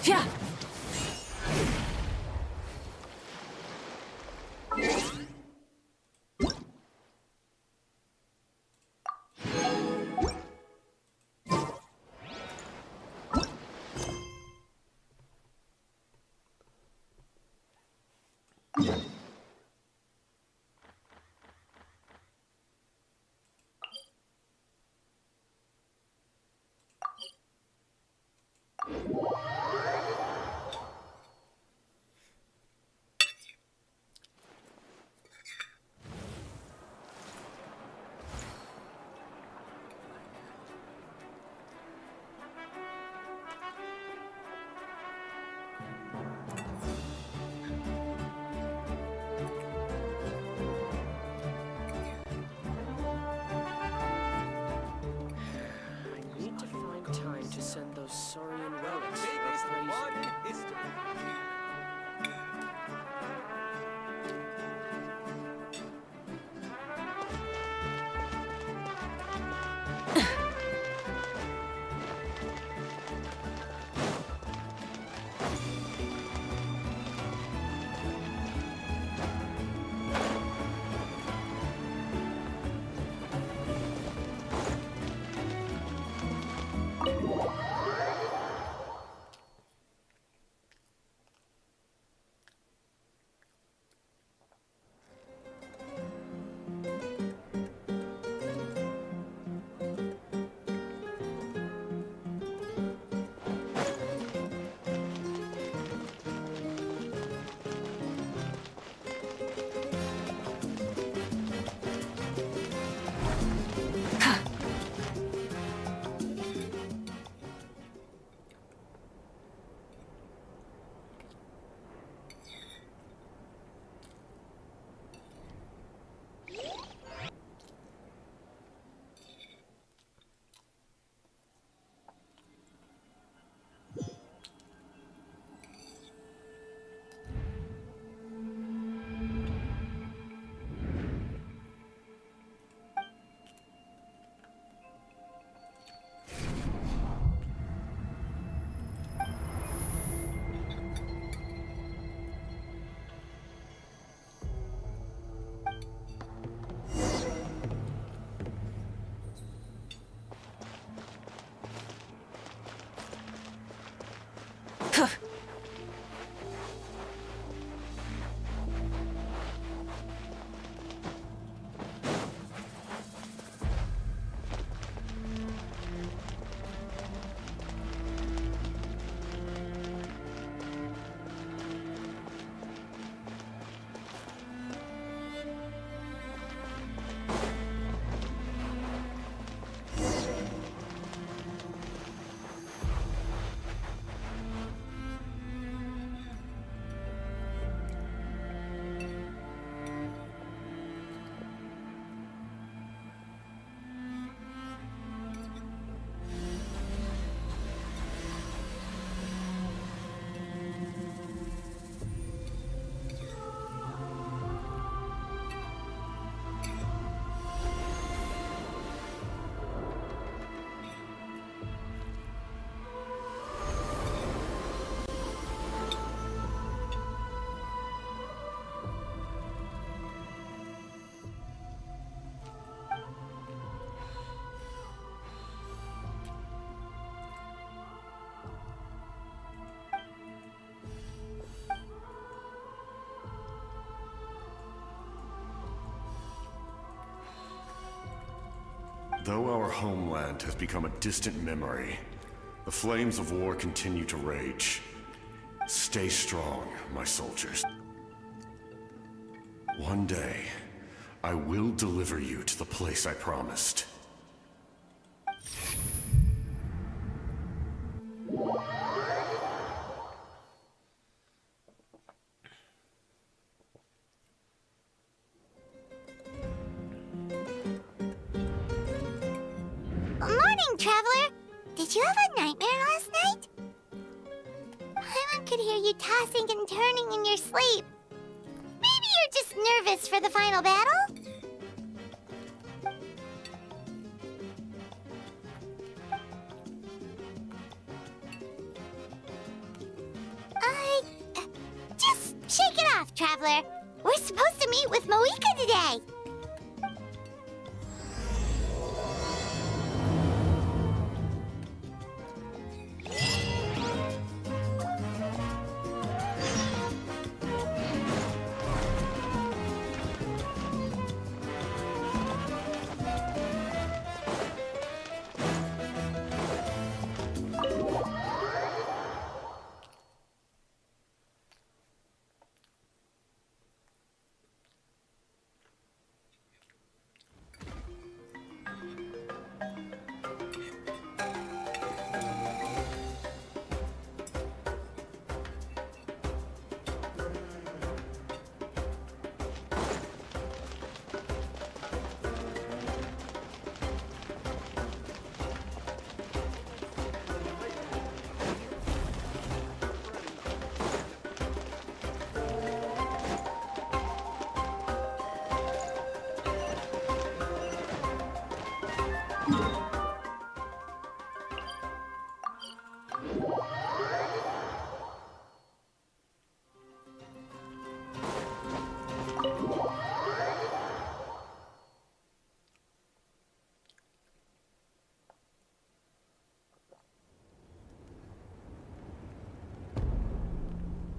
Yeah. I need to find time to send those Saurian relics for appraisal. Though our homeland has become a distant memory, the flames of war continue to rage. Stay strong, my soldiers. One day, I will deliver you to the place I promised. Morning, traveler! Did you have a nightmare last night? Paimon could hear you tossing and turning in your sleep. Maybe you're just nervous for the final battle? Traveler. We're supposed to meet with Moika today.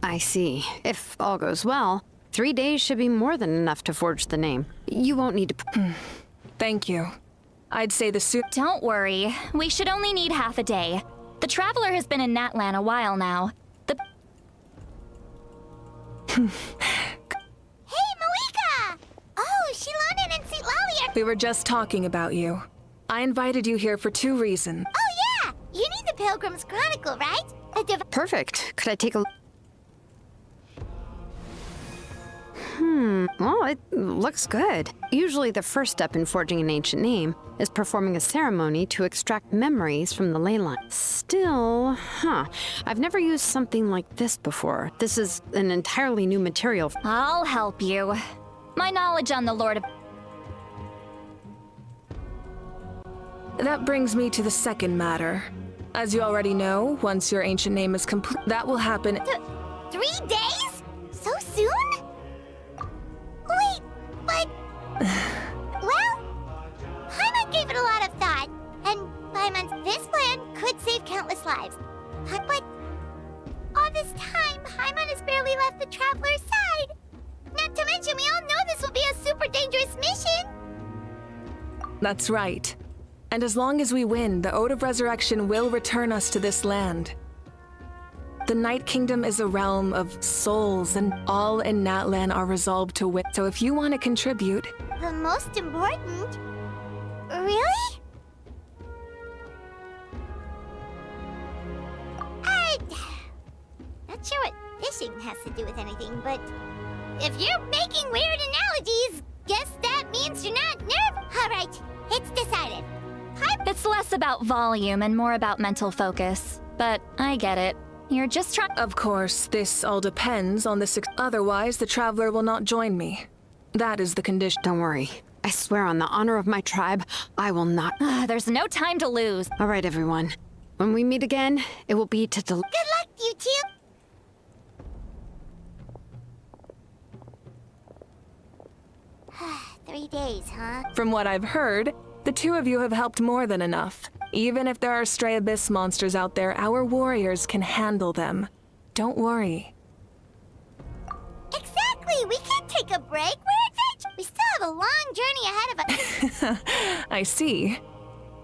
I see. If all goes well, 3 days should be more than enough to forge the name. You won't need to... Thank you. I'd say the suit... Don't worry. We should only need half a day. The Traveler has been in Natlhan a while now. Hey, Moika! Oh, Shilonen and St. Lally are... We were just talking about you. I invited you here for 2 reasons. Oh, yeah! You need the Pilgrim's Chronicle, right? Perfect. Could I take a... Well, it looks good. Usually the first step in forging an ancient name is performing a ceremony to extract memories from the ley line. Still, I've never used something like this before. This is an entirely new material. I'll help you. My knowledge on the Lord of... That brings me to the second matter. As you already know, once your ancient name is complete, that will happen... 3 days? So soon? Wait, but... well, Paimon gave it a lot of thought, and this plan could save countless lives. But all this time, Paimon has barely left the Traveler's side. Not to mention, we all know this will be a super dangerous mission. That's right. And as long as we win, the Ode of Resurrection will return us to this land. The Night Kingdom is a realm of souls, and all in Natlhan are resolved to win. So if you want to contribute... The most important? Really? Not sure what fishing has to do with anything, but if you're making weird analogies, guess that means you're not nervous. All right, it's decided. It's less about volume and more about mental focus. But I get it. You're just trying... Of course, this all depends on the otherwise, the Traveler will not join me. That is the condition. Don't worry. I swear on the honor of my tribe, I will not... There's no time to lose. All right, everyone. When we meet again, it will be to Good luck, you two. Three days, huh? From what I've heard, the two of you have helped more than enough. Even if there are stray abyss monsters out there, our warriors can handle them. Don't worry. Exactly! We can't take a break. We're adventurers. We still have a long journey ahead of us. I see.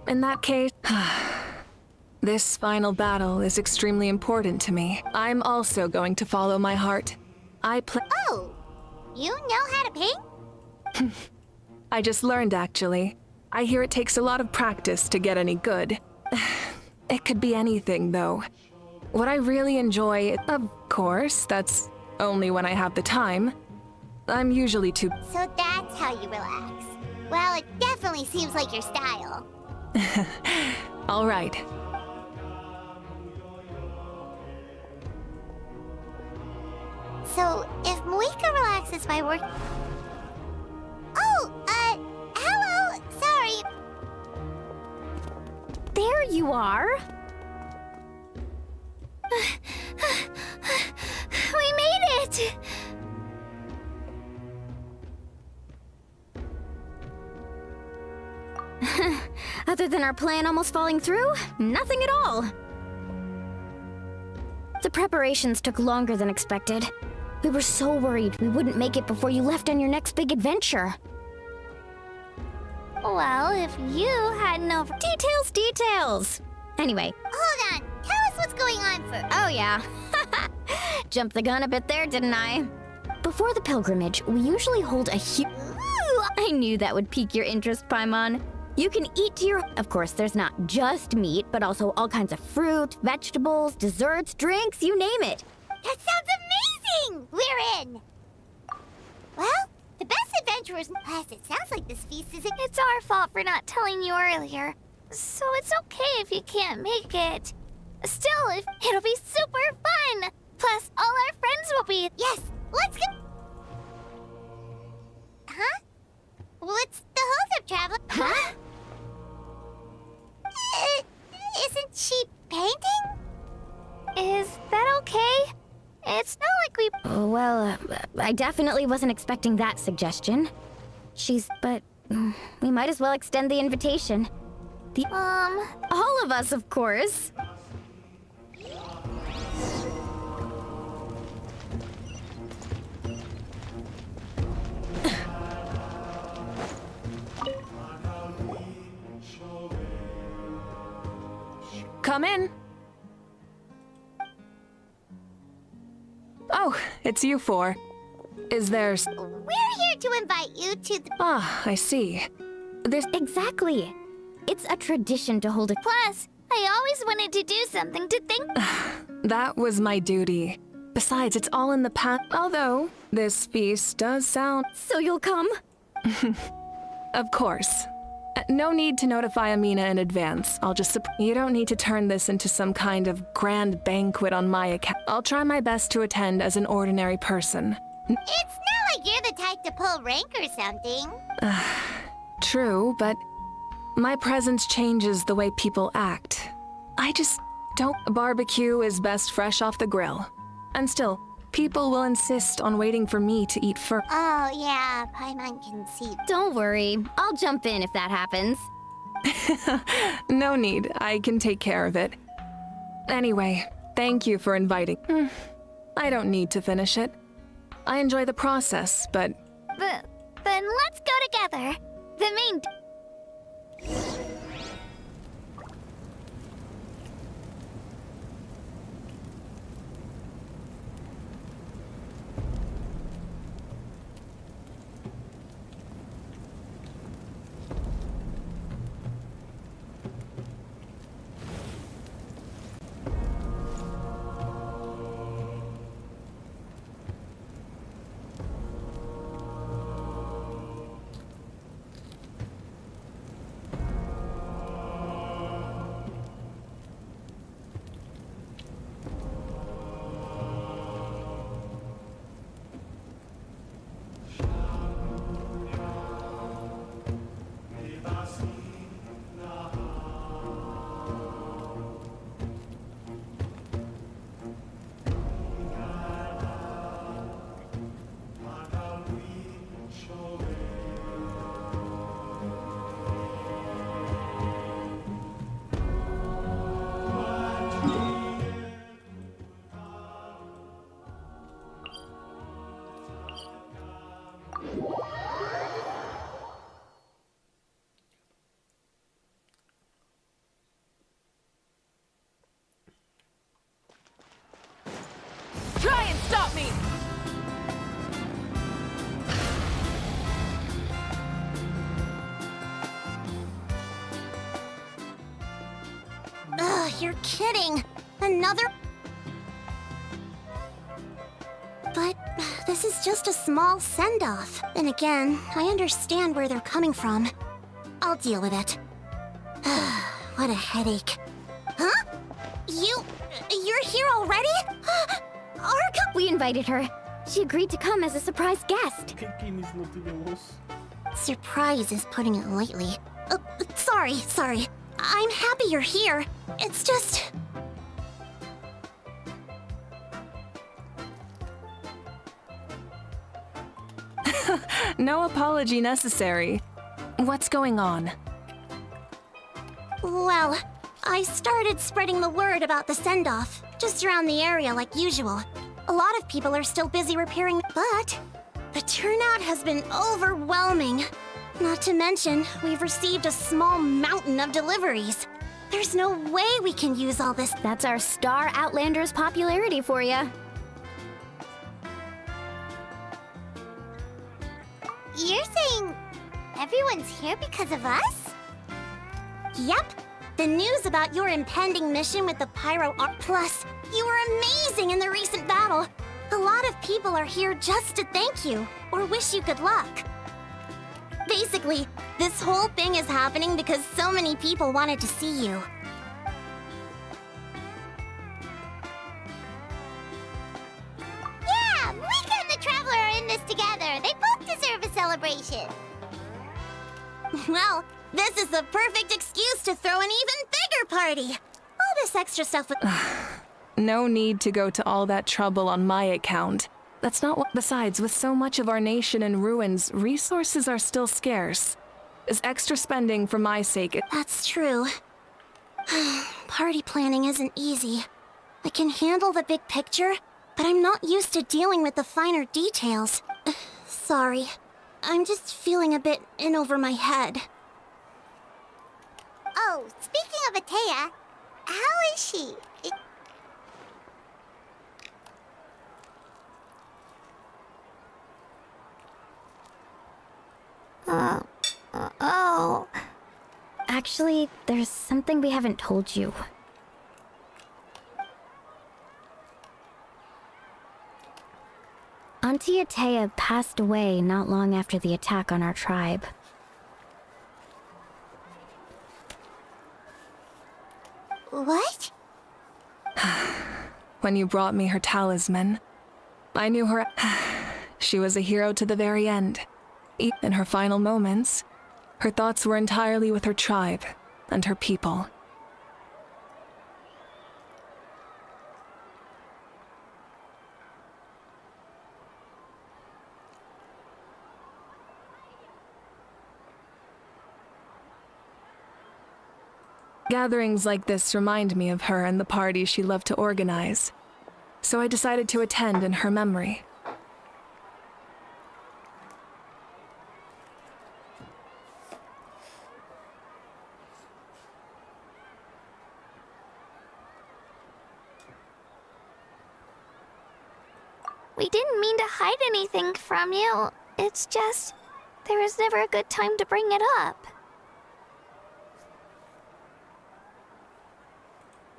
In that case, this final battle is extremely important to me. I'm also going to follow my heart. Oh, you know how to paint? I just learned, actually. I hear it takes a lot of practice to get any good. It could be anything, though. What I really enjoy, of course, that's only when I have the time. I'm usually too... So that's how you relax. Well, it definitely seems like your style. All right. So, if Moika relaxes by work... Oh, hello! Sorry. There you are. We made it! Other than our plan almost falling through, nothing at all. The preparations took longer than expected. We were so worried we wouldn't make it before you left on your next big adventure. Well, if you had no... Details! Anyway. Hold on. Tell us what's going on first. Oh yeah. Jumped the gun a bit there, didn't I? Before the pilgrimage, we usually hold a huge... I knew that would pique your interest, Paimon. You can eat to your... Of course, there's not just meat, but also all kinds of fruit, vegetables, desserts, drinks, you name it. That sounds amazing! We're in! Well, the best adventurers... Plus, it sounds like this feast isn't... It's our fault for not telling you earlier. So it's okay if you can't make it. Still, it'll be super fun! Plus, all our friends will be... Yes, let's go... Huh? What's the holdup, Traveler? Huh? Isn't she painting? Is that okay? It's not like we... Well, I definitely wasn't expecting that suggestion. But we might as well extend the invitation. All of us, of course. Come in. Oh, it's you four. Is there... We're here to invite you to the... Ah, I see. There's... Exactly. It's a tradition to hold a... Plus, I always wanted to do something to think... That was my duty. Besides, it's all in the past. Although, this feast does sound... So you'll come? Of course. No need to notify Amina in advance. I'll just... You don't need to turn this into some kind of grand banquet on my account. I'll try my best to attend as an ordinary person. It's not like you're the type to pull rank or something. True, but my presence changes the way people act. I just don't... Barbecue is best fresh off the grill. And still, people will insist on waiting for me to eat first. Oh, yeah, Paimon can see. Don't worry. I'll jump in if that happens. No need. I can take care of it. Anyway, thank you for inviting. I don't need to finish it. I enjoy the process, but... Then let's go together. The main... Try and stop me! Ugh, you're kidding. Another... But this is just a small send-off. And again, I understand where they're coming from. I'll deal with it. What a headache. Huh? You're here already? Arca? We invited her. She agreed to come as a surprise guest. Surprise is putting it lightly. Sorry. I'm happy you're here. It's just... No apology necessary. What's going on? Well, I started spreading the word about the send-off, just around the area like usual. A lot of people are still busy repairing, but the turnout has been overwhelming. Not to mention, we've received a small mountain of deliveries. There's no way we can use all this. That's our Star Outlander's popularity for you. You're saying everyone's here because of us? Yep. The news about your impending mission with the Pyro Art Plus. You were amazing in the recent battle. A lot of people are here just to thank you, or wish you good luck. Basically, this whole thing is happening because so many people wanted to see you. Yeah, Mika and the Traveler are in this together. They both deserve a celebration. Well, this is the perfect excuse to throw an even bigger party. All this extra stuff with... No need to go to all that trouble on my account. That's not what... Besides, with so much of our nation in ruins, resources are still scarce. Is extra spending for my sake... That's true. Party planning isn't easy. I can handle the big picture, but I'm not used to dealing with the finer details. Sorry. I'm just feeling a bit in over my head. Oh, speaking of Atea, how is she? Oh. Actually, there's something we haven't told you. Auntie Atea passed away not long after the attack on our tribe. What? When you brought me her talisman, I knew her... She was a hero to the very end. In her final moments, her thoughts were entirely with her tribe and her people. Gatherings like this remind me of her and the parties she loved to organize, so I decided to attend in her memory. We didn't mean to hide anything from you. It's just, there was never a good time to bring it up.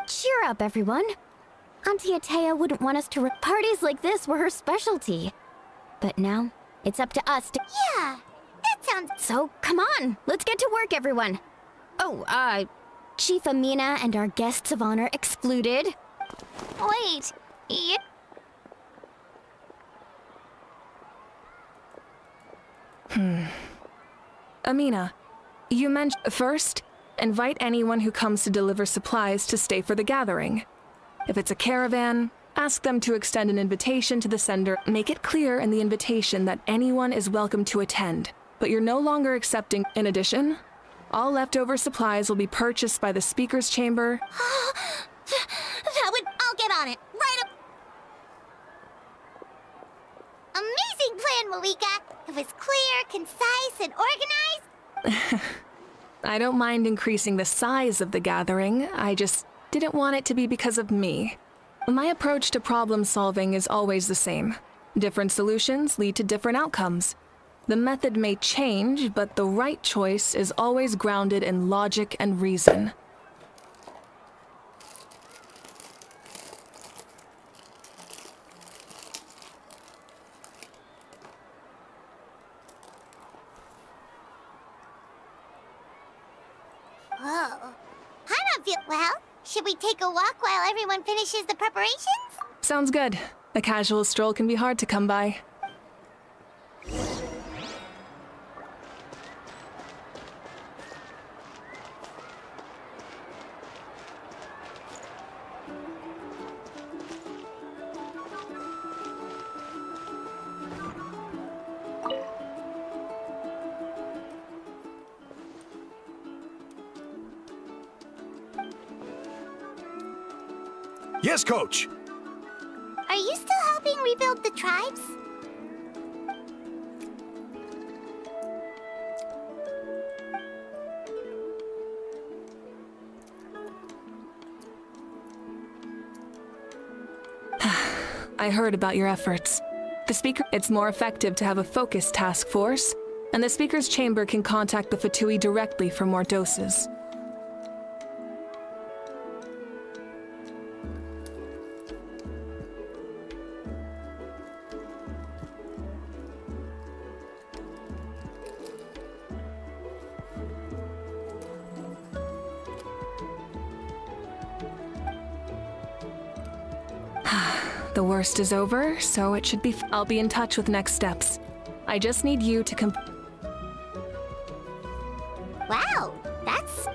Cheer up, everyone. Auntie Atea wouldn't want us to... Parties like this were her specialty. But now, it's up to us to... Yeah, that sounds... So, come on, let's get to work, everyone. Oh, Chief Amina and our guests of honor excluded. Wait, Amina, you mentioned... First, invite anyone who comes to deliver supplies to stay for the gathering. If it's a caravan, ask them to extend an invitation to the sender. Make it clear in the invitation that anyone is welcome to attend, but you're no longer accepting. In addition, all leftover supplies will be purchased by the speaker's chamber. I'll get on it, right up. Amazing plan, Malika. It was clear, concise, and organized. I don't mind increasing the size of the gathering, I just didn't want it to be because of me. My approach to problem solving is always the same. Different solutions lead to different outcomes. The method may change, but the right choice is always grounded in logic and reason. Whoa. I don't feel... Well, should we take a walk while everyone finishes the preparations? Sounds good. A casual stroll can be hard to come by. Yes, Coach. Are you still helping rebuild the tribes? I heard about your efforts. It's more effective to have a focused task force, and the Speaker's Chamber can contact the Fatui directly for more doses. The worst is over, so it should be. I'll be in touch with next steps. I just need you to Wow, that's...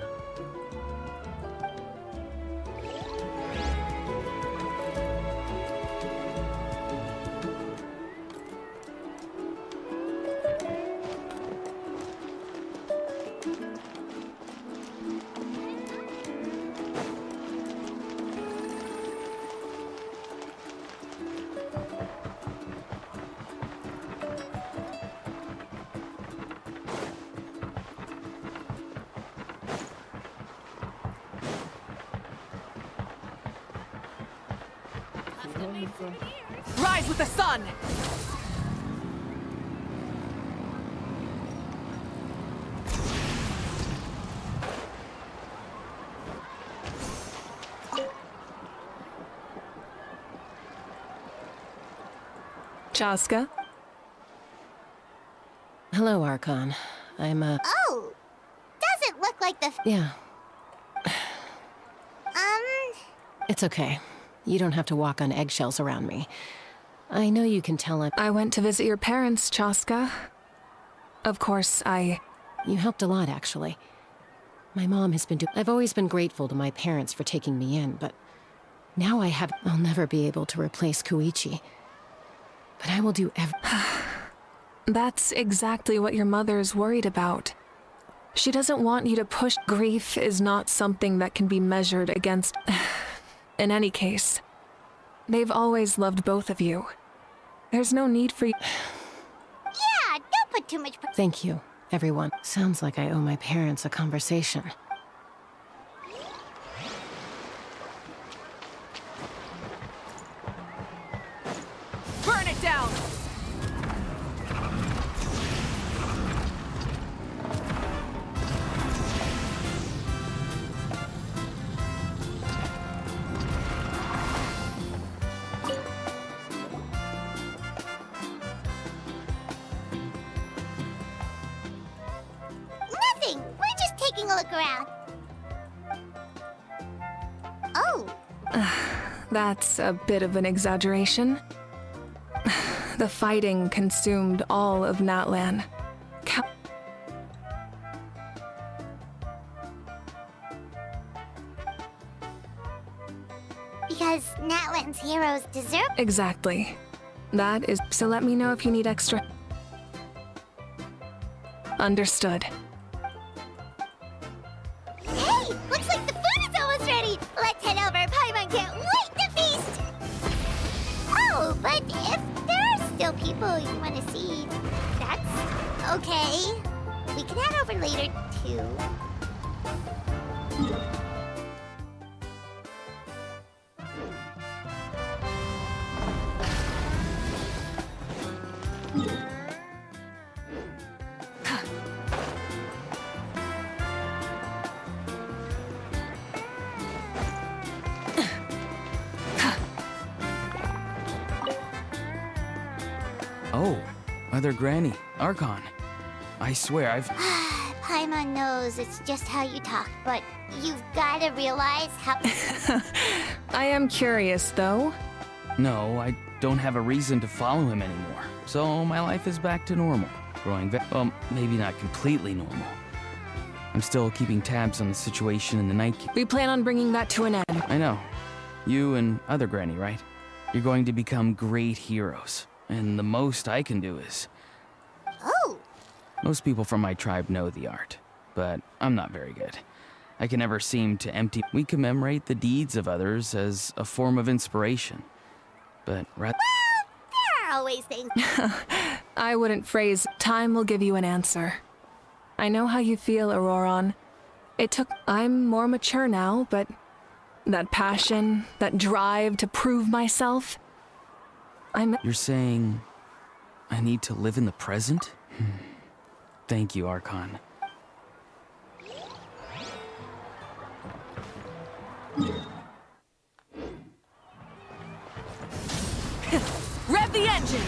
rise with the sun! Chaska? Hello, Archon. I'm, Oh! Doesn't look like the... yeah, It's it's okay. You don't have to walk on eggshells around me. I know you can tell I went to visit your parents, Chaska. Of course, You helped a lot, actually. My mom has been I've always been grateful to my parents for taking me in, but now I'll never be able to replace Koichi. But I will do That's exactly what your mother's worried about. She doesn't want you to push. Grief is not something that can be measured against. In any case, they've always loved both of you. There's no need for you. Yeah, don't put too much... Thank you, everyone. Sounds like I owe my parents a conversation. Burn it down! Nothing! We're just taking a look around. Oh, That's a bit of an exaggeration. The fighting consumed all of Natlhan. because Natlan's heroes deserve... Exactly. That is. So let me know if you need extra. Understood. Hey! Looks like the food is almost ready! Let's head over! Paimon can't wait to feast! Oh, but if there are still people you want to see, that's okay. We can head over later, too. Oh, Mother Granny, Archon. I swear I've... Paimon knows it's just how you talk, but you've gotta realize how... I am curious, though. No, I don't have a reason to follow him anymore. So my life is back to normal. Well, maybe not completely normal. I'm still keeping tabs on the situation in the Night Keep. We plan on bringing that to an end. I know. You and other Granny, right? You're going to become great heroes. And the most I can do is... Oh! Most people from my tribe know the art, but I'm not very good. I can never seem to empty. We commemorate the deeds of others as a form of inspiration. But There are always things. I wouldn't phrase, time will give you an answer. I know how you feel, Auroron. I'm more mature now, but that passion, that drive to prove myself, You're saying I need to live in the present? Thank you, Archon. Rev the engines!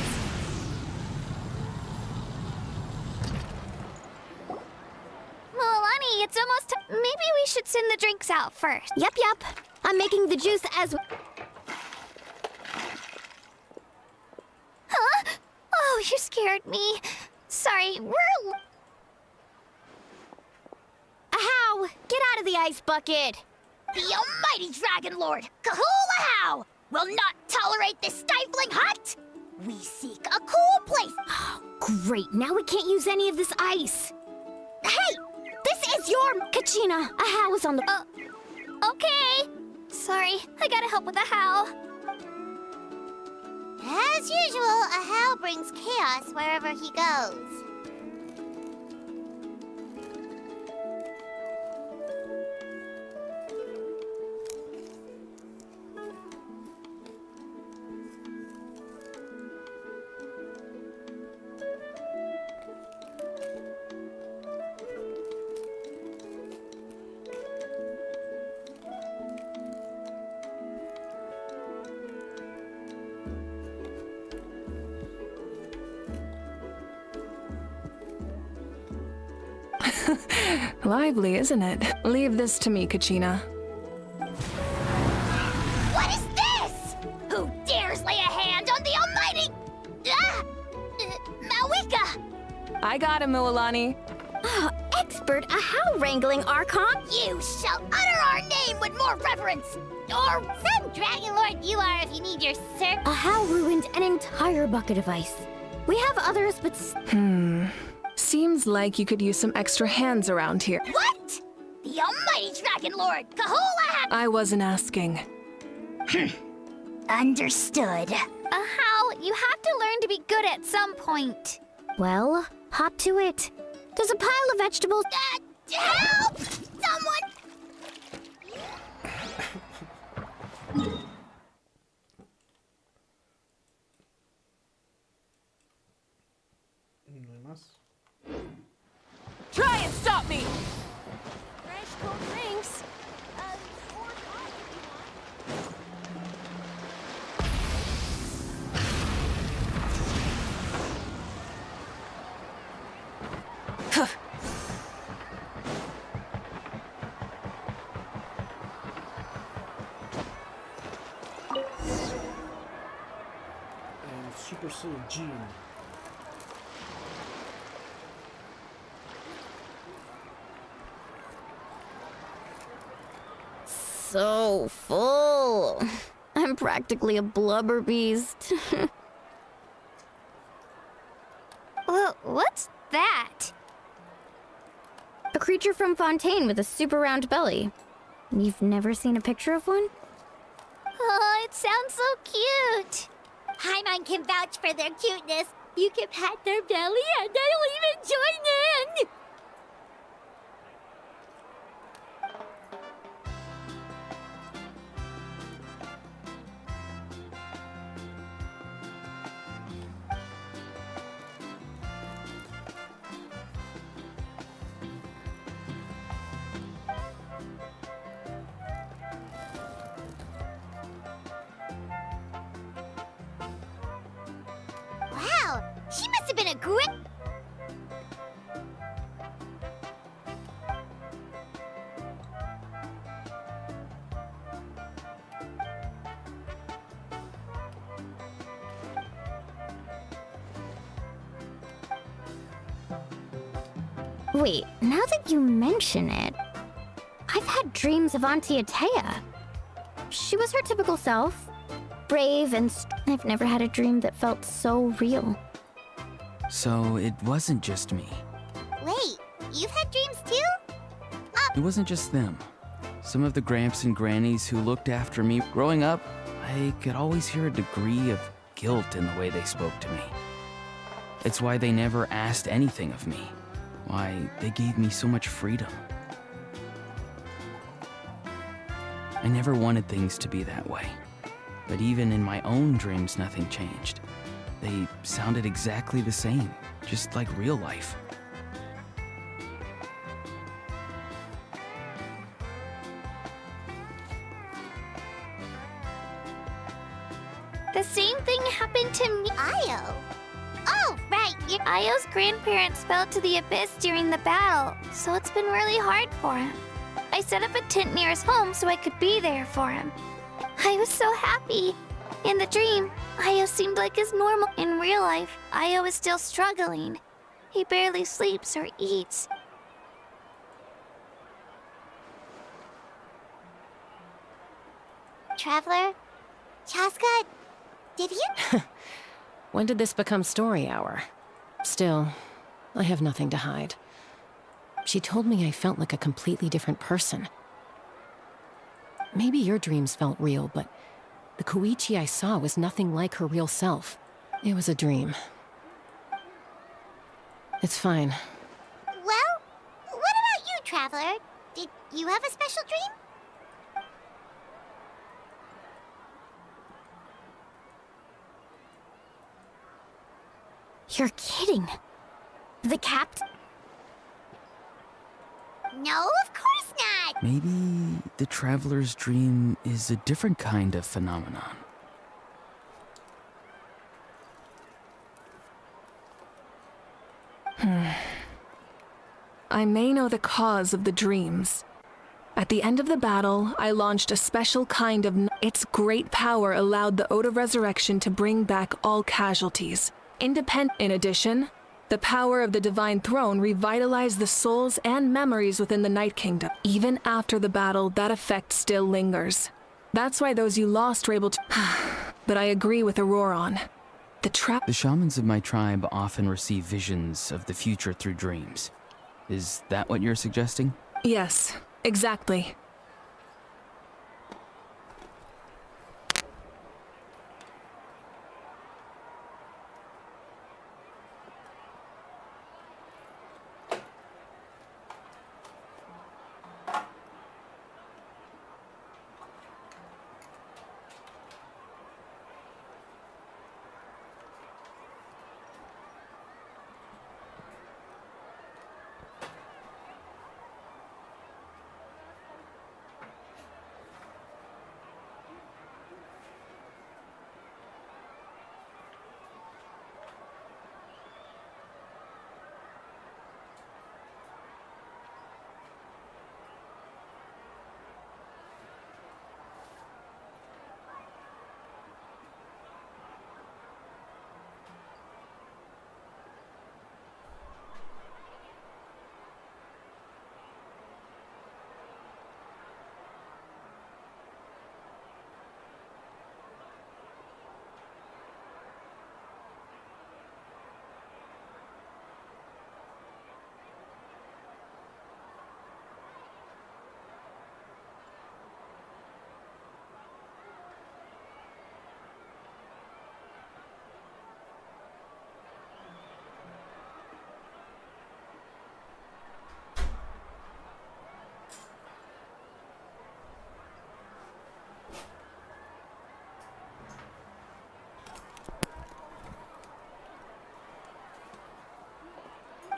Milani, it's almost maybe we should send the drinks out first. Yep. I'm making the juice as... Huh? Oh, you scared me. Sorry, we're... Ahow! Get out of the ice bucket! The almighty Dragon Lord, Kahula will not tolerate this stifling hut! We seek a cool place! Great, now we can't use any of this ice. Hey! This is your... Kachina, Ahow is on the... Okay. Sorry, I gotta help with the howl. As usual, a howl brings chaos wherever he goes. Lively, isn't it? Leave this to me, Kachina. What is this? Who dares lay a hand on the almighty... Malwika? I got him, Mualani. Expert Ahow wrangling, Archon. You shall utter our name with more reverence! Or some Dragon Lord you are if you need your sir... Ahow ruined an entire bucket of ice. We have others, but... Seems like you could use some extra hands around here. What? The almighty Dragon Lord, Kahula... I wasn't asking. Understood. How? You have to learn to be good at some point. Well, hop to it. There's a pile of vegetables... Help! Someone... No hay más. Try and stop me! Fresh cold drinks. And Super Saiyan Gene. So full. I'm practically a blubber beast. What's that? A creature from Fontaine with a super round belly. You've never seen a picture of one? Oh, it sounds so cute. Paimon can vouch for their cuteness. You can pat their belly and they'll even join in. Wow, she must have been a great... Wait, now that you mention it, I've had dreams of Auntie Atea. She was her typical self, brave and I've never had a dream that felt so real. So it wasn't just me. Wait, you've had dreams too? It wasn't just them. Some of the gramps and grannies who looked after me growing up, I could always hear a degree of guilt in the way they spoke to me. It's why they never asked anything of me. Why they gave me so much freedom. I never wanted things to be that way. But even in my own dreams, nothing changed. They sounded exactly the same, just like real life. The same thing happened to me. Io. Oh, right. Io's grandparents fell to the abyss during the battle, so it's been really hard for him. I set up a tent near his home so I could be there for him. I was so happy. In the dream, Io seemed like his normal. In real life, Io is still struggling. He barely sleeps or eats. Traveler? Chaska, did you? When did this become story hour? Still, I have nothing to hide. She told me I felt like a completely different person. Maybe your dreams felt real, but the Koichi I saw was nothing like her real self. It was a dream. It's fine. Well, what about you, Traveler? Did you have a special dream? You're kidding. The captain? No, of course not! Maybe the traveler's dream is a different kind of phenomenon. I may know the cause of the dreams. At the end of the battle, I launched a special kind of... Its great power allowed the Ode of Resurrection to bring back all casualties. In addition, the power of the Divine Throne revitalized the souls and memories within the Night Kingdom. Even after the battle, that effect still lingers. That's why those you lost were able to... But I agree with Auroron. The shamans of my tribe often receive visions of the future through dreams. Is that what you're suggesting? Yes, exactly.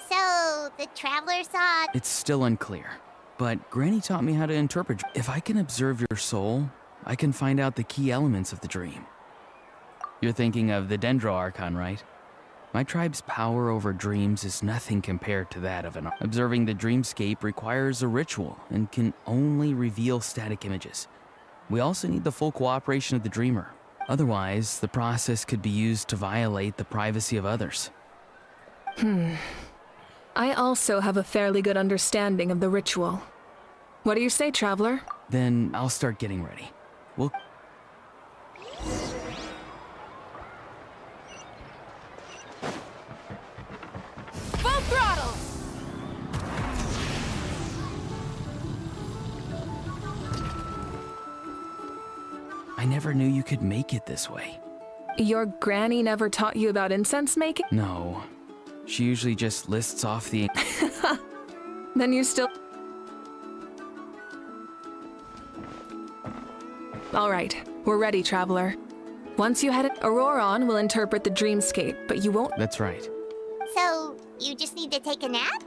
So, the Traveler saw... It's still unclear, but Granny taught me how to interpret. If I can observe your soul, I can find out the key elements of the dream. You're thinking of the Dendro Archon, right? My tribe's power over dreams is nothing compared to that of an... Observing the dreamscape requires a ritual and can only reveal static images. We also need the full cooperation of the dreamer. Otherwise, the process could be used to violate the privacy of others. I also have a fairly good understanding of the ritual. What do you say, Traveler? Then I'll start getting ready. We'll... Full throttle! I never knew you could make it this way. Your granny never taught you about incense making? No. She usually just lists off the... Then you still... All right, we're ready, Traveler. Once you head... Auroron will interpret the dreamscape, but you won't... That's right. So, you just need to take a nap?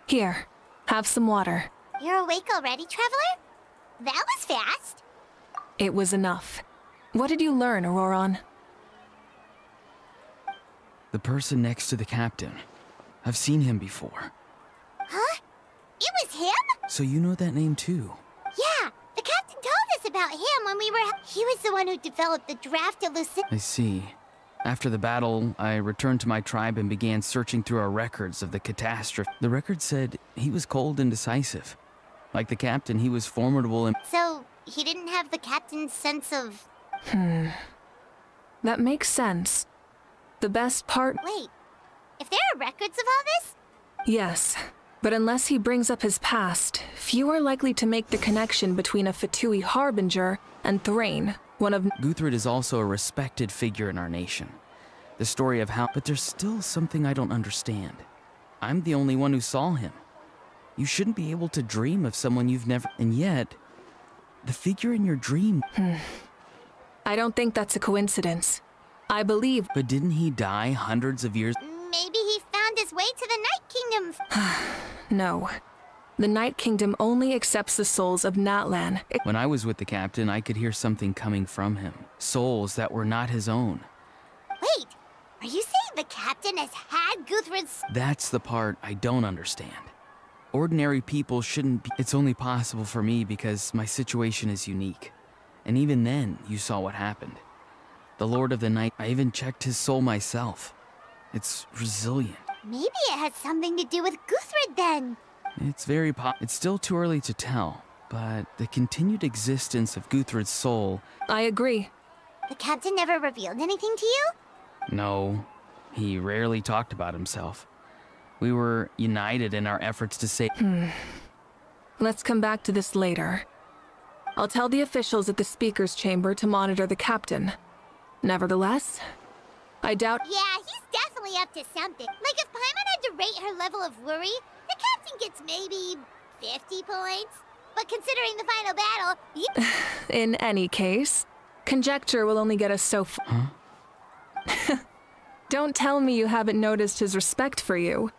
Here, have some water. You're awake already, Traveler? That was fast. It was enough. What did you learn, Auroron? The person next to the captain. I've seen him before. Huh? It was him? So you know that name too? Yeah, the captain told us about him when we were... He was the one who developed the draft elucid... I see. After the battle, I returned to my tribe and began searching through our records of the catastrophe. The record said he was cold and decisive. Like the captain, he was formidable and... So, he didn't have the captain's sense of... That makes sense. The best part... Wait, if there are records of all this? Yes, but unless he brings up his past, few are likely to make the connection between a Fatui harbinger and Thrain, one of... Guthred is also a respected figure in our nation. The story of how... But there's still something I don't understand. I'm the only one who saw him. You shouldn't be able to dream of someone you've never... And yet, the figure in your dream... I don't think that's a coincidence. I believe... But didn't he die hundreds of years... Maybe he found his way to the Night Kingdom. No. The Night Kingdom only accepts the souls of Natlhan. When I was with the captain, I could hear something coming from him. Souls that were not his own. Wait, are you saying the captain has had Guthred's... That's the part I don't understand. Ordinary people shouldn't be... It's only possible for me because my situation is unique. And even then, you saw what happened. The Lord of the Night, I even checked his soul myself. It's resilient. Maybe it has something to do with Guthred then. It's still too early to tell, but the continued existence of Guthred's soul... I agree. The captain never revealed anything to you? No, he rarely talked about himself. We were united in our efforts to save... Let's come back to this later. I'll tell the officials at the speaker's chamber to monitor the captain. Nevertheless, I doubt... Yeah, he's definitely up to something. Like if Paimon had to rate her level of worry, the captain gets maybe 50 points. But considering the final battle, you... In any case, conjecture will only get us so far. Huh? Don't tell me you haven't noticed his respect for you.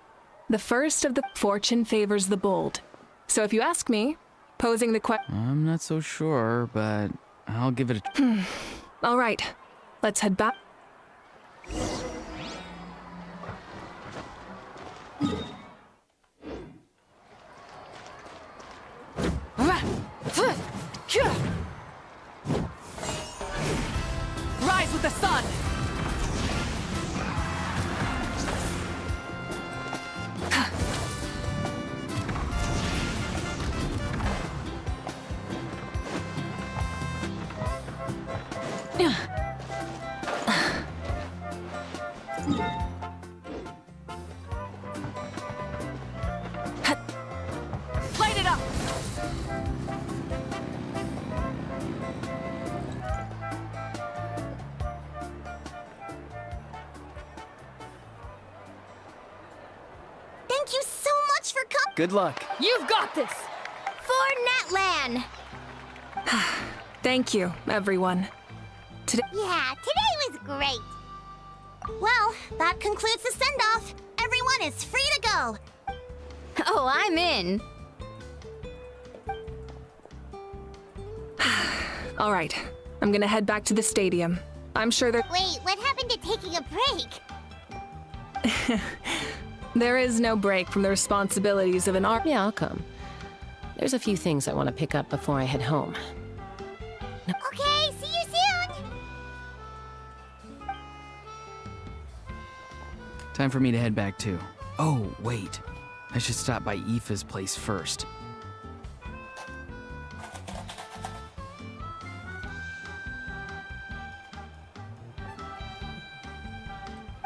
The first of the fortune favors the bold. So if you ask me, posing the question... I'm not so sure, but I'll give it a... All right, let's head back. Rise with the sun! Light it up! Thank you so much for coming. Good luck. You've got this! For Natlhan! Thank you, everyone. Yeah, today was great. Well, that concludes the send-off. Everyone is free to go. Oh, I'm in. All right, I'm gonna head back to the stadium. I'm sure Wait, what happened to taking a break? there is no break from the responsibilities of an army. Yeah, I'll come. There's a few things I want to pick up before I head home. Okay, see you soon. Time for me to head back too. Oh, wait. I should stop by Aoife's place first.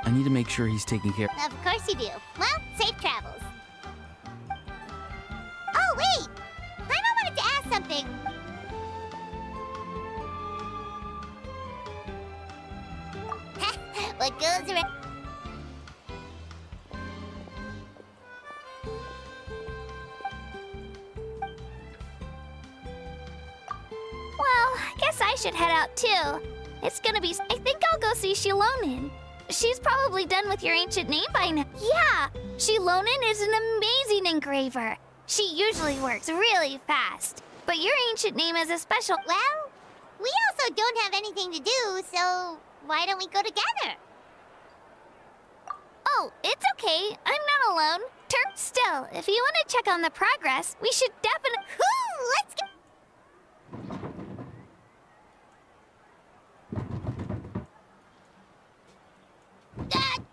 I need to make sure he's taken care. Of course you do. Well, safe travels. Oh, wait! Paimon wanted to ask something. What goes around... Well, I guess I should head out too. It's gonna be. I think I'll go see Shilonin. She's probably done with your ancient name by now. Yeah, Shilonin is an amazing engraver. She usually works really fast. But your ancient name is a special. Well, we also don't have anything to do, so why don't we go together? Oh, it's okay. I'm not alone. Still, if you want to check on the progress, we should definitely. Let's go. Help!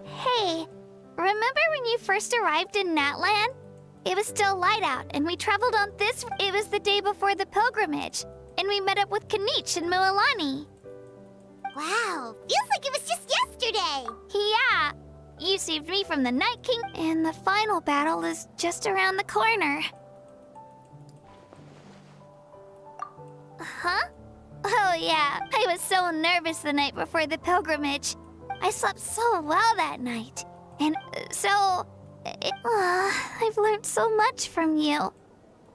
Hey, remember when you first arrived in Natlhan? It was still light out, and we traveled on this. It was the day before the pilgrimage, and we met up with Kanich and Mualani. Wow, feels like it was just yesterday. Yeah, you saved me from the Night King, and the final battle is just around the corner. Huh? Oh yeah, I was so nervous the night before the pilgrimage. I slept so well that night, and I've learned so much from you,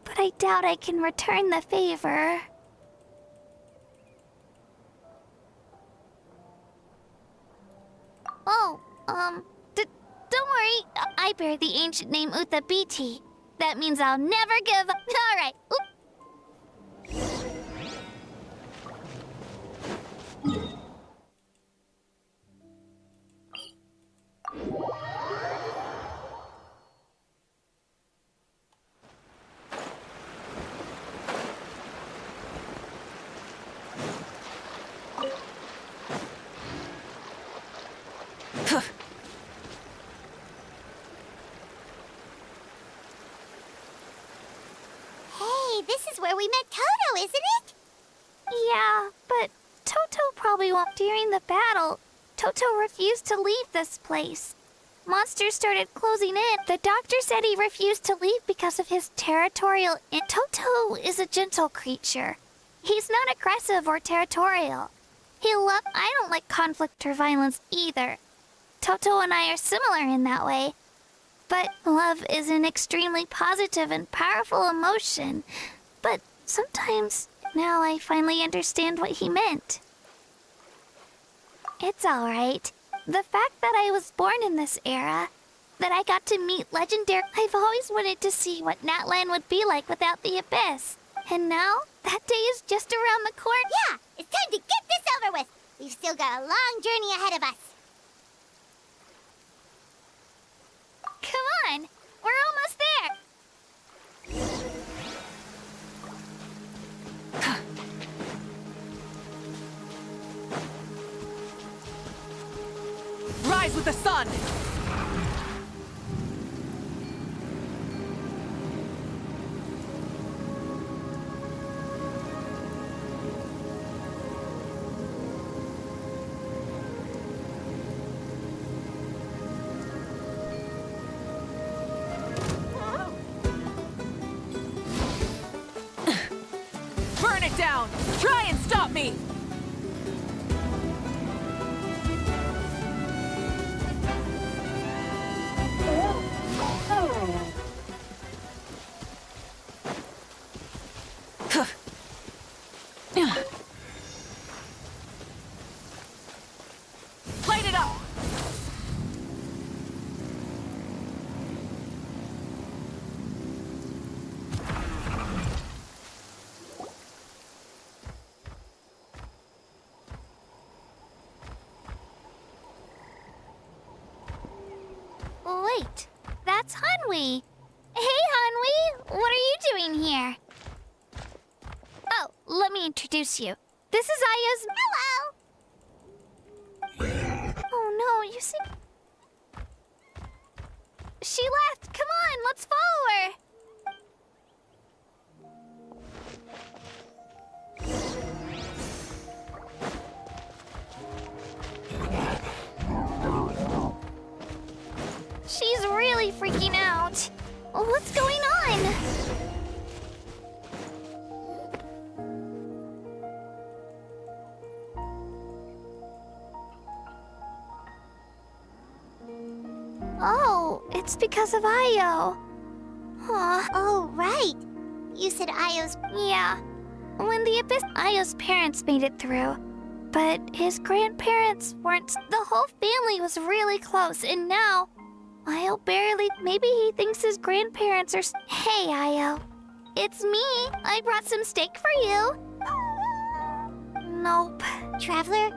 but I doubt I can return the favor. Oh, don't worry. I bear the ancient name Uthabiti. That means I'll never give up. All right. Oop. Hey, this is where we met Toto, isn't it? Yeah, but Toto probably won't. During the battle, Toto refused to leave this place. Monsters started closing in. The doctor said he refused to leave because of his territorial. Toto is a gentle creature. He's not aggressive or territorial. I don't like conflict or violence either. Toto and I are similar in that way. But love is an extremely positive and powerful emotion. But sometimes, now I finally understand what he meant. It's all right. The fact that I was born in this era, that I got to meet legendary... I've always wanted to see what Natlhan would be like without the Abyss. And now, that day is just around the corner. Yeah, it's time to get this over with. We've still got a long journey ahead of us. Come on, we're almost there. Rise with the sun! Burn it down! Try and stop me! right. That's Hanwi. Hey, Hanwi. What are you doing here? Oh, let me introduce you. This is Aya's... Hello! Oh no, you see... She left. Come on, let's follow her. She's really freaking out. What's going on? Oh, it's because of Io. Huh. Oh, right. You said Io's... Yeah. When the Abyss... Io's parents made it through. But his grandparents weren't... The whole family was really close, and now... Io barely... Maybe he thinks his grandparents are... Hey, Io. It's me. I brought some steak for you. Nope. Traveler,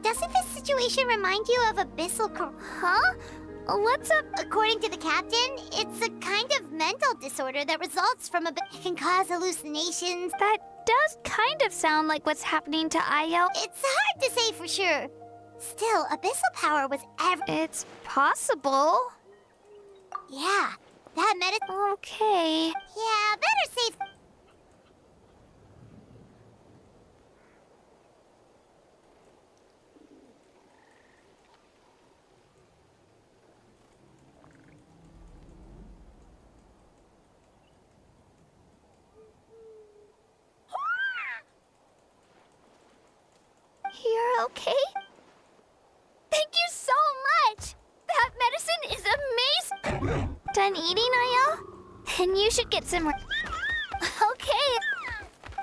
doesn't this situation remind you of abyssal... Huh? What's up? According to the captain, it's a kind of mental disorder that results from it can cause hallucinations. That does kind of sound like what's happening to Io. It's hard to say for sure. Still, abyssal power was It's possible. Yeah, that Okay. Yeah, better safe... You're okay? Thank you so much! That medicine is amazing! Done eating, Io? Then you should get some... Okay.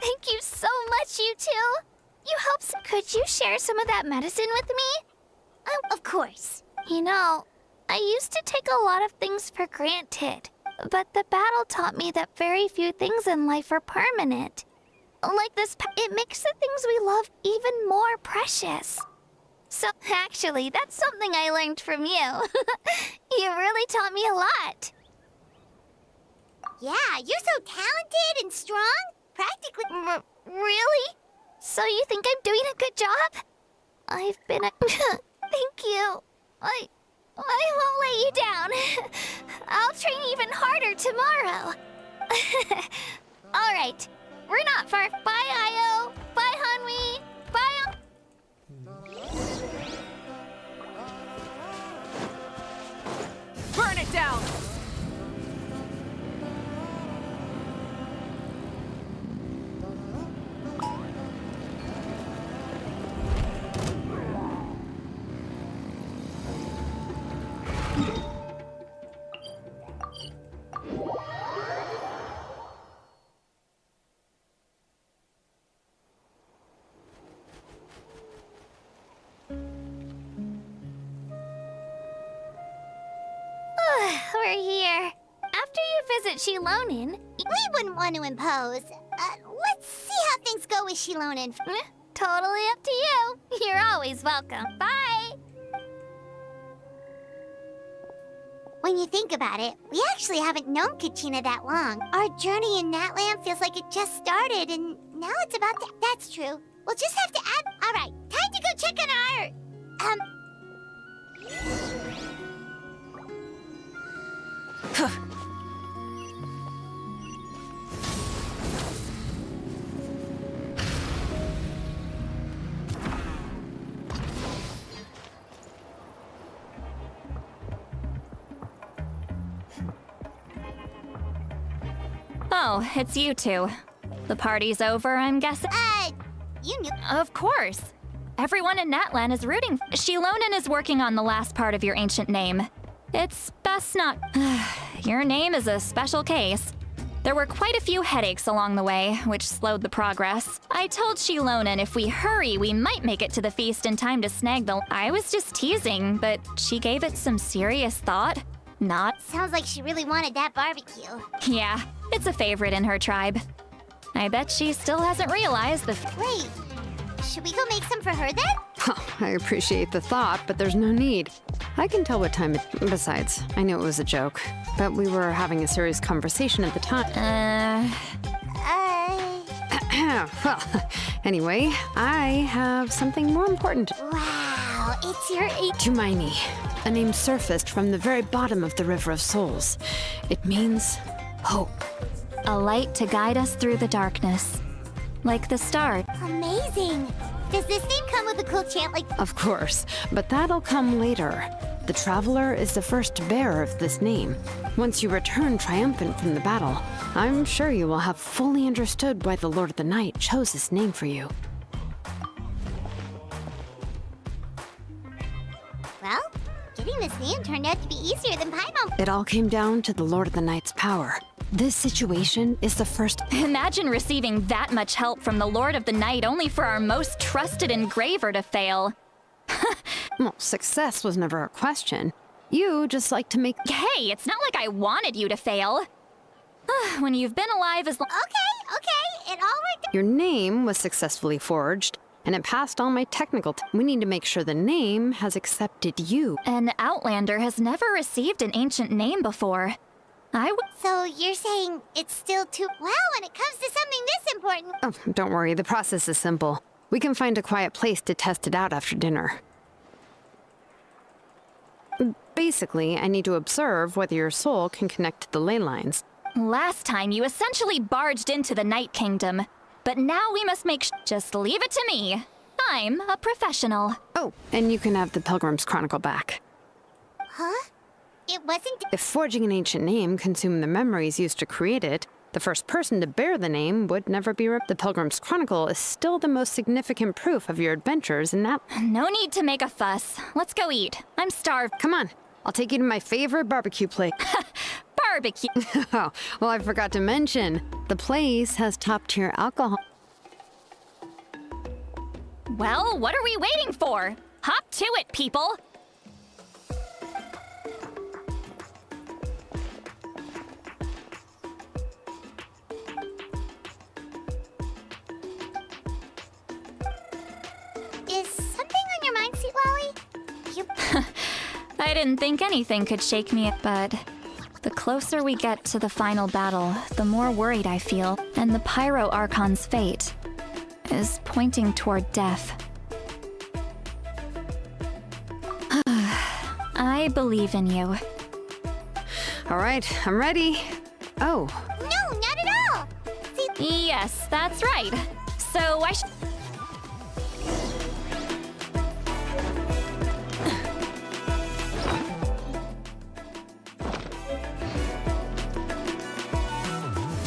Thank you so much, you two. You helped... Could you share some of that medicine with me? Oh, of course. You know, I used to take a lot of things for granted. But the battle taught me that very few things in life are permanent. Like this, it makes the things we love even more precious. So, actually, that's something I learned from you. You really taught me a lot. Yeah, you're so talented and strong. Practically... Really? So you think I'm doing a good job? I've been a... Thank you. I won't let you down. I'll train even harder tomorrow. All right. We're not far. Bye, Io. Bye, Hanwi. Bye. Burn it down! We're here. After you visit Shilonin, we wouldn't want to impose. Let's see how things go with Shilonin. Totally up to you. You're always welcome. Bye. When you think about it, we actually haven't known Kachina that long. Our journey in Natlhan feels like it just started, and now it's about to... That's true. We'll just have to add... All right, time to go check on our... Oh, it's you two. The party's over, I'm guessing? You knew... Of course. Everyone in Natlhan is rooting. Shilonin is working on the last part of your ancient name. It's best not... Your name is a special case. There were quite a few headaches along the way, which slowed the progress. I told Shilonin if we hurry, we might make it to the feast in time to snag the... I was just teasing, but she gave it some serious thought. Not... Sounds like she really wanted that barbecue. Yeah, it's a favorite in her tribe. I bet she still hasn't realized the... Wait, should we go make some for her then? I appreciate the thought, but there's no need. I can tell what time it... Besides, I knew it was a joke, but we were having a serious conversation at the time. Well, anyway, I have something more important. Wow, it's your Tumaini, a name surfaced from the very bottom of the River of Souls. It means hope. A light to guide us through the darkness. Like the star. Amazing. Does this name come with a cool chant like... Of course, but that'll come later. The Traveler is the first bearer of this name. Once you return triumphant from the battle, I'm sure you will have fully understood why the Lord of the Night chose this name for you. Well, getting this name turned out to be easier than Paimon. It all came down to the Lord of the Night's power. This situation is the first... Imagine receiving that much help from the Lord of the Night only for our most trusted engraver to fail. Well, success was never a question. You just like to make... Hey, it's not like I wanted you to fail. When you've been alive as long... Okay, it all worked out. Your name was successfully forged, and it passed all my technical... We need to make sure the name has accepted you. An Outlander has never received an ancient name before. So you're saying it's still too... Well, when it comes to something this important... Oh, don't worry, the process is simple. We can find a quiet place to test it out after dinner. Basically, I need to observe whether your soul can connect to the ley lines. Last time you essentially barged into the Night Kingdom, but now we must make just leave it to me. I'm a professional. Oh, and you can have the Pilgrim's Chronicle back. Huh? It wasn't... If forging an ancient name consumed the memories used to create it, the first person to bear the name would never be The Pilgrim's Chronicle is still the most significant proof of your adventures in that... No need to make a fuss. Let's go eat. I'm starved. Come on, I'll take you to my favorite barbecue place. Barbecue. Oh, well, I forgot to mention, the place has top-tier alcohol. Well, what are we waiting for? Hop to it, people. Is something on your mind, Sweet Wally? You... I didn't think anything could shake me, but the closer we get to the final battle, the more worried I feel, and the Pyro Archon's fate is pointing toward death. I believe in you. All right, I'm ready. Oh, No, not at all! See, Yes, that's right. So I should...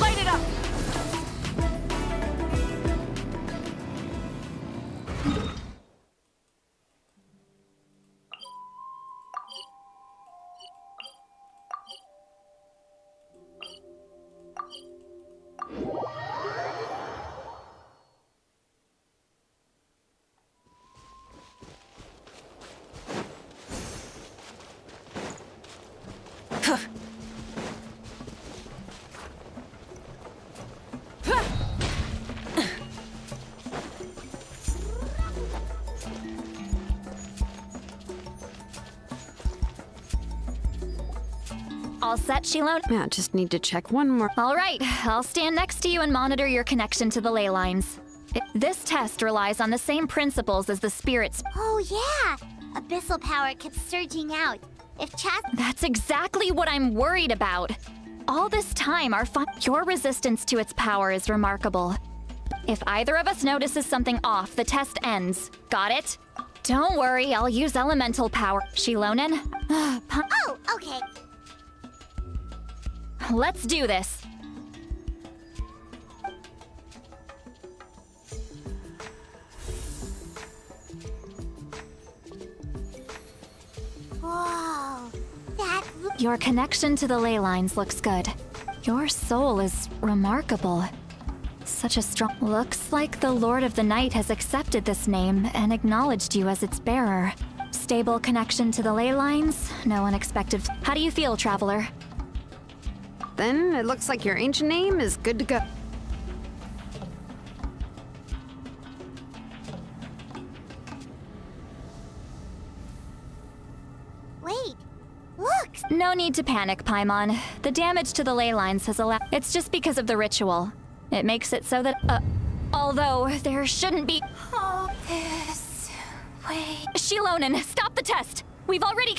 Light it up! All set, Shilone? yeah, just need to check one more. All right, I'll stand next to you and monitor your connection to the ley lines. This test relies on the same principles as the spirit's. oh yeah! Abyssal power kept surging out. If That's exactly what I'm worried about. All this time, your resistance to its power is remarkable. If either of us notices something off, the test ends. Got it? Don't worry, I'll use elemental power. Shilonen? Oh, okay. Let's do this. Whoa. That... Your connection to the ley lines looks good. Your soul is remarkable. Such a strong... Looks like the Lord of the Night has accepted this name and acknowledged you as its bearer. Stable connection to the ley lines, no unexpected... How do you feel, Traveler? Then it looks like your ancient name is good to go. No need to panic, Paimon. The damage to the ley lines has allowed. It's just because of the ritual. It makes it so that, although there shouldn't be. Oh, this way. Shilonen, stop the test! We've already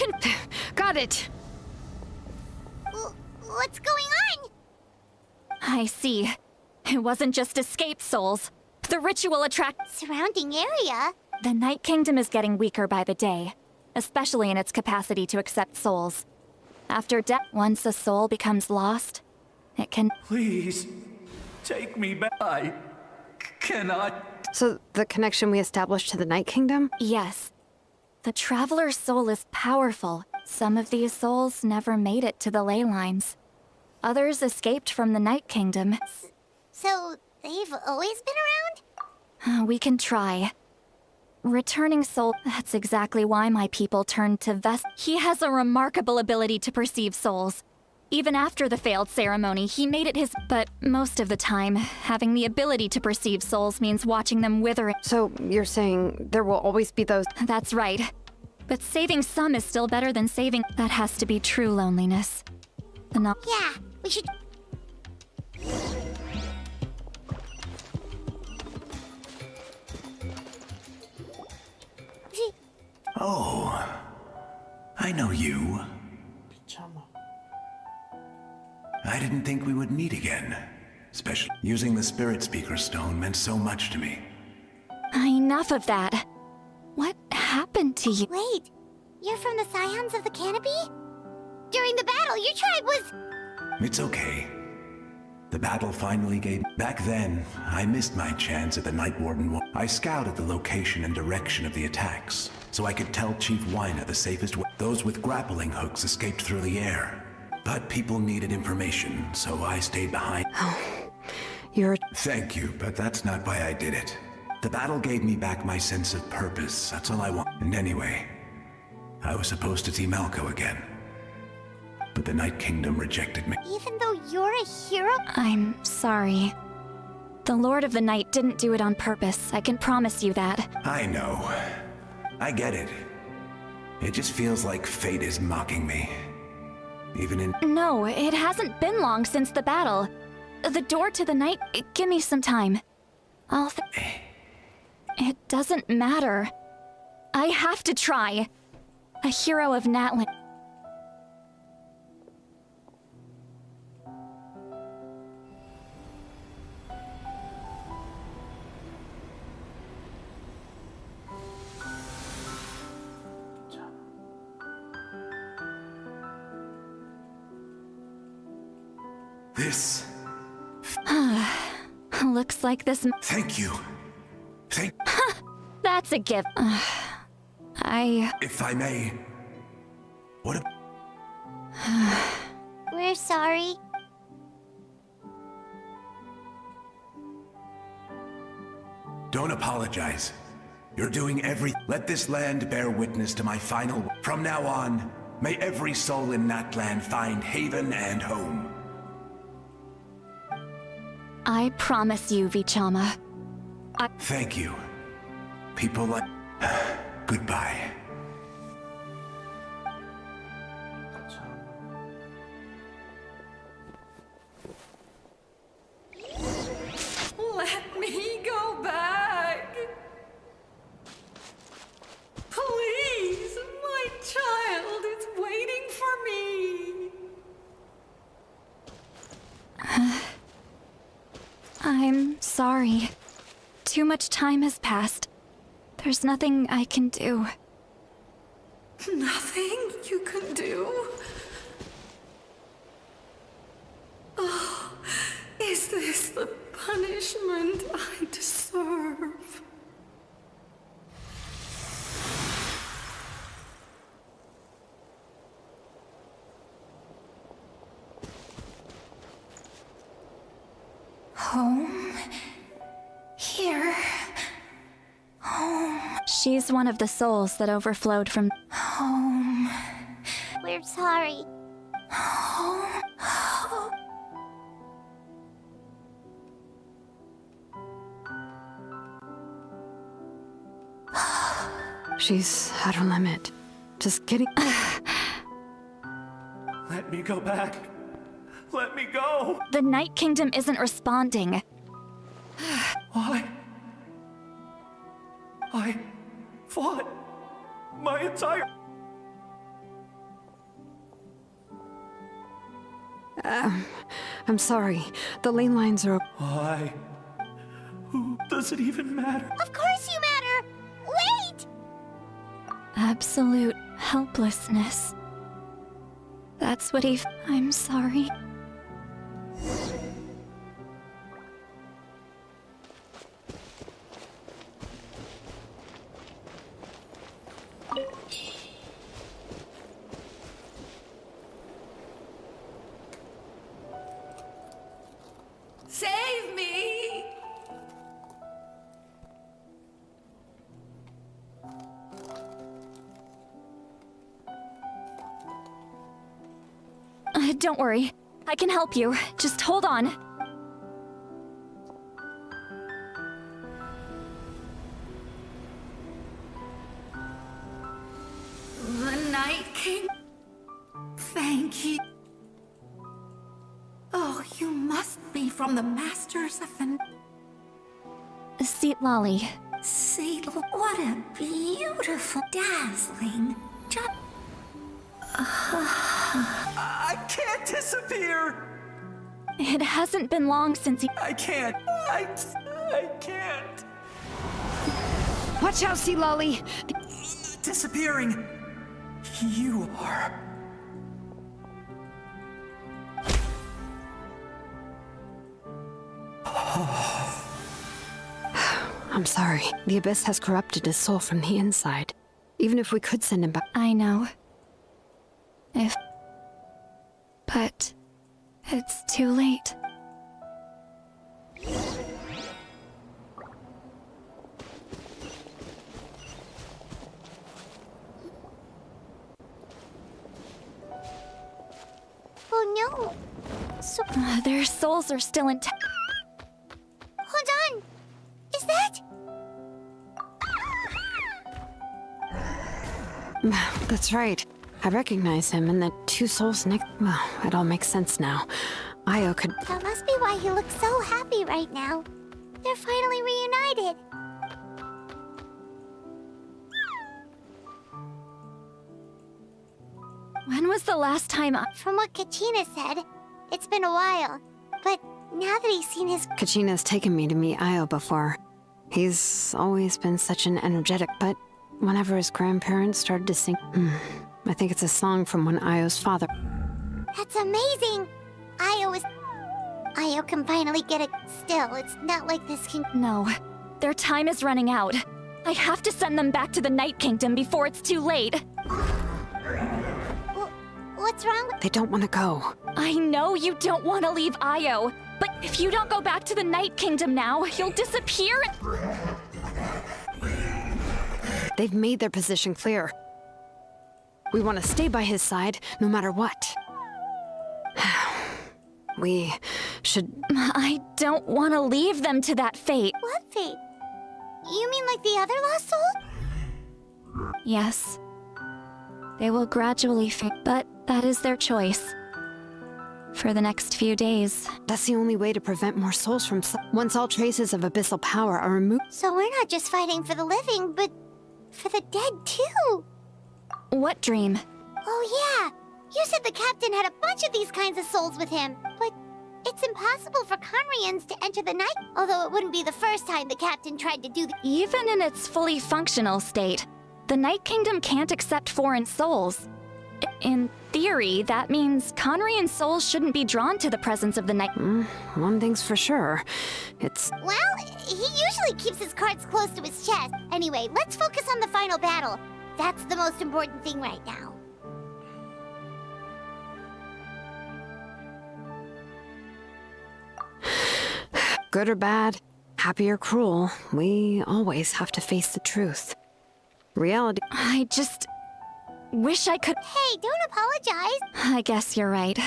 Got it. What's going on? I see. It wasn't just escaped souls. The ritual attracts. Surrounding area? The Night Kingdom is getting weaker by the day, especially in its capacity to accept souls. After death, once a soul becomes lost, it can. Please, take me back. I cannot. So the connection we established to the Night Kingdom? Yes. The Traveler's soul is powerful. Some of these souls never made it to the ley lines. Others escaped from the Night Kingdom. So, they've always been around? We can try. Returning soul, that's exactly why my people turned to Vest. He has a remarkable ability to perceive souls. Even after the failed ceremony, he made it his. But most of the time, having the ability to perceive souls means watching them wither. So you're saying there will always be those. That's right. But saving some is still better than saving. That has to be true loneliness. Yeah, we should. Oh, I know you. Chama. I didn't think we would meet again. Especially using the Spirit Speaker Stone meant so much to me. Enough of that. What happened to you? Wait, you're from the Scions of the Canopy? During the battle, your tribe was. It's okay. The battle finally gave. Back then, I missed my chance at the Night Warden. I scouted the location and direction of the attacks, so I could tell Chief Wyna the safest way. Those with grappling hooks escaped through the air. But people needed information, so I stayed behind. You're. Thank you, but that's not why I did it. The battle gave me back my sense of purpose. That's all I want. And anyway, I was supposed to see Malco again. But the Night Kingdom rejected me. Even though you're a hero? I'm sorry. The Lord of the Night didn't do it on purpose. I can promise you that. I know. I get it. It just feels like fate is mocking me. Even in. No, it hasn't been long since the battle. The door to the night. Give me some time. I'll. It doesn't matter. I have to try. A hero of Natlhan. This. Looks like this. Thank you. That's a gift. If I may. What a. We're sorry. Don't apologize. You're doing Let this land bear witness to my final. From now on, may every soul in Natlan find haven and home. I promise you, Vichama. Thank you. People like. Goodbye. Let me go back. Please, my child is waiting for me. I'm sorry. Too much time has passed. There's nothing I can do. Nothing you can do? Oh, is this the punishment I deserve? Home? Here? Home? She's one of the souls that overflowed from. Home? We're sorry. Home? She's at her limit. Just kidding. Let me go back. Let me go. The Night Kingdom isn't responding. Why? I fought my entire... I'm sorry. The lane lines are... Why? Who does it even matter? Of course you matter! Wait! Absolute helplessness. That's what I'm sorry. Save me! Don't worry. I can help you. Just hold on. The Night King. Thank you. Oh, you must be from the Masters of the Seat Lolly. Sea. What a beautiful, dazzling. I can't disappear! It hasn't been long since he. I can't. I can't. Watch out, Sea Lolly! Disappearing. You are. I'm sorry. The Abyss has corrupted his soul from the inside. Even if we could send him back... I know. But it's too late. Oh no! So, Their souls are still intact. hold on! Is that? That's right. I recognize him, and the two souls next... Well, it all makes sense now. Io could... That must be why he looks so happy right now. They're finally reunited. When was the last time From what Kachina said, it's been a while. But now that he's seen his... Kachina's taken me to meet Io before. He's always been such an energetic, but whenever his grandparents started to sing... I think it's a song from when Io's father... That's amazing! Io can finally get it. Still, it's not like this can... No. Their time is running out. I have to send them back to the Night Kingdom before it's too late. What's wrong with... They don't want to go. I know you don't want to leave Io, but if you don't go back to the Night Kingdom now, you'll disappear. They've made their position clear. We want to stay by his side, no matter what. We should... I don't want to leave them to that fate. What fate? You mean like the other lost soul? Yes. They will gradually fade, but that is their choice. For the next few days. That's the only way to prevent more souls from... Once all traces of abyssal power are removed... So we're not just fighting for the living, but for the dead too. What dream? Oh yeah! You said the captain had a bunch of these kinds of souls with him, but it's impossible for Conrians to enter the night, although it wouldn't be the first time the captain tried to do the... Even in its fully functional state, the Night Kingdom can't accept foreign souls. In theory, that means Conrian souls shouldn't be drawn to the presence of the Night... One thing's for sure. It's... Well, he usually keeps his cards close to his chest. Anyway, let's focus on the final battle. That's the most important thing right now. Good or bad, happy or cruel, we always have to face the truth. Reality... I just... wish I could... Hey, don't apologize. I guess you're right.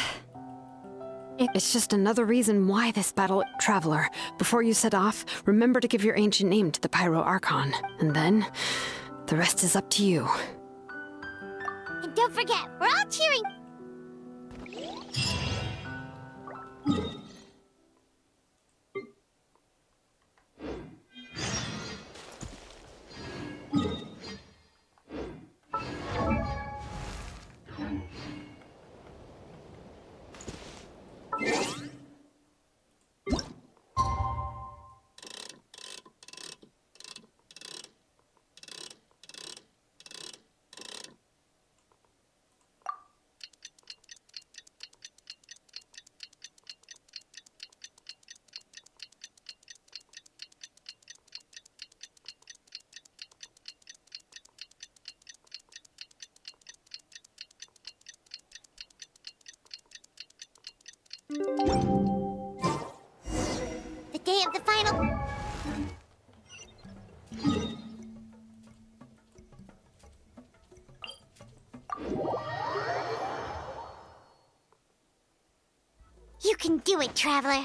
It's just another reason why this battle... Traveler, before you set off, remember to give your ancient name to the Pyro Archon. And then, the rest is up to you. And don't forget, we're all cheering. The day of the final... You can do it, Traveler.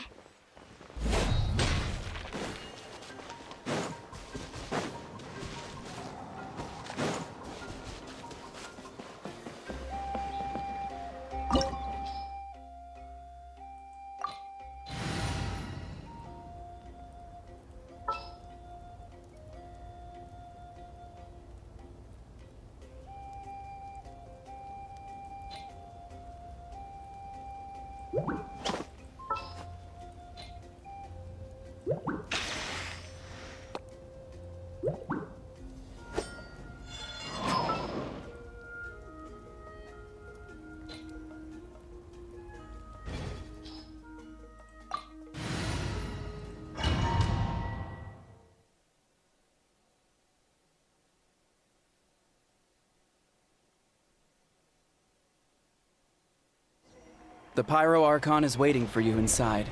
The Pyro Archon is waiting for you inside.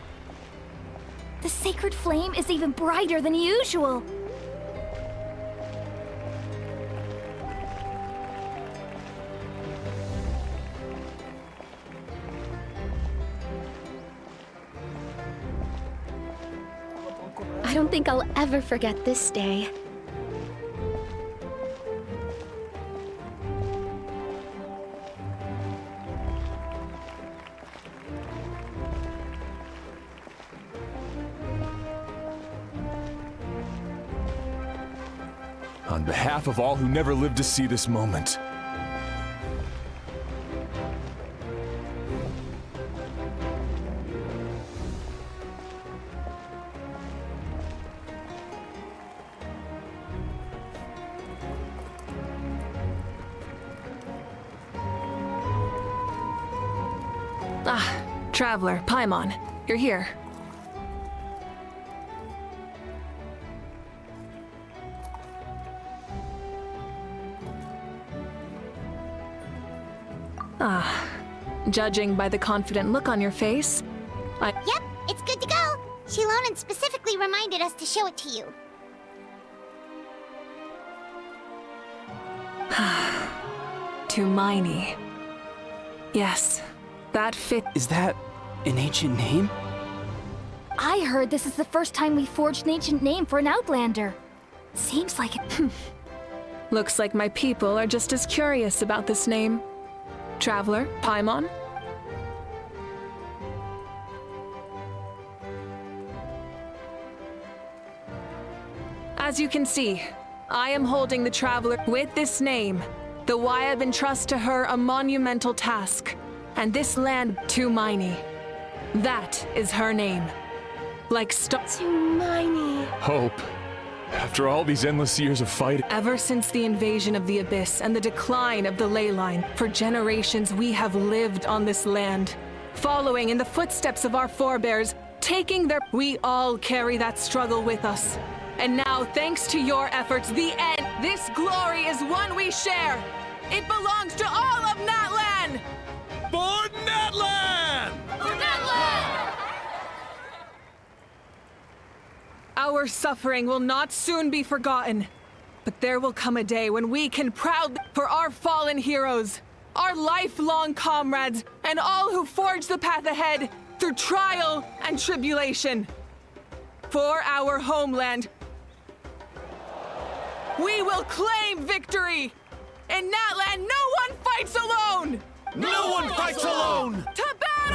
The sacred flame is even brighter than usual. I don't think I'll ever forget this day. On behalf of all who never lived to see this moment. Traveler, Paimon, you're here. Judging by the confident look on your face, Yep, it's good to go. Shilonan specifically reminded us to show it to you. Tumaini. Yes, that fit. Is that an ancient name? I heard this is the first time we forged an ancient name for an Outlander. Seems like it. Looks like my people are just as curious about this name. Traveler, Paimon? As you can see, I am holding the Traveler with this name. The Wyab entrust to her a monumental task, and this land, Tumaini. That is her name. Like Tumaini. Hope. After all these endless years of fighting. Ever since the invasion of the Abyss and the decline of the ley line, for generations we have lived on this land, following in the footsteps of our forebears, taking their... We all carry that struggle with us. And now, thanks to your efforts, the end, this glory is one we share. It belongs to all of Natlhan! For Natlhan! For Natlhan! Our suffering will not soon be forgotten, but there will come a day when we can proudly, for our fallen heroes, our lifelong comrades, and all who forge the path ahead through trial and tribulation. For our homeland, we will claim victory! In Natlhan, no one fights alone! No one fights alone! To battle!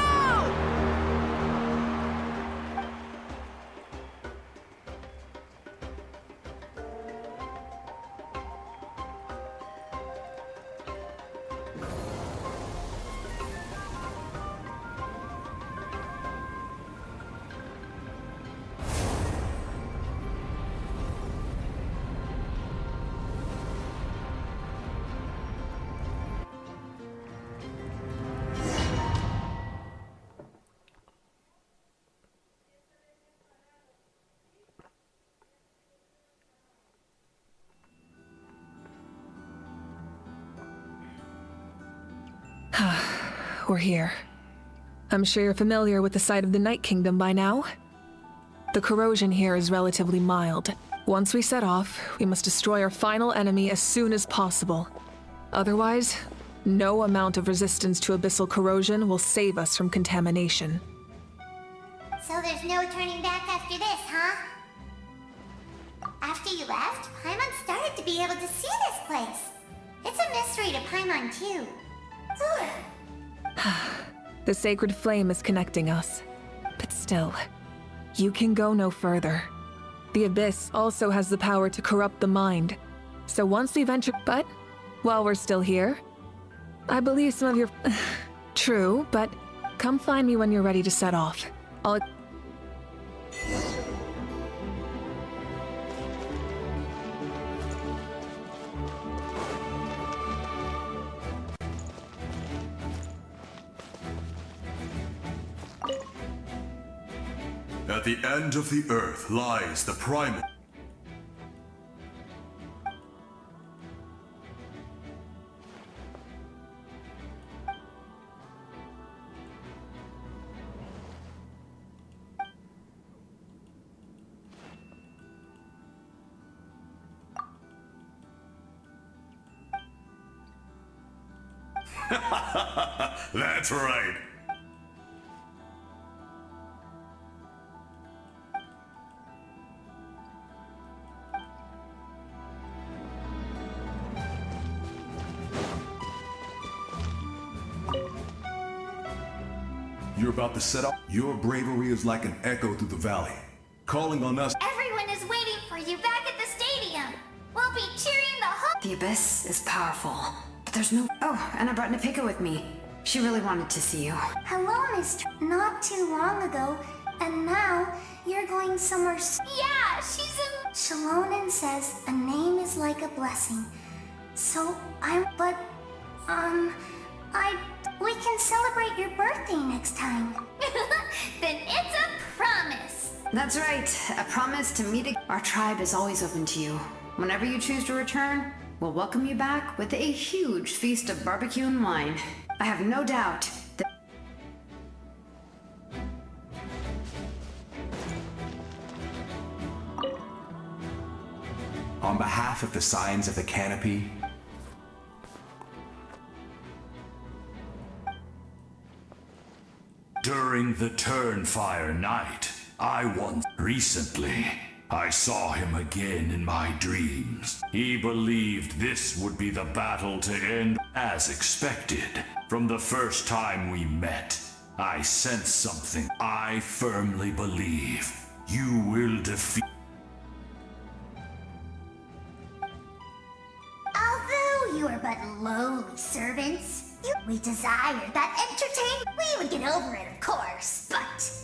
we're here. I'm sure you're familiar with the site of the Night Kingdom by now. The corrosion here is relatively mild. Once we set off, we must destroy our final enemy as soon as possible. Otherwise, no amount of resistance to abyssal corrosion will save us from contamination. So there's no turning back after this, huh? After you left, Paimon started to be able to see this place. It's a mystery to Paimon, too. The sacred flame is connecting us. But still, you can go no further. The Abyss also has the power to corrupt the mind. So once we venture... But, while we're still here, I believe some of your... True, but come find me when you're ready to set off. I'll... At the end of the earth lies the primal. That's right. You're about to set up. Your bravery is like an echo through the valley, calling on us. Everyone is waiting for you back at the stadium. We'll be cheering the whole... The Abyss is powerful, but there's no... Oh, and I brought Napika with me. She really wanted to see you. Hello, Miss... Not too long ago, and now you're going somewhere... Yeah, she's in... Shalonen says a name is like a blessing. So, But, we can celebrate your birthday next time. Then it's a promise. That's right. A promise to meet again. Our tribe is always open to you. Whenever you choose to return, we'll welcome you back with a huge feast of barbecue and wine. I have no doubt that... On behalf of the Signs of the Canopy, During the Turnfire night, recently, I saw him again in my dreams. He believed this would be the battle to end as expected. From the first time we met, I sensed something. I firmly believe you will defeat... Although you are but lowly servants, we desire that entertainment. We would get over it, of course, but...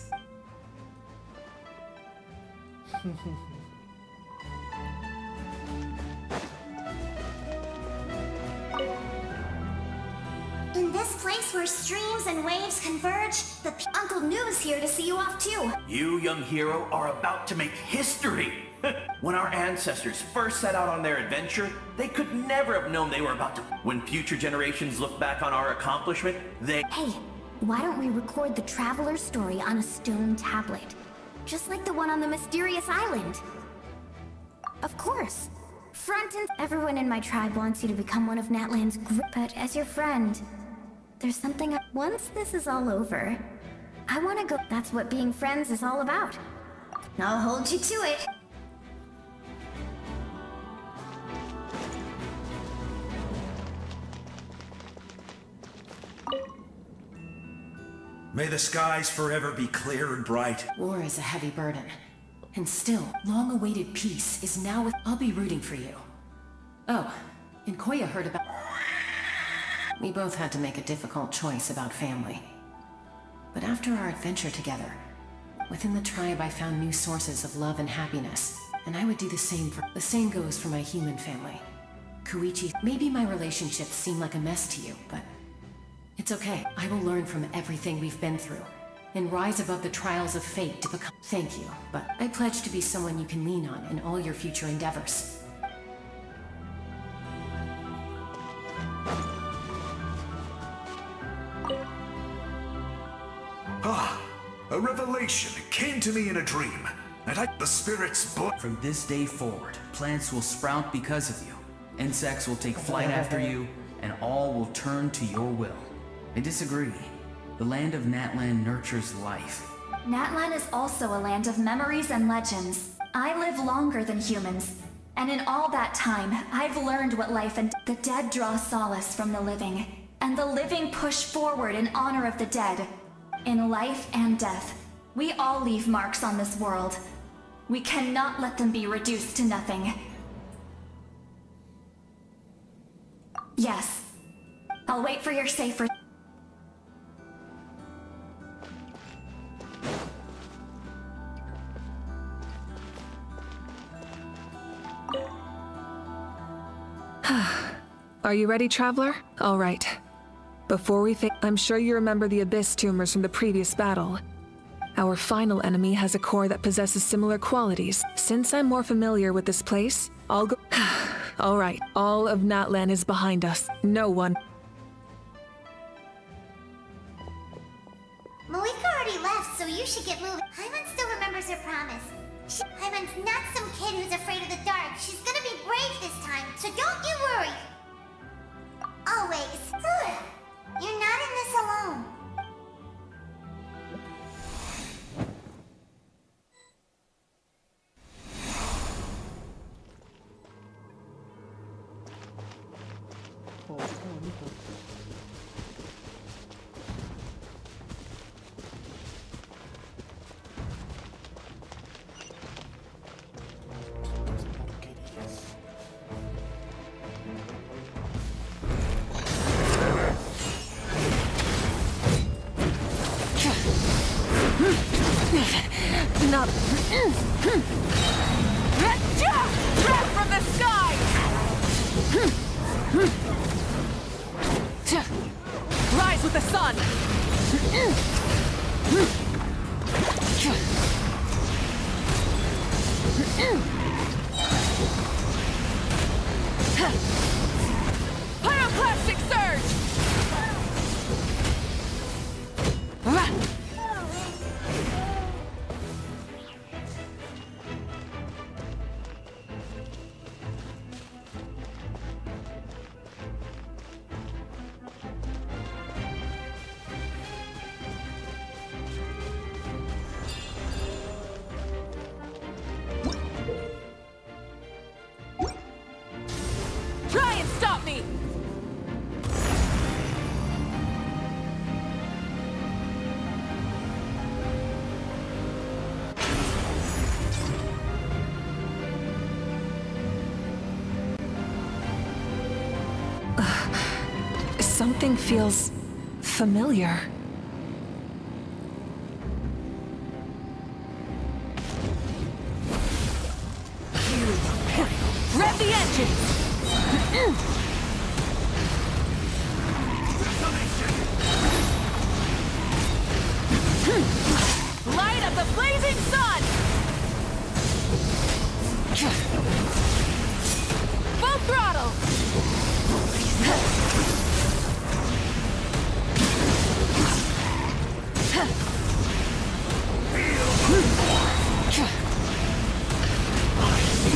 In this place where streams and waves converge, Uncle Noo's here to see you off too. You, young hero, are about to make history. When our ancestors first set out on their adventure, they could never have known they were about to... When future generations look back on our accomplishment, they... Hey, why don't we record the traveler's story on a stone tablet? Just like the one on the mysterious island. Of course. Front and... Everyone in my tribe wants you to become one of Natlan's but as your friend, there's something Once this is all over, I want to go... That's what being friends is all about. I'll hold you to it. may the skies forever be clear and bright. War is a heavy burden. And still, long-awaited peace is now with... I'll be rooting for you. Oh, and Koya heard about... We both had to make a difficult choice about family. But after our adventure together, within the tribe I found new sources of love and happiness, and I would do the same for... The same goes for my human family. Koichi, maybe my relationships seem like a mess to you, but... It's okay. I will learn from everything we've been through, and rise above the trials of fate to become... Thank you, but I pledge to be someone you can lean on in all your future endeavors. A revelation came to me in a dream, and the spirits From this day forward, plants will sprout because of you. Insects will take flight after you, and all will turn to your will. I disagree. The land of Natlhan nurtures life. Natlhan is also a land of memories and legends. I live longer than humans, and in all that time, I've learned what life and the dead draw solace from the living, and the living push forward in honor of the dead. In life and death, we all leave marks on this world. We cannot let them be reduced to nothing. Yes. I'll wait for your safe return. Are you ready, Traveler? All right. Before we I'm sure you remember the Abyss tumors from the previous battle. Our final enemy has a core that possesses similar qualities. Since I'm more familiar with this place, I'll go... All right, all of Natlhan is behind us. No one... Malika already left, so you should get moving. Hyman still remembers her promise. Hyman's not some kid who's afraid of the dark. She's gonna be brave this time, so don't you worry. Always. You're not in this alone. Oh, qué bonito. Not... Drop from the sky! Rise with the sun! Pyroclastic surge! Try and stop me! Something feels familiar. Rev the engines! Light up the blazing sun! Full throttle!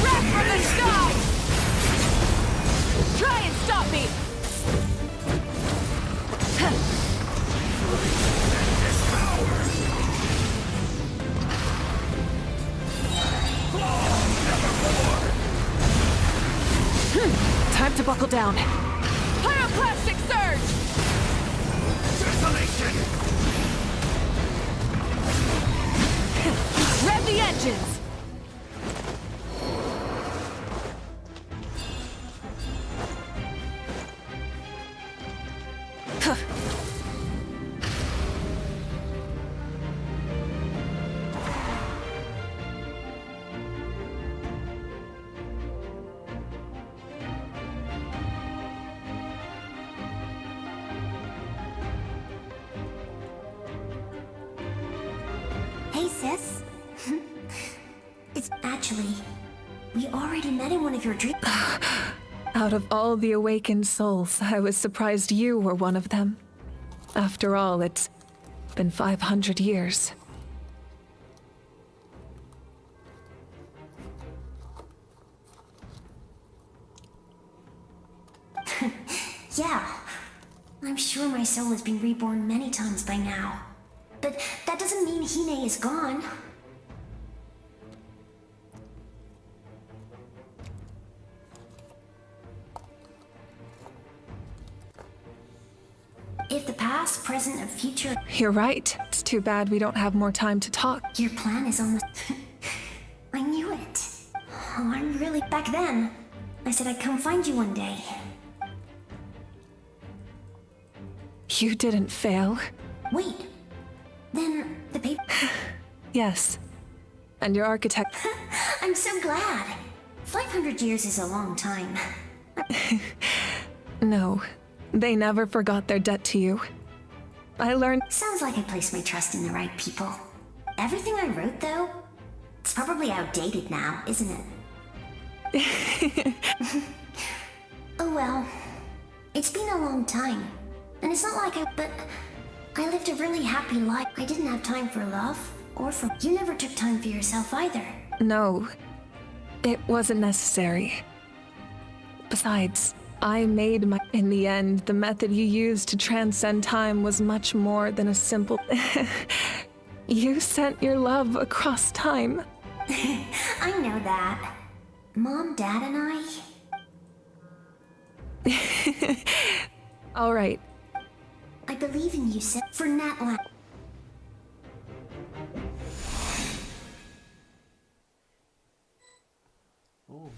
Wreck from the sky! Try and stop me! Time to buckle down. Pyroclastic surge! Desolation! Rev the engines! Hey, sis. It's actually... We already met in one of your dreams. Out of all the awakened souls, I was surprised you were one of them. After all, it's been 500 years. Yeah. I'm sure my soul has been reborn many times by now. But that doesn't mean Hine is gone. If the past, present, and future... You're right. It's too bad we don't have more time to talk. Your plan is on the... I knew it. Oh, I'm really... Back then, I said I'd come find you one day. You didn't fail. Wait. Then the paper... Yes. And your architect... I'm so glad. 500 years is a long time. No. They never forgot their debt to you. I learned... Sounds like I placed my trust in the right people. Everything I wrote, though, it's probably outdated now, isn't it? Oh well. It's been a long time. And it's not like but I lived a really happy life. I didn't have time for love, or for... You never took time for yourself either. No. It wasn't necessary. Besides, I made my... In the end, the method you used to transcend time was much more than a simple... You sent your love across time. I know that. Mom, Dad, and I... All right. I believe in you, for Natlhan. Oh.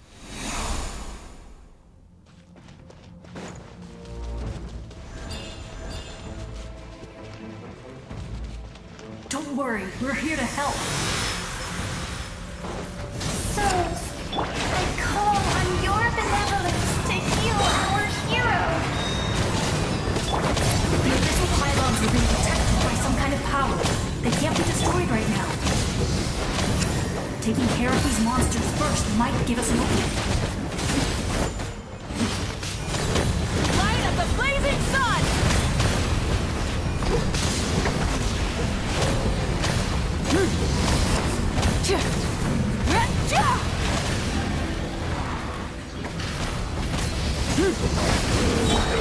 Don't worry, we're here to help. So, I call on your benevolence to heal our hero. The abyssal pylons are being protected by some kind of power. They can't be destroyed right now. Taking care of these monsters first might give us an opening. Light of the blazing sun!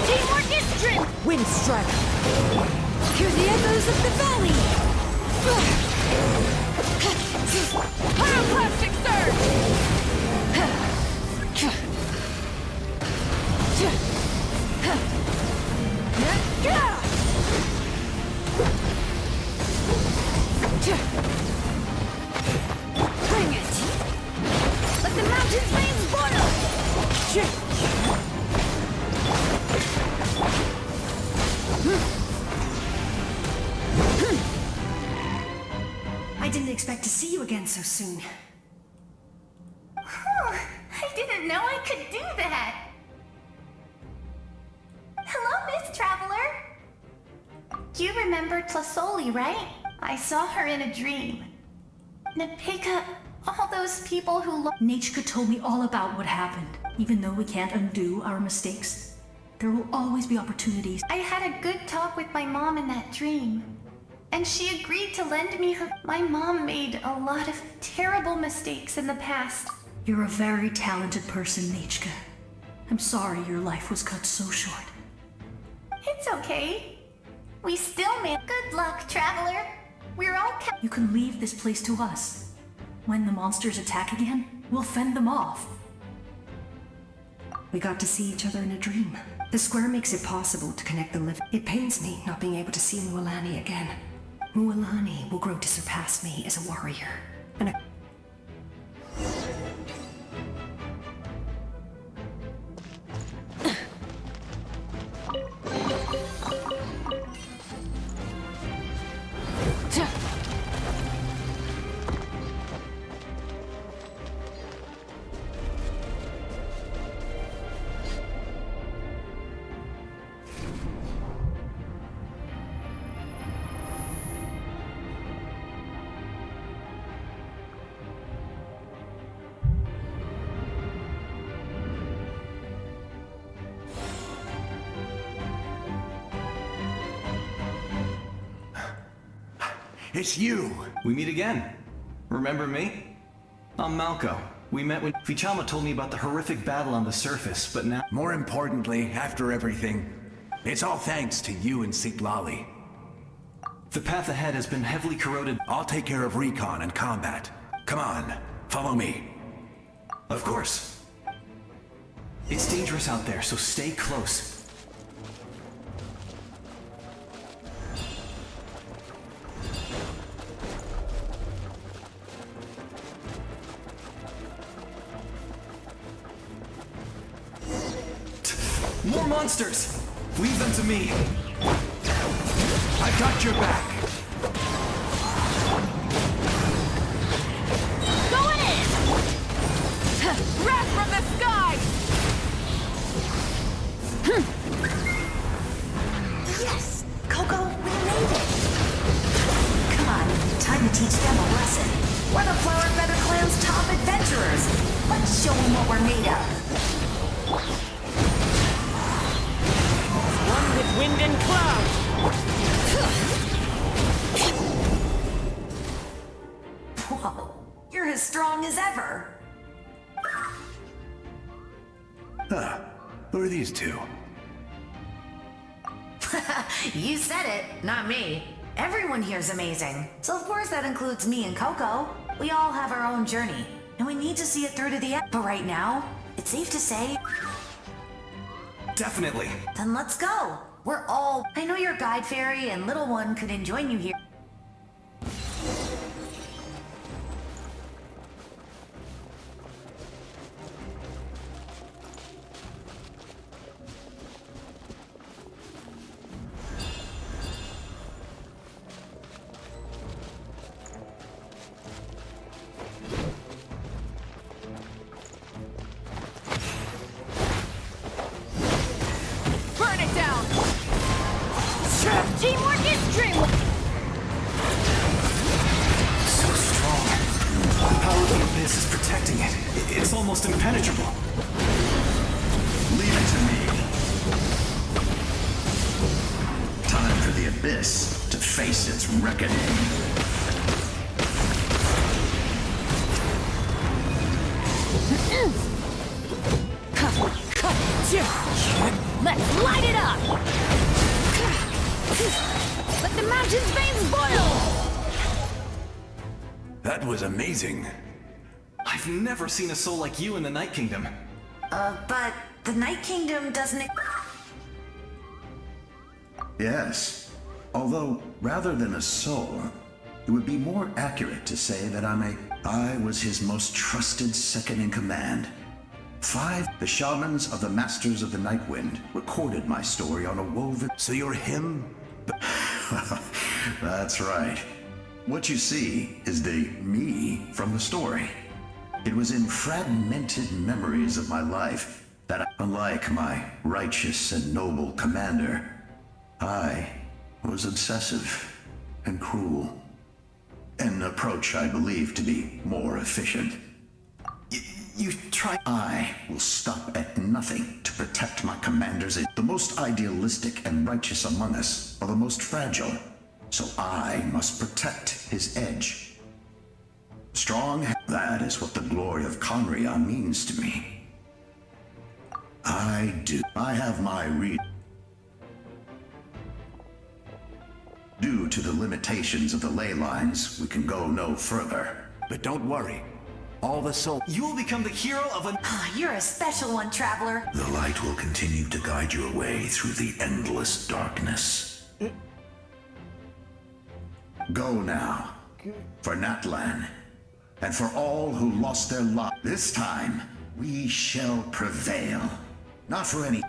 Teamwork is strength! Wind strike! Hear the echoes of the valley! Pyroclastic surge! Bring it! Let the mountain flames boil! I didn't expect to see you again so soon. I didn't know I could do that! Hello, Miss Traveler! You remember Tlasoli, right? I saw her in a dream. Napika, all those people who Nachka told me all about what happened. Even though we can't undo our mistakes, there will always be opportunities. I had a good talk with my mom in that dream. And she agreed to lend me her... My mom made a lot of terrible mistakes in the past. You're a very talented person, Nachka. I'm sorry your life was cut so short. It's okay. We still made... Good luck, Traveler. We're all... You can leave this place to us. When the monsters attack again, we'll fend them off. We got to see each other in a dream. The square makes it possible to connect the living. It pains me not being able to see Mualani again. Mualani will grow to surpass me as a warrior. And It's you! We meet again. Remember me? I'm Malco. We met when Fichama told me about the horrific battle on the surface, but now... More importantly, after everything, it's all thanks to you and Sitlali. The path ahead has been heavily corroded. I'll take care of recon and combat. Come on, follow me. Of course. It's dangerous out there, so stay close. More monsters! Leave them to me. I've got your back. Going in! Wrath from the sky! Yes! Coco, we made it! Come on, time to teach them a lesson. We're the Flower and Feather Clan's top adventurers. Let's show them what we're made of. One with wind and cloud! Whoa, you're as strong as ever. Huh. Who are these two? You said it, not me. Everyone here's amazing. So of course that includes me and Coco. We all have our own journey, and we need to see it through to the end. But right now, it's safe to say... Definitely. Then let's go. We're all... I know your guide fairy and little one couldn't join you here. Burn it down! Teamwork is dreamwork! So strong. The power of the abyss is protecting it. It's almost impenetrable. Leave it to me. Time for the abyss to face its reckoning. Let's light it up! Let the mountain's veins boil! That was amazing. I've never seen a soul like you in the Night Kingdom. But the Night Kingdom doesn't... Yes. Although, rather than a soul, it would be more accurate to say that I was his most trusted second-in-command. The shamans of the Masters of the Night Wind recorded my story on a woven... So you're him? That's right. What you see is the me from the story. It was in fragmented memories of my life that, unlike my righteous and noble commander, I was obsessive and cruel. An approach I believe to be more efficient. You try... I will stop at nothing to protect my commander's... The most idealistic and righteous among us are the most fragile, so I must protect his edge. Strong, that is what the glory of Conria means to me. I have my Due to the limitations of the ley lines, we can go no further. But don't worry. All the soul... You will become the hero of a... You're a special one, traveler. The light will continue to guide your way through the endless darkness. Go now, for Natlhan, and for all who lost their lives. This time, we shall prevail. Not for any...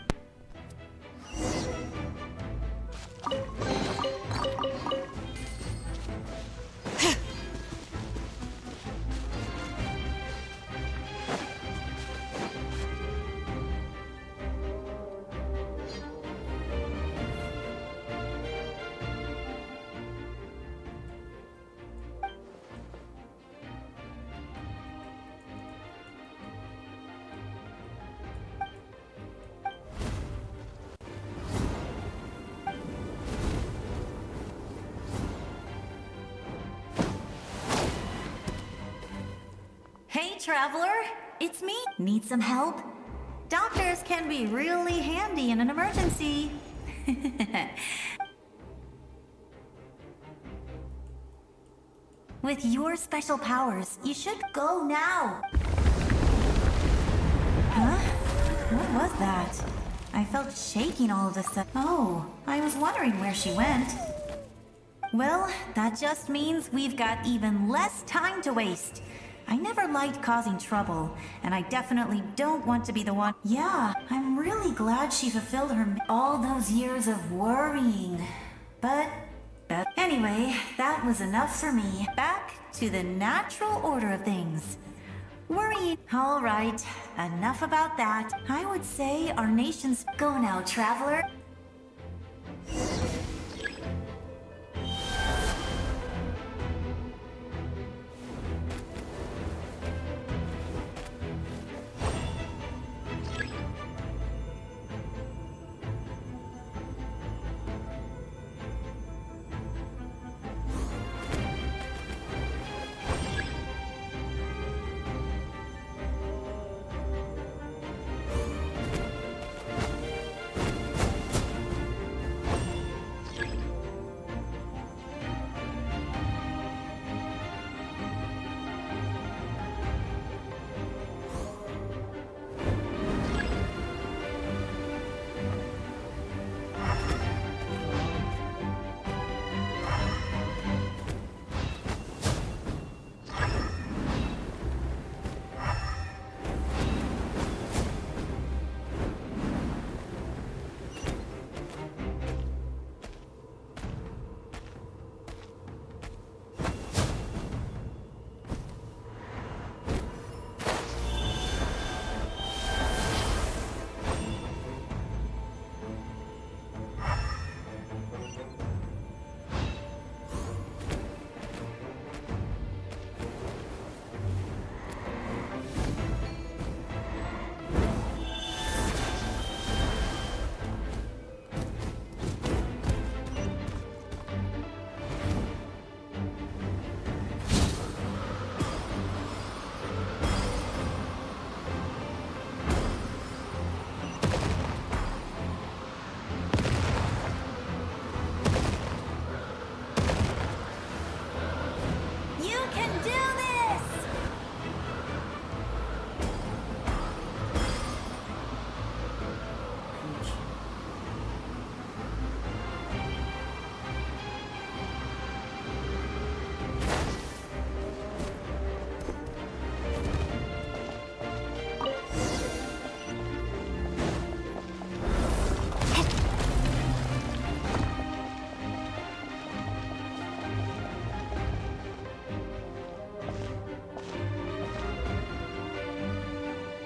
traveler. It's me. Need some help? Doctors can be really handy in an emergency. With your special powers, you should go now. Huh? What was that? I felt shaking all of a sudden. Oh, I was wondering where she went. Well, that just means we've got even less time to waste. I never liked causing trouble, and I definitely don't want to be the one. Yeah, I'm really glad she fulfilled her all those years of worrying. But anyway, that was enough for me. Back to the natural order of things. Worrying. All right, enough about that. I would say our nation's... Go now, traveler.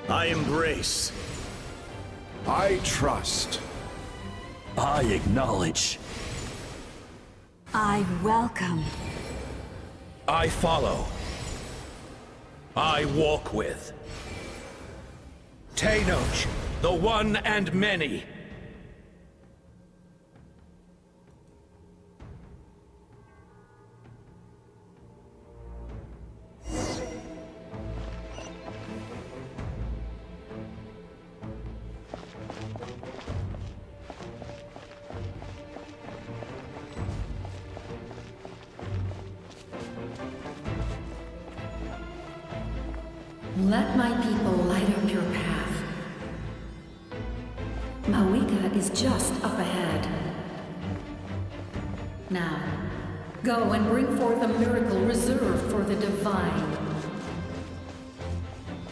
I embrace. I trust. I acknowledge. I welcome. I follow. I walk with. Tenoch, the one and many. Let my people light up your path. Mawika is just up ahead. Now, go and bring forth a miracle reserved for the divine.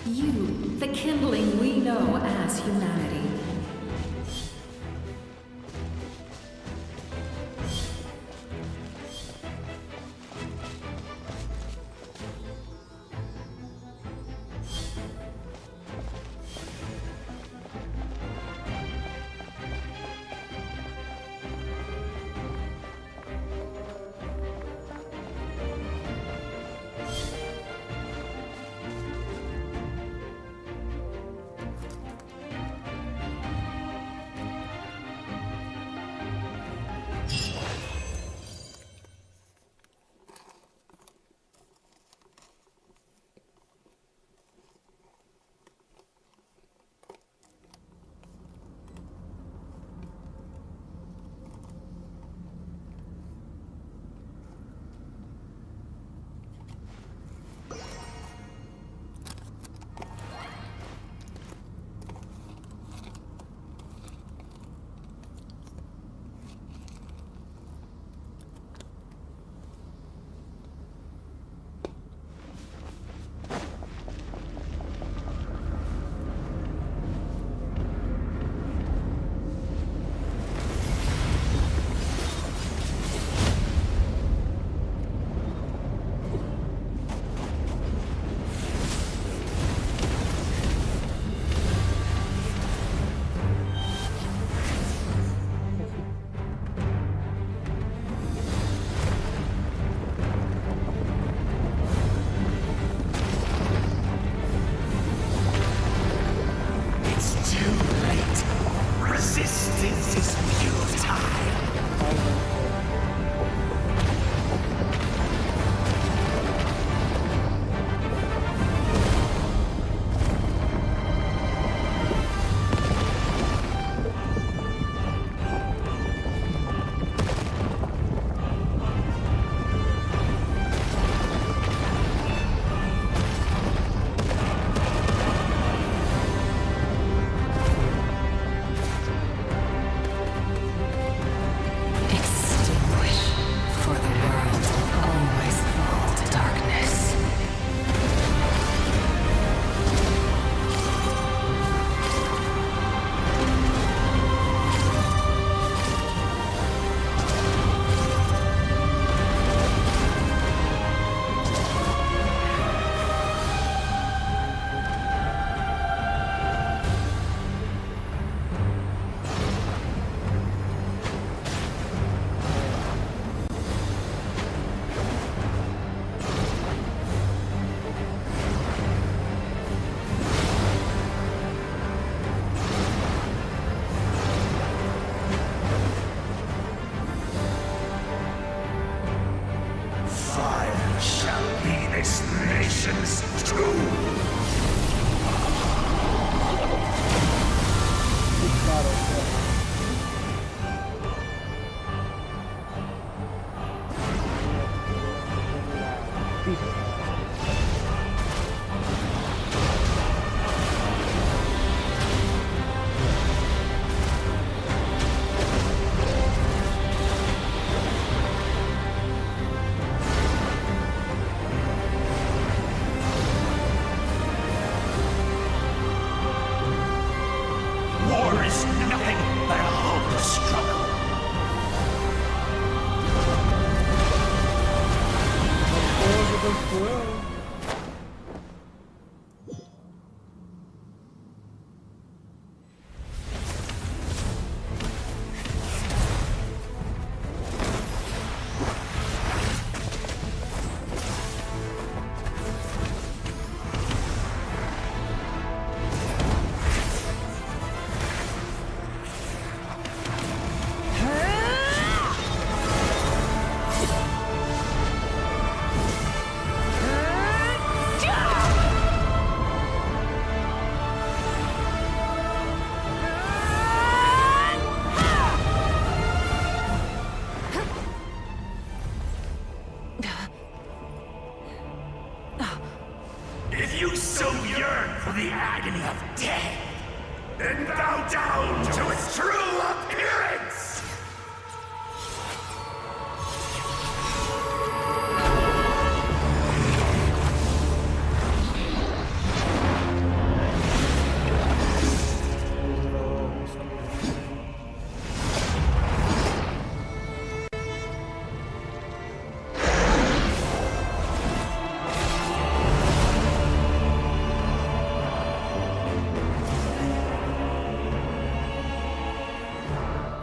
You, the kindling we know as humanity.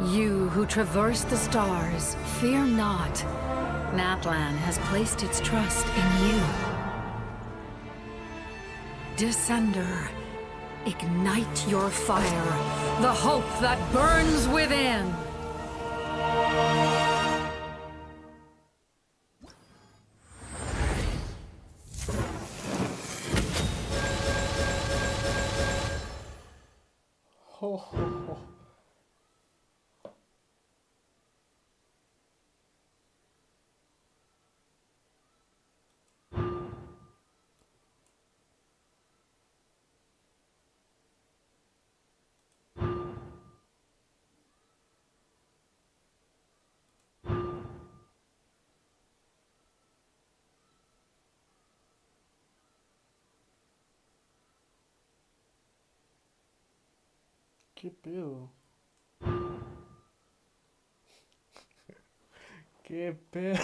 You who traverse the stars, fear not. Natlhan has placed its trust in you. Descender, ignite your fire, the hope that burns within. Ho, ho, ho. ¿Qué pedo? ¿Qué pedo?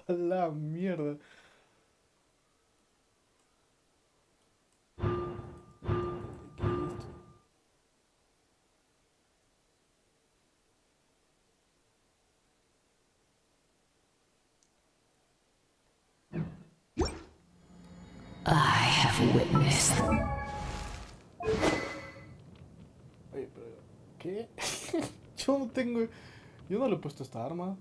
A la mierda. I have witnessed. Oye, pero ¿qué? Yo no tengo... Yo no le he puesto esta arma.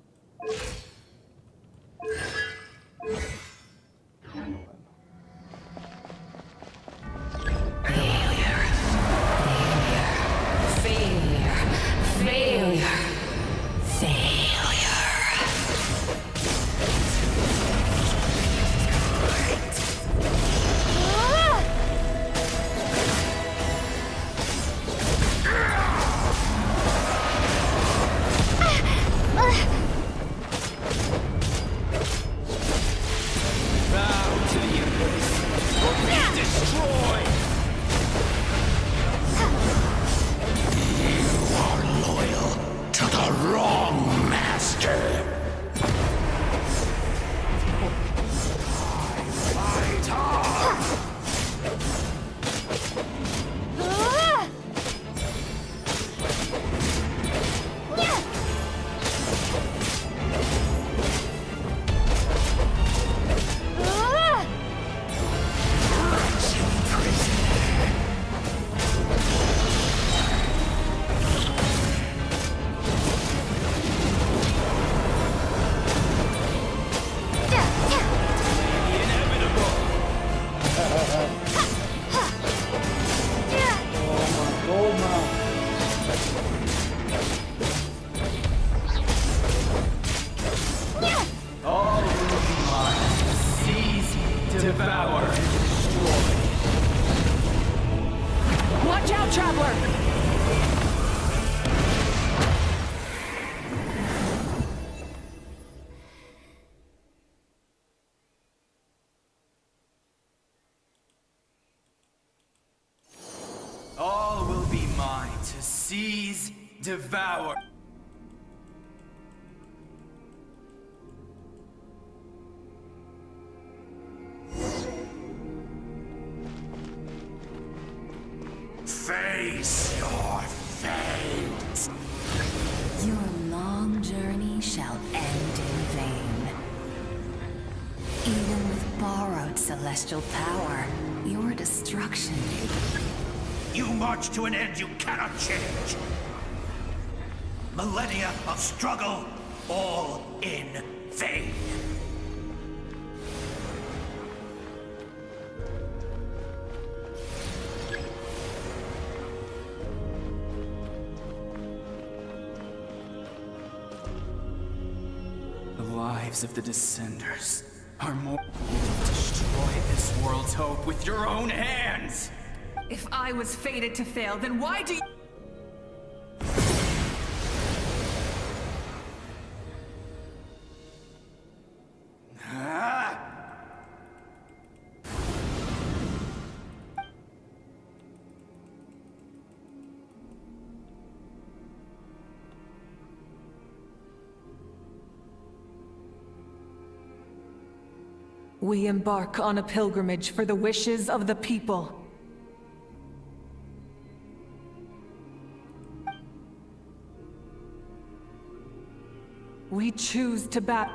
Watch out, traveler! All will be mine to seize, devour. Face your fate. Your long journey shall end in vain. Even with borrowed celestial power, your destruction may... You march to an end you cannot change. Millennia of struggle, all in vain. The lives of the Descenders are more... You destroy this world's hope with your own hands! If I was fated to fail, then why do you... We embark on a pilgrimage for the wishes of the people. We choose to bat.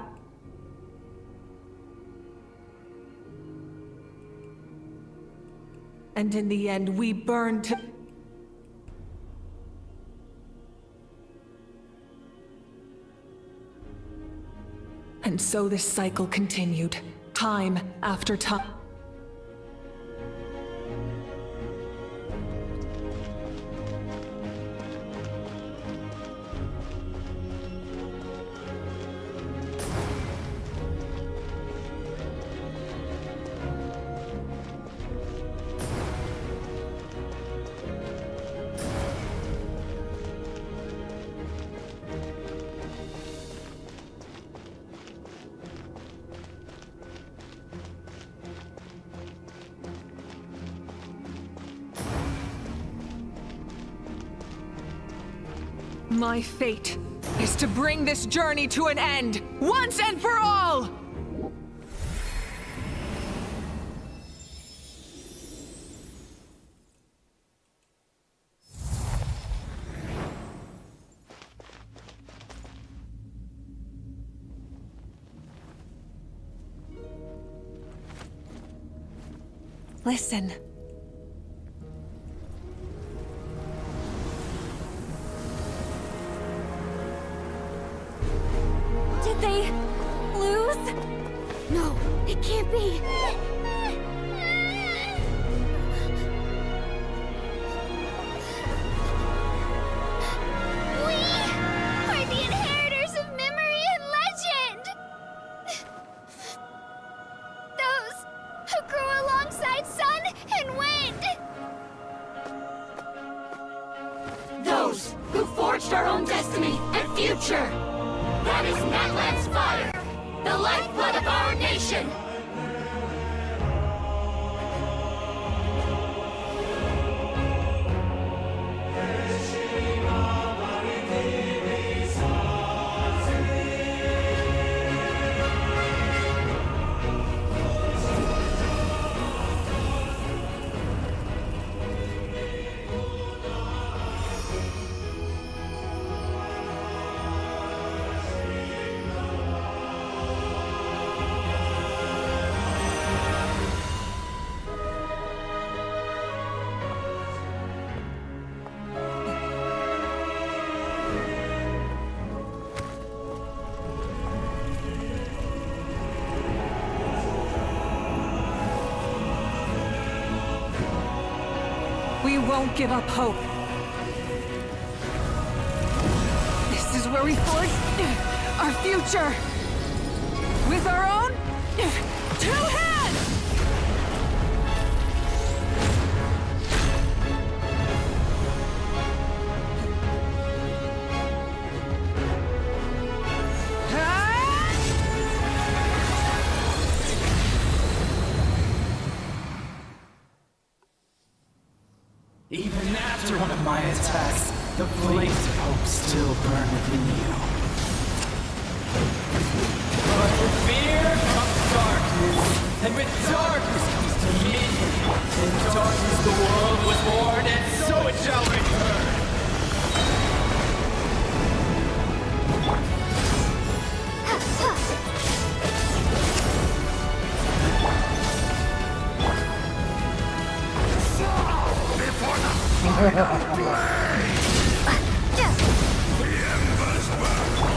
And in the end, we burn to... And so this cycle continued, time after time. My fate is to bring this journey to an end, once and for all! Listen. Did they lose? No, it can't be. We are the inheritors of memory and legend. Those who grew alongside sun and wind. Those who forged our own destiny and future. That is Natlan's fire, the lifeblood of our nation. We won't give up hope. This is where we forge our future. With our own 2 hands! Even after one of my attacks, the flames of hope still burn within you. But with fear comes darkness, and with darkness comes dominion. In darkness the world was born, and so it shall return.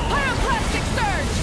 Pyroclastic surge!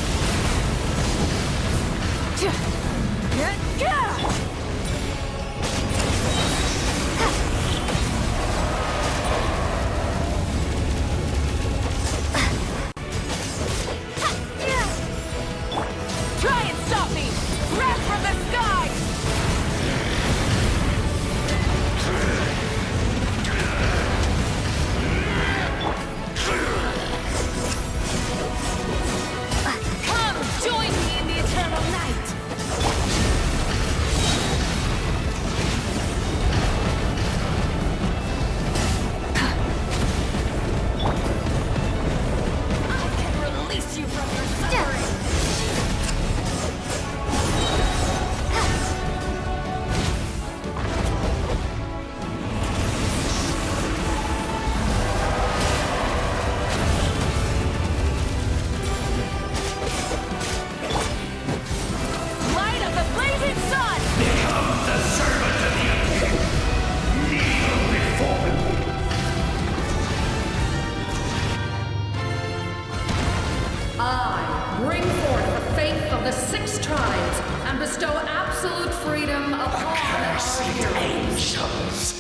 I bring forth the faith of the 6 tribes and bestow absolute freedom upon our heroes. Angels,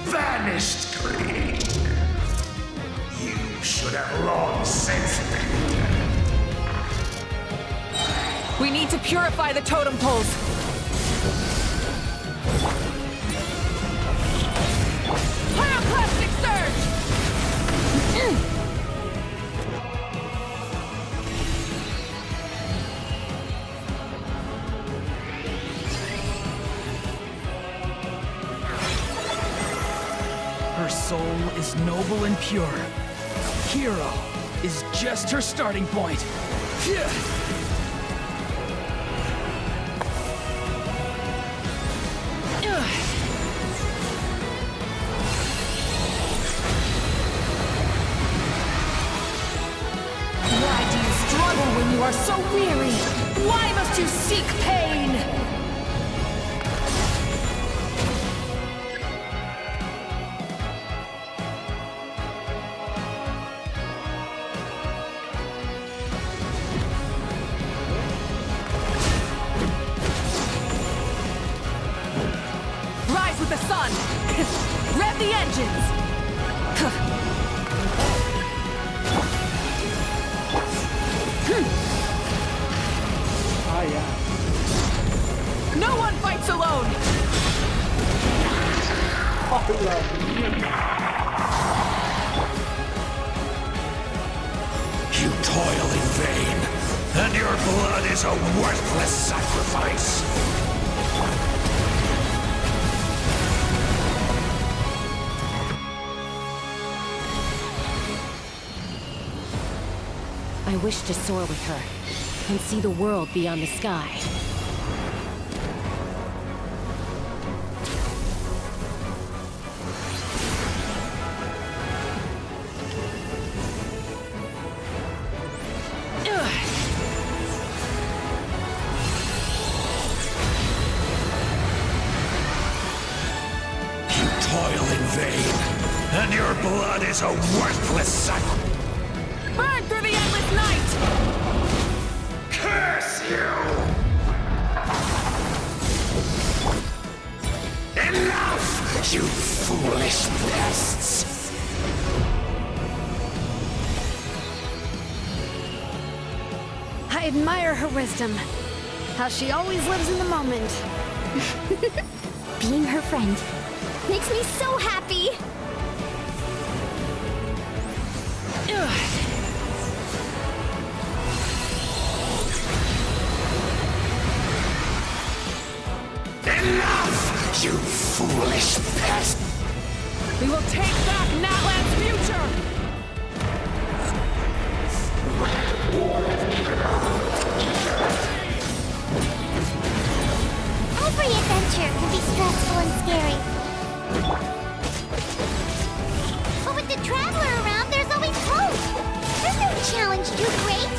vanished greed. You should have long since been dead. We need to purify the totem poles. Pyroclastic surge! Her soul is noble and pure. Hero is just her starting point. Why do you struggle when you are so weary? Why must you seek pain? Rise with the sun! Rev the engines! No one fights alone! You toil in vain, and your blood is a worthless sacrifice. I wish to soar with her and see the world beyond the sky. You toil in vain, and your blood is a worthless sacrifice. Burn through the endless night! Curse you! Enough, you foolish pests! I admire her wisdom. How she always lives in the moment. Being her friend makes me so happy. Enough, you foolish pest! We will take back Natlan's future! Every adventure can be stressful and scary. But with the Traveler around, there's always hope. There's no challenge too great.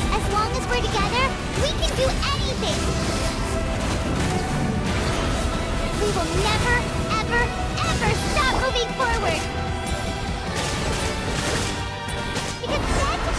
As long as we're together, we can do anything. We will never, ever, ever stop moving forward. Because that's...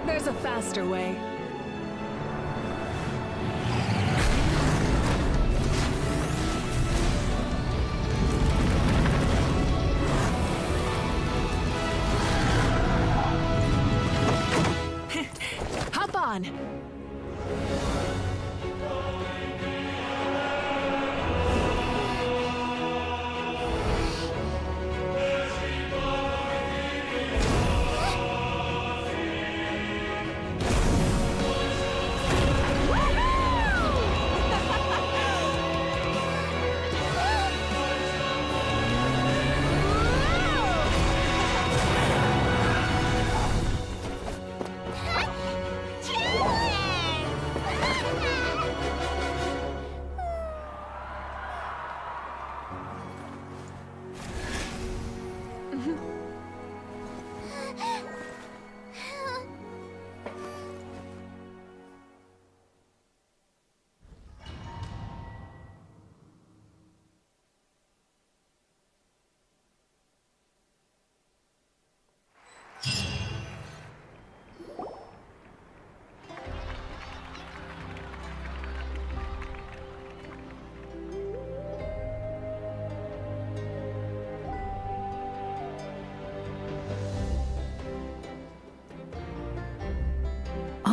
There's a faster way. Hop on!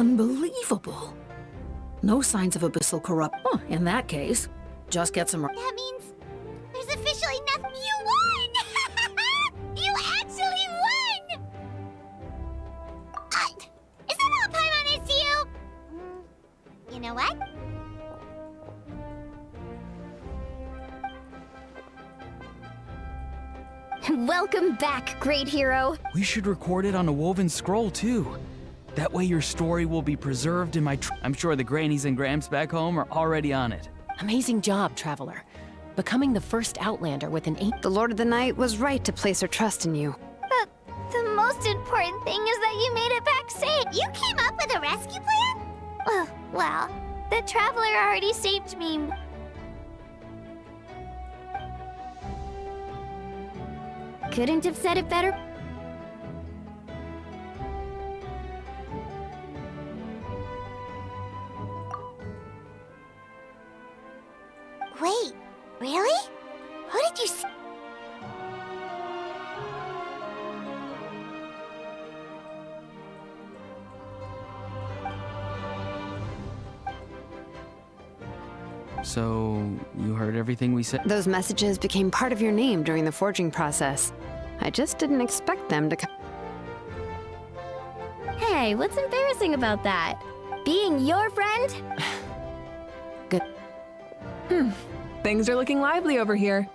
Unbelievable. No signs of abyssal corrupt. Oh, in that case, just get some. That means there's officially nothing. You won! You actually won! Is that all Paimon is to you? You know what? Welcome back, great hero. We should record it on a woven scroll, too. That way your story will be preserved in my I'm sure the grannies and gramps back home are already on it. Amazing job, Traveler. Becoming the first Outlander with an 8. The Lord of the Night was right to place her trust in you. But the most important thing is that you made it back safe. You came up with a rescue plan? Oh, well, the Traveler already saved me. Couldn't have said it better. Wait, really? Who did you see? So, you heard everything we said? Those messages became part of your name during the forging process. I just didn't expect them to come. Hey, what's embarrassing about that? Being your friend? Good. Things are looking lively over here.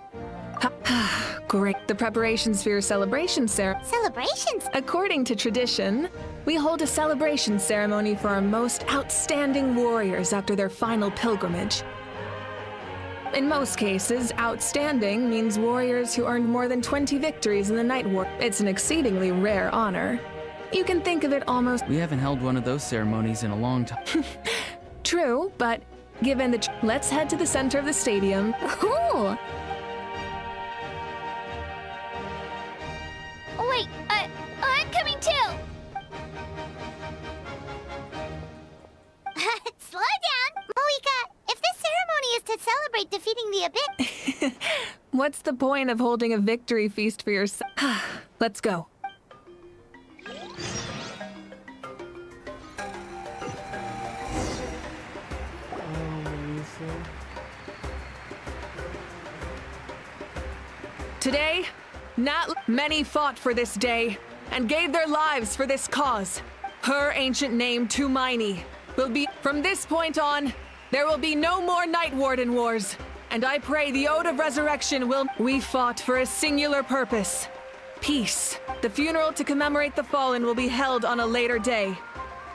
Great. The preparations for your celebration, Sarah. Celebrations? According to tradition, we hold a celebration ceremony for our most outstanding warriors after their final pilgrimage. In most cases, outstanding means warriors who earned more than 20 victories in the Night War. It's an exceedingly rare honor. You can think of it almost— We haven't held one of those ceremonies in a long time. True, but given the— Let's head to the center of the stadium. Cool! Wait, I'm coming too! Slow down! Moika, if this ceremony is to celebrate defeating the Abyss— What's the point of holding a victory feast for yourself? Let's go. Today, many fought for this day and gave their lives for this cause. Her ancient name, Tumaini, will be— From this point on, there will be no more Night Warden wars, and I pray the Ode of Resurrection will— We fought for a singular purpose. Peace. The funeral to commemorate the fallen will be held on a later day.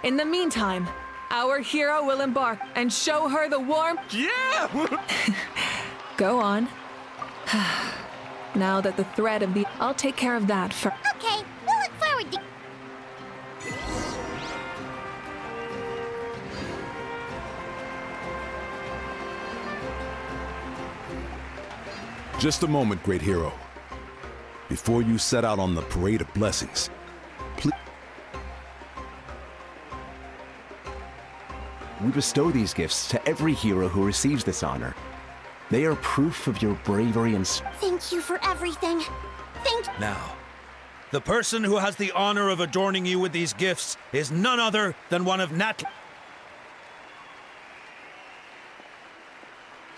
In the meantime, our hero will embark and show her the warmth— Yeah! Go on. Now that the thread of the— I'll take care of that first. Okay, we'll look forward to— Just a moment, great hero. Before you set out on the parade of blessings, please. We bestow these gifts to every hero who receives this honor. They are proof of your bravery and Thank you for everything. Now, the person who has the honor of adorning you with these gifts is none other than one of Natlhan.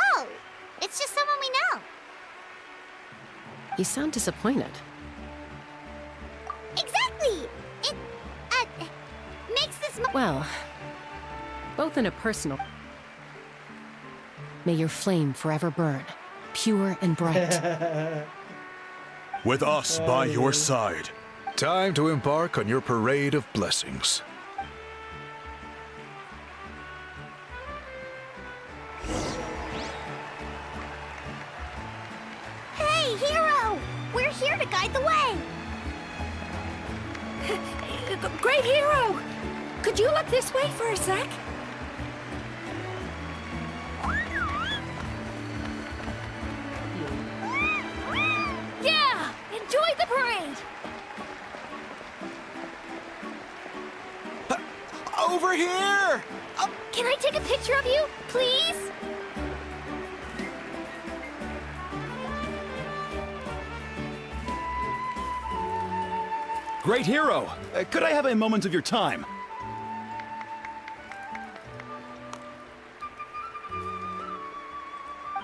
Oh, it's just someone we know. You sound disappointed. Exactly! It, makes this Well, both in a personal— May your flame forever burn, pure and bright. With us by your side, time to embark on your parade of blessings. Hey, hero! We're here to guide the way! Great hero! Could you look this way for a sec? Yeah! Enjoy the parade! Over here! Can I take a picture of you, please? Great hero! Could I have a moment of your time?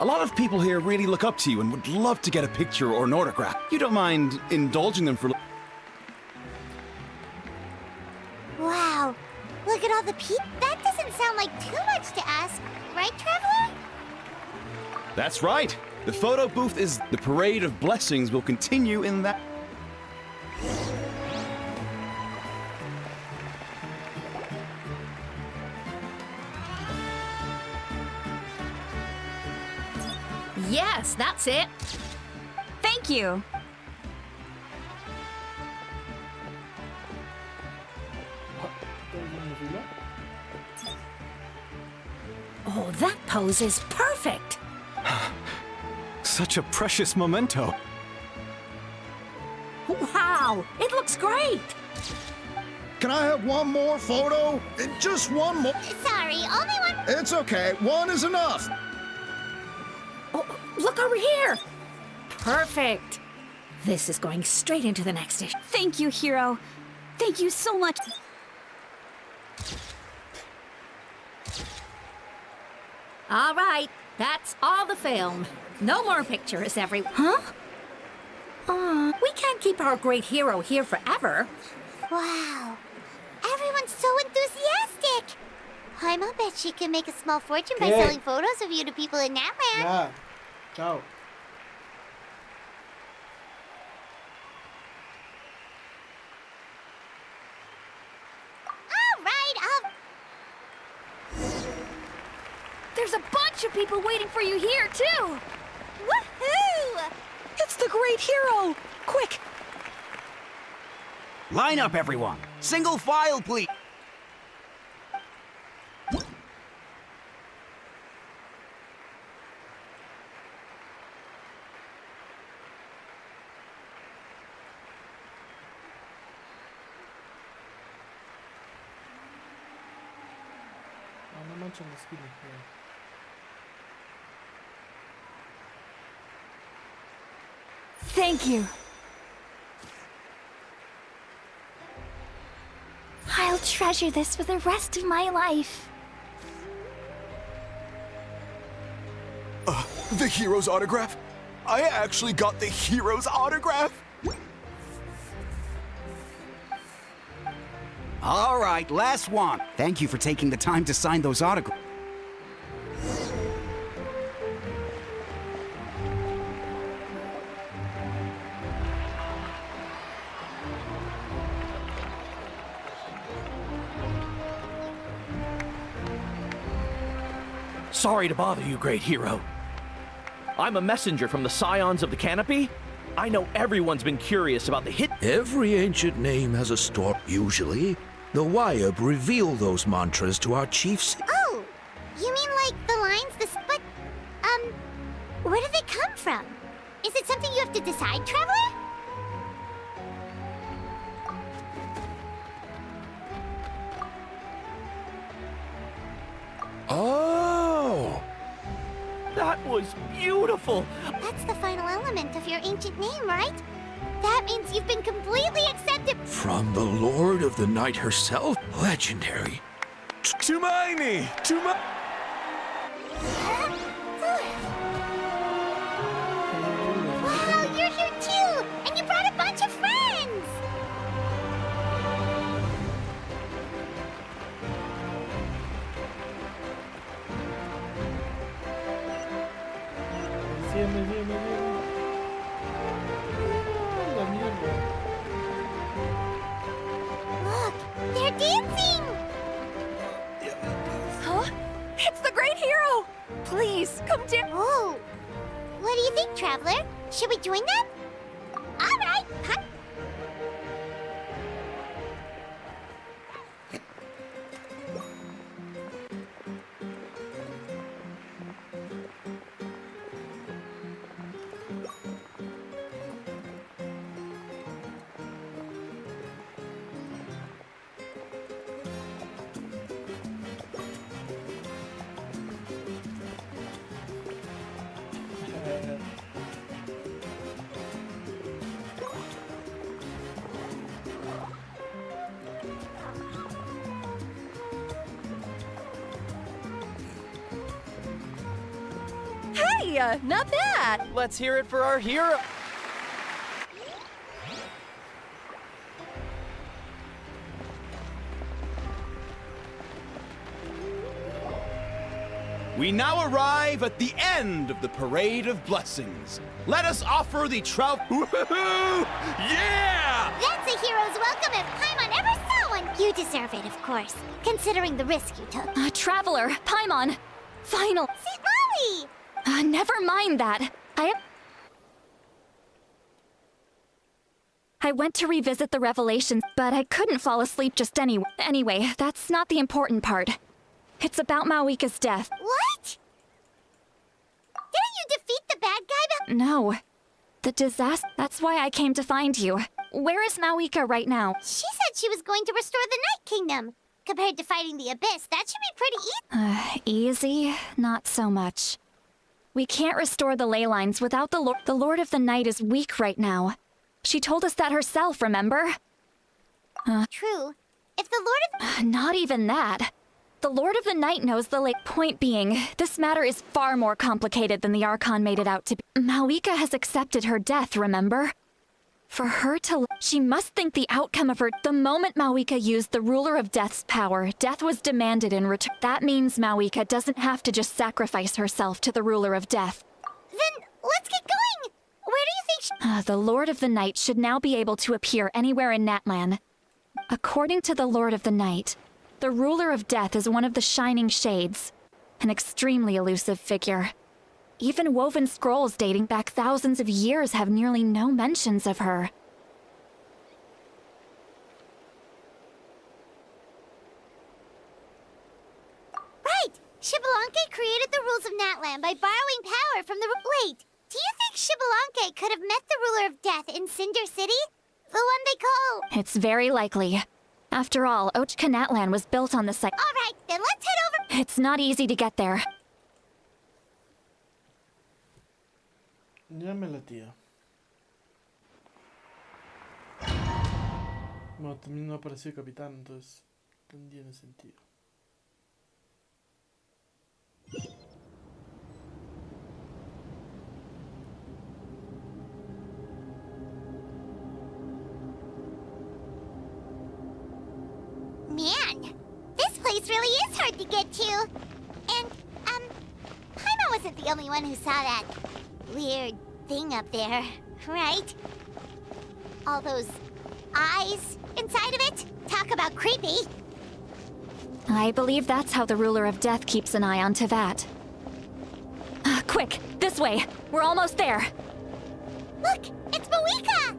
A lot of people here really look up to you and would love to get a picture or an autograph. You don't mind indulging them for... Wow, look at all the people. That doesn't sound like too much to ask, right, Traveler? That's right. The photo booth is... The parade of blessings will continue in that... Yes, that's it. Thank you. Oh, that pose is perfect. Such a precious memento. Wow, it looks great. Can I have one more photo? Just one more. Sorry, only one. It's okay. One is enough. Oh, look over here. Perfect. This is going straight into the next issue. Thank you, Hero. Thank you so much. All right, that's all the film. No more pictures, everyone. Huh? We can't keep our great hero here forever. Wow, everyone's so enthusiastic. I'll bet she can make a small fortune by selling photos of you to people in Natlhan. Yeah, ciao. All right, There's a bunch of people waiting for you here, too. Woohoo! It's the great hero! Quick! Line up, everyone. Single file, please. No manchen the skin. Thank you. I'll treasure this for the rest of my life. The hero's autograph? I actually got the hero's autograph? All right, last one. Thank you for taking the time to sign those autographs. Sorry to bother you, great hero. I'm a messenger from the Scions of the Canopy. I know everyone's been curious about the hit. Every ancient name has a story. Usually, the Wyab reveal those mantras to our chiefs. Oh, you mean like the lines, but, where do they come from? Is it something you have to decide, Traveler? Oh! That was beautiful! That's the final element of your ancient name, right? That means you've been completely accepted. From the Lord of the Night herself? Legendary. Tumaini! Wow, you're here too! And you brought a bunch of friends! Look, they're dancing! Huh? It's the great hero! Please, come down. Oh, what do you think, Traveler? Should we join them? All right, huh? Hey, not bad. Let's hear it for our hero. We now arrive at the end of the Parade of Blessings. Let us offer the trout. Woohoo! Yeah! That's a hero's welcome if Paimon ever saw one. You deserve it, of course, considering the risk you took. Traveler, Paimon, final. See, Molly! Never mind that. I went to revisit the revelations, but I couldn't fall asleep just anyway. Anyway, that's not the important part. It's about Mawika's death. What? Didn't you defeat the bad guy? No. The disaster. That's why I came to find you. Where is Mawika right now? She said she was going to restore the Night Kingdom. Compared to fighting the Abyss, that should be pretty easy. Easy? Not so much. We can't restore the ley lines without the Lord. The Lord of the Night is weak right now. She told us that herself, remember? True. If the Lord of... Not even that. The Lord of the Night knows the lake. Point being, this matter is far more complicated than the Archon made it out to be. Mawika has accepted her death, remember? For her to... She must think the outcome of her... The moment Mawika used the Ruler of Death's power, death was demanded in return. That means Mawika doesn't have to just sacrifice herself to the Ruler of Death. Then let's get going! Where do you think The Lord of the Night should now be able to appear anywhere in Natlhan. According to the Lord of the Night, the Ruler of Death is one of the Shining Shades, an extremely elusive figure. Even woven scrolls dating back thousands of years have nearly no mentions of her. Right! Xbalanque created the rules of Natlhan by borrowing power from the... Wait, do you think Xbalanque could have met the Ruler of Death in Cinder City? The one they call... It's very likely. After all, Ochka Natlhan was built on the site. Alright, then let's head over... It's not easy to get there. Llámela, tía. Bueno, también no apareció el capitán, entonces tiene sentido. Man, this place really is hard to get to. And, Paimon wasn't the only one who saw that weird thing up there, right? All those eyes inside of it? Talk about creepy. I believe that's how the Ruler of Death keeps an eye on Tevat. Quick, this way. We're almost there. Look, it's Mawika!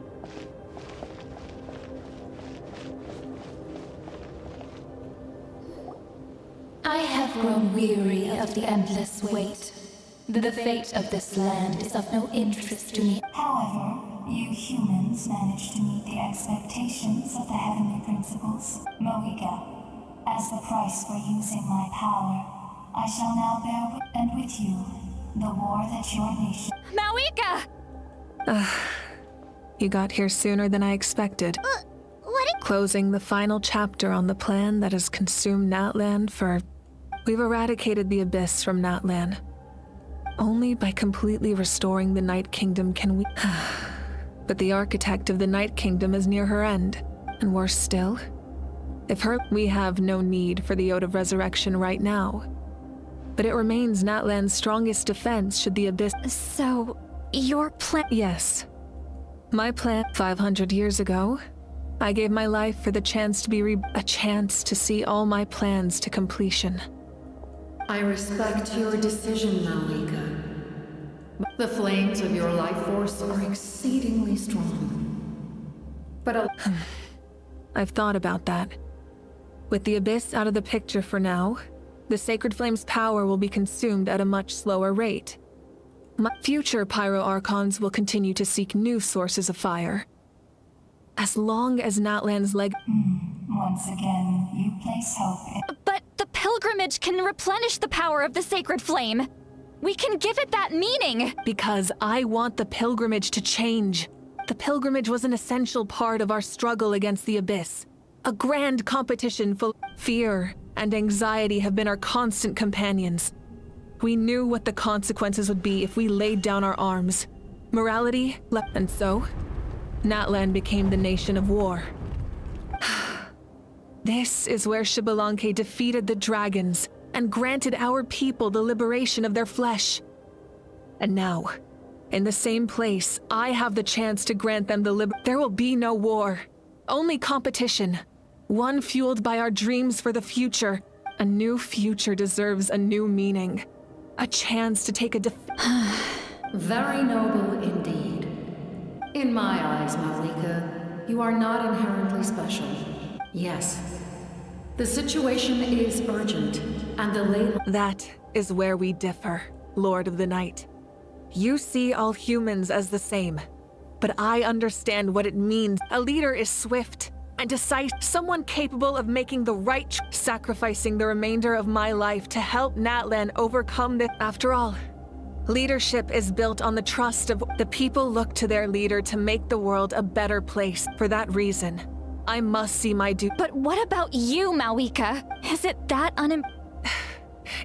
I have grown weary of the endless wait. The fate of this land is of no interest to me. However, you humans managed to meet the expectations of the heavenly principles. Mawika, as the price for using my power, I shall now bear with you the war that your nation... Mawika! You got here sooner than I expected. What? Closing the final chapter on the plan that has consumed Natlhan for... We've eradicated the Abyss from Natlhan. Only by completely restoring the Night Kingdom can we... But the architect of the Night Kingdom is near her end. And worse still, if her... We have no need for the Ode of Resurrection right now. But it remains Natlan's strongest defense should the Abyss... So, your plan... Yes. My plan 500 years ago, I gave my life for the chance to be a chance to see all my plans to completion. I respect your decision, Mawika. The flames of your life force are exceedingly strong. But I've thought about that. With the Abyss out of the picture for now, the Sacred Flame's power will be consumed at a much slower rate. My future Pyro Archons will continue to seek new sources of fire. As long as Natlan's leg... Once again, you place hope in... But the pilgrimage can replenish the power of the Sacred Flame. We can give it that meaning. Because I want the pilgrimage to change. The pilgrimage was an essential part of our struggle against the Abyss. A grand competition full... Fear and anxiety have been our constant companions. We knew what the consequences would be if we laid down our arms. Morality left, and so, Natlhan became the nation of war. This is where Xbalanque defeated the dragons and granted our people the liberation of their flesh. And now, in the same place, I have the chance to grant them the There will be no war, only competition. One fueled by our dreams for the future. A new future deserves a new meaning. A chance to take a Very noble indeed. In my eyes, Malika, you are not inherently special. Yes, the situation is urgent, and the ley... That is where we differ, Lord of the Night. You see all humans as the same, but I understand what it means. A leader is swift and decisive, someone capable of making the right sacrificing the remainder of my life to help Natlhan overcome this. After all, leadership is built on the trust of the people. Look to their leader to make the world a better place. For that reason, I must see my duty. But what about you, Malika? Is it that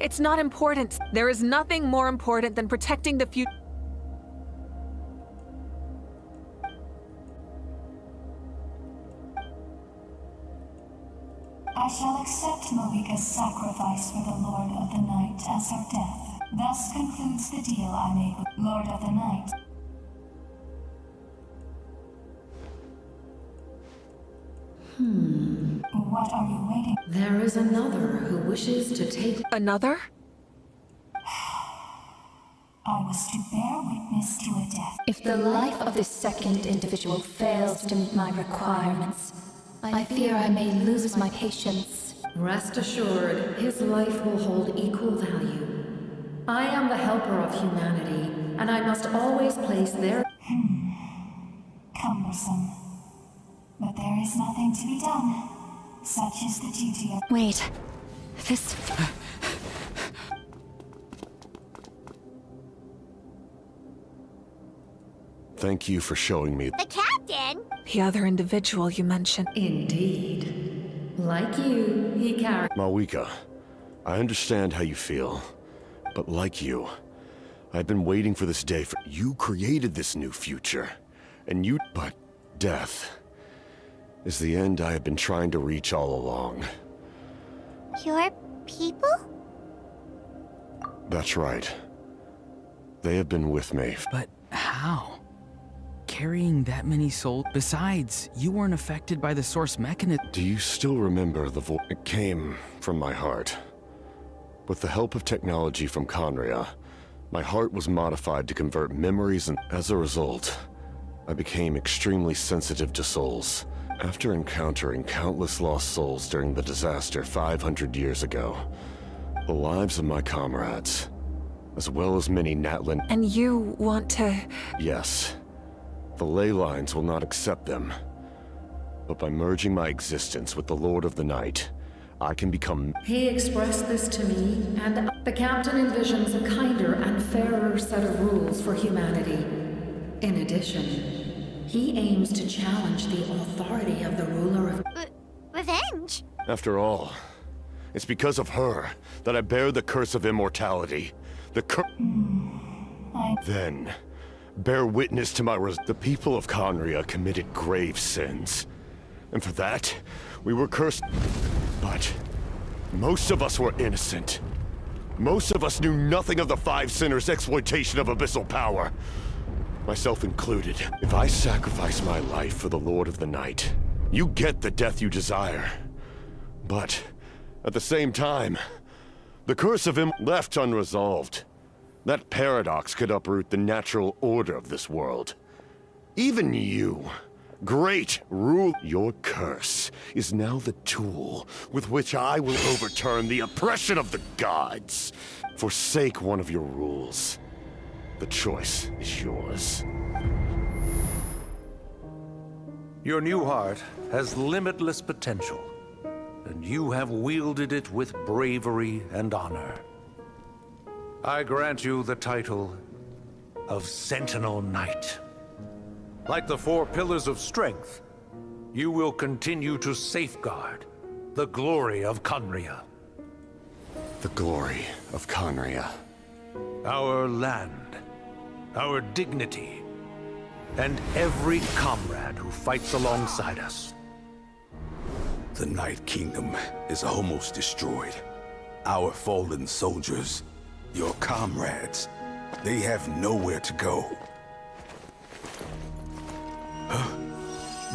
It's not important. There is nothing more important than protecting the future. I shall accept Malika's sacrifice for the Lord of the Night as her death. Thus concludes the deal I made with Lord of the Night. What are you waiting? There is another who wishes to take... Another? I was to bear witness to a death. If the life of this second individual fails to meet my requirements, I fear I may lose my patience. Rest assured, his life will hold equal value. I am the helper of humanity, and I must always place their... Cumbersome. But there is nothing to be done. Such is the duty of... Wait. This... Thank you for showing me. The captain? The other individual you mentioned. Indeed. Like you, he carried... Malika, I understand how you feel. But like you, I've been waiting for this day for... You created this new future. And you... But death is the end I have been trying to reach all along. Your people? That's right. They have been with me. But how? Carrying that many souls? Besides, you weren't affected by the source mechanism. Do you still remember the voice? It came from my heart. With the help of technology from Conria, my heart was modified to convert memories, and as a result, I became extremely sensitive to souls. After encountering countless lost souls during the disaster 500 years ago, the lives of my comrades, as well as many Natlhan... And you want to... Yes. The ley lines will not accept them. But by merging my existence with the Lord of the Night, I can become... He expressed this to me, and the captain envisions a kinder and fairer set of rules for humanity. In addition, he aims to challenge the authority of the ruler of... Revenge? After all, it's because of her that I bear the curse of immortality. The Then, bear witness to my The people of Conria committed grave sins. And for that, we were cursed. But most of us were innocent. Most of us knew nothing of the Five Sinners' exploitation of abyssal power. Myself included. If I sacrifice my life for the Lord of the Night, you get the death you desire. But, at the same time, the curse of him left unresolved. That paradox could uproot the natural order of this world. Even you, great rule, your curse is now the tool with which I will overturn the oppression of the gods. Forsake one of your rules. The choice is yours. Your new heart has limitless potential, and you have wielded it with bravery and honor. I grant you the title of Sentinel Knight. Like the four pillars of strength, you will continue to safeguard the glory of Conria. The glory of Conria. our land, our dignity, and every comrade who fights alongside us. The Night Kingdom is almost destroyed. Our fallen soldiers, your comrades, they have nowhere to go. Huh?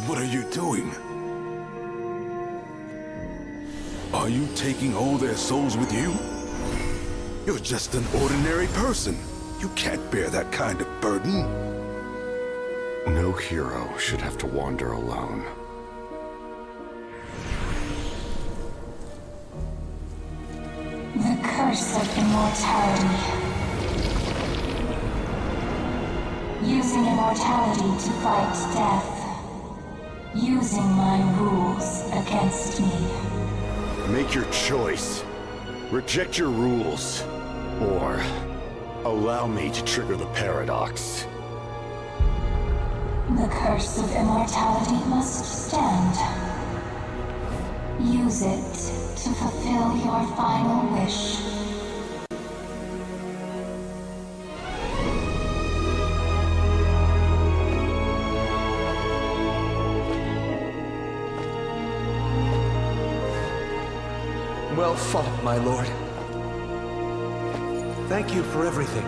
What are you doing? Are you taking all their souls with you? You're just an ordinary person. You can't bear that kind of burden. No hero should have to wander alone. The curse of immortality. Using immortality to fight death. Using my rules against me. Make your choice. Reject your rules. Or allow me to trigger the paradox. The curse of immortality must stand. Use it to fulfill your final wish. Well fought, my lord. Thank you for everything.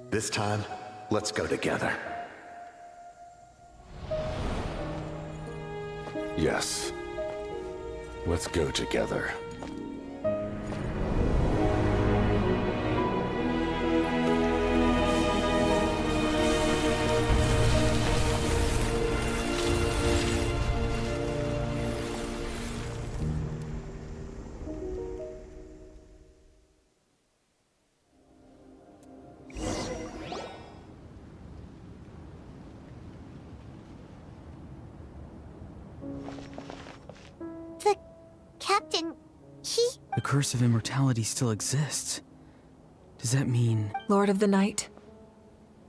This time, let's go together. Yes. Let's go together. Captain, The curse of immortality still exists. Does that mean... Lord of the Night?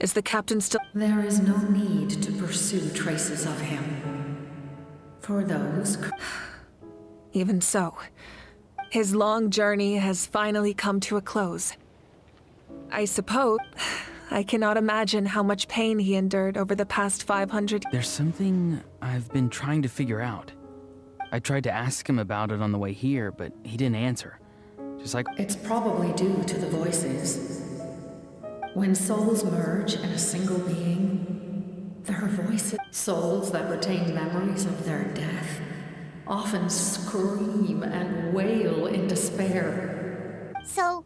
Is the captain still... There is no need to pursue traces of him. For those... Even so, his long journey has finally come to a close. I suppose... I cannot imagine how much pain he endured over the past 500... There's something I've been trying to figure out. I tried to ask him about it on the way here, but he didn't answer. Just like... It's probably due to the voices. When souls merge in a single being, their voices, souls that retain memories of their death, often scream and wail in despair. So,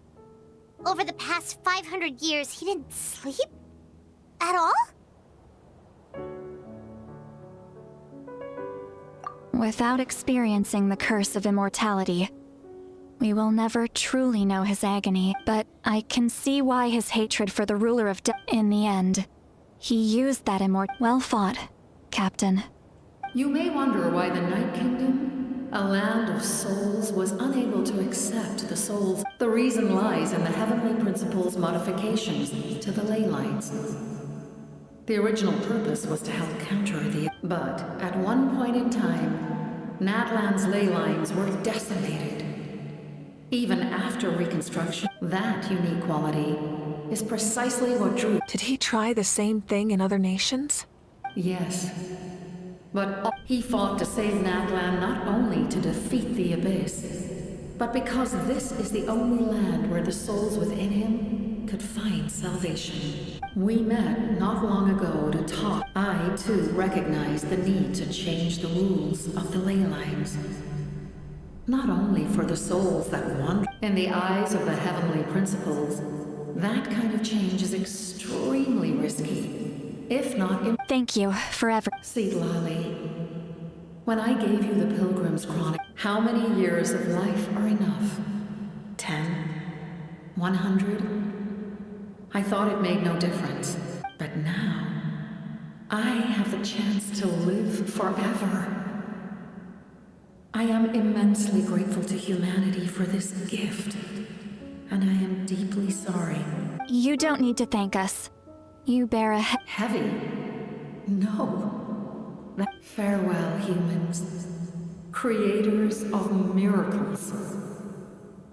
over the past 500 years, he didn't sleep? At all? Without experiencing the curse of immortality, we will never truly know his agony, but I can see why his hatred for the ruler of death. In the end, he used that Well fought, Captain. You may wonder why the Night Kingdom, a land of souls, was unable to accept the souls. The reason lies in the Heavenly Principle's modifications to the ley lines. The original purpose was to help counter the... But at one point in time, Natlan's ley lines were decimated. Even after reconstruction, that unique quality is precisely what drew... Did he try the same thing in other nations? Yes. But he fought to save Natlhan not only to defeat the Abyss, but because this is the only land where the souls within him could find salvation. We met not long ago to talk. I, too, recognized the need to change the rules of the ley lines. Not only for the souls that wander. In the eyes of the Heavenly Principles, that kind of change is extremely risky, if not Thank you forever. See, Lali, when I gave you the Pilgrim's Chronicle, how many years of life are enough? 10? 100? I thought it made no difference. But now, I have the chance to live forever. I am immensely grateful to humanity for this gift, and I am deeply sorry. You don't need to thank us. You bear a heavy? No. Farewell, humans. creators of miracles.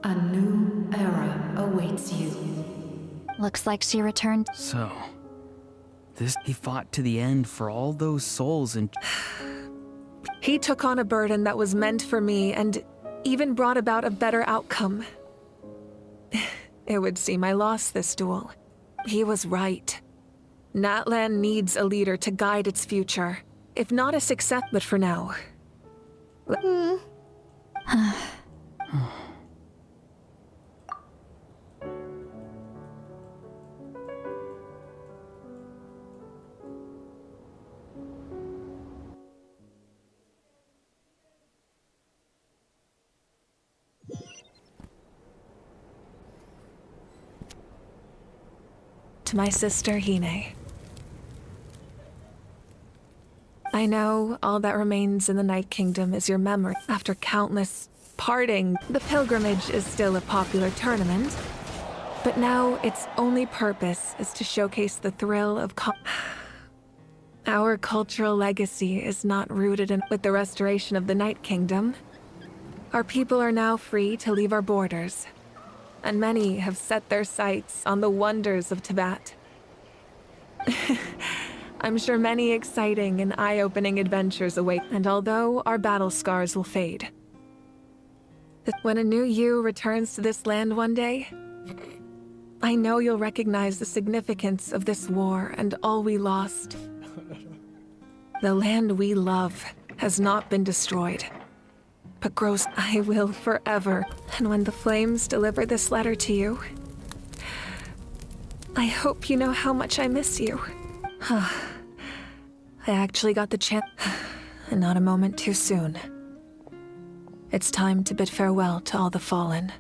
A new era awaits you. Looks like she returned. So, he fought to the end for all those souls and... He took on a burden that was meant for me and even brought about a better outcome. It would seem I lost this duel. He was right. Natlhan needs a leader to guide its future. If not a success, but for now. To my sister, Hine. I know all that remains in the Night Kingdom is your memory. After countless parting, the pilgrimage is still a popular tournament, but now its only purpose is to showcase the thrill of Our cultural legacy is not rooted in with the restoration of the Night Kingdom. Our people are now free to leave our borders, and many have set their sights on the wonders of Tibet. I'm sure many exciting and eye-opening adventures await, and although our battle scars will fade, when a new you returns to this land one day, I know you'll recognize the significance of this war and all we lost. The land we love has not been destroyed, but grows. I will forever. And when the flames deliver this letter to you, I hope you know how much I miss you. I actually got the chance, and not a moment too soon. It's time to bid farewell to all the fallen.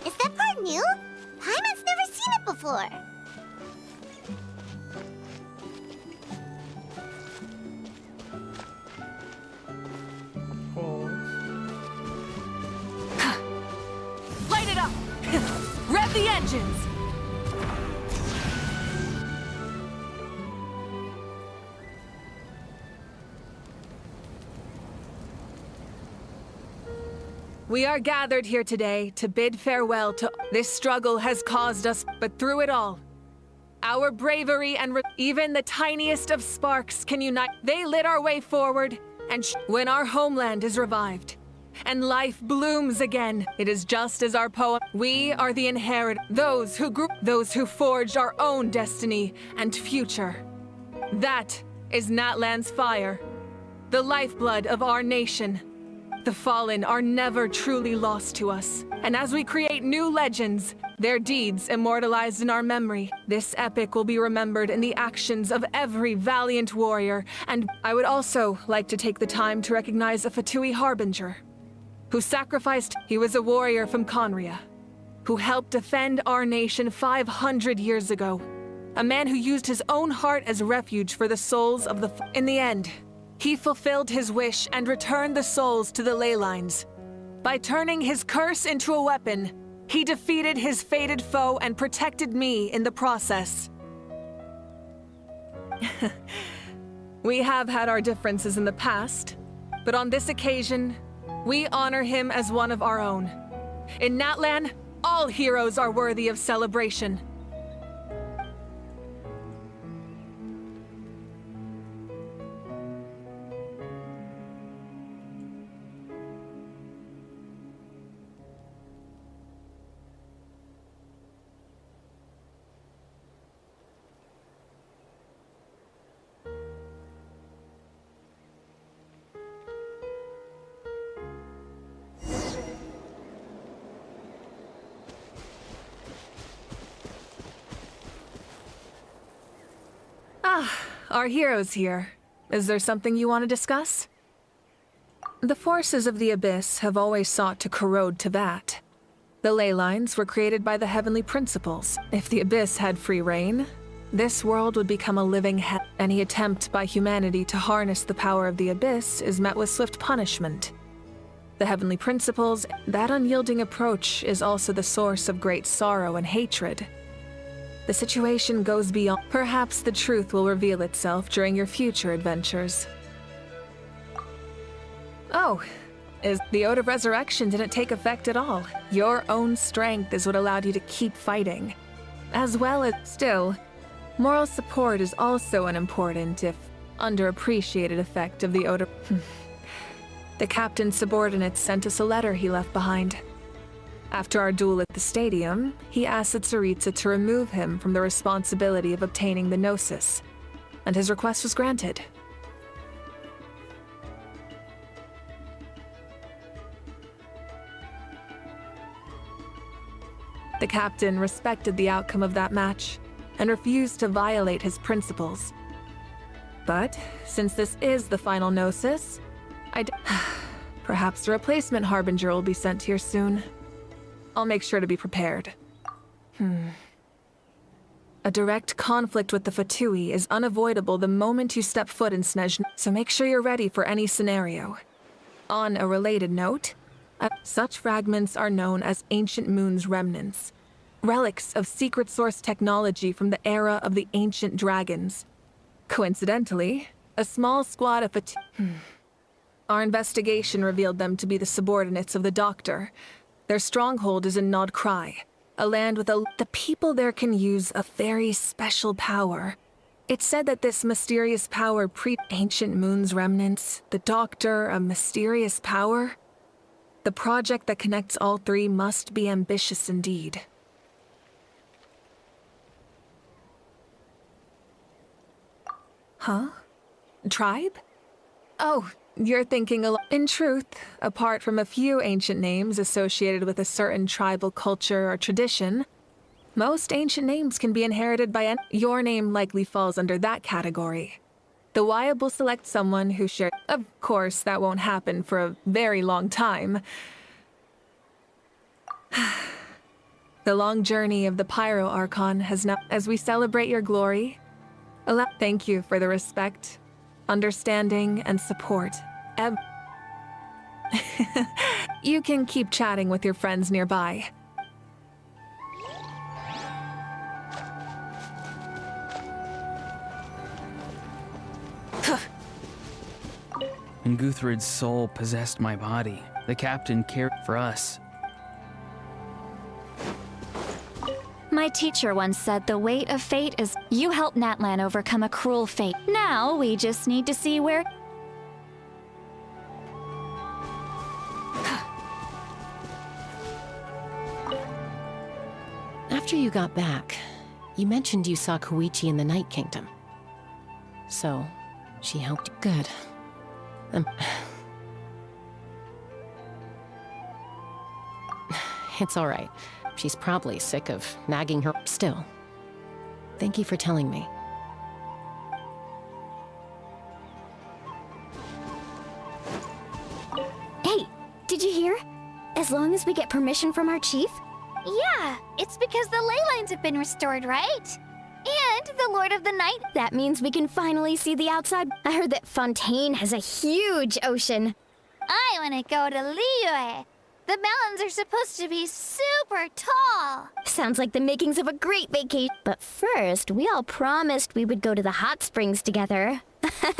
Is that part new? Paimon's never seen it before. Light it up! Rev the engines! We are gathered here today to bid farewell to... This struggle has caused us, but through it all, our bravery and even the tiniest of sparks can unite. They lit our way forward, and when our homeland is revived, and life blooms again, it is just as our poem. We are the inherit, those who forged our own destiny and future. That is Natlan's fire, the lifeblood of our nation. The fallen are never truly lost to us, and as we create new legends, their deeds immortalized in our memory, this epic will be remembered in the actions of every valiant warrior. And I would also like to take the time to recognize a Fatui Harbinger, who sacrificed. He was a warrior from Conria, who helped defend our nation 500 years ago. A man who used his own heart as refuge for the souls of the... In the end, he fulfilled his wish and returned the souls to the ley lines. By turning his curse into a weapon, he defeated his fated foe and protected me in the process. We have had our differences in the past, but on this occasion, we honor him as one of our own. In Natlan, all heroes are worthy of celebration. Our hero's here. Is there something you want to discuss? The forces of the Abyss have always sought to corrode Tibet. The ley lines were created by the heavenly principles. If the Abyss had free reign, this world would become a living hell. Any attempt by humanity to harness the power of the Abyss is met with swift punishment. The heavenly principles, that unyielding approach is also the source of great sorrow and hatred. The situation goes beyond. Perhaps the truth will reveal itself during your future adventures. Oh, the Ode of Resurrection didn't take effect at all. Your own strength is what allowed you to keep fighting. As well as, still, moral support is also an important, if underappreciated, effect of the Ode of... The captain's subordinates sent us a letter he left behind. After our duel at the stadium, he asked the Tsaritsa to remove him from the responsibility of obtaining the Gnosis, and his request was granted. The captain respected the outcome of that match and refused to violate his principles. But since this is the final Gnosis, perhaps the replacement Harbinger will be sent here soon. I'll make sure to be prepared. A direct conflict with the Fatui is unavoidable the moment you step foot in Snezhn, so make sure you're ready for any scenario. On a related note, such fragments are known as Ancient Moon's remnants, relics of secret source technology from the era of the ancient dragons. Coincidentally, a small squad of Our investigation revealed them to be the subordinates of the Doctor. Their stronghold is in Nod Krai, a land with the people there can use a very special power. It's said that this mysterious power Ancient Moon's remnants, the Doctor, a mysterious power. The project that connects all three must be ambitious indeed. Huh? Tribe? Oh, you're thinking a lot. In truth, apart from a few ancient names associated with a certain tribal culture or tradition, most ancient names can be inherited by your name likely falls under that category. The Wyab will select someone who shares. Of course, that won't happen for a very long time. The long journey of the Pyro Archon has now. As we celebrate your glory, thank you for the respect, understanding, and support. You can keep chatting with your friends nearby. When Guthred's soul possessed my body, the captain cared for us. My teacher once said the weight of fate is you help Natlhan overcome a cruel fate. Now we just need to see where... After you got back, you mentioned you saw Koichi in the Night Kingdom. So, she helped you. Good. It's all right. She's probably sick of nagging her. Still, thank you for telling me. Hey, did you hear? As long as we get permission from our chief? Yeah, it's because the ley lines have been restored, right? And the Lord of the Night. That means we can finally see the outside. I heard that Fontaine has a huge ocean. I want to go to Liyue. The mountains are supposed to be super tall. Sounds like the makings of a great vacation. But first, we all promised we would go to the hot springs together. Okay,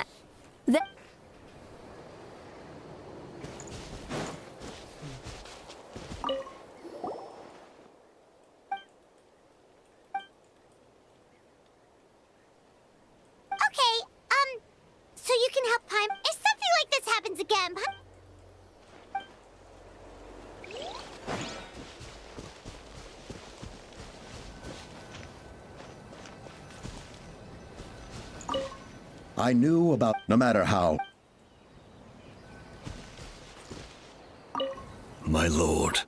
so you can help Paimon. If something like this happens again, I knew about no matter how. My lord.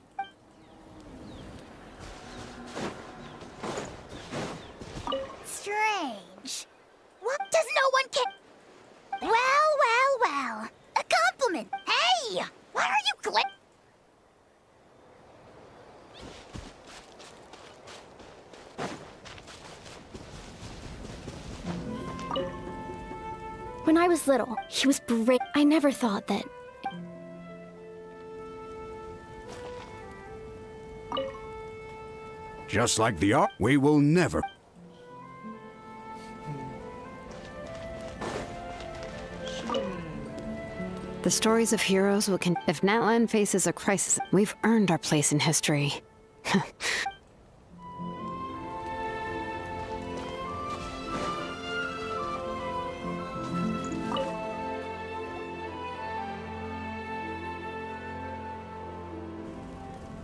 Strange. What does no one care? Well. A compliment. Hey, why are you was little, he was brave. I never thought that. Just like the art, we will never. The stories of heroes will if Natlhan faces a crisis, we've earned our place in history.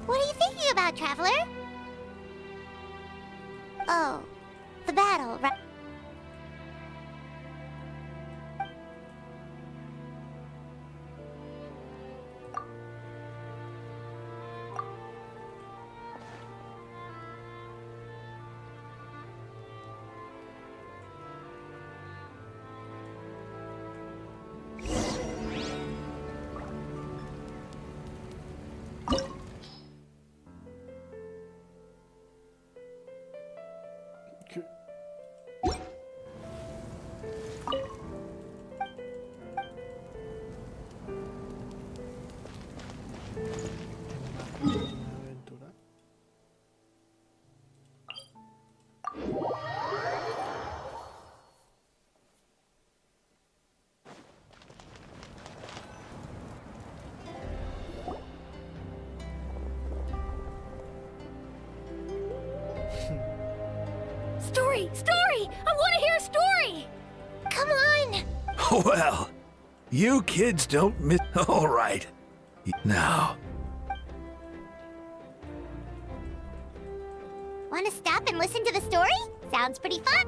What are you thinking about, Traveler? Oh, the battle, right? Story! Story! I want to hear a story! Come on! Well, you kids don't miss. All right. Now, Want to stop and listen to the story? Sounds pretty fun.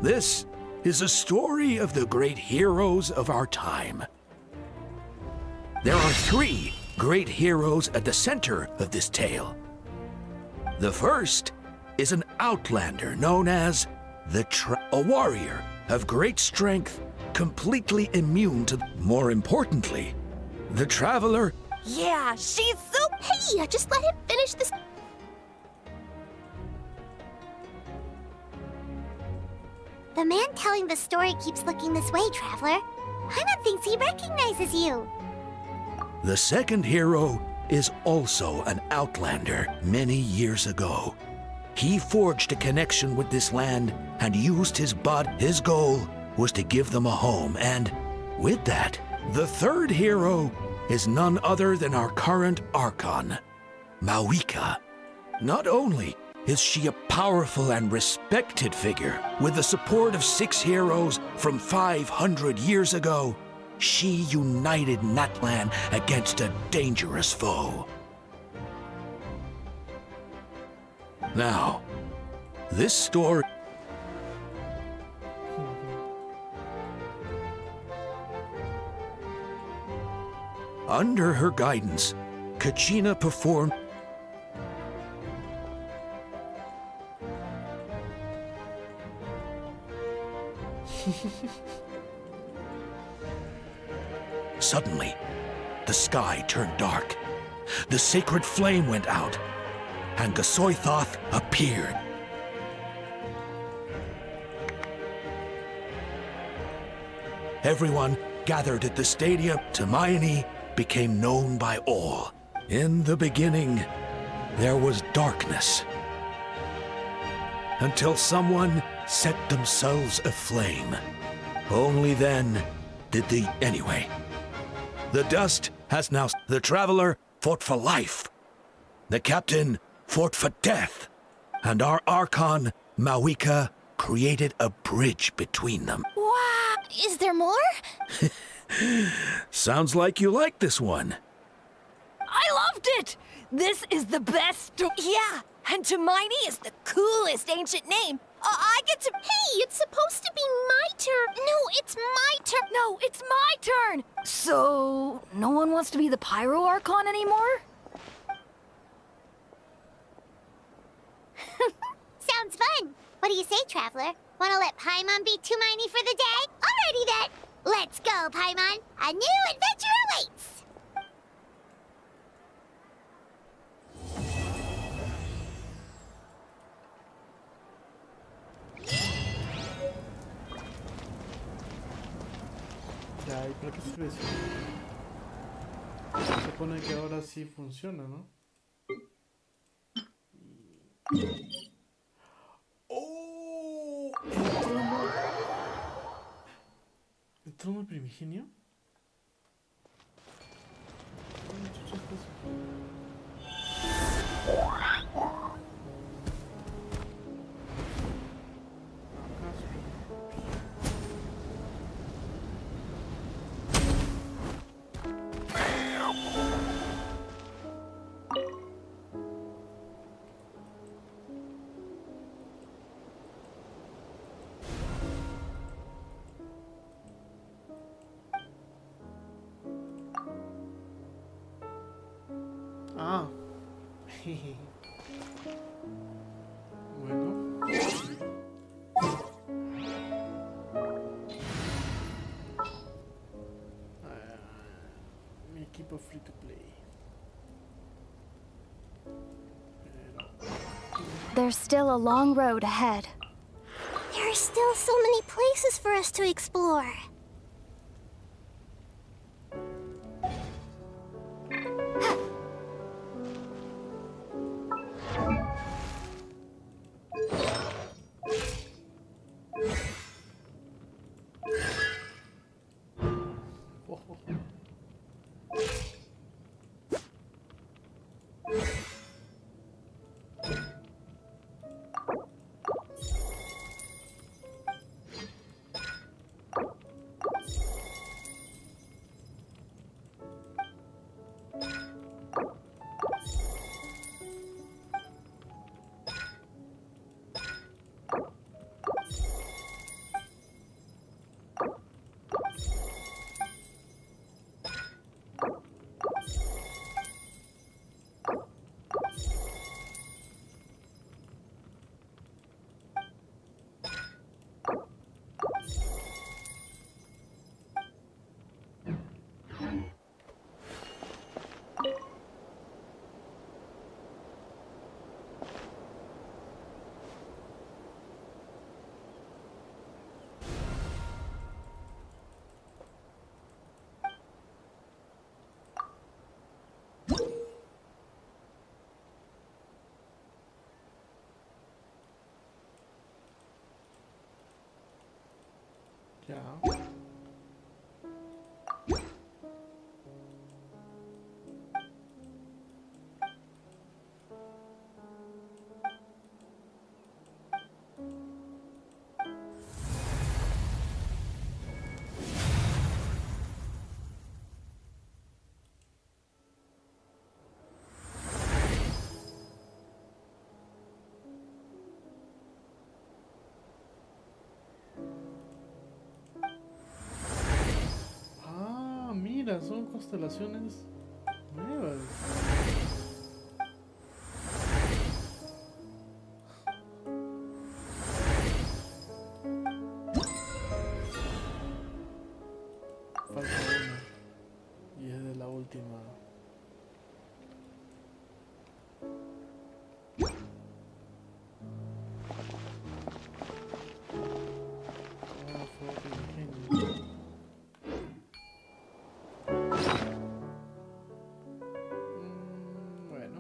this is a story of the great heroes of our time. There are 3 great heroes at the center of this tale. The first is an outlander known as a warrior of great strength, completely immune to. More importantly, the traveler. Yeah, she's so. Hey, just let him finish this. The man telling the story keeps looking this way, Traveler. Paimon thinks he recognizes you. The second hero is also an outlander many years ago. He forged a connection with this land and used his body. His goal was to give them a home, and with that, the third hero is none other than our current Archon, Mawika. Not only is she a powerful and respected figure, with the support of 6 heroes from 500 years ago, she united Natlhan against a dangerous foe. Now, this story. Under her guidance, Kachina performed. Suddenly, the sky turned dark. The sacred flame went out, and Gasoithoth appeared. Everyone gathered at the stadium. Hermione became known by all. In the beginning, there was darkness. Until someone set themselves aflame. Only then did the. Anyway. The dust has now. The traveler fought for life. The captain fought for death. And our Archon, Mawika, created a bridge between them. Wow! Is there more? Sounds like you like this one. I loved it! This is the best. Yeah, and Hermione is the coolest ancient name. I get to. Hey, it's supposed to be my turn. No, it's my turn. No, it's my turn. So, no one wants to be the Pyro Archon anymore? Sounds fun. What do you say, Traveler? Want to let Paimon be Hermione for the day? Alrighty then. Let's go, Paimon. A new adventure awaits. Ya, ¿y para qué sirve eso? Se supone que ahora sí funciona, ¿no? ¡Oh! ¿El trono primigenio? Ah. Bueno. Mi equipo free to play. There's still a long road ahead. There are still so many places for us to explore. Ya. Ah, mira, son constelaciones nuevas. Falta una. Y es de la última. Ah, fue primigenio. Bueno.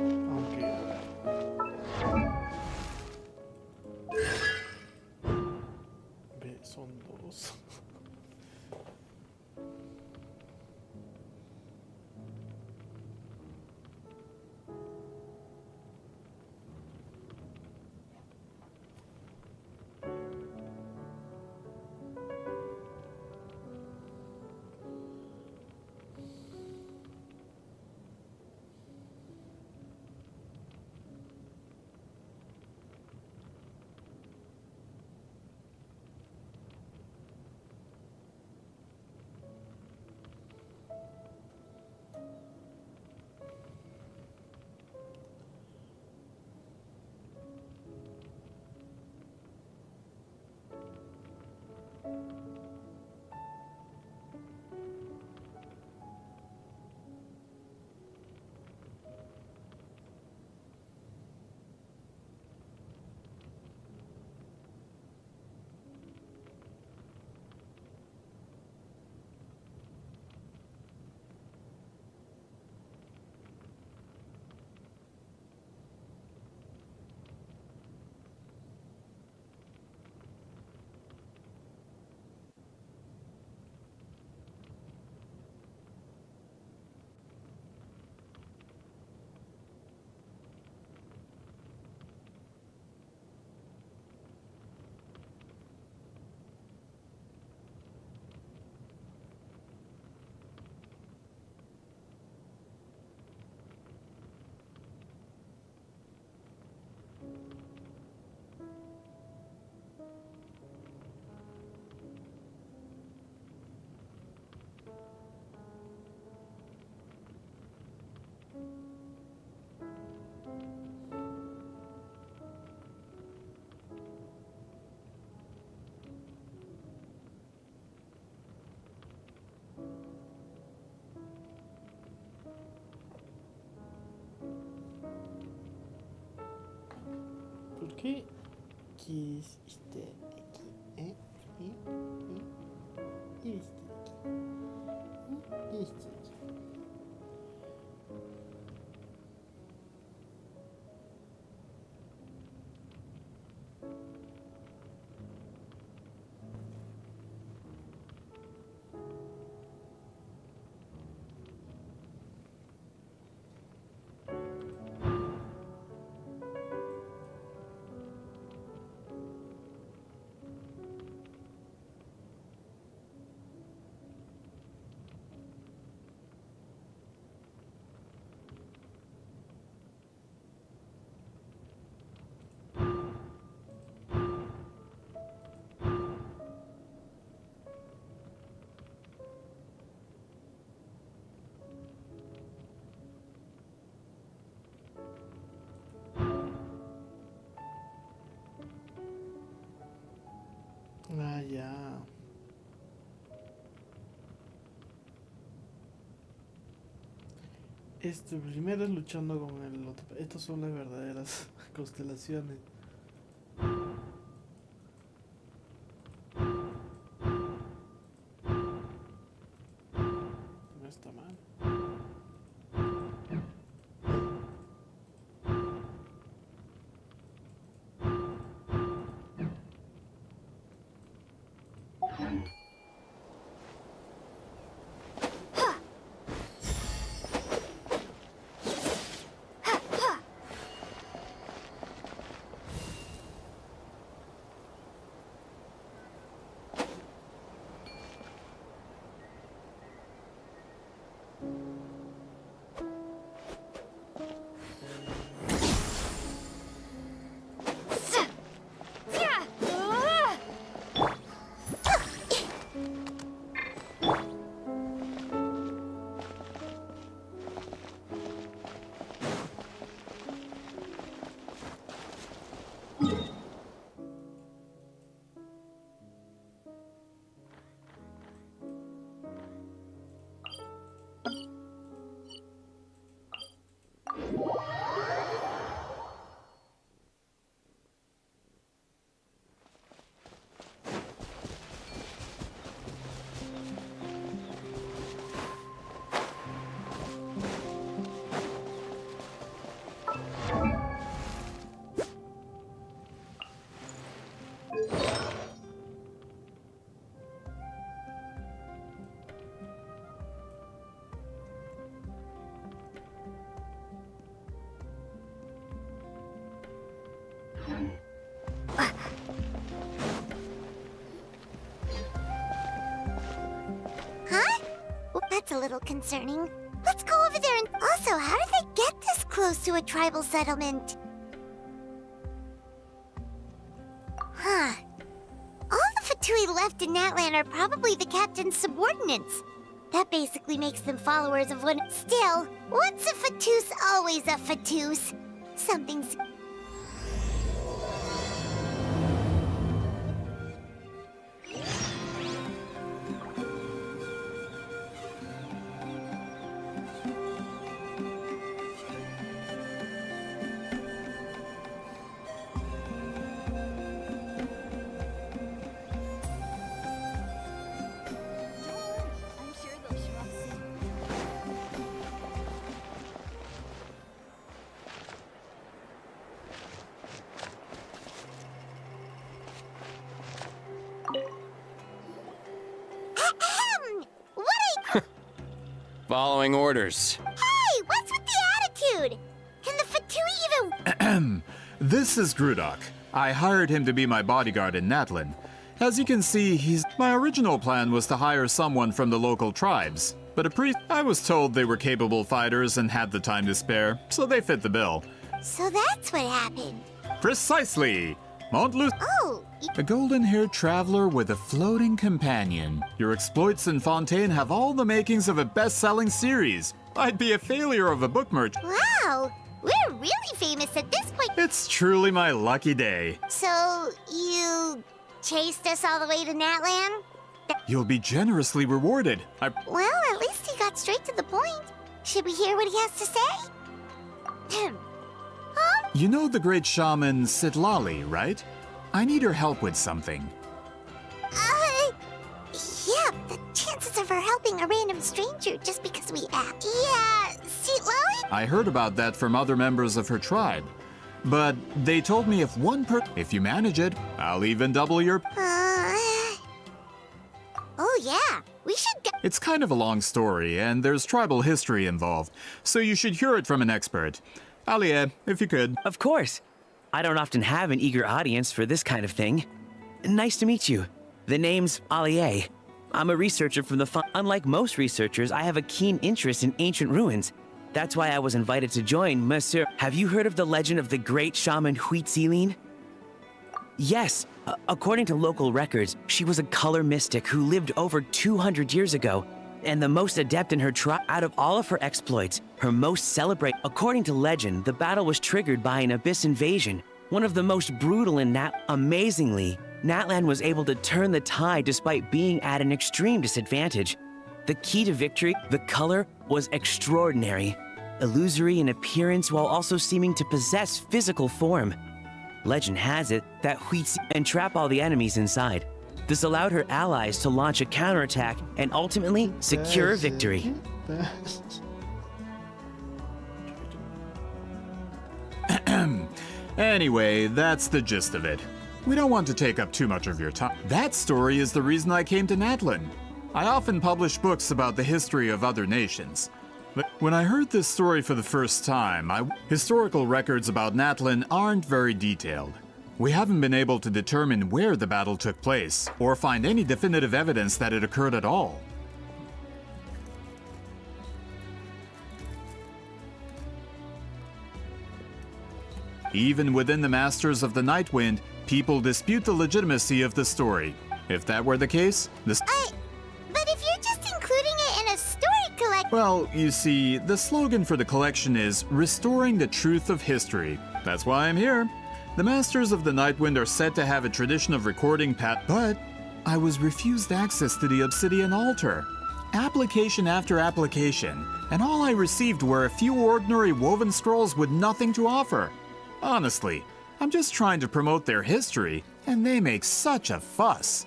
Aunque, a ver. Ve, son dos. ¿Por qué quisiste aquí? ¿Y viste aquí? ¿Viste aquí? Ah, ya. Primero luchando con el otro. Estas son las verdaderas constelaciones. No está mal. little concerning. Let's go over there and... Also, how did they get this close to a tribal settlement? Huh. All the Fatui left in Natlhan are probably the captain's subordinates. That basically makes them followers of one. Still, once a Fatus, always a Fatus. Something's... Following orders. Hey, what's with the attitude? Can the Fatui even... This is Grudok. I hired him to be my bodyguard in Natlhan. As you can see, my original plan was to hire someone from the local tribes. But I was told they were capable fighters and had the time to spare, so they fit the bill. So that's what happened. Precisely! Montlu- Oh! A golden-haired traveler with a floating companion. Your exploits in Fontaine have all the makings of a best-selling series. I'd be a failure of a book merchant. Wow! We're really famous at this point. It's truly my lucky day. So, you... chased us all the way to Natlhan? You'll be generously rewarded. Well, at least he got straight to the point. Should we hear what he has to say? You know the great shaman Sitlali, right? I need her help with something. Yeah, the chances of her helping a random stranger just because we asked. Yeah, Sitlali? I heard about that from other members of her tribe. But they told me if you manage it, I'll even double your... Oh yeah, we should go... It's kind of a long story, and there's tribal history involved, so you should hear it from an expert. Alie, if you could. Of course. I don't often have an eager audience for this kind of thing. Nice to meet you. The name's Alie. I'm a researcher from the Unlike most researchers, I have a keen interest in ancient ruins. That's why I was invited to join Monsieur. Have you heard of the legend of the great shaman Huitzilin? Yes. According to local records, she was a color mystic who lived over 200 years ago, and the most adept in her tribe. Out of all of her exploits, her most celebrated. According to legend, the battle was triggered by an abyss invasion, one of the most brutal in Amazingly, Natlhan was able to turn the tide despite being at an extreme disadvantage. The key to victory, the color, was extraordinary, illusory in appearance while also seeming to possess physical form. Legend has it that Huitzi entrap all the enemies inside. This allowed her allies to launch a counterattack and ultimately secure victory. Anyway, that's the gist of it. We don't want to take up too much of your time. That story is the reason I came to Natlhan. I often publish books about the history of other nations. But when I heard this story for the first time, historical records about Natlhan aren't very detailed. We haven't been able to determine where the battle took place, or find any definitive evidence that it occurred at all. Even within the Masters of the Nightwind, people dispute the legitimacy of the story. If that were the case, But if you're just including it in a story collection... Well, you see, the slogan for the collection is Restoring the Truth of History. That's why I'm here. The Masters of the Nightwind are said to have a tradition of recording but I was refused access to the Obsidian Altar. Application after application, and all I received were a few ordinary woven scrolls with nothing to offer. Honestly, I'm just trying to promote their history, and they make such a fuss.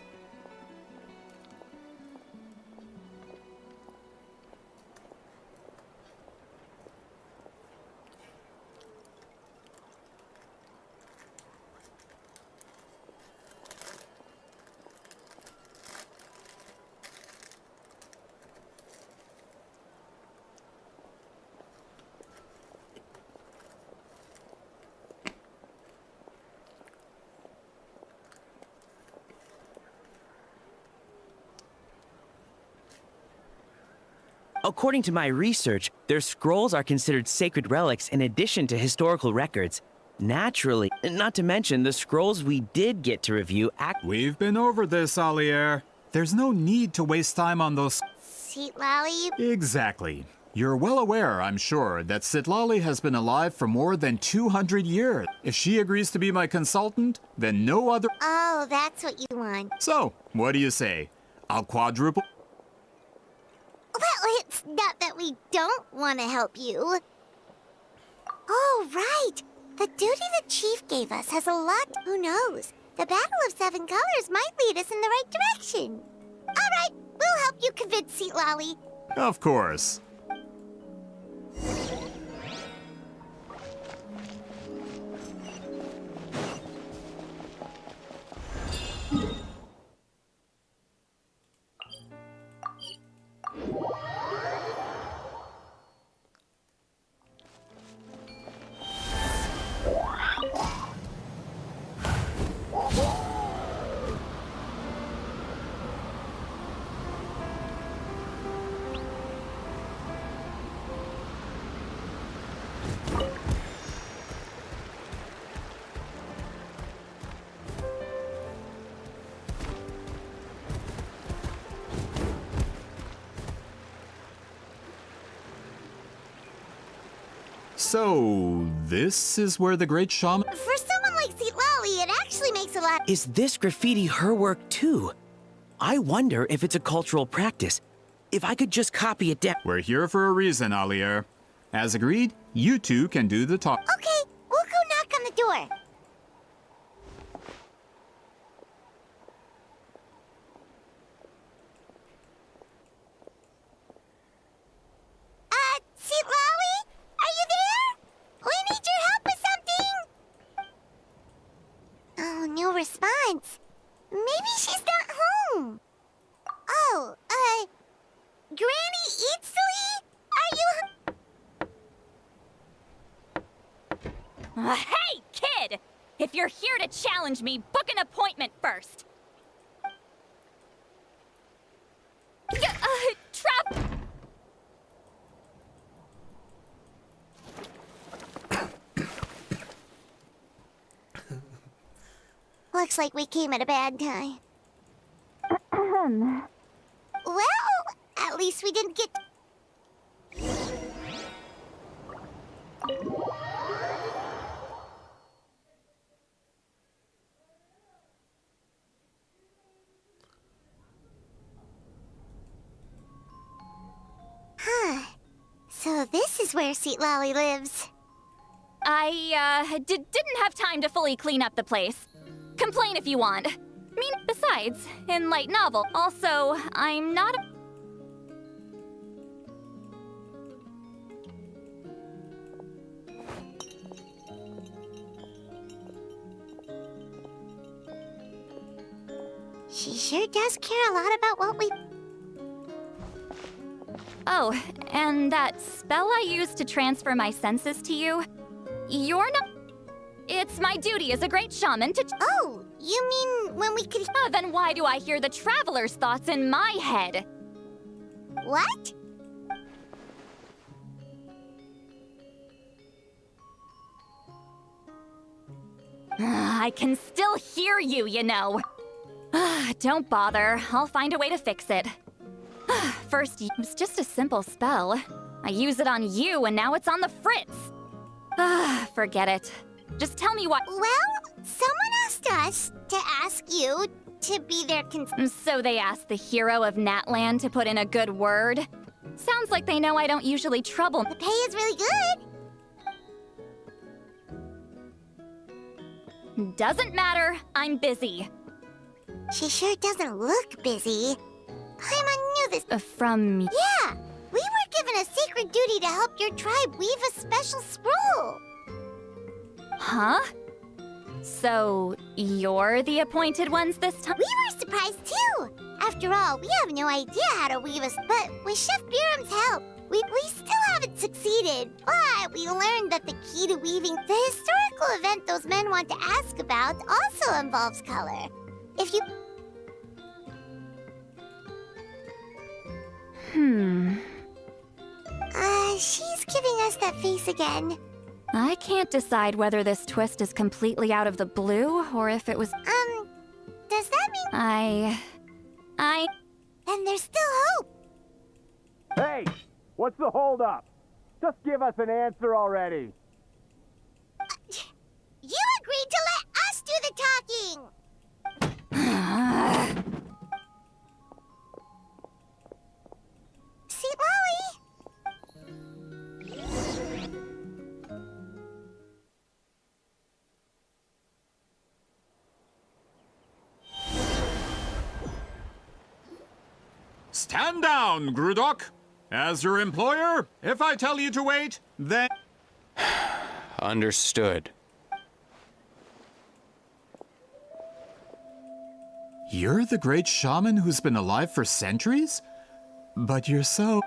According to my research, their scrolls are considered sacred relics in addition to historical records. Naturally, not to mention the scrolls we did get to review We've been over this, Alier. There's no need to waste time on those. Citlali? Exactly. You're well aware, I'm sure, that Citlali has been alive for more than 200 years. If she agrees to be my consultant, then no other. Oh, that's what you want. So, what do you say? I'll quadruple. Well, it's not that we don't want to help you. Oh, right. The duty the chief gave us has a lot. Who knows? The Battle of Seven Colors might lead us in the right direction. All right, we'll help you convince Citlali. Of course. So, this is where the great shaman. For someone like Citlali, it actually makes a lot. Is this graffiti her work too? I wonder if it's a cultural practice. If I could just copy it down. We're here for a reason, Alier. As agreed, you two can do the talk. Okay, we'll go knock on the door. Citlali? Are you there? We need your help with something. Oh, no response. Maybe she's not home. Oh, Granny Eatsley? Are you... Hey, kid! If you're here to challenge me, book an appointment first. Trap... Looks like we came at a bad time. Well, at least we didn't get... Huh. So this is where Citlali lives. I, didn't have time to fully clean up the place. Complain if you want. Besides, in light novel, also, I'm not a... She sure does care a lot about what we... Oh, and that spell I used to transfer my senses to you? You're not... It's my duty as a great shaman to... Oh, you mean when we could... Then why do I hear the traveler's thoughts in my head? What? I can still hear you, you know. Don't bother. I'll find a way to fix it. First, it was just a simple spell. I use it on you, and now it's on the Fritz. Forget it. Just tell me what... Well, someone asked us to ask you to be their So they asked the hero of Natlhan to put in a good word? Sounds like they know I don't usually trouble... The pay is really good. Doesn't matter. I'm busy. She sure doesn't look busy. Paimon knew this. From... Yeah! We were given a sacred duty to help your tribe weave a special scroll. Huh? So, you're the appointed ones this time? We were surprised too! After all, we have no idea how to weave us, but with Chef Biram's help, we still haven't succeeded. But we learned that the key to weaving the historical event those men want to ask about also involves color. If you... She's giving us that face again. I can't decide whether this twist is completely out of the blue or if it was. Does that mean... Then there's still hope! Hey! What's the holdup? Just give us an answer already! You agreed to let us do the talking! See, Molly? Stand down, Grudok. As your employer, if I tell you to wait, then... Understood. You're the great shaman who's been alive for centuries? But you're so...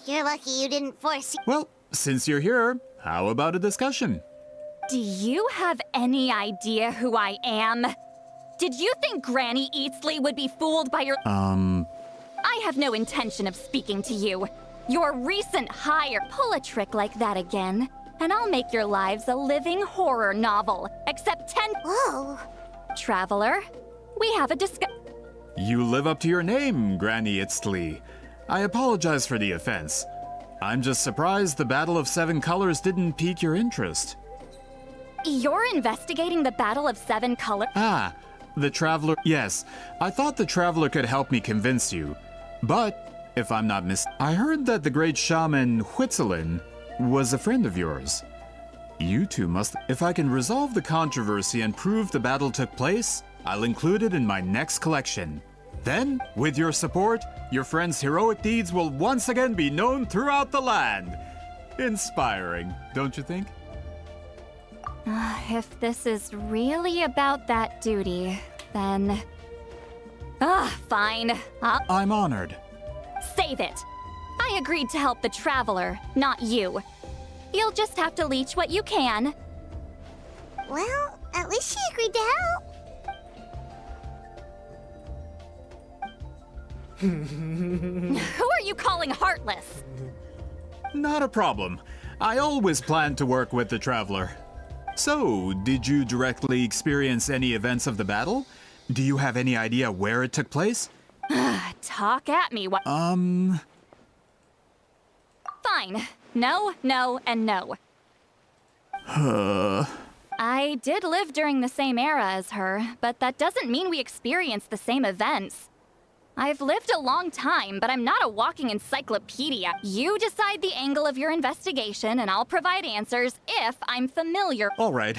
You're lucky you didn't force... Well, since you're here, how about a discussion? Do you have any idea who I am? Did you think Granny Eatsley would be fooled by your... I have no intention of speaking to you. Your recent hire. Pull a trick like that again, and I'll make your lives a living horror novel. Except 10... Whoa! Traveler, we have a You live up to your name, Granny Itztli. I apologize for the offense. I'm just surprised the Battle of Seven Colors didn't pique your interest. You're investigating the Battle of Seven Colors? Ah, the Traveler. Yes, I thought the Traveler could help me convince you. But, if I'm not I heard that the great shaman Huitzilin was a friend of yours. You two must... If I can resolve the controversy and prove the battle took place, I'll include it in my next collection. Then, with your support, your friend's heroic deeds will once again be known throughout the land. Inspiring, don't you think? If this is really about that duty, then... fine. I'm honored. Save it. I agreed to help the Traveler, not you. You'll just have to leech what you can. Well, at least she agreed to help. Who are you calling heartless? Not a problem. I always planned to work with the Traveler. So, did you directly experience any events of the battle? Do you have any idea where it took place? Talk at me. Fine. No, no, and no. I did live during the same era as her, but that doesn't mean we experienced the same events. I've lived a long time, but I'm not a walking encyclopedia. You decide the angle of your investigation, and I'll provide answers if I'm familiar. All right.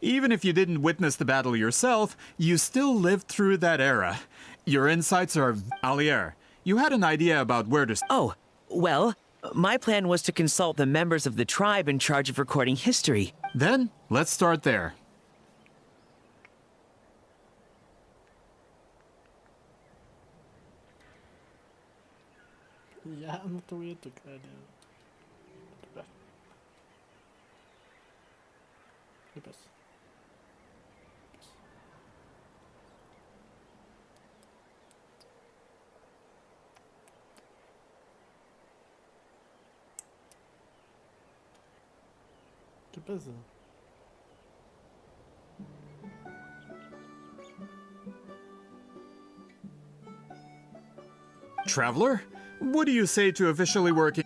Even if you didn't witness the battle yourself, you still lived through that era. Your insights are... Alier, you had an idea about where to... Oh, well, my plan was to consult the members of the tribe in charge of recording history. Then, let's start there. Ya, no te voy a tocar. ¿Qué pasa? ¿Qué pasa? Traveler, what do you say to officially working?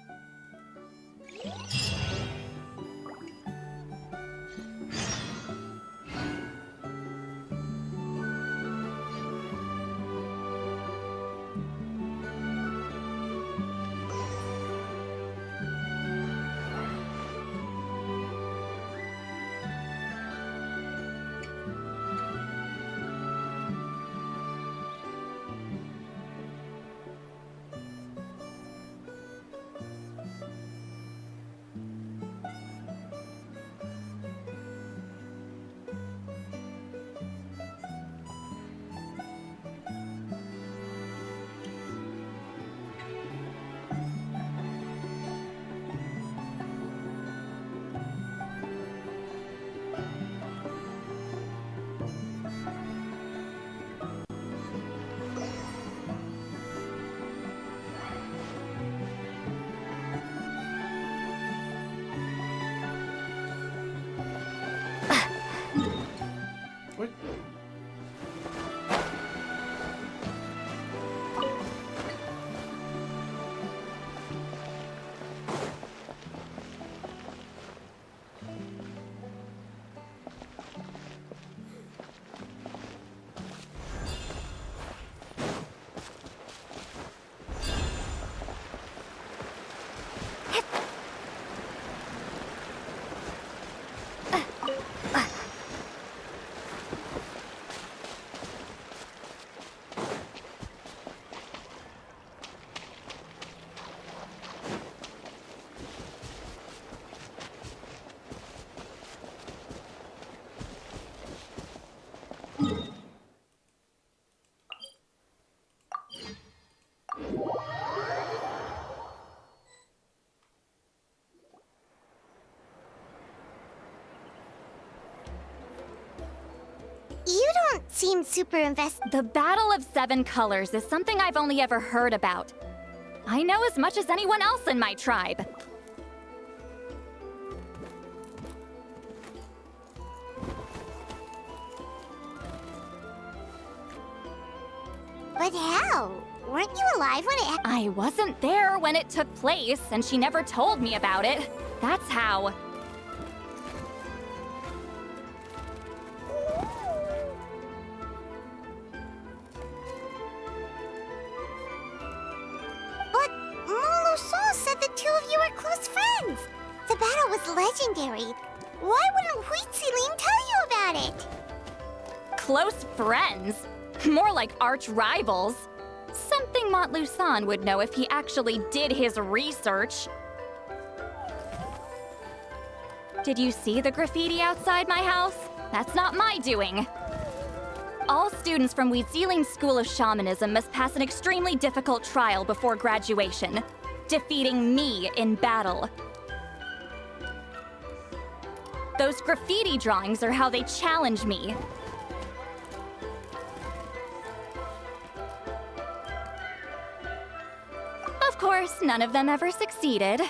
You don't seem super invested. The Battle of Seven Colors is something I've only ever heard about. I know as much as anyone else in my tribe. But how? Weren't you alive when it I wasn't there when it took place, and she never told me about it. That's how. But Molusol said the two of you were close friends. The battle was legendary. Why wouldn't Huitziling tell you about it? Close friends? More like arch rivals. Something Montluçon would know if he actually did his research. Did you see the graffiti outside my house? That's not my doing. All students from Huitziling's School of Shamanism must pass an extremely difficult trial before graduation, defeating me in battle. Those graffiti drawings are how they challenge me. Of course, none of them ever succeeded.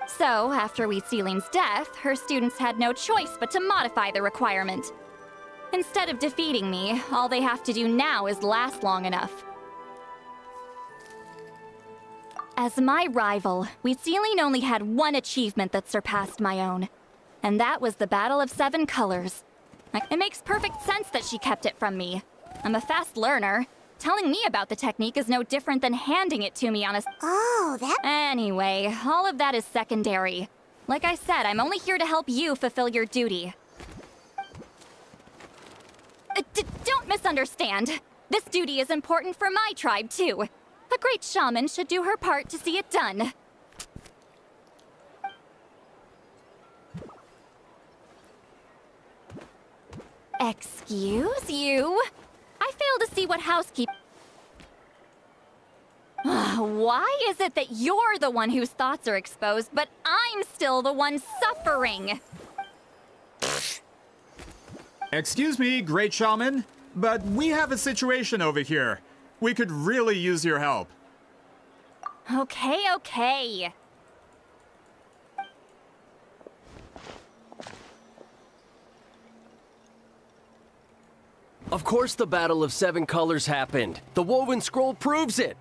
So, after Huitziling's death, her students had no choice but to modify the requirement. Instead of defeating me, all they have to do now is last long enough. As my rival, Huitziling only had one achievement that surpassed my own, and that was the Battle of Seven Colors. It makes perfect sense that she kept it from me. I'm a fast learner. Telling me about the technique is no different than handing it to me on a... Oh, that... Anyway, all of that is secondary. Like I said, I'm only here to help you fulfill your duty. Don't misunderstand. This duty is important for my tribe, too. A great shaman should do her part to see it done. Excuse you? I fail to see what housekeep... Why is it that you're the one whose thoughts are exposed, but I'm still the one suffering? Excuse me, great shaman, but we have a situation over here. We could really use your help. Okay. Of course the Battle of Seven Colors happened. The woven scroll proves it.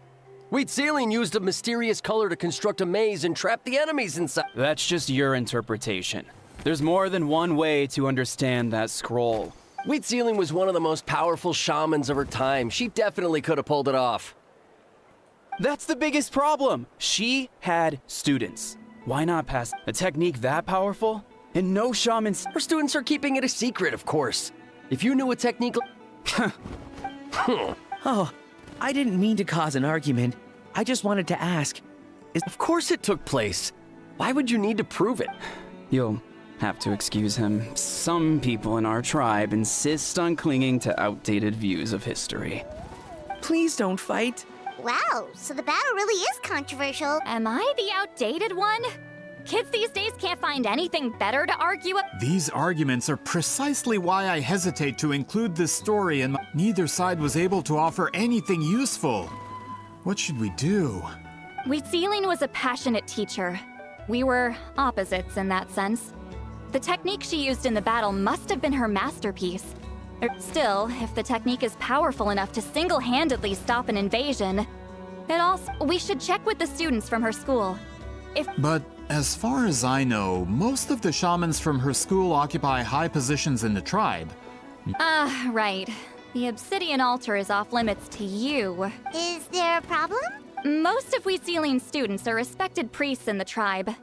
Huitziling used a mysterious color to construct a maze and trap the enemies inside. That's just your interpretation. There's more than one way to understand that scroll. Huitziling was one of the most powerful shamans of her time. She definitely could have pulled it off. That's the biggest problem. She had students. Why not pass a technique that powerful? And no shamans... Her students are keeping it a secret, of course. If you knew a technique... Oh, I didn't mean to cause an argument. I just wanted to ask. Of course it took place. Why would you need to prove it? You'll have to excuse him. Some people in our tribe insist on clinging to outdated views of history. Please don't fight. Wow, so the battle really is controversial. Am I the outdated one? Kids these days can't find anything better to argue about. These arguments are precisely why I hesitate to include this story, and neither side was able to offer anything useful. What should we do? Huitziling was a passionate teacher. We were opposites in that sense. The technique she used in the battle must have been her masterpiece. Still, if the technique is powerful enough to single-handedly stop an invasion, we should check with the students from her school. But as far as I know, most of the shamans from her school occupy high positions in the tribe. Right. The obsidian altar is off limits to you. Is there a problem? Most of Huitziling's students are respected priests in the tribe.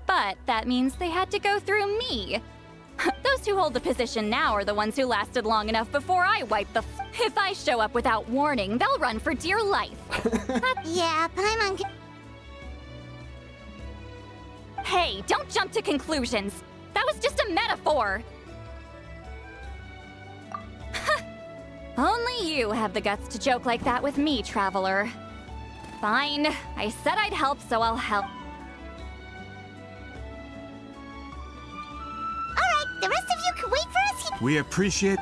But that means they had to go through me. Those who hold the position now are the ones who lasted long enough before I wipe the If I show up without warning, they'll run for dear life. Yeah, Paimon... Hey, don't jump to conclusions. That was just a metaphor. Only you have the guts to joke like that with me, traveler. Fine. I said I'd help, so I'll help. Alright, the rest of you can wait for us here. We appreciate...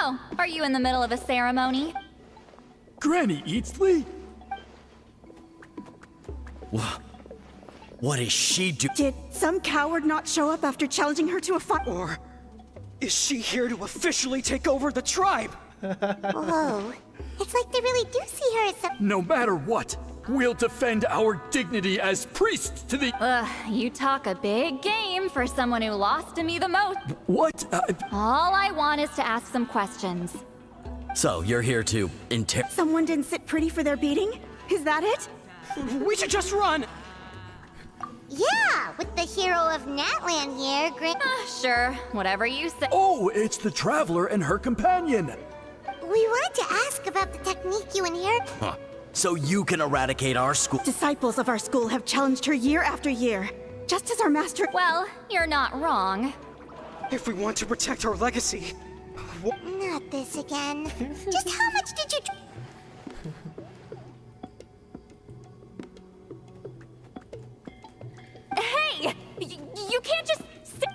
Oh, are you in the middle of a ceremony? Granny Eatsley? What is she doing? Did some coward not show up after challenging her to a fight? Or is she here to officially take over the tribe? Whoa. It's like they really do see her as some... No matter what, we'll defend our dignity as priests to the... You talk a big game for someone who lost to me the most. What? All I want is to ask some questions. So, you're here to Someone didn't sit pretty for their beating? Is that it? We should just run! Yeah, with the hero of Natlhan here, Sure, whatever you say. Oh, it's the Traveler and her companion! We wanted to ask about the technique you inherit. Huh. So you can eradicate our school. Disciples of our school have challenged her year after year, just as our master... Well, you're not wrong. If we want to protect our legacy... Not this again. Just how much did you... Hey! You can't just...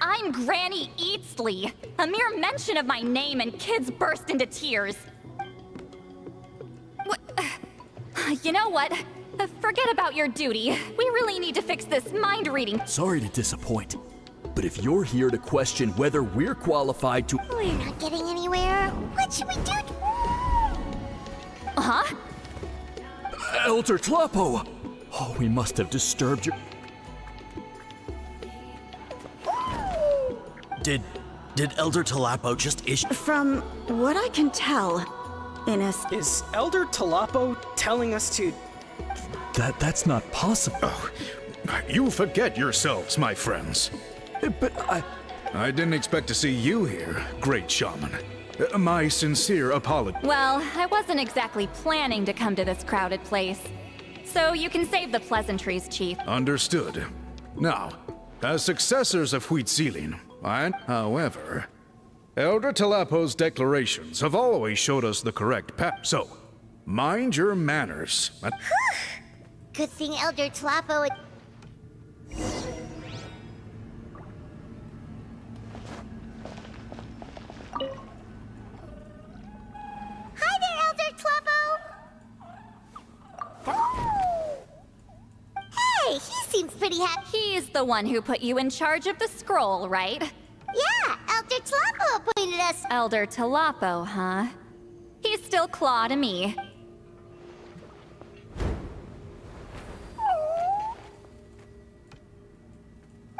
I'm Granny Eatsley. A mere mention of my name and kids burst into tears. You know what? Forget about your duty. We really need to fix this mind reading. Sorry to disappoint, but if you're here to question whether we're qualified to... We're not getting anywhere. What should we do? Huh? Elder Tlapo! Oh, we must have disturbed your... Did Elder Tlapo just issue... From what I can tell, Is Elder Tlapo telling us to... That's not possible. Oh, you forget yourselves, my friends. But I didn't expect to see you here, great shaman. My sincere apology. Well, I wasn't exactly planning to come to this crowded place. So you can save the pleasantries, Chief. Understood. Now, as successors of Huitzilin, however, Elder Tlapo's declarations have always showed us the correct path. So, mind your manners. Good thing Elder Tlapo... Hi there, Elder Tlapo! Hey, he seems pretty happy. He's the one who put you in charge of the scroll, right? Yeah, Elder Tlapo appointed us. Elder Tlapo, huh? He's still Claw to me.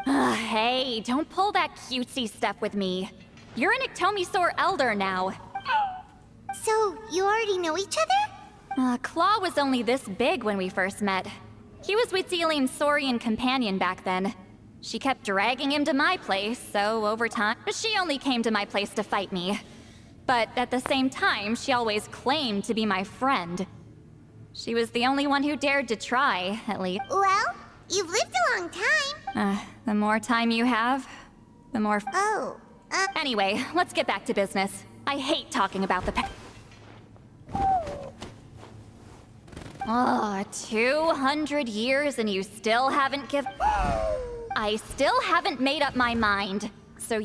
Hey, don't pull that cutesy stuff with me. You're an Ictomisaur Elder now. So, you already know each other? Claw was only this big when we first met. He was with Celine's Saurian companion back then. She kept dragging him to my place, so over time, she only came to my place to fight me. But at the same time, she always claimed to be my friend. She was the only one who dared to try, at least. Well, you've lived a long time. The more time you have, the more... Oh, Anyway, let's get back to business. I hate talking about the past. 200 years and you still haven't given... I still haven't made up my mind, so...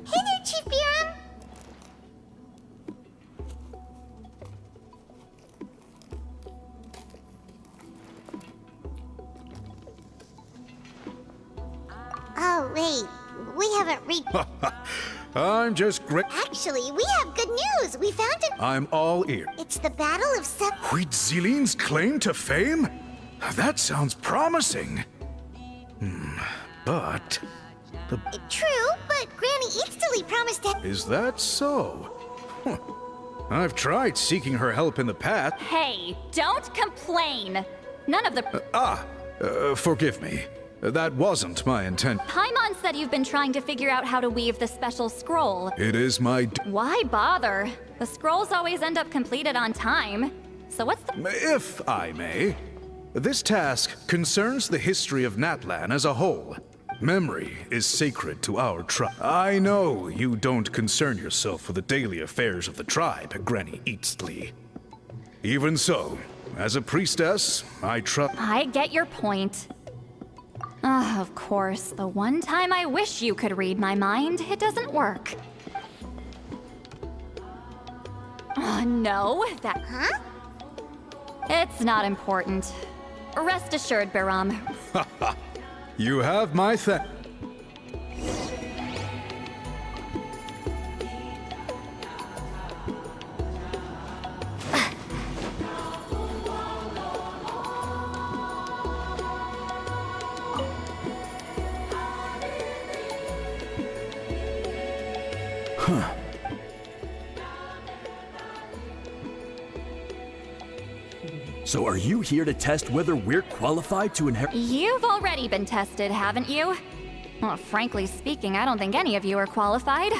Hey there, Chief Biram. Oh, wait. We haven't read... I'm just great. Actually, we have good news. We found it. I'm all ear. It's the Battle of Seven... Huitzilin's claim to fame? That sounds promising. But... True, but Granny Eatstily promised to... Is that so? Huh. I've tried seeking her help in the past. Hey, don't complain. None of the... Forgive me. That wasn't my intent. Paimon said you've been trying to figure out how to weave the special scroll. It is my... Why bother? The scrolls always end up completed on time. So what's the... If I may, this task concerns the history of Natlhan as a whole. Memory is sacred to our tribe. I know you don't concern yourself with the daily affairs of the tribe, Granny Eatstily. Even so, as a priestess, I trust... I get your point. Of course, the one time I wish you could read my mind, it doesn't work. No, that... Huh? It's not important. Rest assured, Biram. You have my So are you here to test whether we're qualified to inherit? You've already been tested, haven't you? Well, frankly speaking, I don't think any of you are qualified.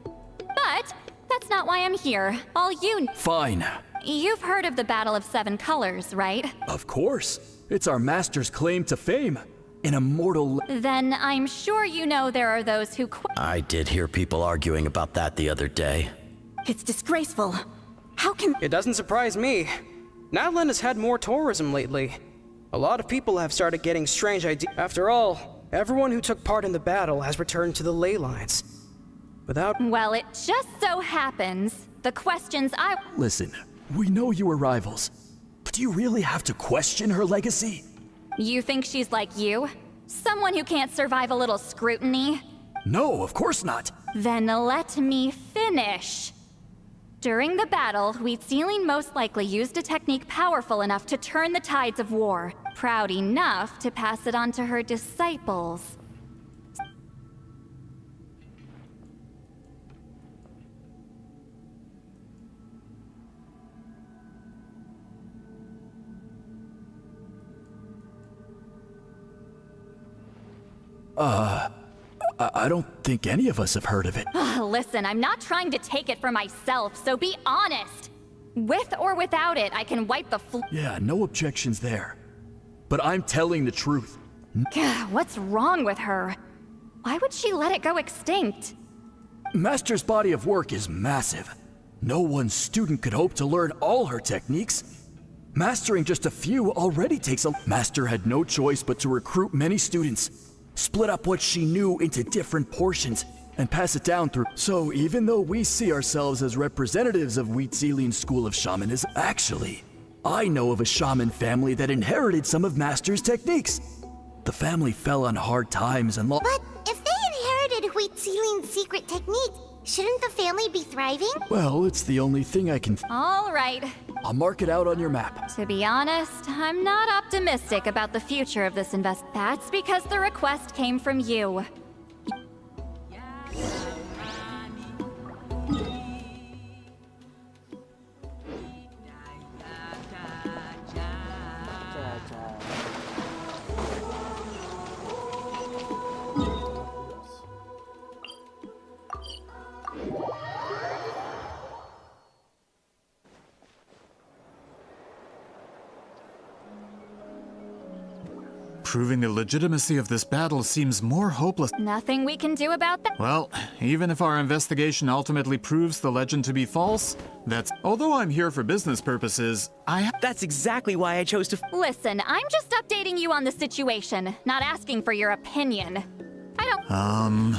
But that's not why I'm here. All you... Fine. You've heard of the Battle of Seven Colors, right? Of course. It's our master's claim to fame. An immortal... Then I'm sure you know there are those who... I did hear people arguing about that the other day. It's disgraceful. How can... It doesn't surprise me. Natlhan has had more tourism lately. A lot of people have started getting strange ideas. After all, everyone who took part in the battle has returned to the ley lines. Without... Well, it just so happens the questions I... Listen, we know you were rivals, but do you really have to question her legacy? You think she's like you? Someone who can't survive a little scrutiny? No, of course not. Then let me finish. During the battle, Wheatsealing most likely used a technique powerful enough to turn the tides of war, proud enough to pass it on to her disciples. I don't think any of us have heard of it. Listen, I'm not trying to take it for myself, so be honest. With or without it, I can wipe the floor. Yeah, no objections there. But I'm telling the truth. What's wrong with her? Why would she let it go extinct? Master's body of work is massive. No one student could hope to learn all her techniques. Mastering just a few already takes a... Master had no choice but to recruit many students, split up what she knew into different portions, and pass it down through. So even though we see ourselves as representatives of Wheatsealing's school of shamanism, actually, I know of a shaman family that inherited some of Master's techniques. The family fell on hard times and But if they inherited Wheatsealing's secret technique, shouldn't the family be thriving? Well, it's the only thing I can... All right. I'll mark it out on your map. To be honest, I'm not optimistic about the future of this invest. That's because the request came from you. Proving the legitimacy of this battle seems more hopeless. Nothing we can do about that. Well, even if our investigation ultimately proves the legend to be false, that's... Although I'm here for business purposes, That's exactly why I chose to... Listen, I'm just updating you on the situation, not asking for your opinion. I don't...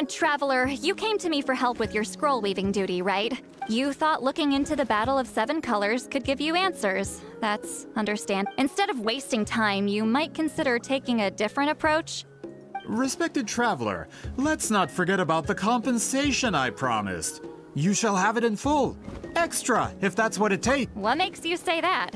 Traveler, you came to me for help with your scroll weaving duty, right? You thought looking into the Battle of Seven Colors could give you answers. That's understand. Instead of wasting time, you might consider taking a different approach. Respected traveler, let's not forget about the compensation I promised. You shall have it in full. Extra, if that's what it takes. What makes you say that?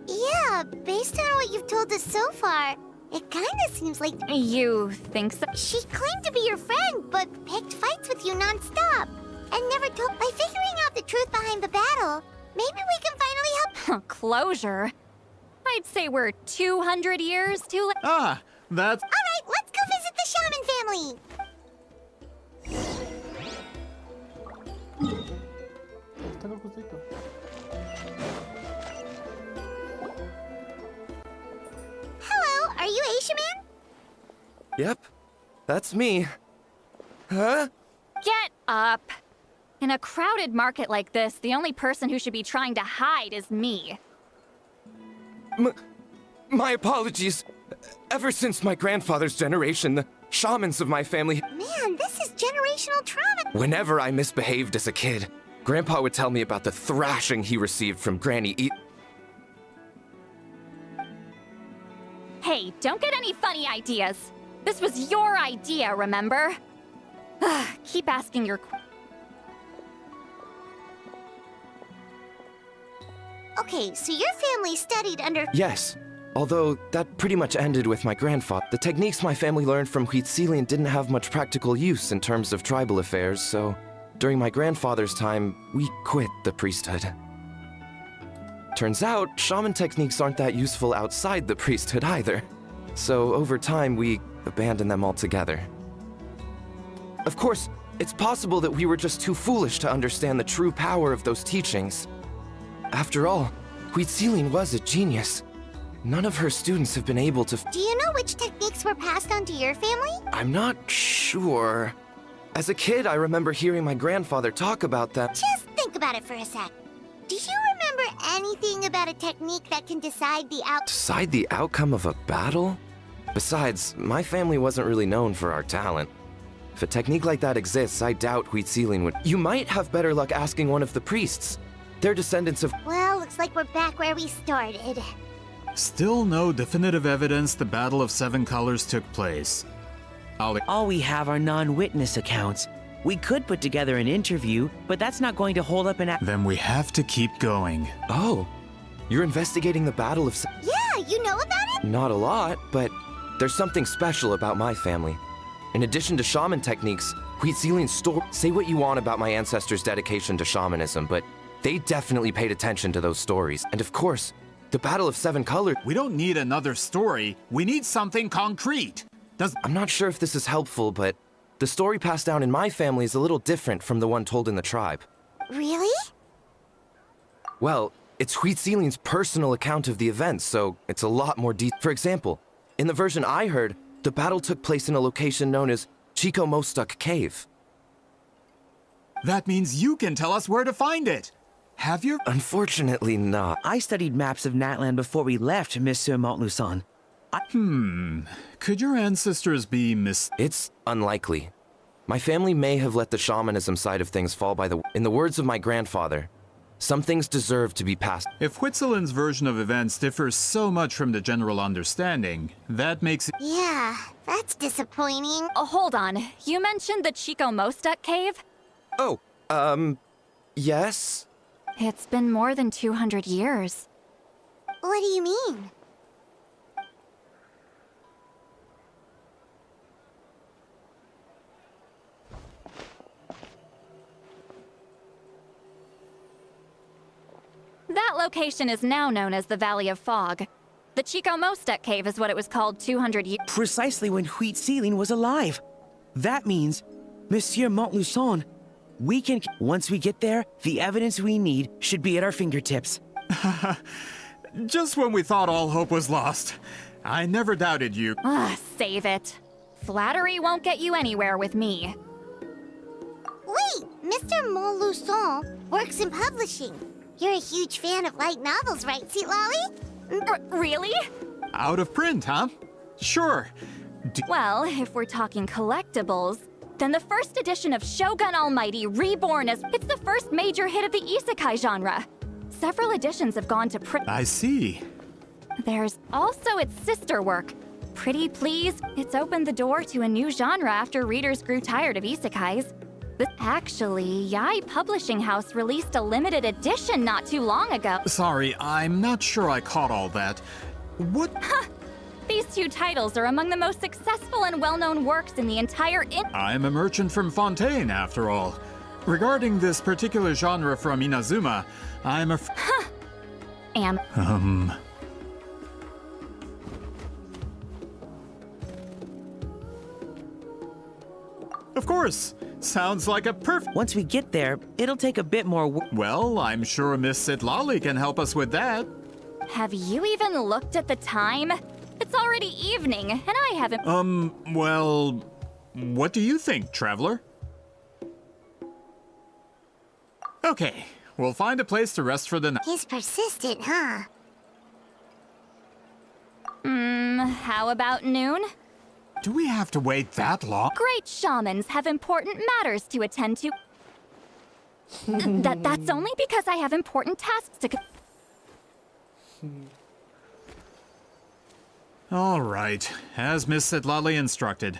You Yeah, based on what you've told us so far, it kinda seems like... You think so? She claimed to be your friend, but picked fights with you non-stop. And never told... By figuring out the truth behind the battle, maybe we can finally help... Closure? I'd say we're 200 years too late. Ah, that's... Alright, let's go visit the shaman family! Hello, are you a shaman? Yep, that's me. Huh? Get up! In a crowded market like this, the only person who should be trying to hide is me. My apologies. Ever since my grandfather's generation, the shamans of my family... Man, this is generational trauma. Whenever I misbehaved as a kid, Grandpa would tell me about the thrashing he received from Granny Hey, don't get any funny ideas. This was your idea, remember? Keep asking your... Okay, so your family studied under... Yes, although that pretty much ended with my grandfather. The techniques my family learned from Huitzilian didn't have much practical use in terms of tribal affairs, so during my grandfather's time, we quit the priesthood. Turns out, shaman techniques aren't that useful outside the priesthood either. So over time, we abandoned them altogether. Of course, it's possible that we were just too foolish to understand the true power of those teachings. After all, Huitzilian was a genius. None of her students have been able to... Do you know which techniques were passed on to your family? I'm not sure. As a kid, I remember hearing my grandfather talk about them. Just think about it for a sec. Do you remember anything about a technique that can decide the Decide the outcome of a battle? Besides, my family wasn't really known for our talent. If a technique like that exists, I doubt Huitzilian would... You might have better luck asking one of the priests. They're descendants of... Well, looks like we're back where we started. Still no definitive evidence the Battle of Seven Colors took place. All we have are non-witness accounts. We could put together an interview, but that's not going to hold up an... Then we have to keep going. Oh, you're investigating the Battle of... Yeah, you know about it? Not a lot, but there's something special about my family. In addition to shaman techniques, Huitzilian Say what you want about my ancestors' dedication to shamanism, but they definitely paid attention to those stories. And of course, the Battle of Seven Colors... We don't need another story. We need something concrete. I'm not sure if this is helpful, but the story passed down in my family is a little different from the one told in the tribe. Really? Well, it's Huitzilian's personal account of the events, so it's a lot more deep. For example, in the version I heard, the battle took place in a location known as Chico Mostuk Cave. That means you can tell us where to find it. Have you? Unfortunately not. I studied maps of Natlhan before we left, Monsieur Montluçon. Could your ancestors be It's unlikely. My family may have let the shamanism side of things fall by the... In the words of my grandfather, some things deserve to be passed. If Huitzilian's version of events differs so much from the general understanding, that makes it... Yeah, that's disappointing. Oh, hold on. You mentioned the Chico Mostuk Cave? Oh, yes? It's been more than 200 years. What do you mean? That location is now known as the Valley of Fog. The Chico Mostuk Cave is what it was called 200 years... Precisely when Huitzilian was alive. That means, Monsieur Montluçon, we can... Once we get there, the evidence we need should be at our fingertips. Just when we thought all hope was lost. I never doubted you. Save it. Flattery won't get you anywhere with me. Wait, Mr. Montluçon works in publishing. You're a huge fan of light novels, right, Seatlolly? Really? Out of print, huh? Sure. Well, if we're talking collectibles, then the first edition of Shogun Almighty Reborn is... It's the first major hit of the isekai genre. Several editions have gone to print. I see. There's also its sister work, Pretty Please. It's opened the door to a new genre after readers grew tired of isekais. Actually, Yai Publishing House released a limited edition not too long ago. Sorry, I'm not sure I caught all that. What? These two titles are among the most successful and well-known works in the entire I'm a merchant from Fontaine, after all. Regarding this particular genre from Inazuma, I'm a Of course! Sounds like a perfect— Once we get there, it'll take a bit more Well, I'm sure Miss Sitlali can help us with that. Have you even looked at the time? It's already evening, and I haven't— well, what do you think, Traveler? Okay, we'll find a place to rest for the night. He's persistent, huh? How about noon? Do we have to wait that long? Great shamans have important matters to attend to. That's only because I have important tasks to All right, as Miss Sitlali instructed.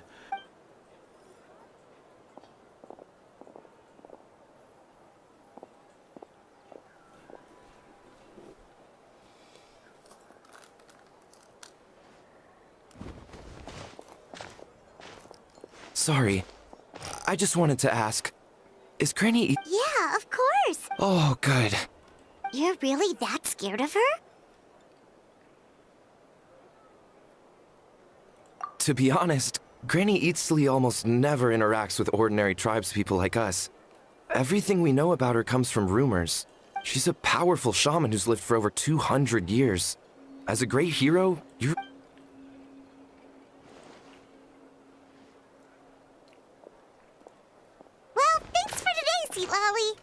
Sorry. I just wanted to ask, is Granny Yeah, of course. Oh, good. You're really that scared of her? To be honest, Granny Eatsley almost never interacts with ordinary tribespeople like us. Everything we know about her comes from rumors. She's a powerful shaman who's lived for over 200 years. As a great hero, you're... Well, thanks for today, Sweet Lolly.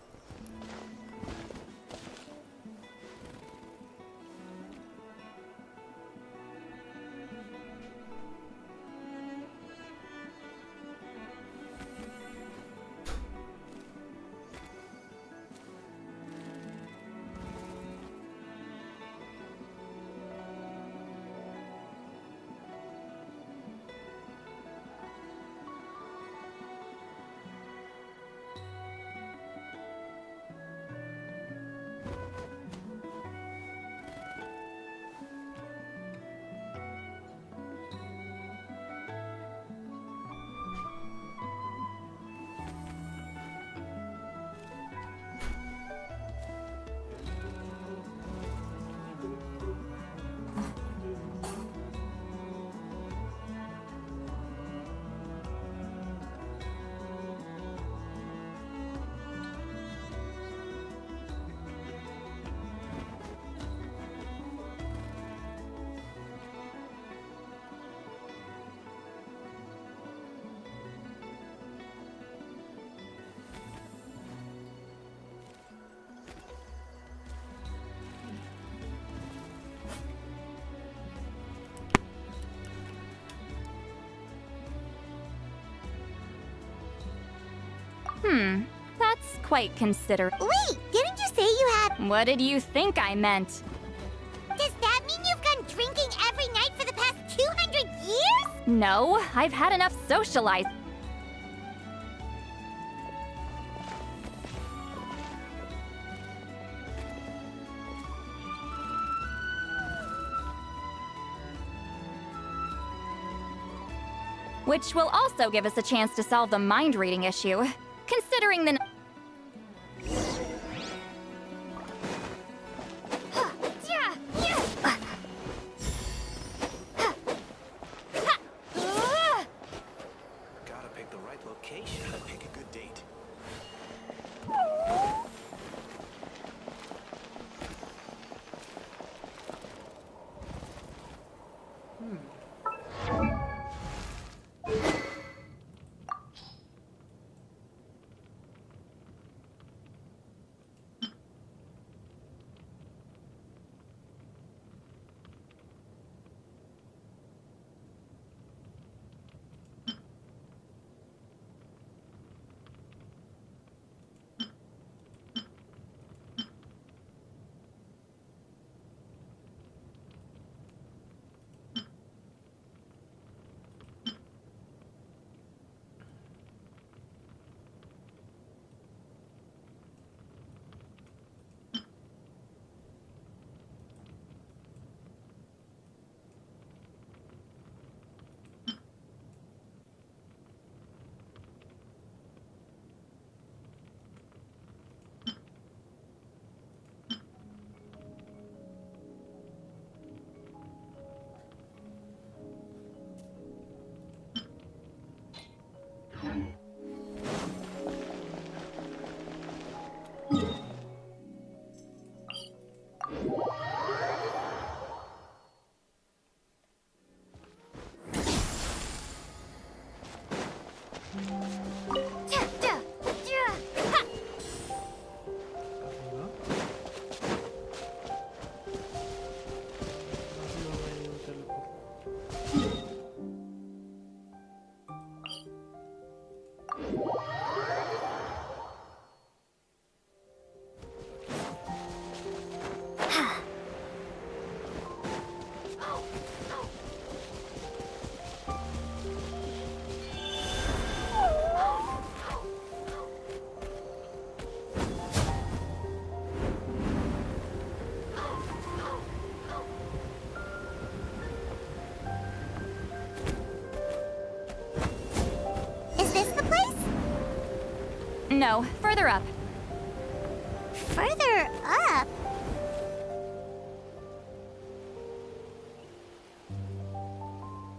That's quite considerate. Wait, didn't you say you had... What did you think I meant? Does that mean you've gone drinking every night for the past 200 years? No, I've had enough socialize. Which will also give us a chance to solve the mind reading issue. Considering the... Gotta pick the right location and pick a good date. No, further up. Further up?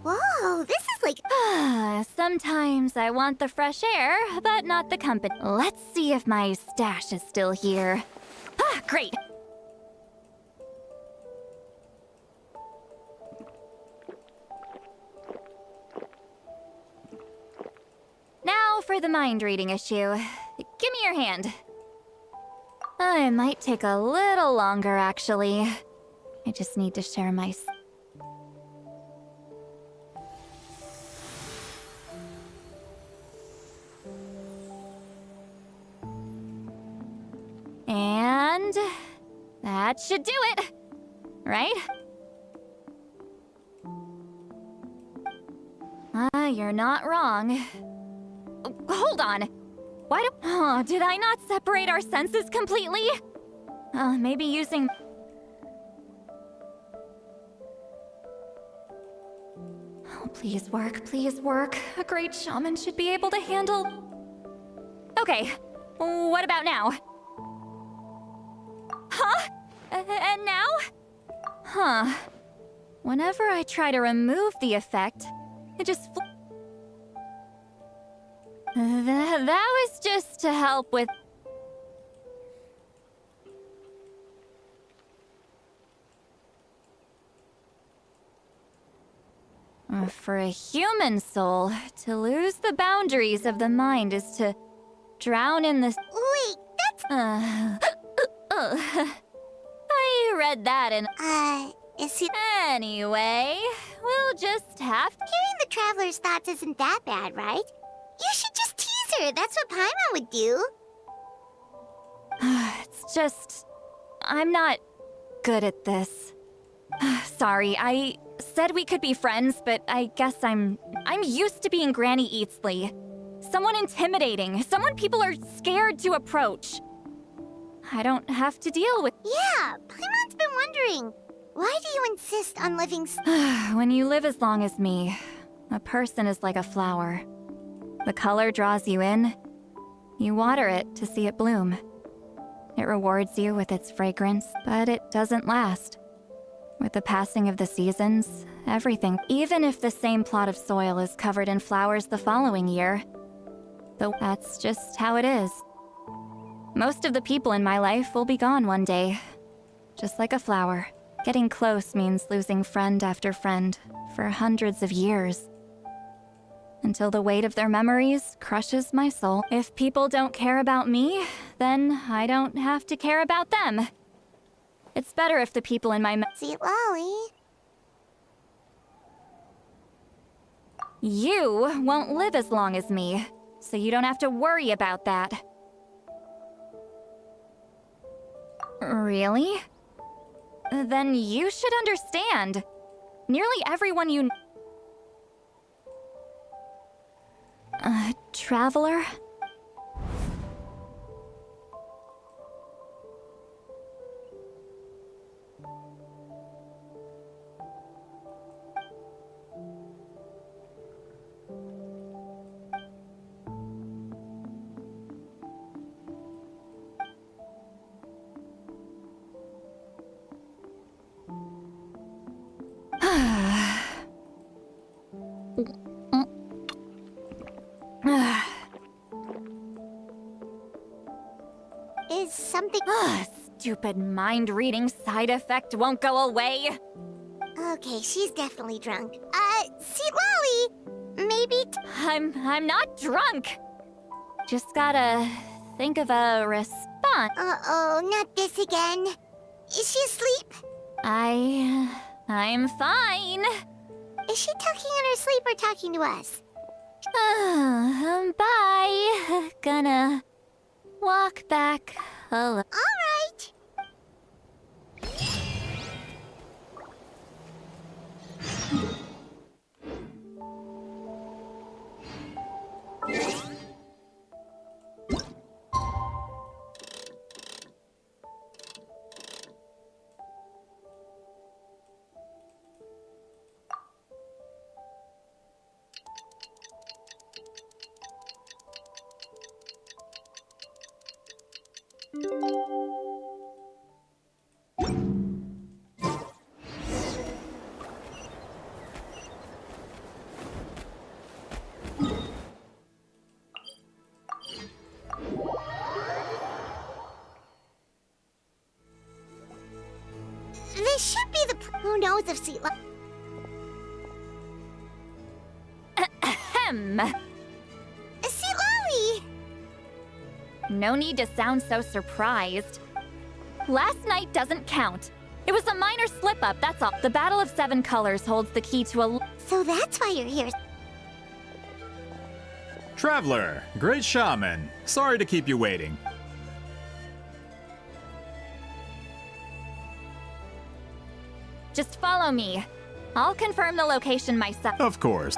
Whoa, this is like... Sometimes I want the fresh air, but not the company. Let's see if my stash is still here. Ah, great! Now for the mind reading issue. Give me your hand. It might take a little longer, actually. I just need to share my... And... that should do it! Right? You're not wrong. Hold on! Why do... Oh, did I not separate our senses completely? Maybe using... Oh, please work, please work. A great shaman should be able to handle... Okay, what about now? Huh? And now? Huh. Whenever I try to remove the effect, it just... That was just to help with... For a human soul, to lose the boundaries of the mind is to drown in the... Wait, that's... I read that in... is it... Anyway, we'll just have... Hearing the Traveler's thoughts isn't that bad, right? You should just tease her. That's what Paimon would do. It's just... I'm not good at this. Sorry, I said we could be friends, but I guess I'm used to being Granny Eatsley. Someone intimidating, someone people are scared to approach. I don't have to deal with... Yeah, Paimon's been wondering. Why do you insist on living... When you live as long as me, a person is like a flower. The color draws you in. You water it to see it bloom. It rewards you with its fragrance, but it doesn't last. With the passing of the seasons, everything, even if the same plot of soil is covered in flowers the following year, that's just how it is. Most of the people in my life will be gone one day, just like a flower. Getting close means losing friend after friend for hundreds of years, until the weight of their memories crushes my soul. If people don't care about me, then I don't have to care about them. It's better if the people in my... Sweet Lolly. You won't live as long as me, so you don't have to worry about that. Really? Then you should understand. Nearly everyone you... Traveler? Is something... Stupid mind-reading side effect won't go away. Okay, she's definitely drunk. Sweet Lolly, maybe... I'm not drunk. Just gotta think of a response. Uh-oh, not this again. Is she asleep? I'm fine. Is she talking in her sleep or talking to us? Bye. Gonna walk back alone. All right. This should be the... Who knows if sea... Ahem. Sea Lolly! No need to sound so surprised. Last night doesn't count. It was a minor slip-up, that's all. The Battle of Seven Colors holds the key to a... So that's why you're here. Traveler, great shaman. Sorry to keep you waiting. Just follow me. I'll confirm the location myself. Of course.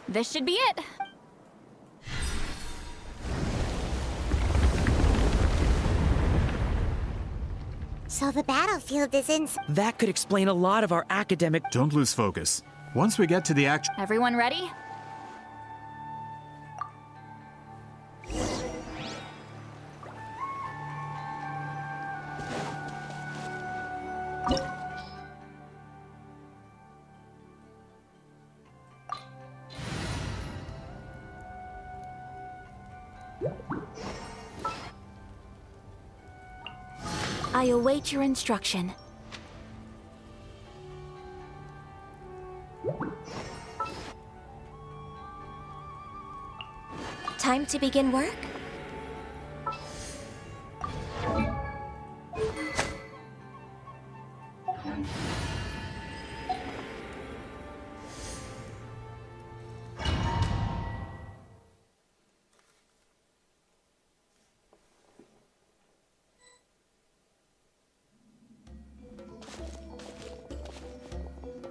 This should be it. So the battlefield is in... That could explain a lot of our academic... Don't lose focus. Once we get to the action... Everyone ready? I await your instruction. Time to begin work?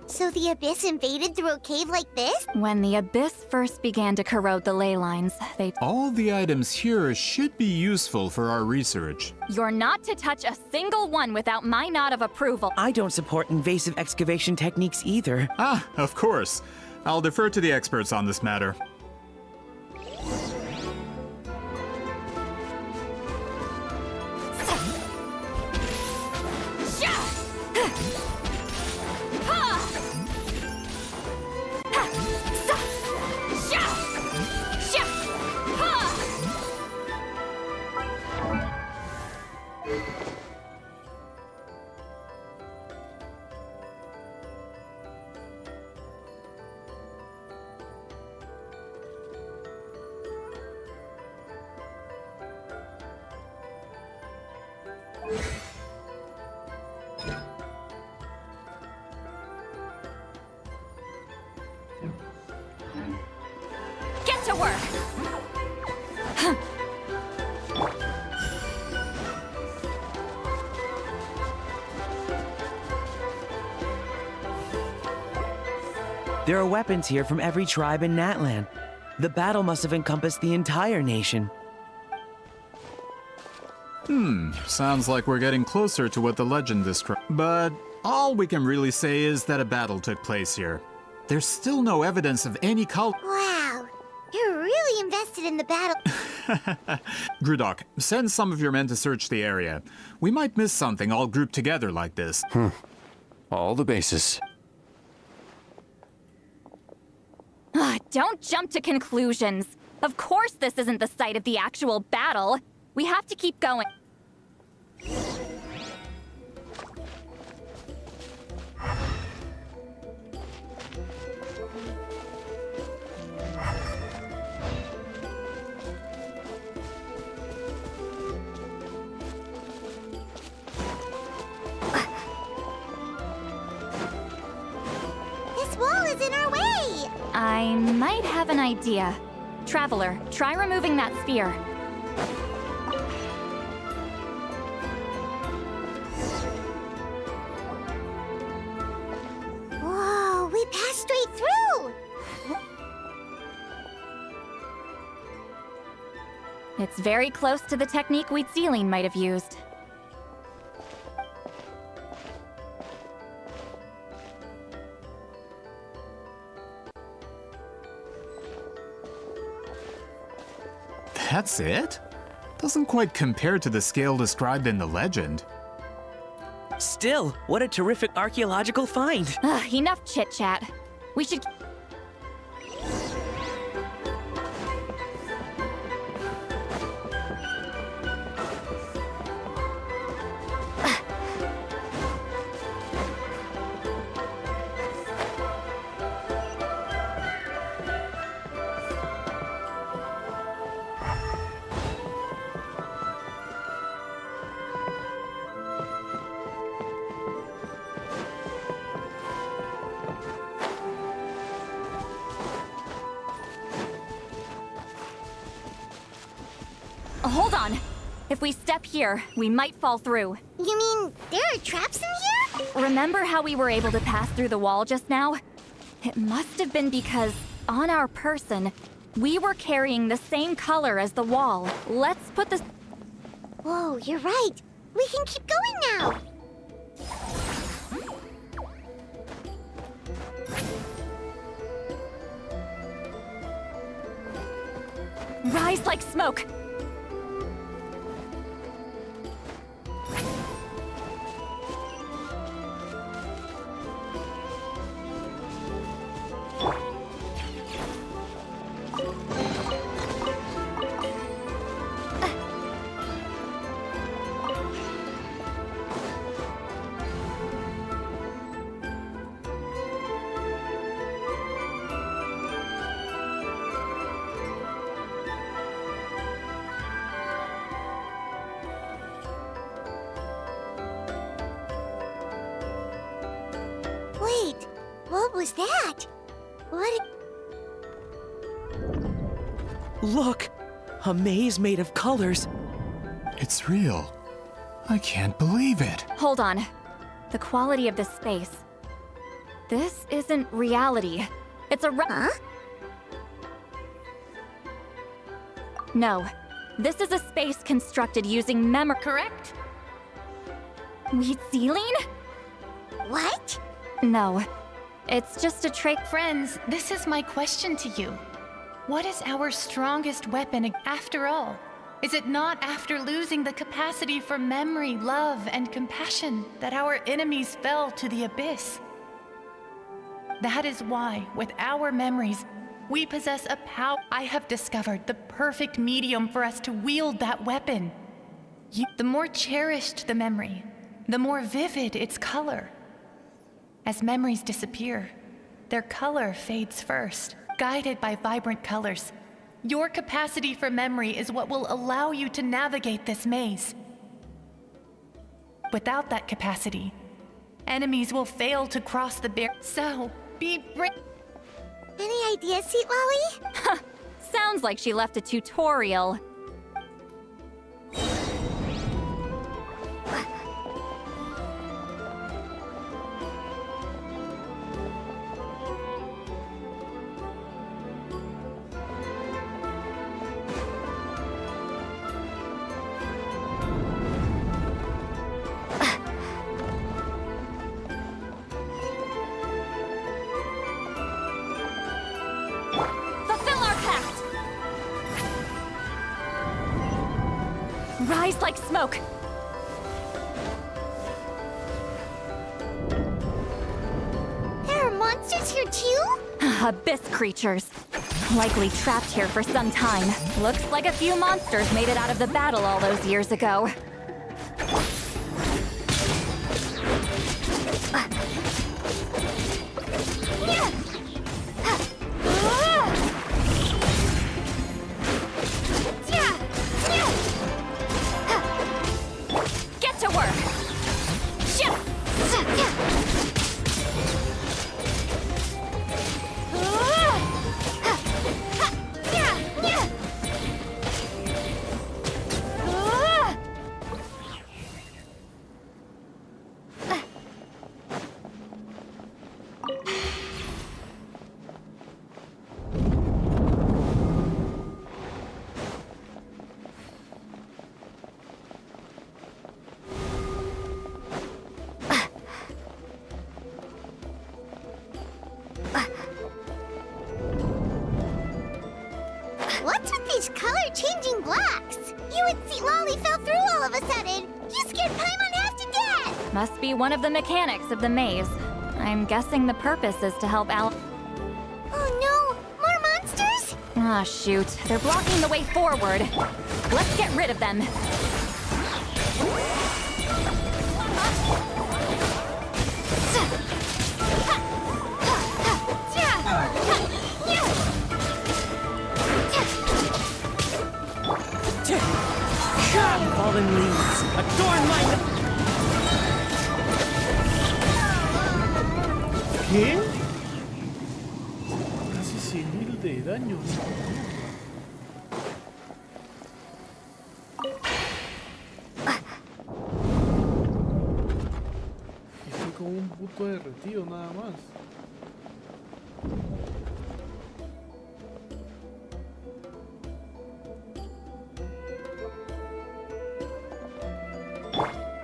So the Abyss invaded through a cave like this? When the Abyss first began to corrode the ley lines, they... All the items here should be useful for our research. You're not to touch a single one without my nod of approval. I don't support invasive excavation techniques either. Ah, of course. I'll defer to the experts on this matter. Get to work! There are weapons here from every tribe in Natlhan. The battle must have encompassed the entire nation. Sounds like we're getting closer to what the legend describes. But all we can really say is that a battle took place here. There's still no evidence of any cult. Wow, you're really invested in the battle. Grudok, send some of your men to search the area. We might miss something all grouped together like this. All the bases. Don't jump to conclusions. Of course this isn't the site of the actual battle. We have to keep going. This wall is in our way! I might have an idea. Traveler, try removing that sphere. Whoa, we passed straight through! It's very close to the technique Wheatsealing might have used. That's it? Doesn't quite compare to the scale described in the legend. Still, what a terrific archaeological find. Enough chit-chat. We should... Hold on. If we step here, we might fall through. You mean there are traps in here? Remember how we were able to pass through the wall just now? It must have been because, on our person, we were carrying the same color as the wall. Let's put this... Whoa, you're right. We can keep going now. Rise like smoke! Wait, what was that? What? Look! A maze made of colors. It's real. I can't believe it. Hold on. The quality of this space. This isn't reality. It's a Huh? No. This is a space constructed using memory. Correct? Wheat ceiling? What? No. It's just a trick. Friends, this is my question to you. What is our strongest weapon after all? Is it not after losing the capacity for memory, love, and compassion that our enemies fell to the abyss? That is why, with our memories, we possess a power. I have discovered the perfect medium for us to wield that weapon. The more cherished the memory, the more vivid its color. As memories disappear, their color fades first. Guided by vibrant colors, your capacity for memory is what will allow you to navigate this maze. Without that capacity, enemies will fail to cross the barrier. So, be brave. Any ideas, Sweet Lolly? Sounds like she left a tutorial. Fulfill our pact! Rise like smoke! There are monsters here too? Abyss creatures. Likely trapped here for some time. Looks like a few monsters made it out of the battle all those years ago. Get to work! lolly fell through all of a sudden. You scared Paimon half to death. Must be one of the mechanics of the maze. I'm guessing the purpose is to help Al. Oh no, more monsters? Ah, shoot. They're blocking the way forward. Let's get rid of them. Fallen leaves, adorn my... ¿Qué? Casi 100.000 de daño. Y estoy como un puto derretido nada más.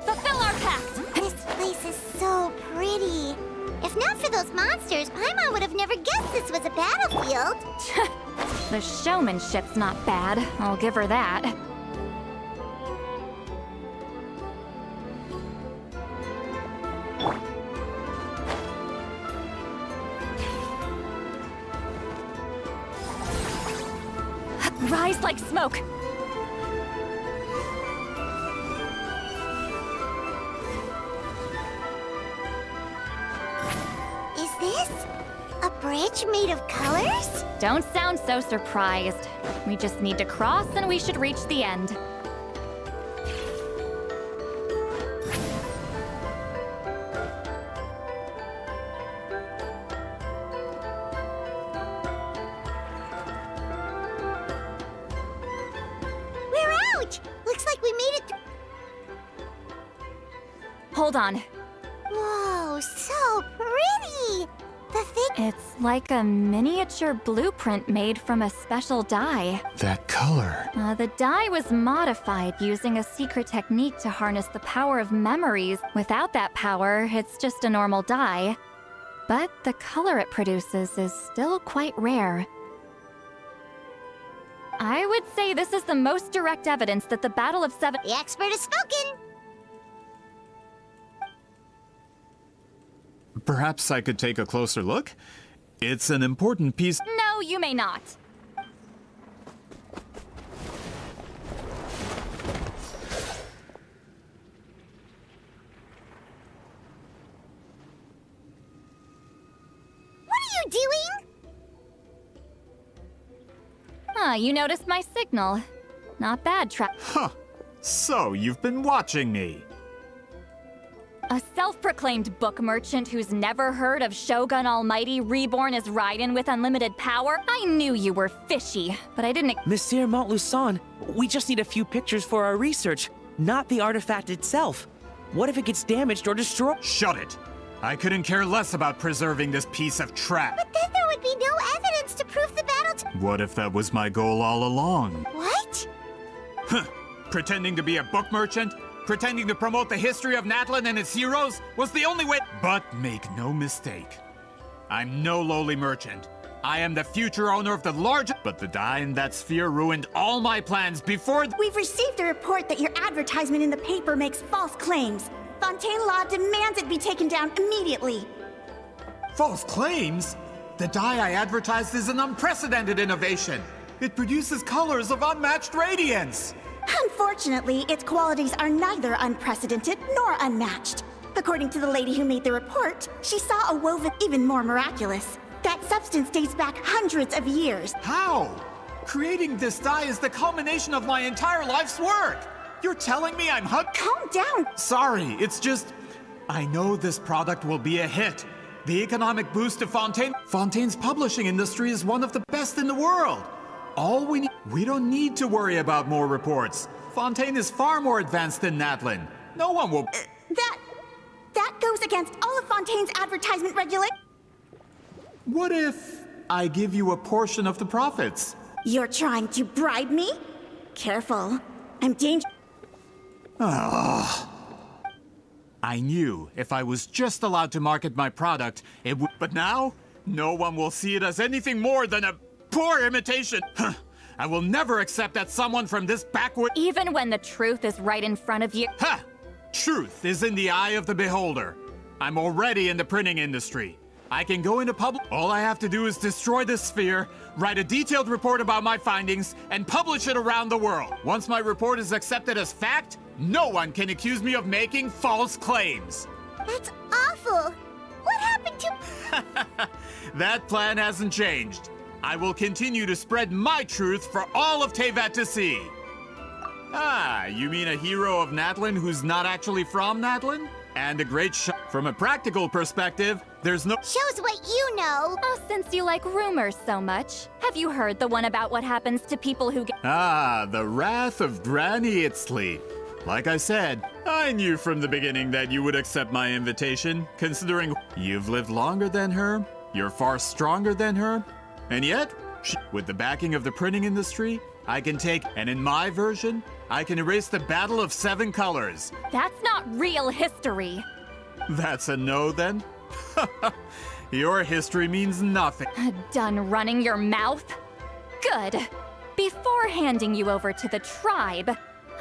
Fulfill our pact! This place is so pretty. If not for those monsters, Paimon would have never guessed this was a battlefield. The showmanship's not bad. I'll give her that. Rise like smoke. Is this a bridge made of colors? Don't sound so surprised. We just need to cross and we should reach the end. We're out! Looks like we made it. Hold on. Whoa, so pretty! The thing. It's like a miniature blueprint made from a special dye. That color. The dye was modified using a secret technique to harness the power of memories. Without that power, it's just a normal dye. But the color it produces is still quite rare. I would say this is the most direct evidence that the Battle of Seven... The expert has spoken! Perhaps I could take a closer look? It's an important piece. No, you may not. What are you doing? Ah, you noticed my signal. Not bad, Huh. So, you've been watching me. A self-proclaimed book merchant who's never heard of Shogun Almighty reborn as Raiden with unlimited power? I knew you were fishy, but I didn't... Monsieur Montluçon, we just need a few pictures for our research, not the artifact itself. What if it gets damaged or destroyed? Shut it! I couldn't care less about preserving this piece of trap. But then there would be no evidence to prove the battle. What if that was my goal all along? What? Huh. Pretending to be a book merchant? Pretending to promote the history of Natlhan and its heroes was the only way. But make no mistake, I'm no lowly merchant. I am the future owner of the largest. But the dye in that sphere ruined all my plans before. We've received a report that your advertisement in the paper makes false claims. Fontaine Law demands it be taken down immediately. False claims? The dye I advertised is an unprecedented innovation. It produces colors of unmatched radiance. Unfortunately, its qualities are neither unprecedented nor unmatched. According to the lady who made the report, she saw a woven even more miraculous. That substance dates back hundreds of years. How? Creating this dye is the culmination of my entire life's work. You're telling me I'm Calm down. Sorry, it's just... I know this product will be a hit. The economic boost to Fontaine's publishing industry is one of the best in the world. All we don't need to worry about more reports. Fontaine is far more advanced than Natlhan. No one will... That goes against all of Fontaine's advertisement regulations. What if I give you a portion of the profits? You're trying to bribe me? Careful. I'm dangerous. I knew if I was just allowed to market my product, it would... But now, no one will see it as anything more than a poor imitation. I will never accept that someone from this backward— Even when the truth is right in front of you. Ha! Truth is in the eye of the beholder. I'm already in the printing industry. I can go into public— All I have to do is destroy this sphere, write a detailed report about my findings, and publish it around the world. Once my report is accepted as fact, no one can accuse me of making false claims. That's awful. What happened to... That plan hasn't changed. I will continue to spread my truth for all of Tevat to see. Ah, you mean a hero of Natlhan who's not actually from Natlhan? And a great shot. From a practical perspective, there's no— Shows what you know. Oh, since you like rumors so much, have you heard the one about what happens to people who get— Ah, the wrath of Granny Itzli. Like I said, I knew from the beginning that you would accept my invitation, considering you've lived longer than her, you're far stronger than her, and yet, with the backing of the printing industry, I can take— and in my version, I can erase the Battle of Seven Colors. That's not real history. That's a no, then? Your history means nothing. Done running your mouth? Good. Before handing you over to the tribe,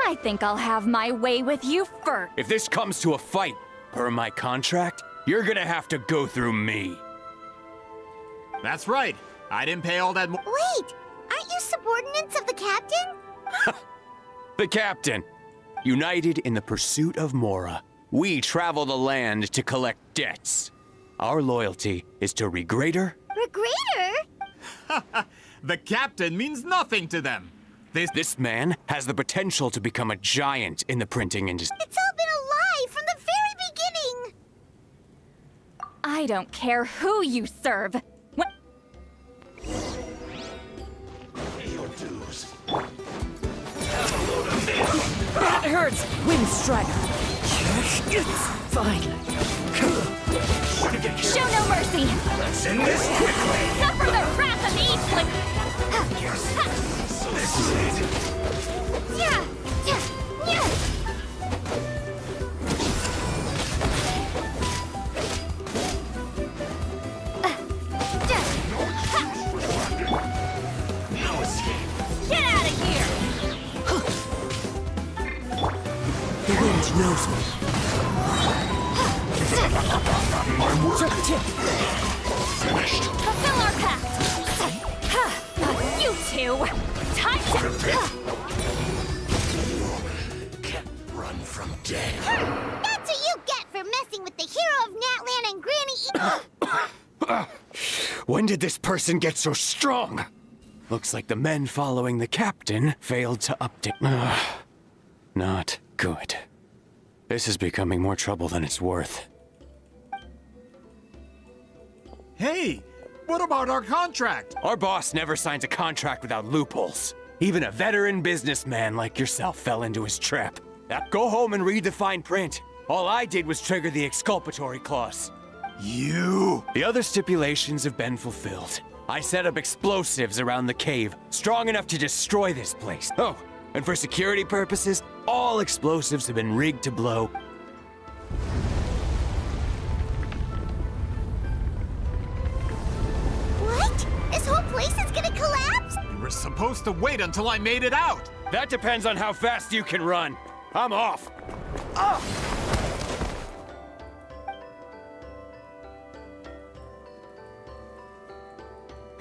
I think I'll have my way with you first. If this comes to a fight, per my contract, you're gonna have to go through me. That's right. I didn't pay all that— Wait, aren't you subordinates of the captain? The captain. United in the pursuit of Mora, we travel the land to collect debts. Our loyalty is to Regrader. Regrader? The captain means nothing to them. This man has the potential to become a giant in the printing industry. It's all been a lie from the very beginning. I don't care who you serve. Your dues. That hurts! Wind Strider! Fine. Show no mercy! Let's end this quickly! Suffer the wrath of the Eastling! This is it. Yeah, yeah, yeah. No escape. Get out of here! The wind knows me. Finished. Fulfill our pact! You two! Time to— Can't run from death. That's what you get for messing with the hero of Natlhan and Granny When did this person get so strong? Looks like the men following the captain failed to update. Not good. This is becoming more trouble than it's worth. Hey, what about our contract? Our boss never signs a contract without loopholes. Even a veteran businessman like yourself fell into his trap. Now go home and read the fine print. All I did was trigger the exculpatory clause. You! The other stipulations have been fulfilled. I set up explosives around the cave, strong enough to destroy this place. Oh, and for security purposes, all explosives have been rigged to blow. What? This whole place is gonna collapse? You were supposed to wait until I made it out! That depends on how fast you can run. I'm off.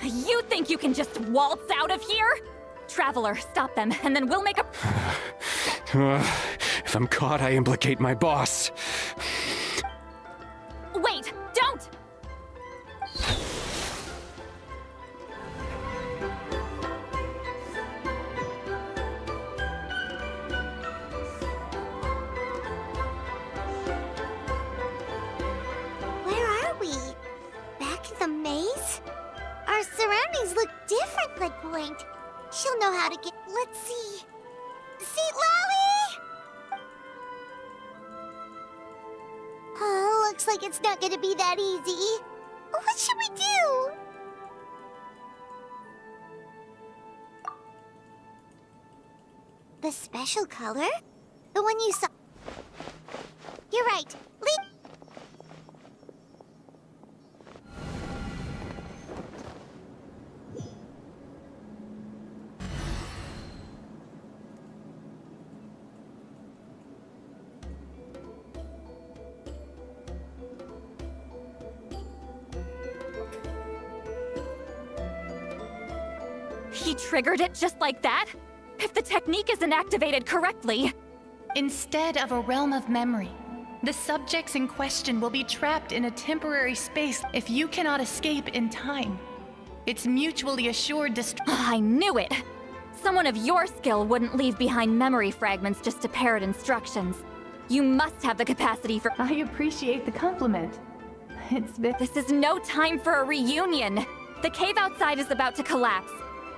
You think you can just waltz out of here? Traveler, stop them, and then we'll make a— If I'm caught, I implicate my boss. Wait, don't! Where are we? Back in the maze? Our surroundings look different, like Point. She'll know how to get— Let's see. See, Lolly? Oh, looks like it's not gonna be that easy. What should we do? The special color? The one you saw— You're right. He triggered it just like that? If the technique isn't activated correctly... Instead of a realm of memory, the subjects in question will be trapped in a temporary space if you cannot escape in time. It's mutually assured I knew it! Someone of your skill wouldn't leave behind memory fragments just to parrot instructions. You must have the capacity for— I appreciate the compliment. This is no time for a reunion! The cave outside is about to collapse.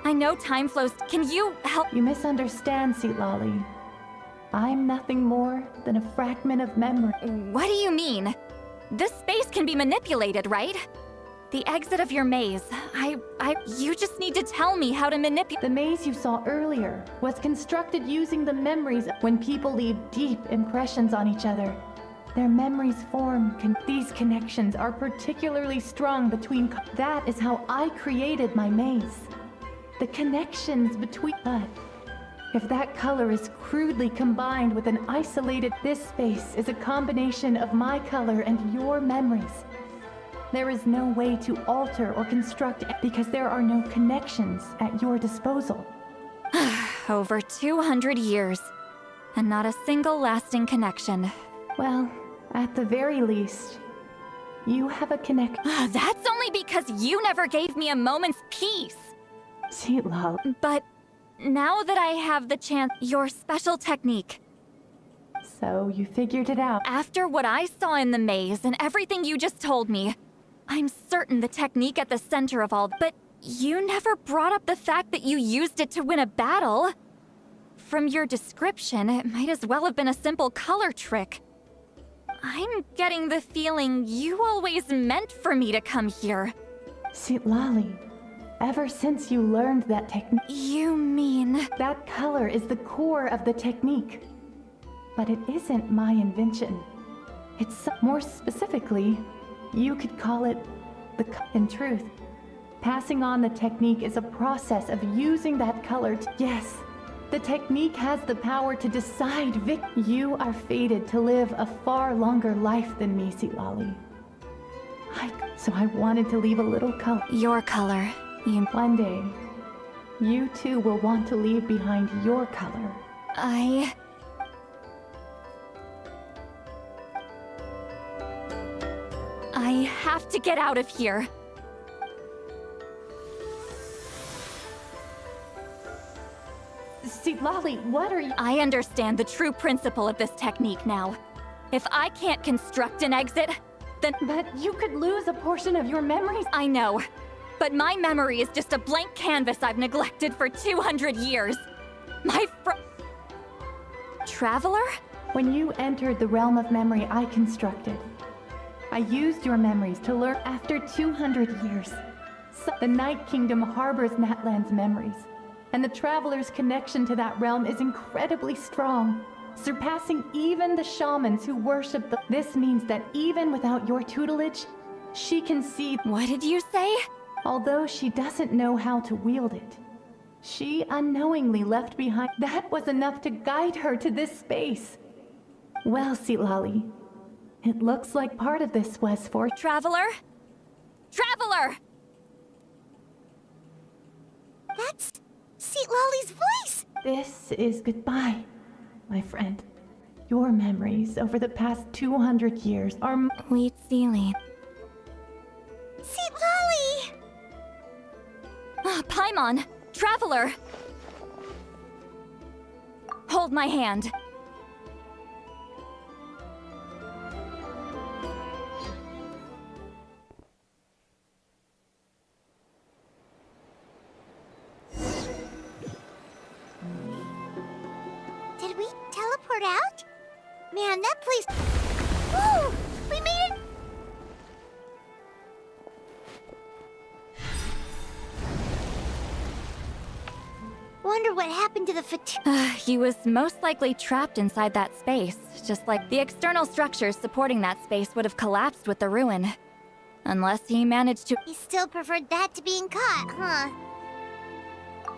I know time flows— Can you help— You misunderstand, Seatlali. I'm nothing more than a fragment of memory. What do you mean? This space can be manipulated, right? The exit of your maze. You just need to tell me how to manipulate— The maze you saw earlier was constructed using the memories when people leave deep impressions on each other. Their memories form. These connections are particularly strong between— That is how I created my maze. The connections between— But if that color is crudely combined with an isolated— This space is a combination of my color and your memories. There is no way to alter or construct because there are no connections at your disposal. Over 200 years, and not a single lasting connection. Well, at the very least, you have a connection. That's only because you never gave me a moment's peace. Seatlal. But now that I have the chance— Your special technique. So you figured it out. After what I saw in the maze and everything you just told me, I'm certain the technique at the center of all— But you never brought up the fact that you used it to win a battle. From your description, it might as well have been a simple color trick. I'm getting the feeling you always meant for me to come here. Seatlali, ever since you learned that technique— You mean— That color is the core of the technique. But it isn't my invention. It's more specifically, you could call it in truth. Passing on the technique is a process of using that color to— Yes, the technique has the power to decide You are fated to live a far longer life than me, Seatlali. So I wanted to leave a little color. Your color. One day, you too will want to leave behind your color. I have to get out of here. Seatlali, what are you— I understand the true principle of this technique now. If I can't construct an exit, then— But you could lose a portion of your memories. I know. But my memory is just a blank canvas I've neglected for 200 years. Traveler? When you entered the realm of memory I constructed, I used your memories to learn. After 200 years, the Night Kingdom harbors Natlan's memories, and the Traveler's connection to that realm is incredibly strong, surpassing even the shamans who worship the— This means that even without your tutelage, she can see— What did you say? Although she doesn't know how to wield it, she unknowingly left behind— That was enough to guide her to this space. Well, Seatlali, it looks like part of this was for— Traveler? Traveler! That's Seatlali's voice! This is goodbye, my friend. Your memories over the past 200 years are— Wheat Sealing. Seatlali! Paimon! Traveler! Hold my hand. Did we teleport out? Man, that place— Whoa! We made it— Wonder what happened to the He was most likely trapped inside that space, just like the external structures supporting that space would have collapsed with the ruin. Unless he managed to— He still preferred that to being caught, huh?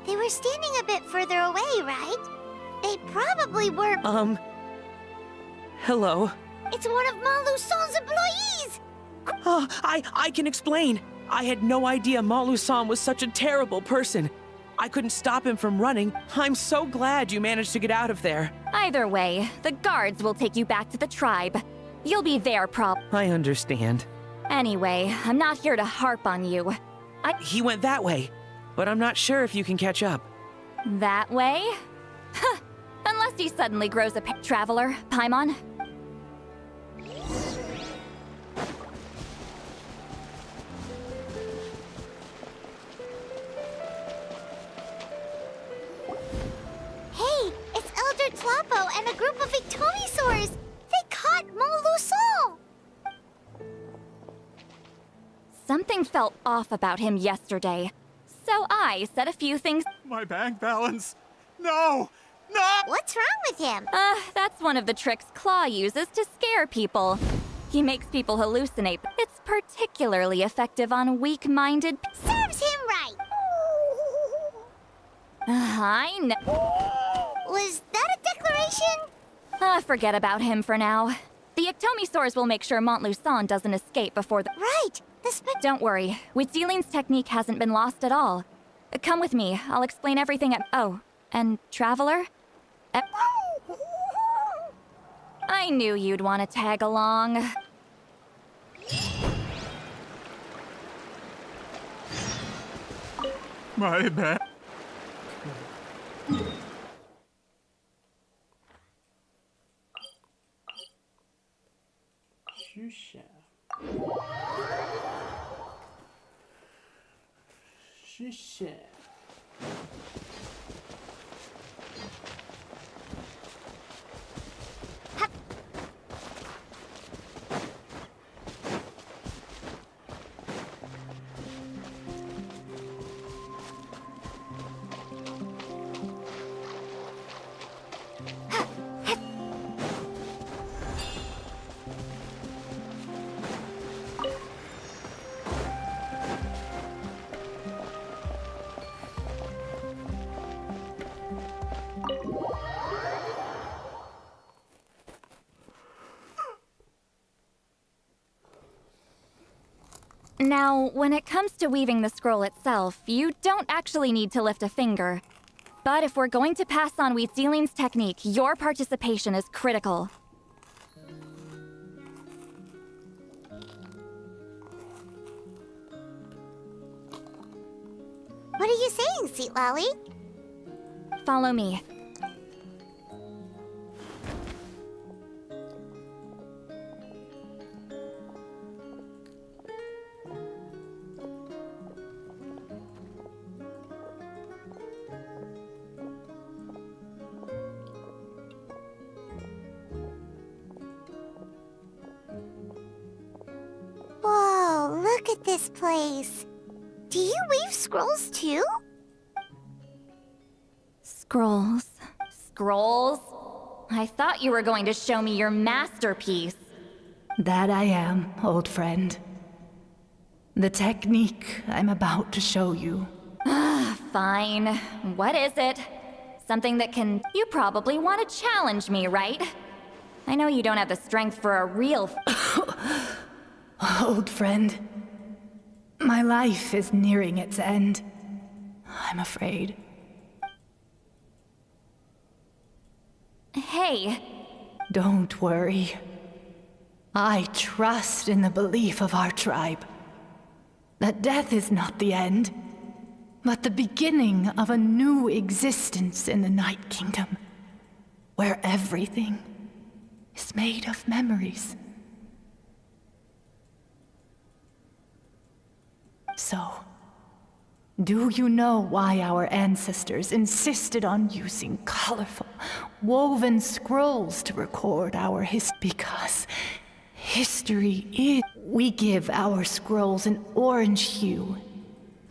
They were standing a bit further away, right? They probably were— Hello. It's one of Maluson's employees! I can explain. I had no idea Malu-san was such a terrible person. I couldn't stop him from running. I'm so glad you managed to get out of there. Either way, the guards will take you back to the tribe. You'll be there, I understand. Anyway, I'm not here to harp on you. He went that way, but I'm not sure if you can catch up. That way? Huh. Unless he suddenly grows a traveler, Paimon. Hey, it's Elder Tlapo and a group of Ictomisaurs! They caught Molusol! Something felt off about him yesterday, so I said a few things. My bank balance! No! No! What's wrong with him? That's one of the tricks Claw uses to scare people. He makes people hallucinate. It's particularly effective on weak-minded. Serves him right! I know. Was that a declaration? Forget about him for now. The Ictomisaurs will make sure Montluçon doesn't escape before the— Right! Don't worry. Huitzilin's technique hasn't been lost at all. Come with me. I'll explain everything at— Oh, and Traveler? I knew you'd want to tag along. My bad. Shusha. Shusha. Now, when it comes to weaving the scroll itself, you don't actually need to lift a finger. But if we're going to pass on Huitzilin's technique, your participation is critical. What are you saying, Sweet Lolly? Follow me. Whoa, look at this place. Do you weave scrolls too? Scrolls. Scrolls? I thought you were going to show me your masterpiece. That I am, old friend. The technique I'm about to show you. Fine. What is it? Something that can... You probably want to challenge me, right? I know you don't have the strength for a real... Old friend, my life is nearing its end. I'm afraid. Hey. Don't worry. I trust in the belief of our tribe. That death is not the end, but the beginning of a new existence in the Night Kingdom, where everything is made of memories. So, do you know why our ancestors insisted on using colorful, woven scrolls to record our history? Because history is... We give our scrolls an orange hue,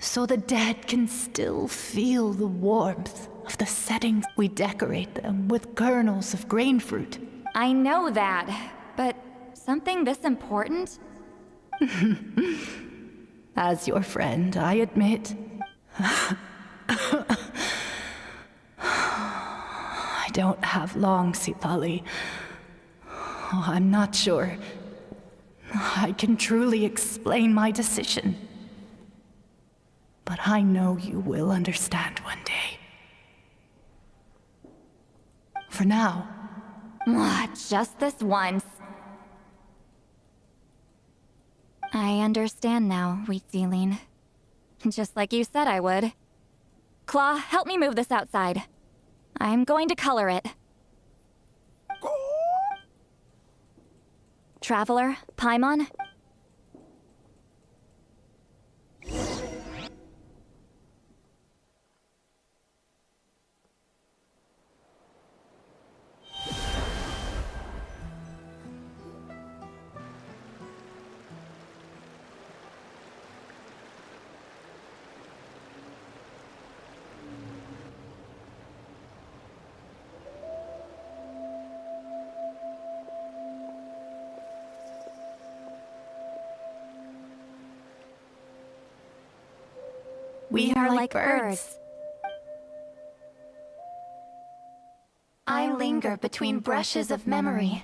so the dead can still feel the warmth of the settings. We decorate them with kernels of grain fruit. I know that, but something this important? As your friend, I admit. I don't have long, Sitali. Oh, I'm not sure I can truly explain my decision. but I know you will understand one day. For now. Just this once. I understand now, Wheatsealing. Just like you said I would. Claw, help me move this outside. I'm going to color it. Traveler, Paimon? We are like birds. I linger between brushes of memory,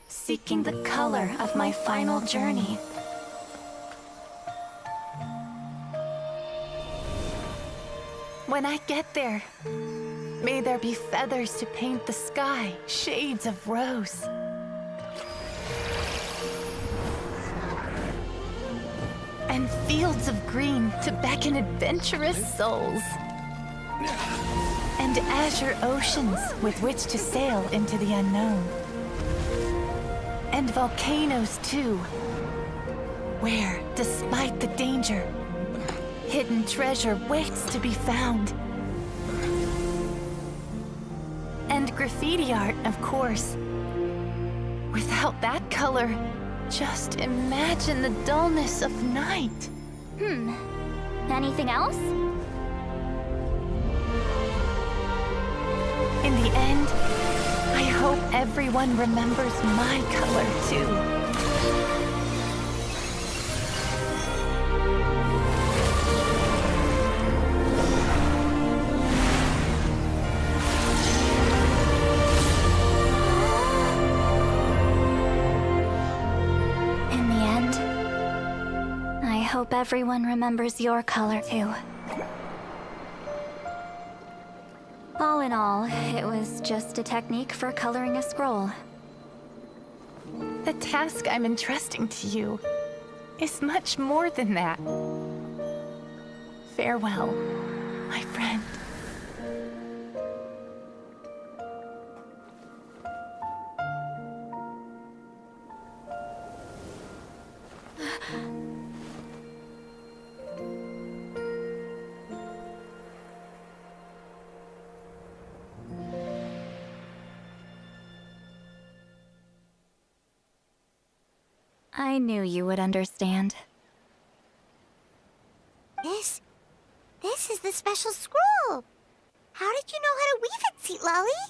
seeking the color of my final journey. When I get there, may there be feathers to paint the sky, shades of rose. And fields of green to beckon adventurous souls. And azure oceans with which to sail into the unknown. And volcanoes too, where, despite the danger, hidden treasure waits to be found. And graffiti art, of course. Without that color, just imagine the dullness of night. Anything else? In the end, I hope everyone remembers my color too. I hope everyone remembers your color too. All in all, it was just a technique for coloring a scroll. The task I'm entrusting to you is much more than that. Farewell, my friend. I knew you would understand. This is the special scroll. How did you know how to weave it, Seat Lolly?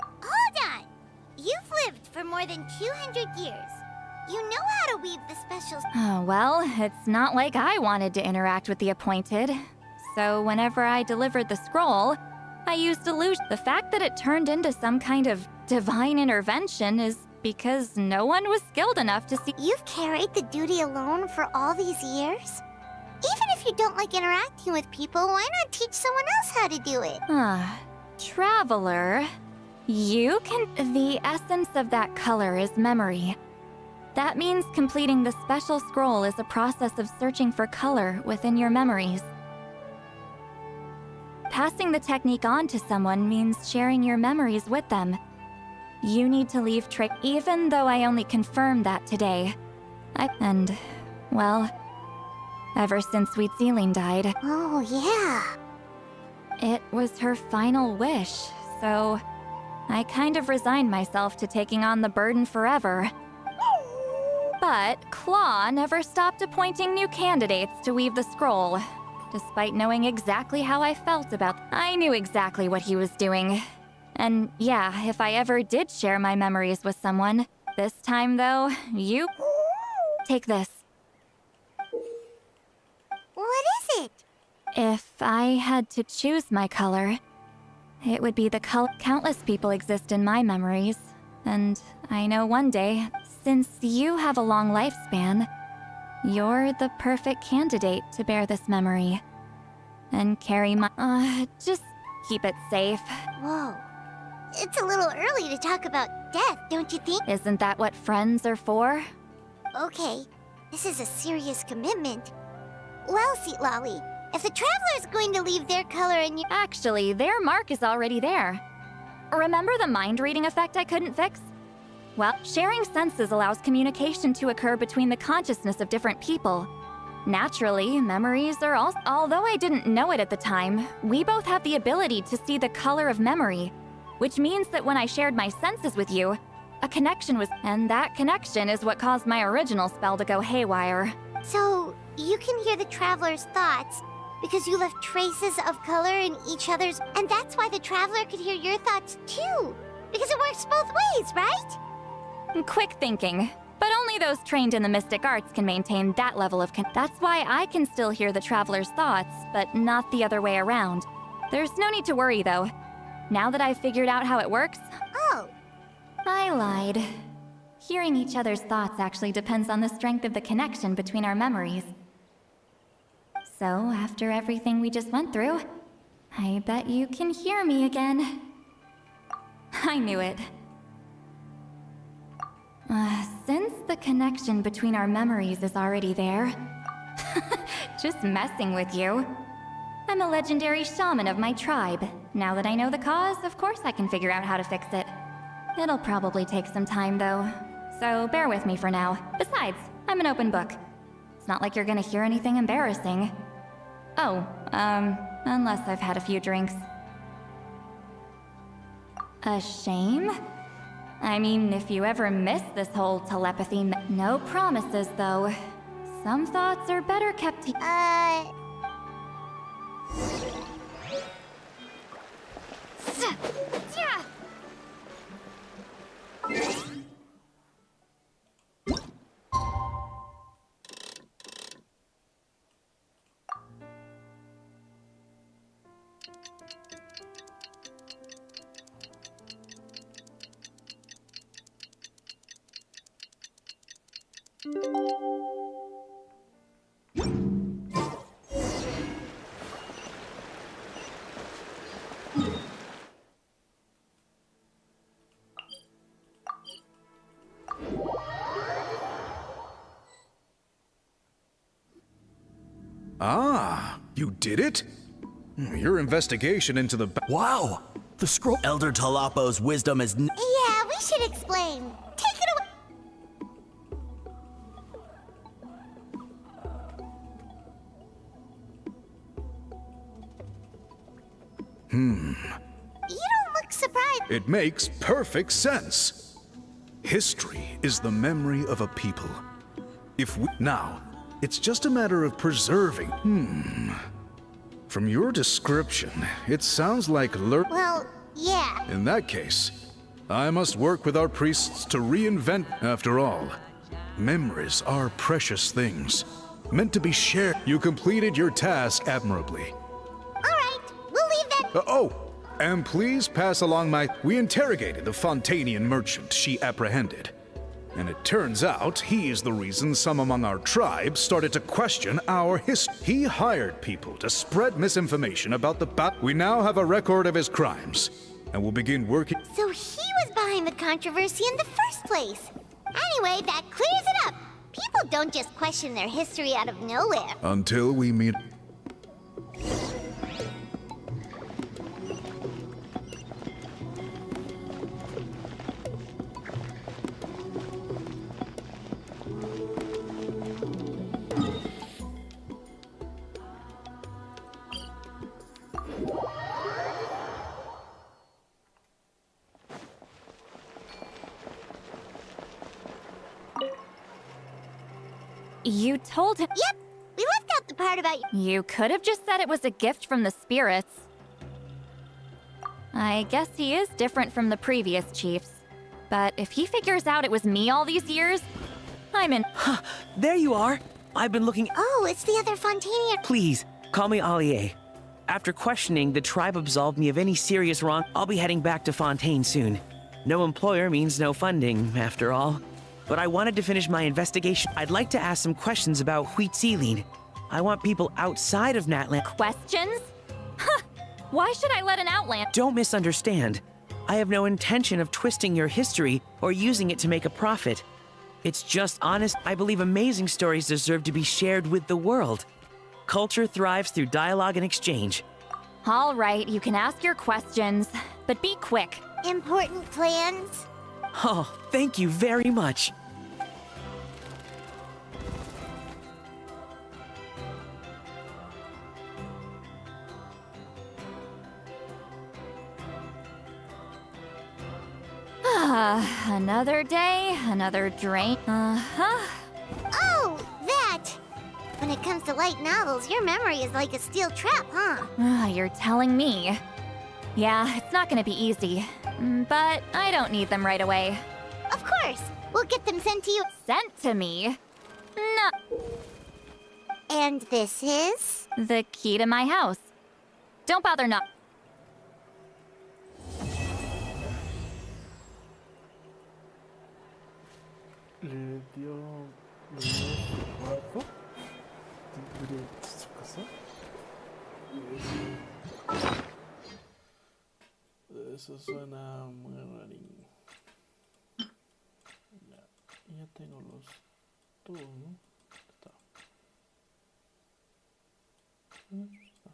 Hold on! You've lived for more than 200 years. You know how to weave the special... Oh, well, it's not like I wanted to interact with the appointed. So whenever I delivered the scroll, I used illusion. The fact that it turned into some kind of divine intervention is because no one was skilled enough to see. You've carried the duty alone for all these years? Even if you don't like interacting with people, why not teach someone else how to do it? Traveler, you can... The essence of that color is memory. That means completing the special scroll is a process of searching for color within your memories. Passing the technique on to someone means sharing your memories with them. You need to leave even though I only confirmed that today. Well, ever since Wheatsealing died. Oh, yeah. It was her final wish, so I kind of resigned myself to taking on the burden forever. But Claw never stopped appointing new candidates to weave the scroll. Despite knowing exactly how I felt I knew exactly what he was doing. And yeah, if I ever did share my memories with someone, this time though, you... Take this. What is it? If I had to choose my color, it would be the color. Countless people exist in my memories, and I know one day Since you have a long lifespan, you're the perfect candidate to bear this memory. And carry my... just keep it safe. Whoa. It's a little early to talk about death, don't you think? Isn't that what friends are for? Okay, this is a serious commitment. Well, Seat Lolly, if the Traveler's going to leave their color in your... Actually, their mark is already there. Remember the mind reading effect I couldn't fix? Well, sharing senses allows communication to occur between the consciousness of different people. Naturally, memories are also... Although I didn't know it at the time, we both have the ability to see the color of memory, which means that when I shared my senses with you, a connection was... And that connection is what caused my original spell to go haywire. So, you can hear the Traveler's thoughts because you left traces of color in each other's... And that's why the Traveler could hear your thoughts too, because it works both ways, right? Quick thinking. But only those trained in the mystic arts can maintain that level of That's why I can still hear the Traveler's thoughts, but not the other way around. There's no need to worry, though. Now that I've figured out how it works... Oh. I lied. Hearing each other's thoughts actually depends on the strength of the connection between our memories. So, after everything we just went through, I bet you can hear me again. I knew it. Since the connection between our memories is already there... Just messing with you. I'm a legendary shaman of my tribe. Now that I know the cause, of course I can figure out how to fix it. It'll probably take some time, though. So bear with me for now. Besides, I'm an open book. It's not like you're gonna hear anything embarrassing. Oh, unless I've had a few drinks. A shame? I mean, if you ever miss this whole telepathy... No promises, though. Some thoughts are better kept... Yeah. Ah, you did it? Your investigation into the... Wow! The scroll... Elder Talapo's wisdom is... Yeah, we should explain. Take it away. You don't look surprised. It makes perfect sense. History is the memory of a people. If we... Now, it's just a matter of preserving... From your description, it sounds like Well, yeah. In that case, I must work with our priests to reinvent... After all, memories are precious things, meant to be shared. You completed your task admirably. Alright, we'll leave that... And please pass along my... We interrogated the Fontanian merchant she apprehended. And it turns out he is the reason some among our tribe started to question our history. He hired people to spread misinformation about the We now have a record of his crimes, and will begin working... So he was behind the controversy in the first place. Anyway, that clears it up. People don't just question their history out of nowhere. Until we meet... You told him... Yep, we left out the part about you. You could have just said it was a gift from the spirits. I guess he is different from the previous chiefs. But if he figures out it was me all these years, I'm in... There you are! I've been looking... Oh, it's the other Fontanian... Please, call me Allier. After questioning, the tribe absolved me of any serious wrong. I'll be heading back to Fontaine soon. No employer means no funding, after all. but I wanted to finish my investigation. I'd like to ask some questions about Huitzilin. I want people outside of Natlhan. Questions? Huh! Why should I let an outland? Don't misunderstand. I have no intention of twisting your history or using it to make a profit. It's just honest. I believe amazing stories deserve to be shared with the world. Culture thrives through dialogue and exchange. All right, you can ask your questions, but be quick. Important plans? Oh, thank you very much. Another day, another drain. Uh-huh. Oh, that! When it comes to light novels, your memory is like a steel trap, huh? You're telling me. Yeah, it's not gonna be easy. But I don't need them right away. Of course! We'll get them sent to you. Sent to me? No. And this is? The key to my house. Don't bother not. Le dio su cuerpo de su casa. Eso suena muy rarín. Ya tengo los dos, ¿no? Está. Está.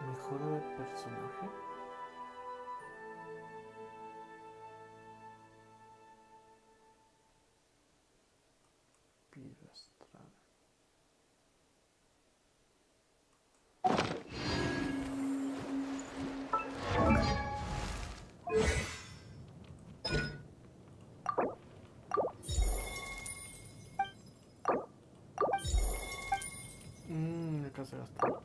Mejora de personaje. Pira extraña. Acá se gastó.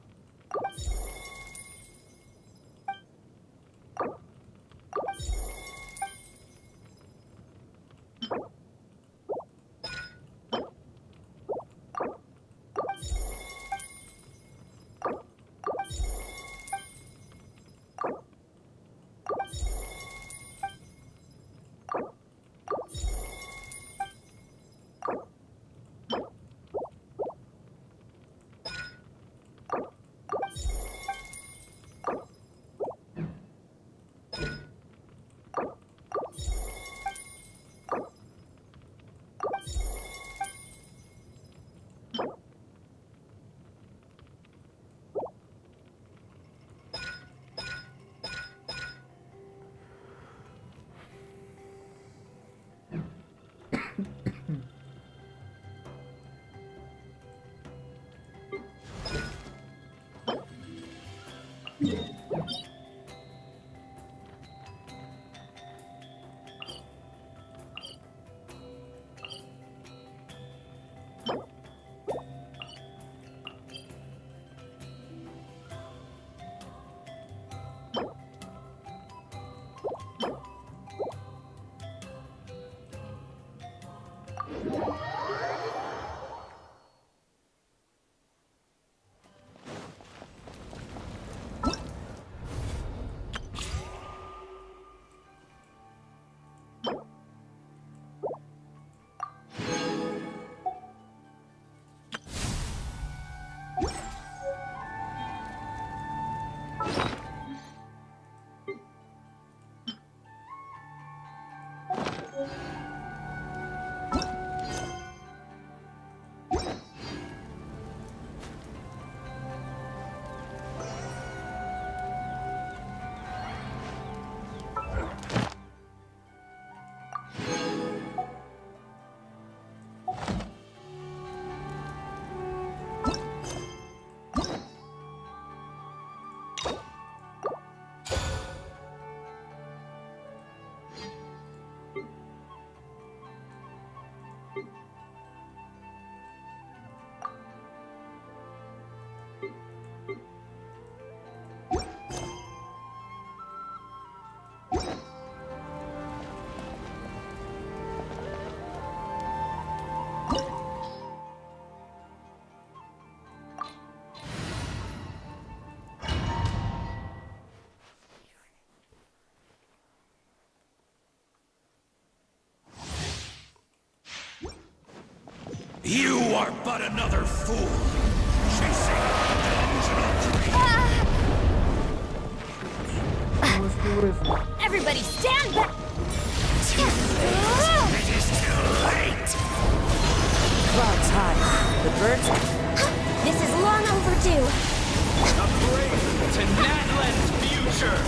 You are but another fool, chasing delusional dreams. Everybody stand back! It is too late! Clouds high. The birds... This is long overdue. A parade to Natlan's future!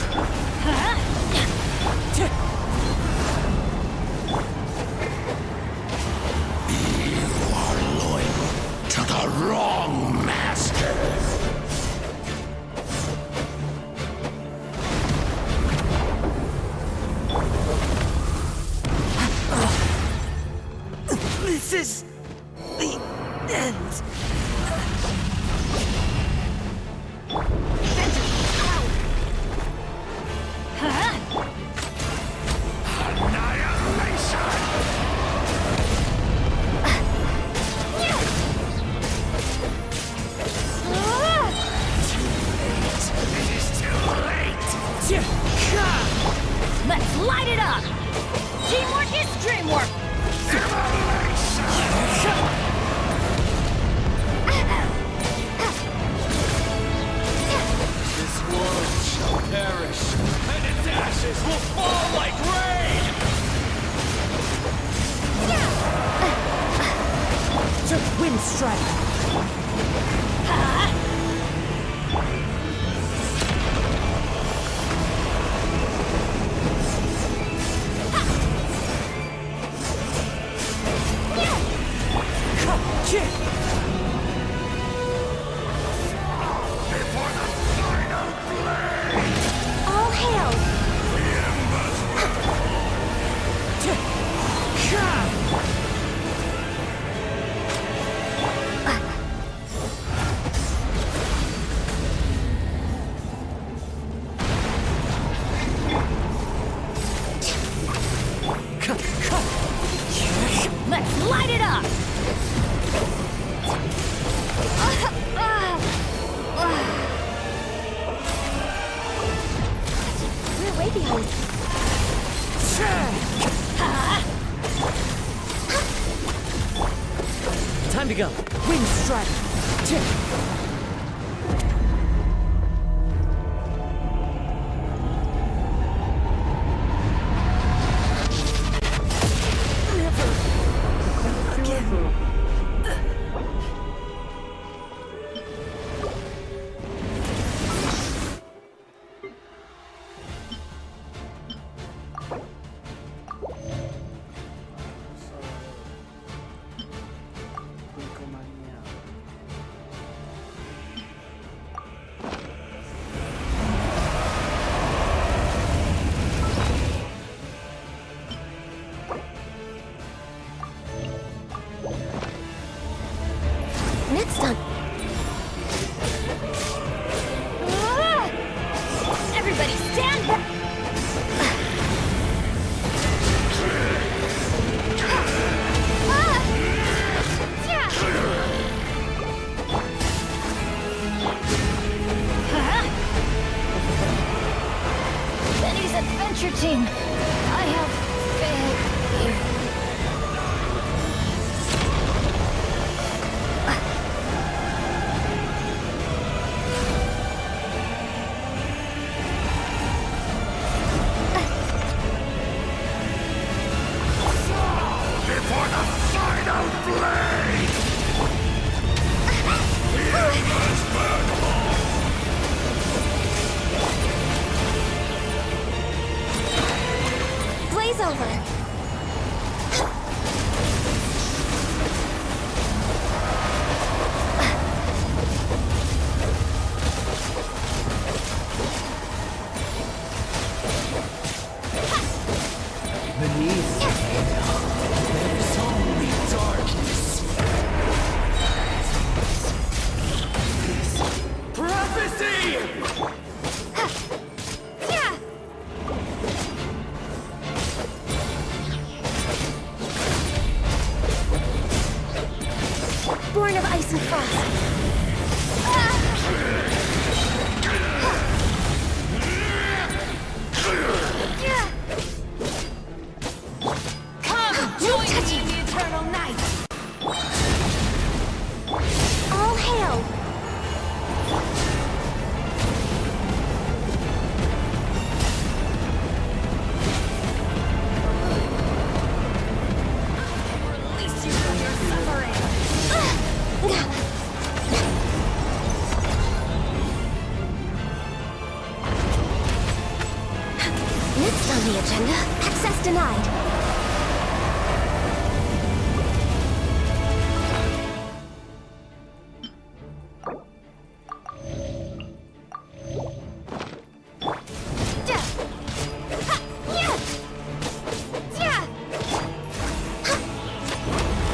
You are loyal to the wrong master. This is... the end. Let's light it up! Teamwork is dreamwork! This world shall perish, and its ashes will fall like rain! Wind strike! All hail! Let's light it up! We're way behind. Time to go. Wind strike. Next time. Everybody stand back! born of ice and frost. Come, join me in the eternal night! All hail! Release you from your suffering! Next on the agenda, access denied.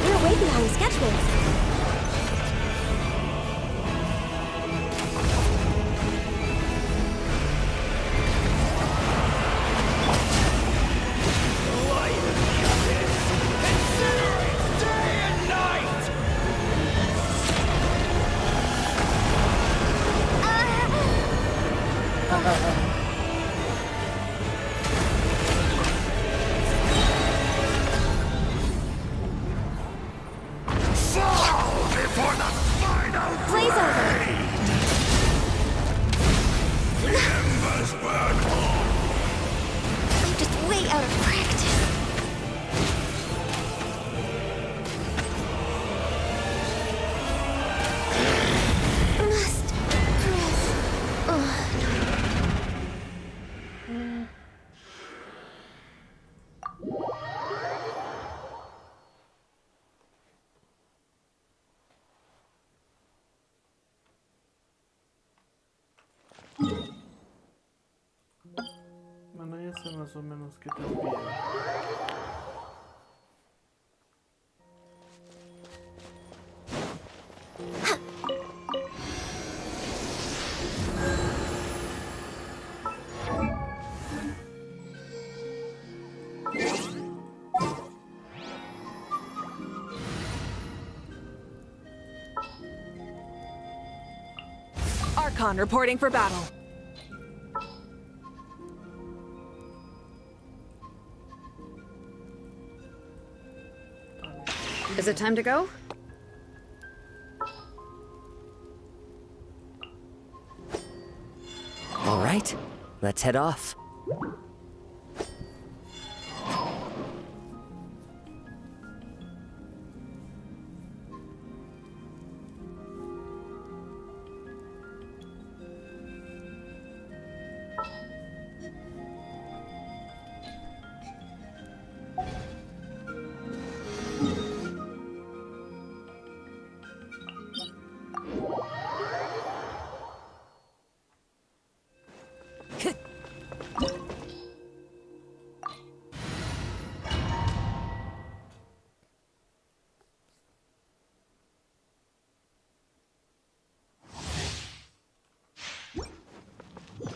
We're way behind schedule. Before the final Blaze over. the embers burn hot. I'm just way out of practice. Must press. Bueno, ya sé más o menos qué te pide. Archon reporting for battle. Is it time to go? All right, let's head off.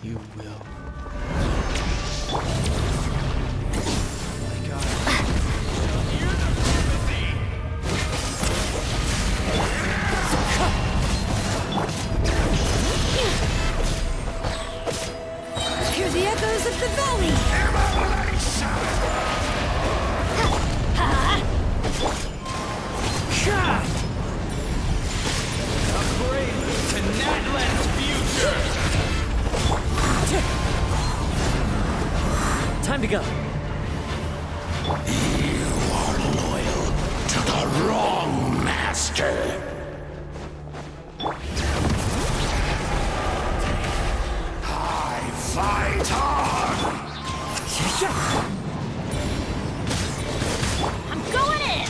You will. Hear the echoes of the valley! Upgrade to Natlan's future! Time to go. You are loyal to the wrong master. I fight on. I'm going in!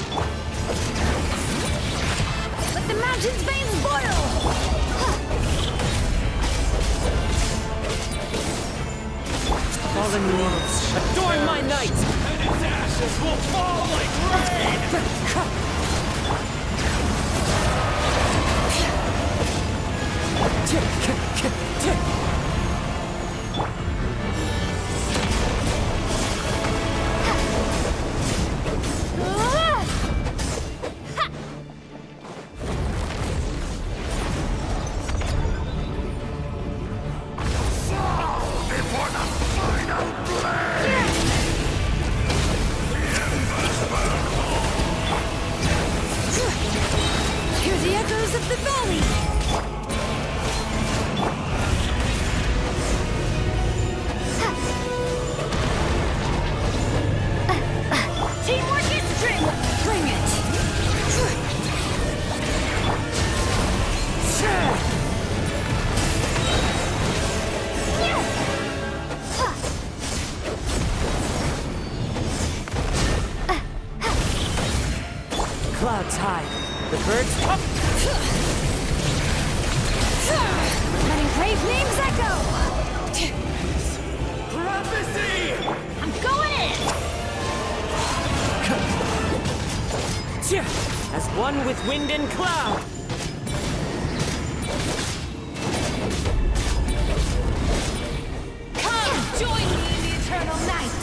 Let the mountain's veins boil! Fallen worlds, adorn my night! And its ashes will fall like rain! Echoes of the Valley! Teamwork is strength! Bring it! Clouds high. The birds up. Many brave names echo! Prophecy! I'm going in! As one with wind and cloud. Come, join me in the eternal night!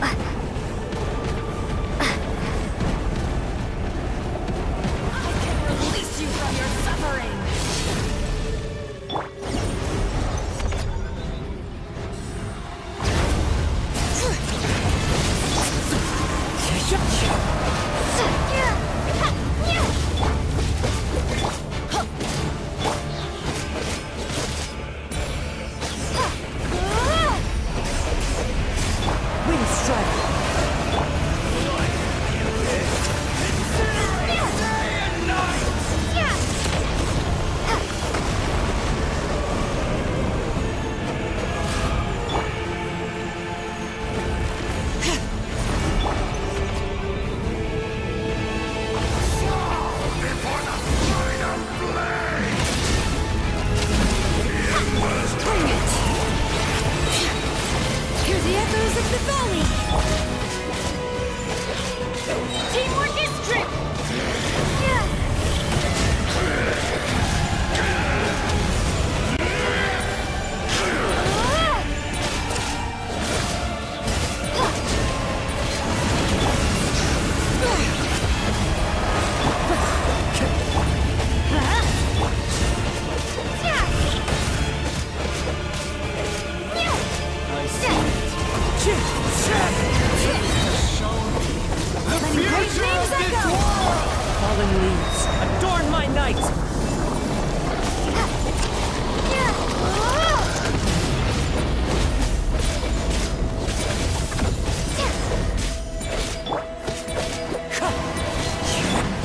I can release you from your suffering! Wind strike. Hear the echoes of the valley! Teamwork is strength! Many great names echo! Fallen leaves. Adorn my night.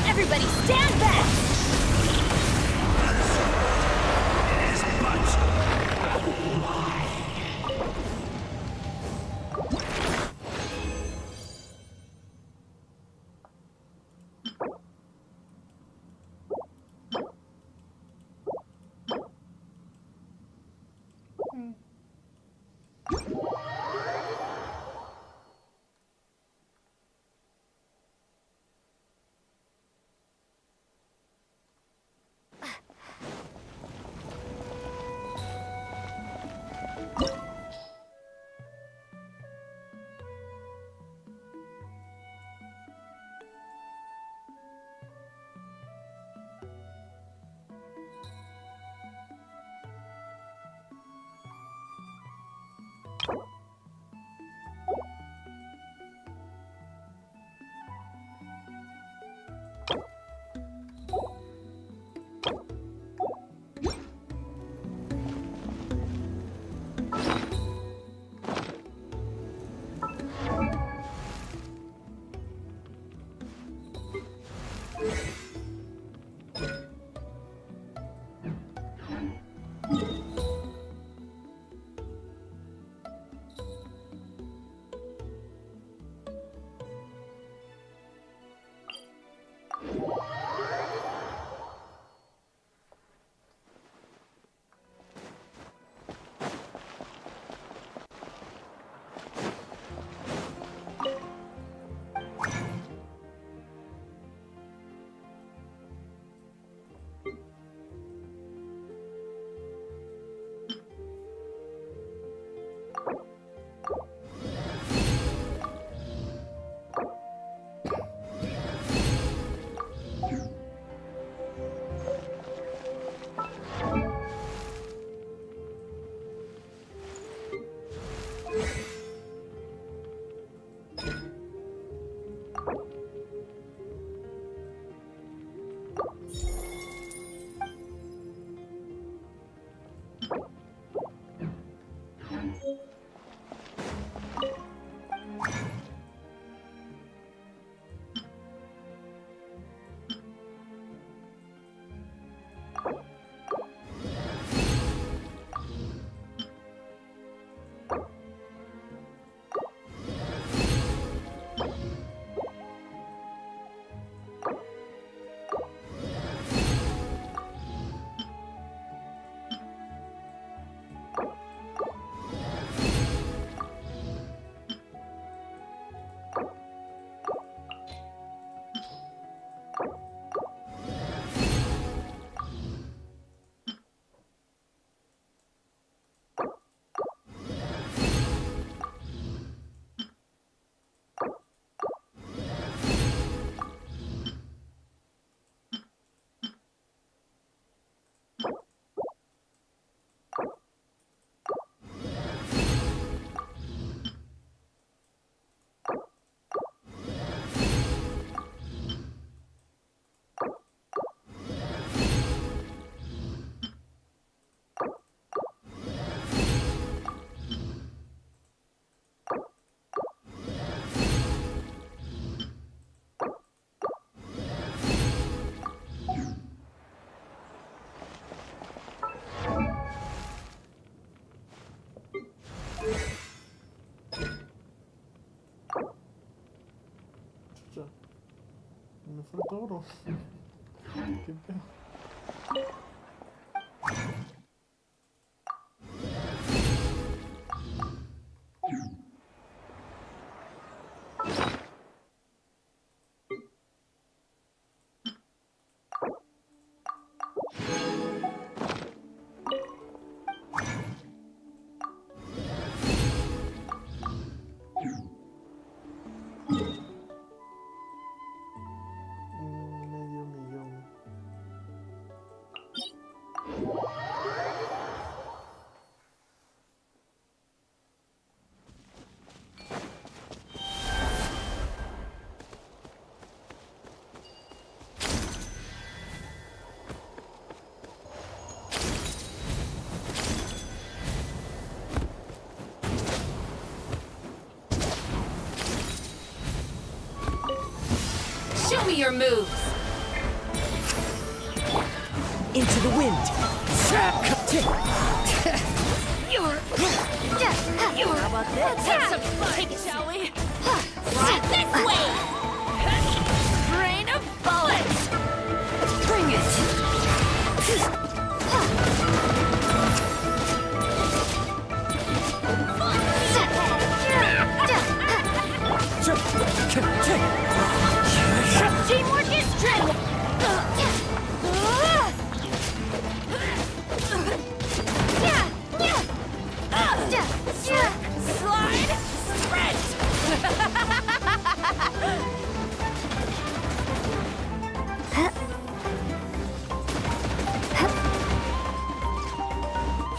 Everybody stand back! Me falta oro. Qué pedo. Medio millón. Show me your moves! Into the wind! How about this? Let's have some fun, shall we? Right this way! Rain of bullets! Bring it! Teamwork is strength! Slide! Sprint!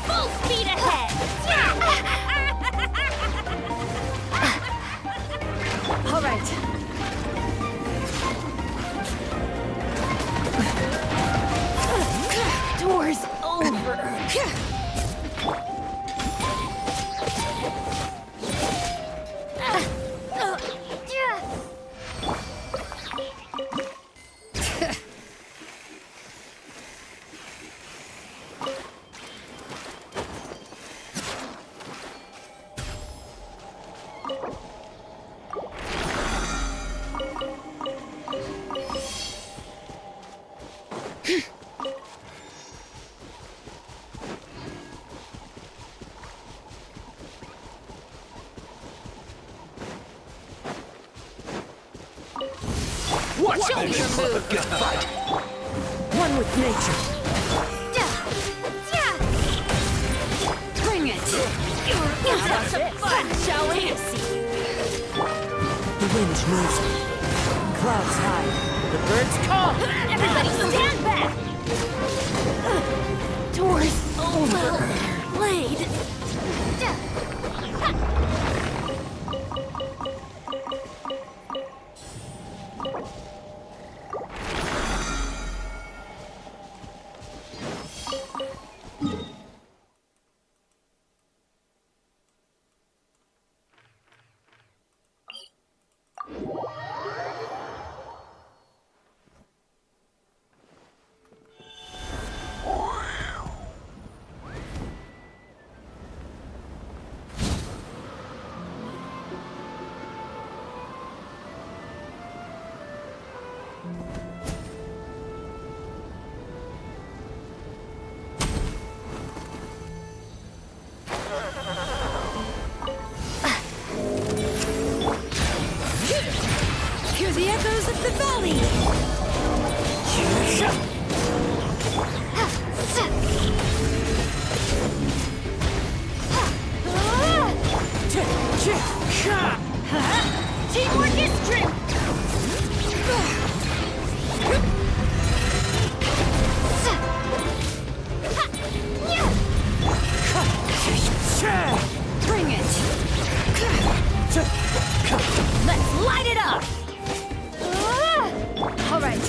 Full speed ahead! All right. Door's over. Show me your move. Good fight. One with nature. Bring it. Let's have some fun, shall we? The wind moves. Clouds high. The birds call. Everybody stand back! Door's over. Blade. Hear the echoes of the valley! Teamwork is strength! Bring it! Let's light it up! All right.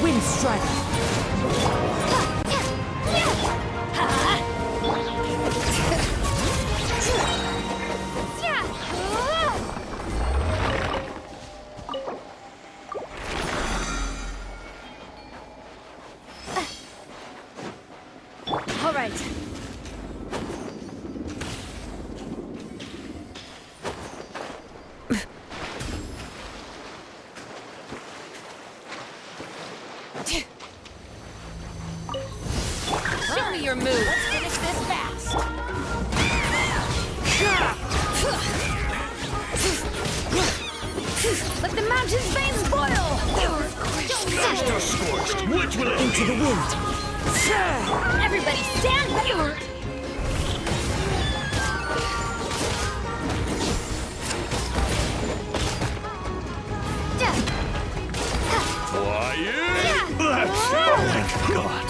Wind strike. Let the mountain's veins boil! Faster scorched! Which will it Into the wind! Everybody stand back! Quiet! Oh my god!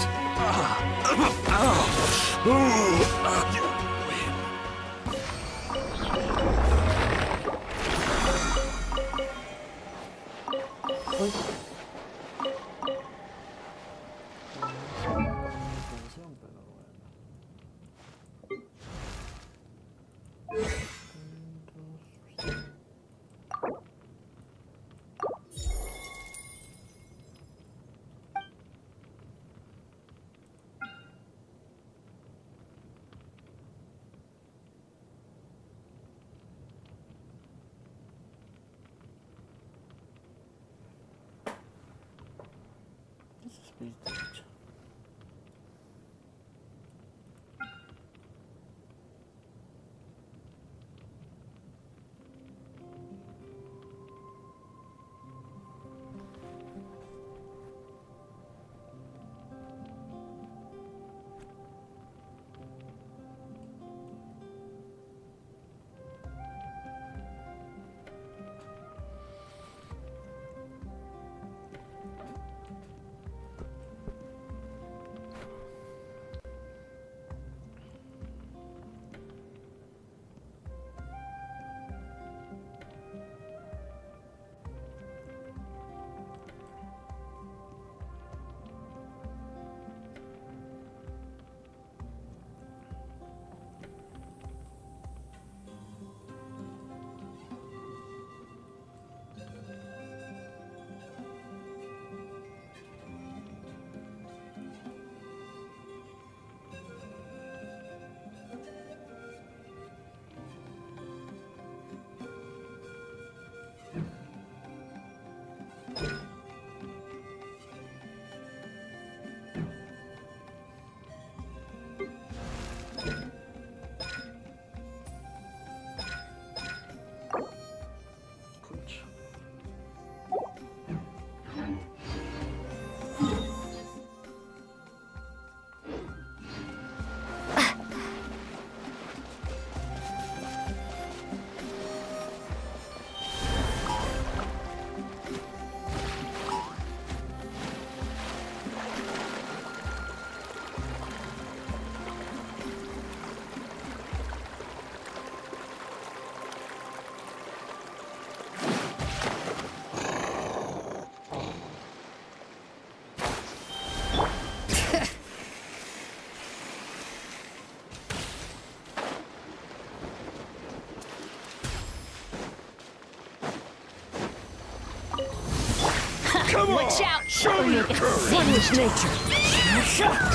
Come Watch out! Show me your courage! One with nature.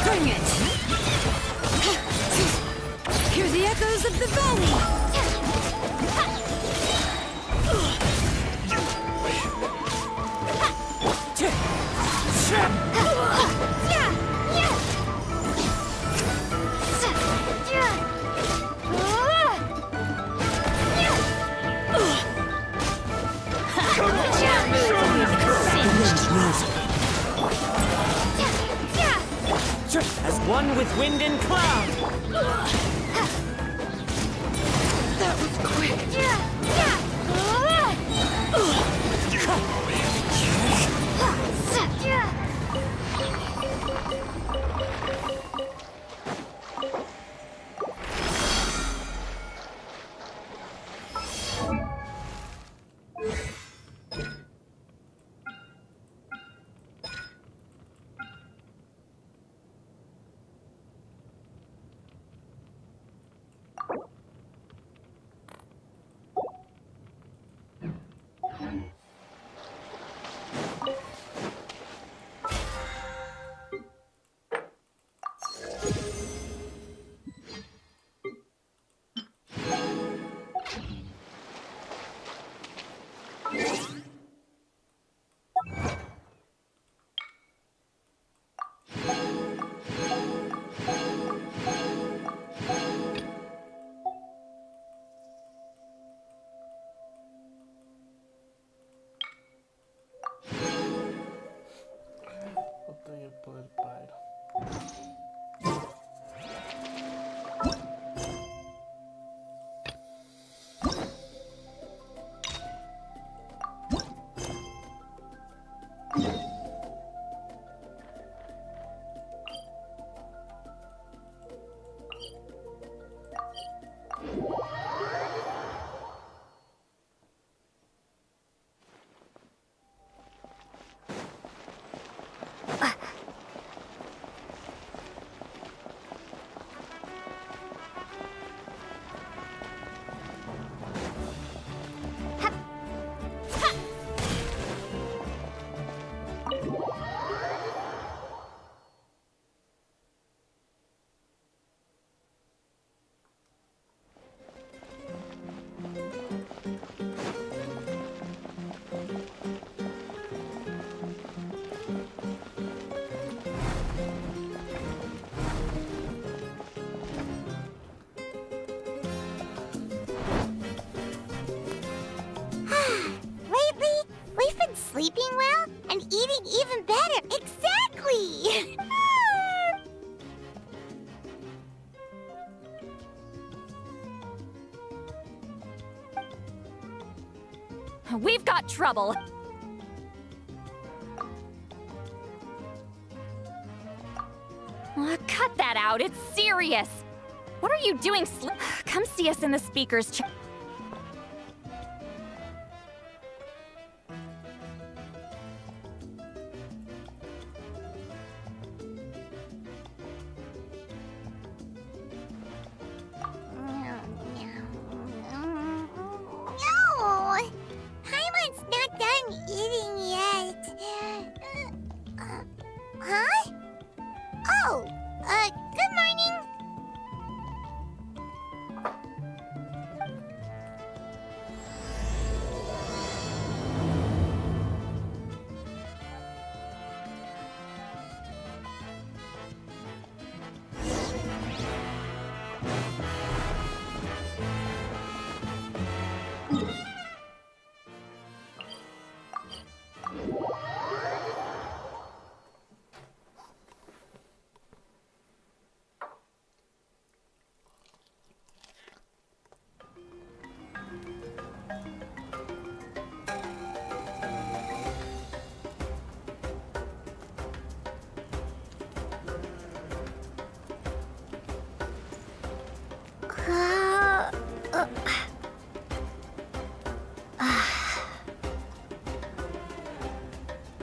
Bring it! Hear the echoes of the valley! As one with wind and cloud. That was quick. eating even better. Exactly! We've got trouble. Cut that out. It's serious. What are you doing? Come see us in the speaker's chair. No! Paimon's not done eating yet. Huh? Oh, good morning.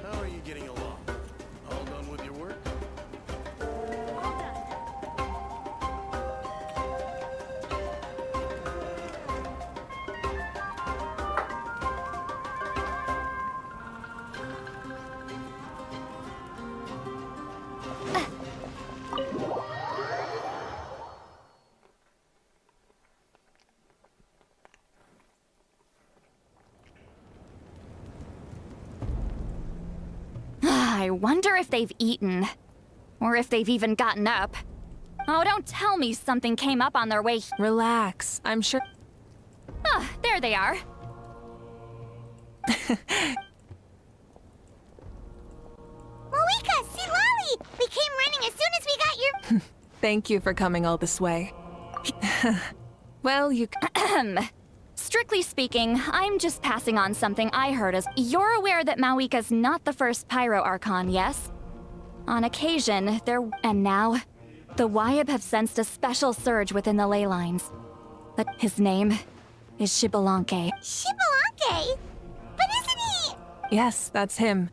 How are you getting along? All done with your work? I wonder if they've eaten. Or if they've even gotten up. Oh, don't tell me something came up on their way. Relax. I'm sure. Ah, there they are. Moika, see Lolly! We came running as soon as we got your... Thank you for coming all this way. Well, you... Strictly speaking, I'm just passing on something I heard as... You're aware that Mawika's not the first Pyro Archon, yes? On occasion, there... And now, the Wyab have sensed a special surge within the ley lines. But his name is Shibalanke. Shibalanke? But isn't he... Yes, that's him.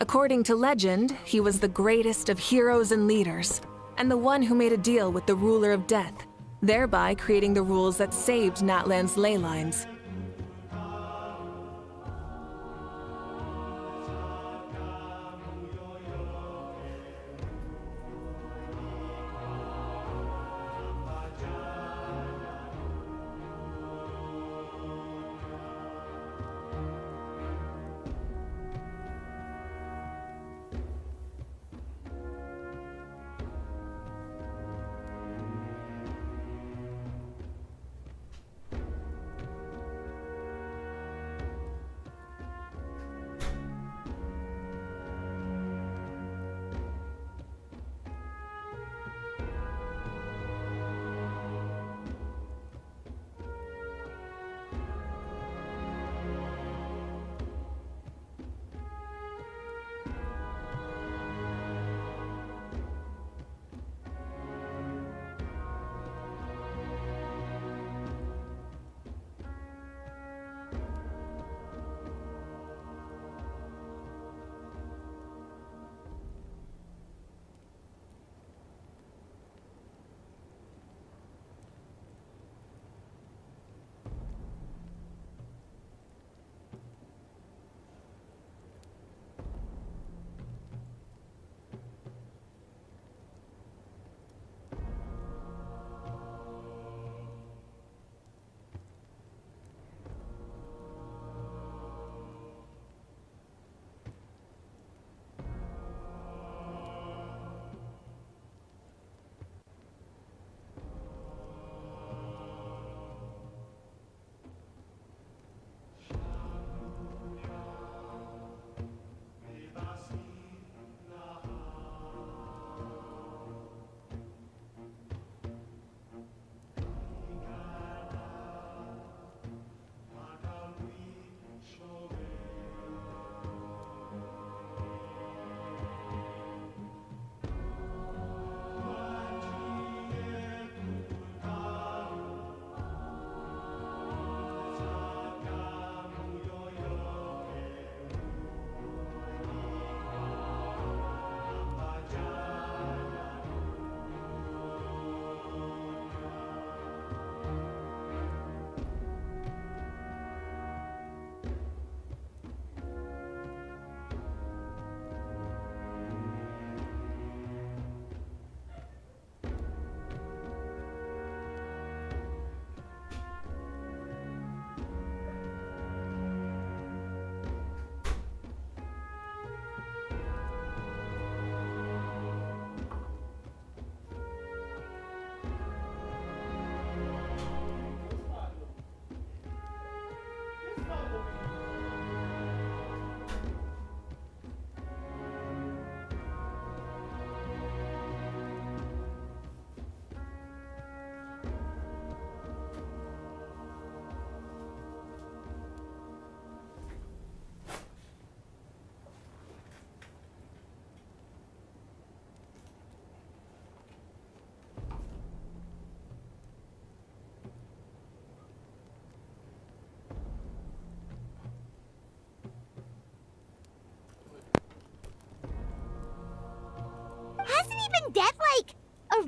According to legend, he was the greatest of heroes and leaders, and the one who made a deal with the ruler of death, thereby creating the rules that saved Natlan's ley lines.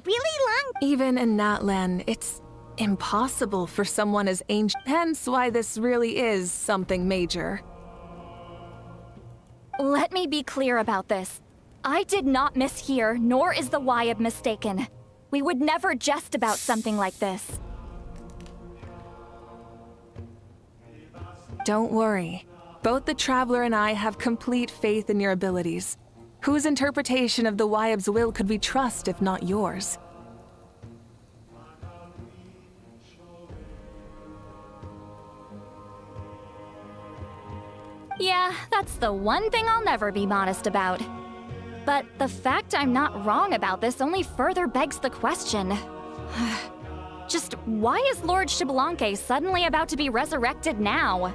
really long... Even in Natlhan, it's impossible for someone as ancient. Hence why this really is something major. Let me be clear about this. I did not mishear, nor is the Wyab mistaken. We would never jest about something like this. Don't worry. Both the Traveler and I have complete faith in your abilities. Whose interpretation of the Wyab's will could we trust if not yours? Yeah, that's the one thing I'll never be modest about. But the fact I'm not wrong about this only further begs the question. Just why is Lord Xbalanque suddenly about to be resurrected now?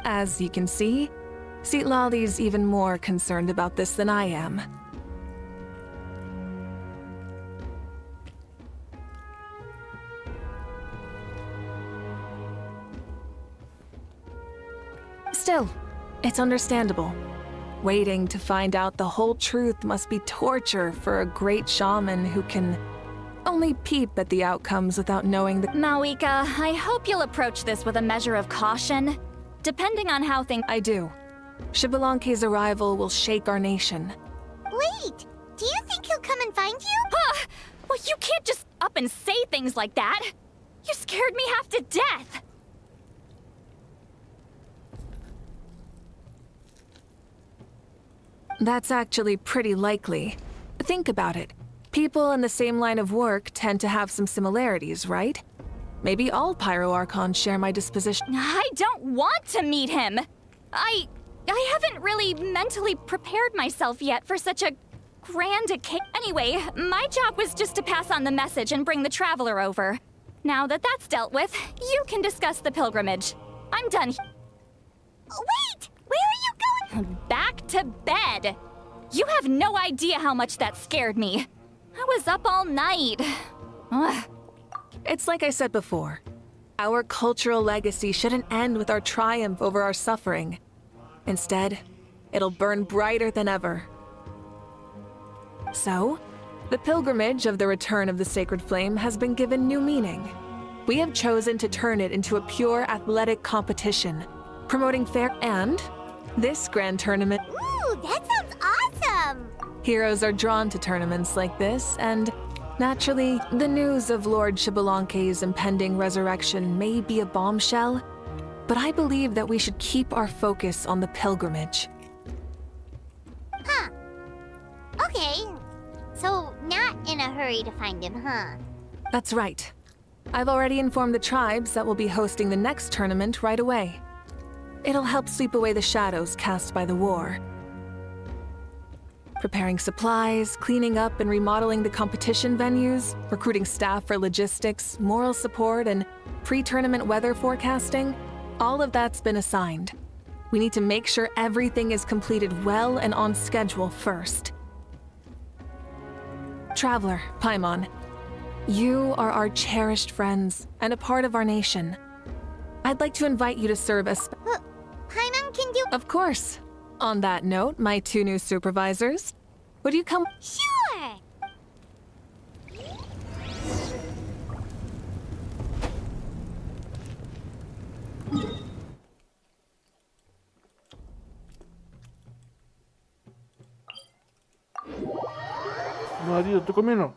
As you can see, Citlali's even more concerned about this than I am. Still, it's understandable. Waiting to find out the whole truth must be torture for a great shaman who can only peep at the outcomes without knowing the— Mawika, I hope you'll approach this with a measure of caution. Depending on how things— I do. Xbalanque's arrival will shake our nation. Wait! Do you think he'll come and find you? Huh! Well, you can't just up and say things like that! You scared me half to death! That's actually pretty likely. Think about it. People in the same line of work tend to have some similarities, right? Maybe all Pyroarchons share my disposition. I don't want to meet him! I haven't really mentally prepared myself yet for such a grand occasion. Anyway, my job was just to pass on the message and bring the Traveler over. Now that that's dealt with, you can discuss the pilgrimage. I'm done. Wait! Where are you going? Back to bed! You have no idea how much that scared me. I was up all night. Ugh. It's like I said before. Our cultural legacy shouldn't end with our triumph over our suffering. Instead, it'll burn brighter than ever. So, the pilgrimage of the return of the Sacred Flame has been given new meaning. We have chosen to turn it into a pure athletic competition, promoting fair and this grand tournament. Ooh, that sounds awesome! Heroes are drawn to tournaments like this, and naturally, the news of Lord Xbalanque's impending resurrection may be a bombshell, but I believe that we should keep our focus on the pilgrimage. Huh. Okay. So, not in a hurry to find him, huh? That's right. I've already informed the tribes that we'll be hosting the next tournament right away. It'll help sweep away the shadows cast by the war. Preparing supplies, cleaning up and remodeling the competition venues, recruiting staff for logistics, moral support, and pre-tournament weather forecasting, all of that's been assigned. We need to make sure everything is completed well and on schedule first. Traveler, Paimon, you are our cherished friends and a part of our nation. I'd like to invite you to serve as— Paimon can do— Of course. On that note, my two new supervisors, would you come— Sure! Maria, estoy comiendo.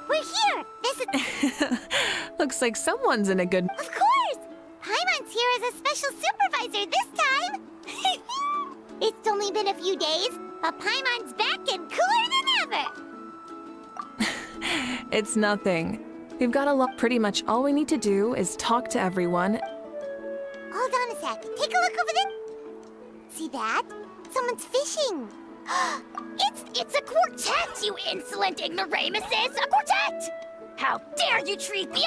We're here! This is— Looks like someone's in a good— Of course! Paimon's here as a special supervisor this time! It's only been a few days, but Paimon's back and cooler than ever! It's nothing. We've got a lot. Pretty much all we need to do is talk to everyone. Hold on a sec. Take a look over there. See that? Someone's fishing. It's a quartet, you insolent ignoramuses! A quartet! How dare you treat the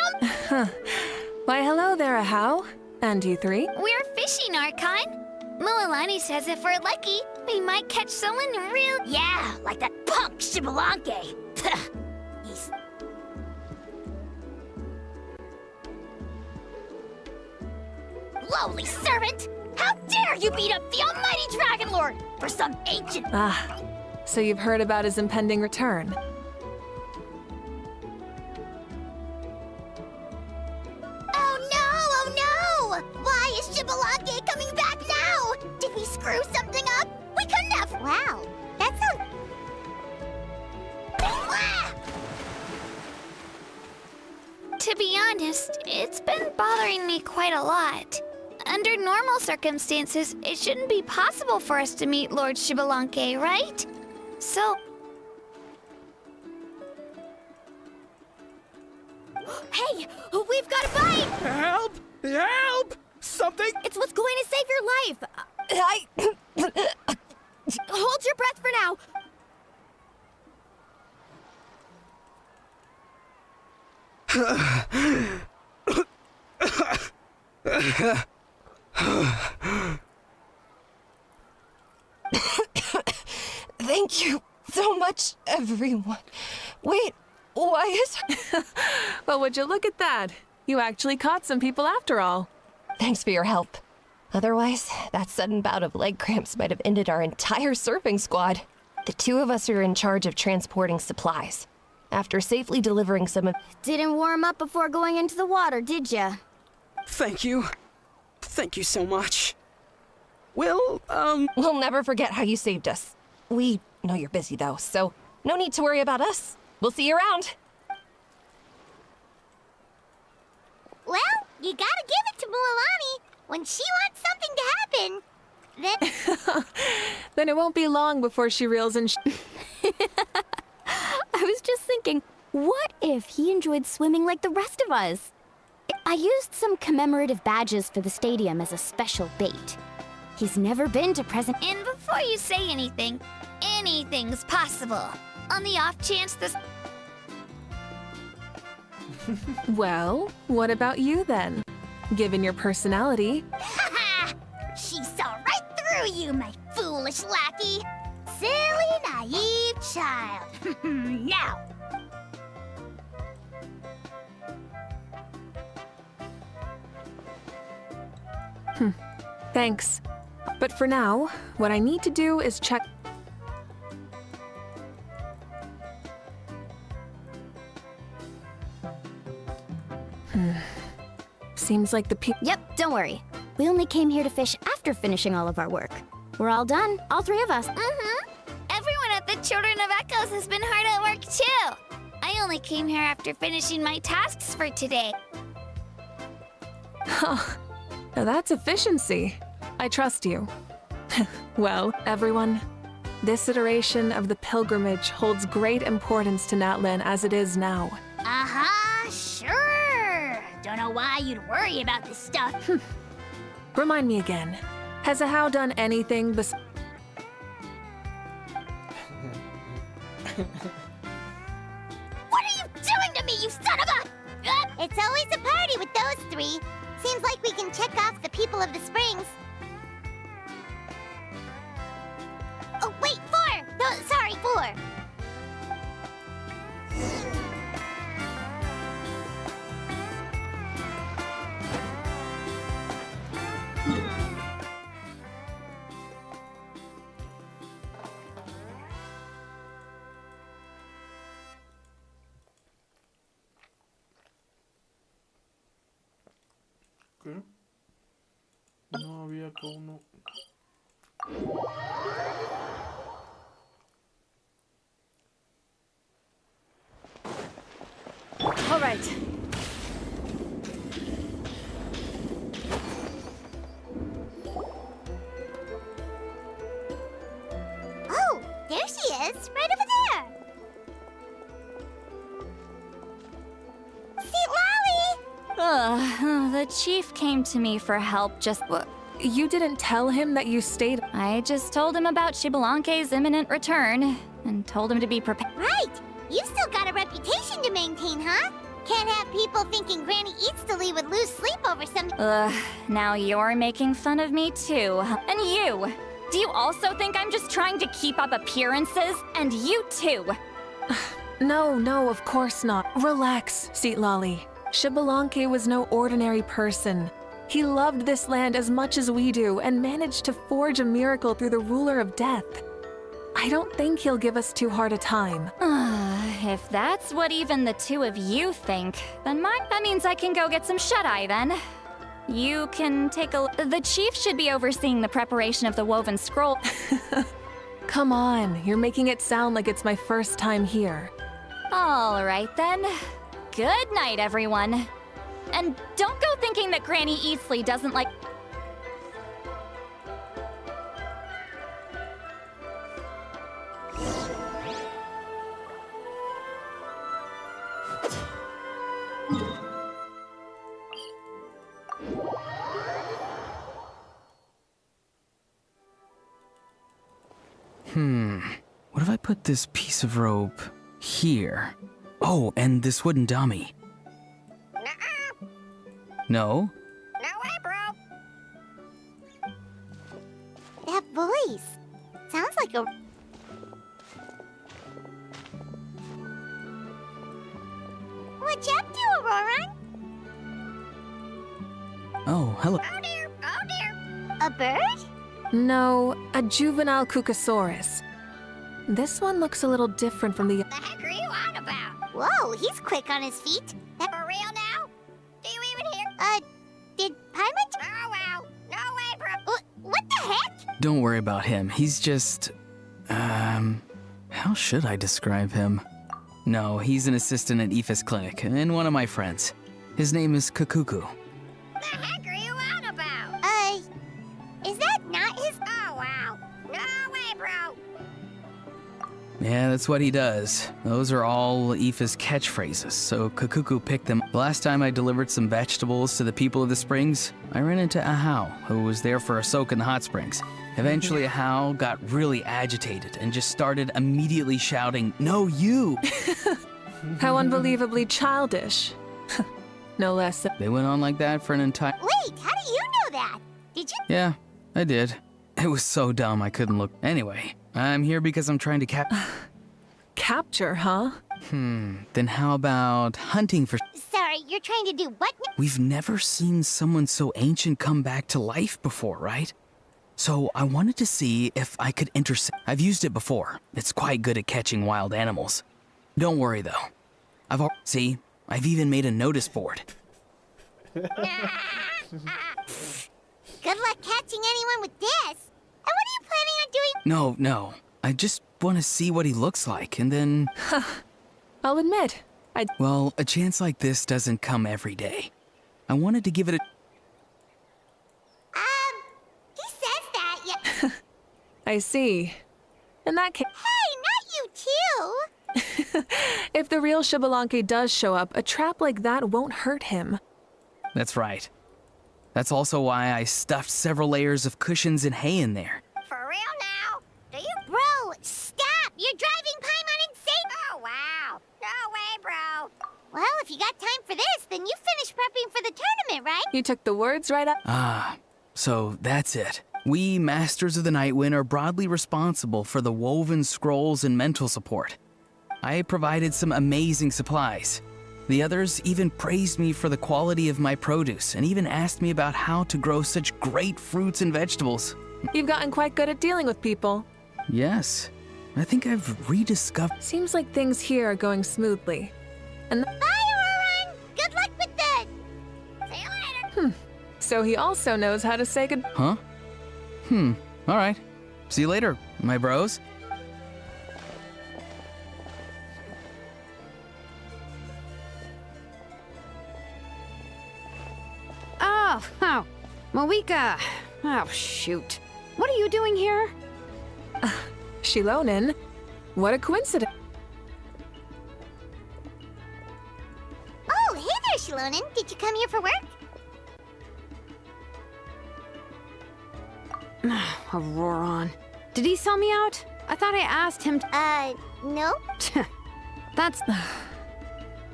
Why, hello there, Ahau. And you three? We're fishing, Archon. Mualani says if we're lucky, we might catch someone real. Yeah, like that punk Shibalanke. He's... Lowly servant! How dare you beat up the almighty Dragon Lord for some ancient... Ah, so you've heard about his impending return. Oh no! Why is Shibalanke coming back now? Did we screw something up? We couldn't have. Wow, that sounds. Ah! To be honest, it's been bothering me quite a lot. Under normal circumstances, it shouldn't be possible for us to meet Lord Shibalanke, right? So... Hey! We've got a bite! Help! Help! Something... It's what's going to save your life! Hold your breath for now! Thank you so much, everyone. Wait, why is... Well, would you look at that? You actually caught some people after all. Thanks for your help. Otherwise, that sudden bout of leg cramps might have ended our entire surfing squad. The two of us are in charge of transporting supplies. After safely delivering some of... Didn't warm up before going into the water, did ya? Thank you. Thank you so much. We'll never forget how you saved us. We know you're busy, though, so no need to worry about us. We'll see you around. Well, you gotta give it to Mualani. When she wants something to happen, then... Then it won't be long before she reels in I was just thinking, what if he enjoyed swimming like the rest of us? I used some commemorative badges for the stadium as a special bait. He's never been to present... And before you say anything, anything's possible. On the off chance this... Well, what about you then? Given your personality... Ha! She saw right through you, my foolish lackey! Silly, naive child. Now! Thanks. But for now, what I need to do is check... Seems like the Yep, don't worry. We only came here to fish after finishing all of our work. We're all done, all three of us. Everyone at the Children of Echoes has been hard at work too. I only came here after finishing my tasks for today. Huh. Now that's efficiency. I trust you. Well, everyone, this iteration of the pilgrimage holds great importance to Natlhan as it is now. Sure. Don't know why you'd worry about this stuff. Remind me again. Has Ahau done anything besides... What are you doing to me, you son of a... It's always a party with those three. Seems like we can check off the people of the springs. Oh, wait, 4! No, sorry, 4. ¿Qué? No había acá uno. All right. Oh, there she is, right over there. See, Lolly! The chief came to me for help just... You didn't tell him that you stayed... I just told him about Shibalanke's imminent return, and told him to be prepared. Right! You've still got a reputation to maintain, huh? Can't have people thinking Granny Eatstily would lose sleep over some— Now you're making fun of me too. And you! Do you also think I'm just trying to keep up appearances? And you too! No, of course not. Relax, Seat Lolly. Xbalanque was no ordinary person. He loved this land as much as we do and managed to forge a miracle through the ruler of death. I don't think he'll give us too hard a time. If that's what even the two of you think, then that means I can go get some shut-eye then. You can take a— The chief should be overseeing the preparation of the woven scroll. Come on, you're making it sound like it's my first time here. All right then. Good night, everyone. And don't go thinking that Granny Eatsley doesn't like— What if I put this piece of rope here? Oh, and this wooden dummy. No? No way, bro. That voice sounds like a— What you up to, Auroran? Oh, hello. Oh dear, oh dear. A bird? No, a juvenile Cucasaurus. This one looks a little different from the— The heck are you on about? Whoa, he's quick on his feet. For real now? Do you even hear? Did Paimon— Oh wow, no way, bro. What the heck? Don't worry about him. He's just... how should I describe him? No, he's an assistant at Aoife's clinic, and one of my friends. His name is Kakuku. The heck are you on about? Is that not his— Oh wow, no way, bro. Yeah, that's what he does. Those are all Aoife's catchphrases, so Kakuku picked them. The last time I delivered some vegetables to the people of the springs, I ran into Ahau, who was there for a soak in the hot springs. Eventually, Ahau got really agitated and just started immediately shouting, "No, you!" How unbelievably childish. No less. They went on like that for an entire— Wait, how do you know that? Did you— Yeah, I did. It was so dumb I couldn't look. Anyway, I'm here because I'm trying to Capture, huh? Then how about hunting for— Sorry, you're trying to do what? We've never seen someone so ancient come back to life before, right? So I wanted to see if I could intercept. I've used it before. It's quite good at catching wild animals. Don't worry though. See, I've even made a notice board. Good luck catching anyone with this. And what are you planning on doing? No. I just want to see what he looks like, and then... I'll admit, Well, a chance like this doesn't come every day. I wanted to give it a... He says that, yeah. I see. In that case, Hey, not you too. if the real Xbalanque does show up, a trap like that won't hurt him. That's right. That's also why I stuffed several layers of cushions and hay in there. For real now? Do you— Bro, stop! You're driving Paimon insane! Oh, wow. No way, bro. Well, if you got time for this, then you finished prepping for the tournament, right? You took the words right out. So that's it. We, Masters of the Nightwind, are broadly responsible for the woven scrolls and mental support. I provided some amazing supplies. The others even praised me for the quality of my produce and even asked me about how to grow such great fruits and vegetables. You've gotten quite good at dealing with people. Yes, I think I've rediscovered... Seems like things here are going smoothly. And Bye, Auroran! Good luck with the— See you later! So he also knows how to say good— Huh? All right. See you later, my bros. Oh, Moika. Oh, shoot. What are you doing here? Shilonin. What a coincidence. Oh, hey there, Shilonin. Did you come here for work? Auroran. Did he sell me out? I thought I asked him to— No. That's...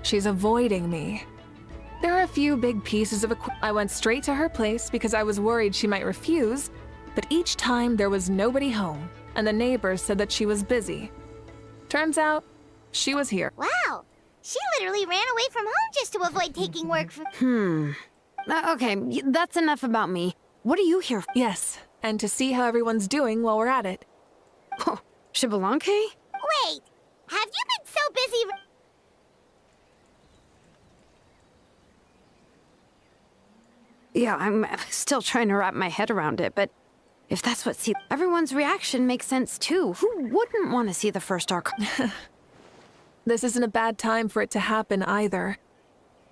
She's avoiding me. There are a few big pieces of equipment. I went straight to her place because I was worried she might refuse, but each time there was nobody home, and the neighbors said that she was busy. Turns out, she was here. Wow, she literally ran away from home just to avoid taking work from... Okay, that's enough about me. What are you here for? Yes, and to see how everyone's doing while we're at it. Oh, Shibalanke? Wait, have you been so busy... Yeah, I'm still trying to wrap my head around it, but if that's what everyone's reaction makes sense too. Who wouldn't want to see the first Archon? This isn't a bad time for it to happen either.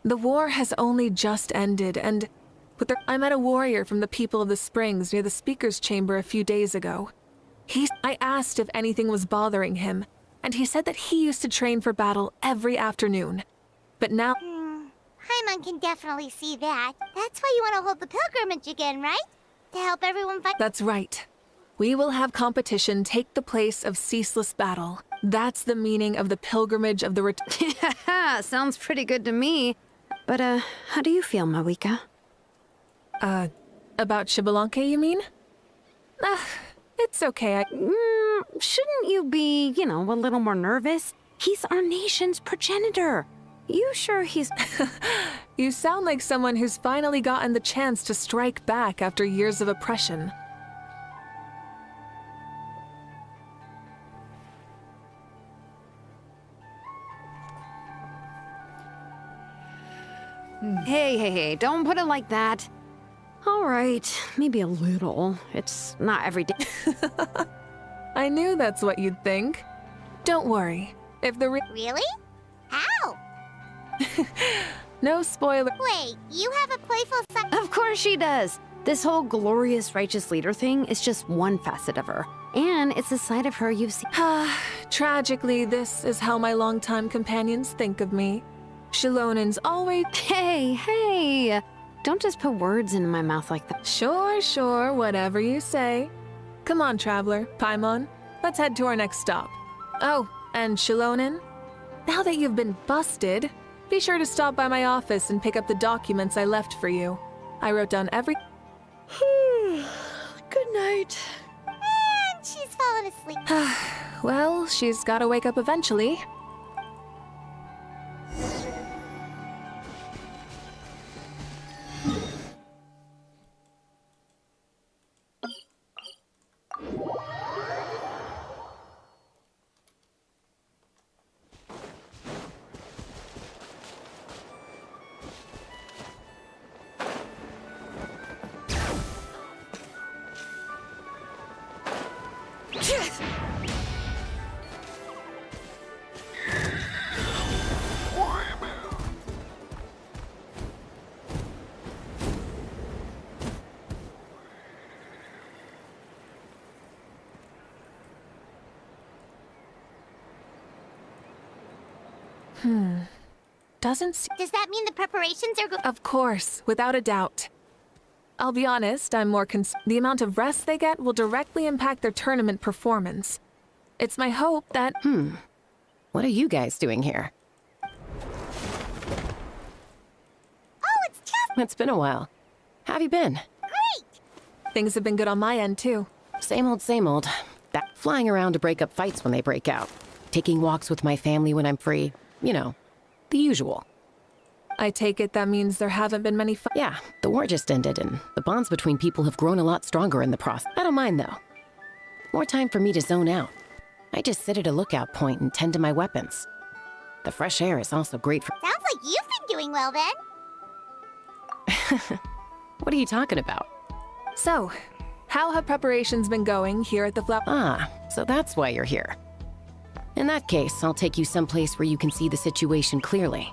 The war has only just ended, and I met a warrior from the people of the Springs near the Speaker's Chamber a few days ago. I asked if anything was bothering him, and he said that he used to train for battle every afternoon. But now... Paimon can definitely see that. That's why you want to hold the pilgrimage again, right? To help everyone fight... That's right. We will have competition take the place of ceaseless battle. That's the meaning of the pilgrimage of the Yeah, sounds pretty good to me. But, how do you feel, Mawika? About Shibalanke, you mean? It's okay. Shouldn't you be, a little more nervous? He's our nation's progenitor. You sure he's... You sound like someone who's finally gotten the chance to strike back after years of oppression. Hey, don't put it like that. All right, maybe a little. It's not every day. I knew that's what you'd think. Don't worry. If the Really? How? No spoiler. Wait, you have a playful side... Of course she does. This whole glorious righteous leader thing is just one facet of her. And it's a side of her you've seen. Tragically, this is how my longtime companions think of me. Shilonen's always... Hey! Don't just put words into my mouth like that. Sure, whatever you say. Come on, traveler, Paimon. Let's head to our next stop. Oh, and Shilonen, now that you've been busted, be sure to stop by my office and pick up the documents I left for you. I wrote down every... Good night. And she's fallen asleep. Well, she's gotta wake up eventually. Does that mean the preparations are Of course, without a doubt. I'll be honest, I'm more the amount of rest they get will directly impact their tournament performance. It's my hope that... What are you guys doing here? Oh, it's just... It's been a while. How have you been? Great! Things have been good on my end, too. Same old. That flying around to break up fights when they break out. Taking walks with my family when I'm free. The usual. I take it that means there haven't been many Yeah, the war just ended, and the bonds between people have grown a lot stronger in the process. I don't mind, though. More time for me to zone out. I just sit at a lookout point and tend to my weapons. The fresh air is also great for... Sounds like you've been doing well, then. What are you talking about? So, how have preparations been going here at the So that's why you're here. In that case, I'll take you someplace where you can see the situation clearly.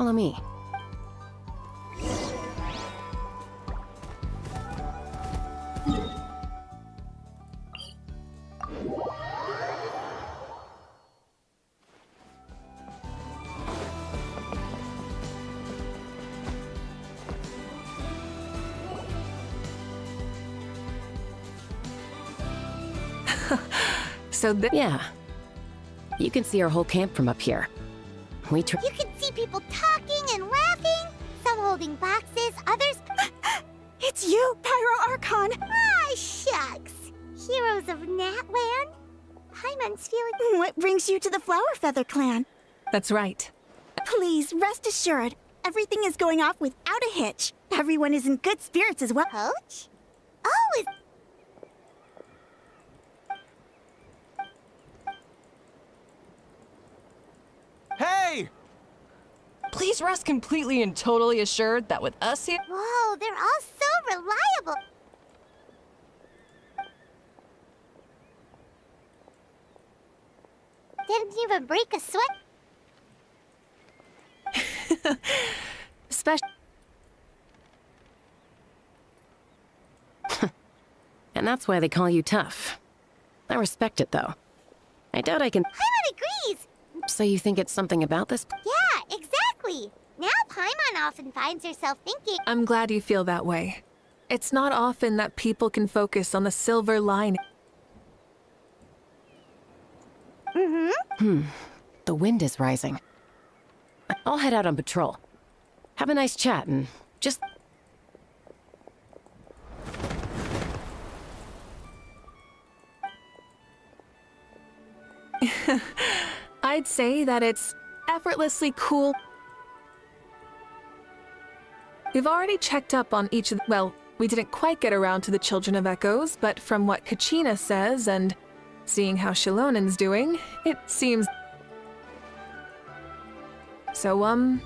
Follow me. Yeah. You can see our whole camp from up here. You can see people talking and laughing, some holding boxes, others... It's you, Pyro Archon! Ah, shucks! Heroes of Natland? Paimon's feeling... What brings you to the Flower Feather Clan? That's right. Please, rest assured, everything is going off without a hitch. Everyone is in good spirits as well. Coach? Oh, is... Hey! Please rest completely and totally assured that with us here... Whoa, they're all so reliable! Didn't even break a sweat. Special. And that's why they call you tough. I respect it, though. I doubt I can... Paimon agrees! So you think it's something about this? Yeah, exactly! Now Paimon often finds herself thinking... I'm glad you feel that way. It's not often that people can focus on the silver lining. The wind is rising. I'll head out on patrol. Have a nice chat and just... I'd say that it's effortlessly cool. We've already checked up on each of the... Well, we didn't quite get around to the Children of Echoes, but from what Kachina says and seeing how Shilonen's doing, it seems... So,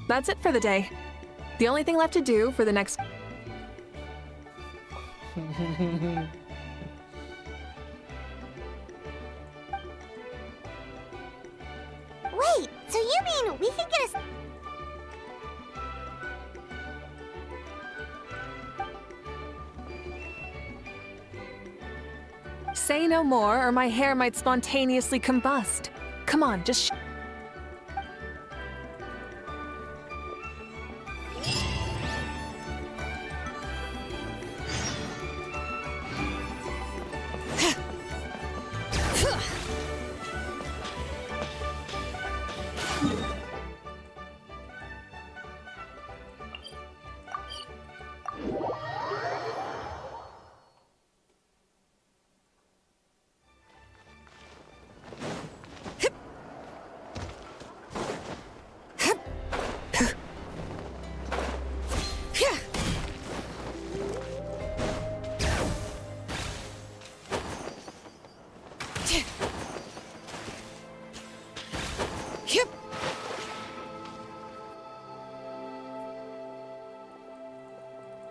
that's it for the day. The only thing left to do for the next... Wait, so you mean we can get a... Say no more, or my hair might spontaneously combust. Come on, just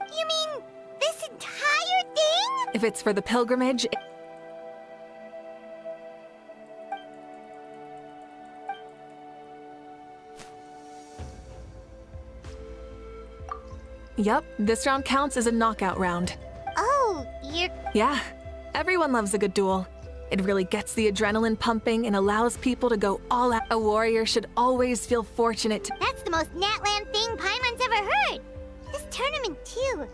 You mean this entire thing? if it's for the pilgrimage... Yup, this round counts as a knockout round. Oh, you're... Yeah, everyone loves a good duel. It really gets the adrenaline pumping and allows people to go all out. A warrior should always feel fortunate to... That's the most Natland thing Paimon's ever heard! This tournament, too.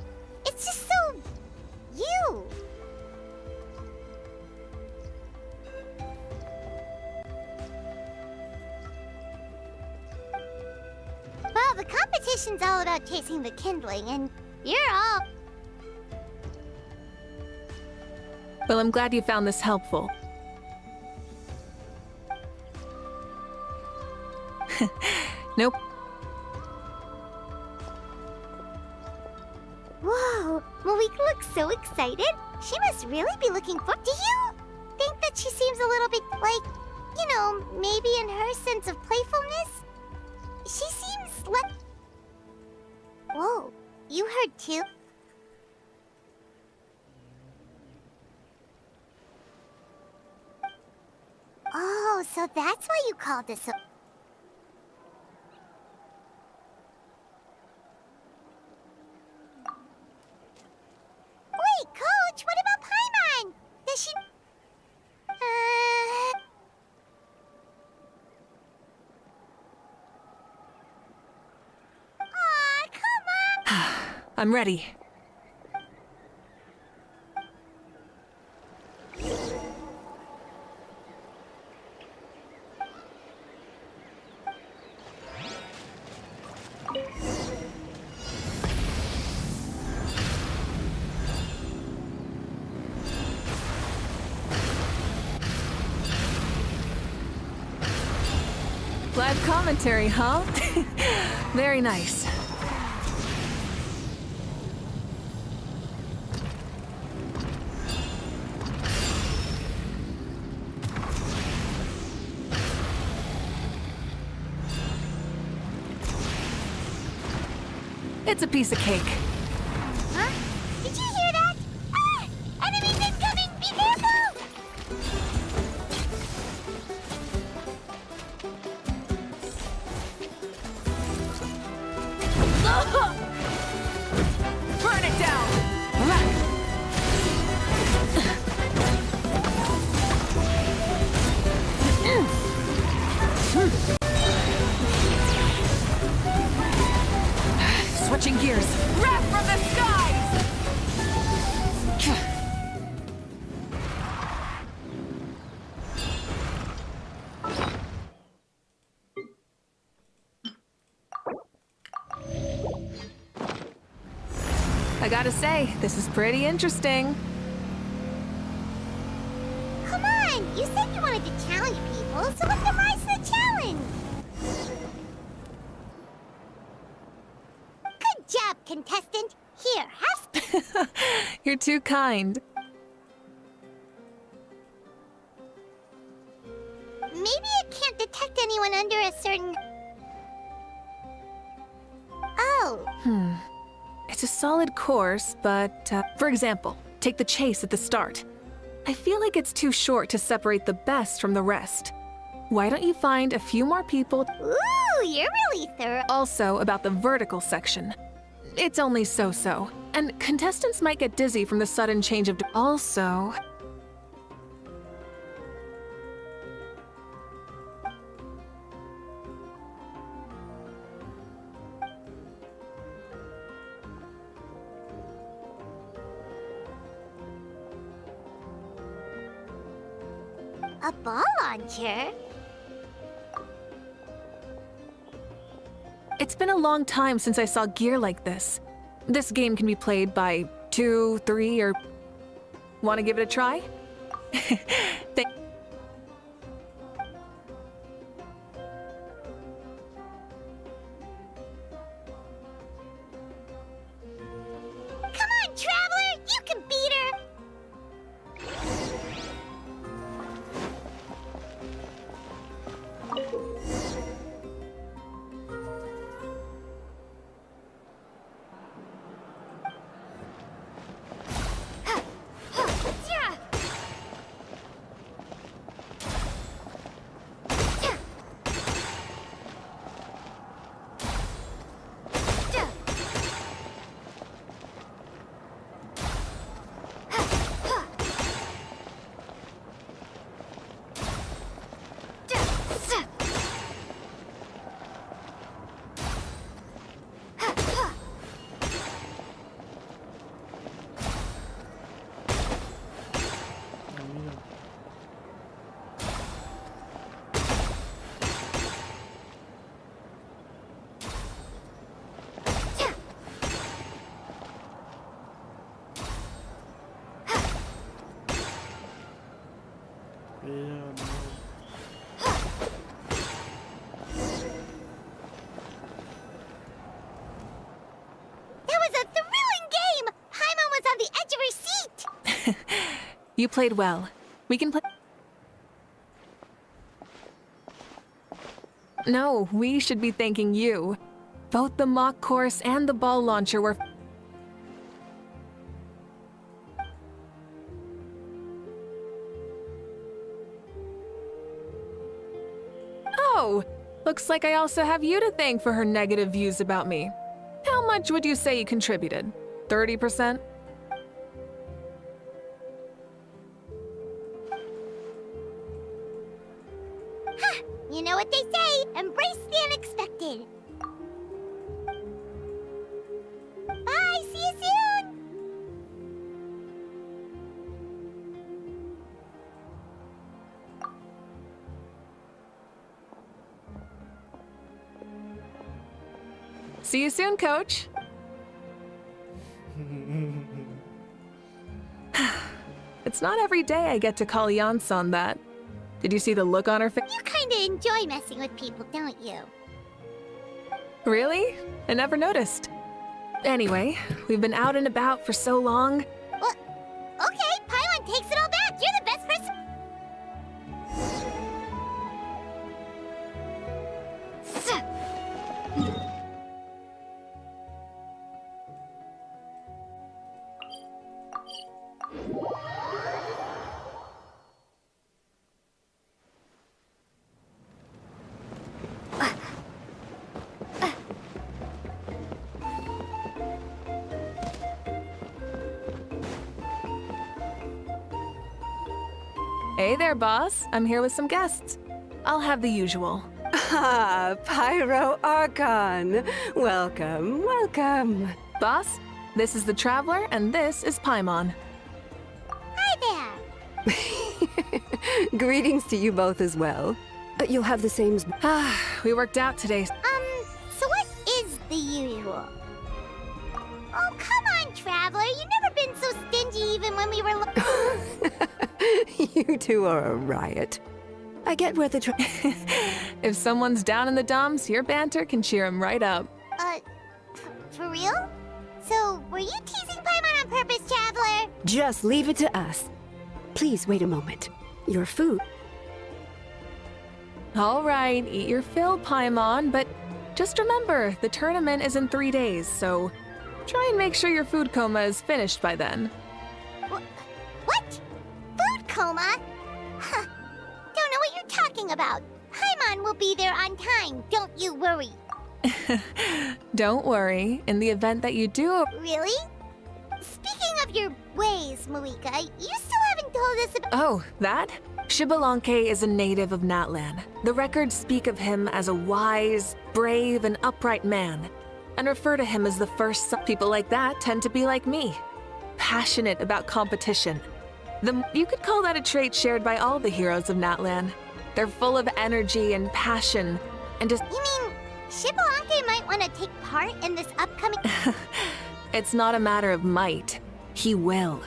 It's just so... you. Well, the competition's all about chasing the kindling, and you're all... Well, I'm glad you found this helpful. Nope. Whoa, Malika looks so excited. She must really be looking for... Do you think that she seems a little bit like, you know, maybe in her sense of playfulness? She seems like... Whoa, you heard too? Oh, so that's why you called this a... I'm ready. Live commentary, huh? Very nice. It's a piece of cake. Huh? Did you hear that? Ah! Enemies incoming! Be careful! Burn it down! Switching gears. Wrath from the skies! I gotta say, this is pretty interesting. Come on! You said you wanted to challenge people, so what's the rise to the challenge? Good job, contestant. Here, have You're too kind. Maybe it can't detect anyone under a certain... Oh. It's a solid course, but, for example, take the chase at the start. I feel like it's too short to separate the best from the rest. Why don't you find a few more people? Ooh, you're really thorough. Also, about the vertical section. It's only so-so, and contestants might get dizzy from the sudden change of... Also... A ball launcher? It's been a long time since I saw gear like this. This game can be played by 2, 3, or... Want to give it a try? Come on, Traveler! You can beat her! You played well. We can play... No, we should be thanking you. Both the mock course and the ball launcher were... Oh, looks like I also have you to thank for her negative views about me. How much would you say you contributed? 30%? You know what they say, embrace the unexpected. Bye, see See you soon, Coach. It's not every day I get to call Yansan that. Did you see the look on her face? You kinda enjoy messing with people, don't you? Really? I never noticed. Anyway, we've been out and about for so long. Well, okay, Paimon takes it all back. You're the best person. Hey there, boss. I'm here with some guests. I'll have the usual. Ah, Pyro Archon. Welcome, welcome. Boss, this is the Traveler, and this is Paimon. Hi there. Greetings to you both as well. You'll have the same... We worked out today. So what is the usual? Oh, come on, Traveler. You've never been so stingy even when we were... You two are a riot. I get where the If someone's down in the dumps, your banter can cheer him right up. For real? So, were you teasing Paimon on purpose, Traveler? Just leave it to us. Please wait a moment. Your food. All right, eat your fill, Paimon, but just remember, the tournament is in 3 days, so try and make sure your food coma is finished by then. What? Food coma? Huh. Don't know what you're talking about. Paimon will be there on time, don't you worry. Don't worry, in the event that you do... Really? Speaking of your ways, Moika, you still haven't told us about... Oh, that? Shibalanke is a native of Natlhan. The records speak of him as a wise, brave, and upright man, and refer to him as the first son. People like that tend to be like me, passionate about competition. You could call that a trait shared by all the heroes of Natlhan. They're full of energy and passion, and just... You mean Shibalanke might want to take part in this upcoming... It's not a matter of might. He will.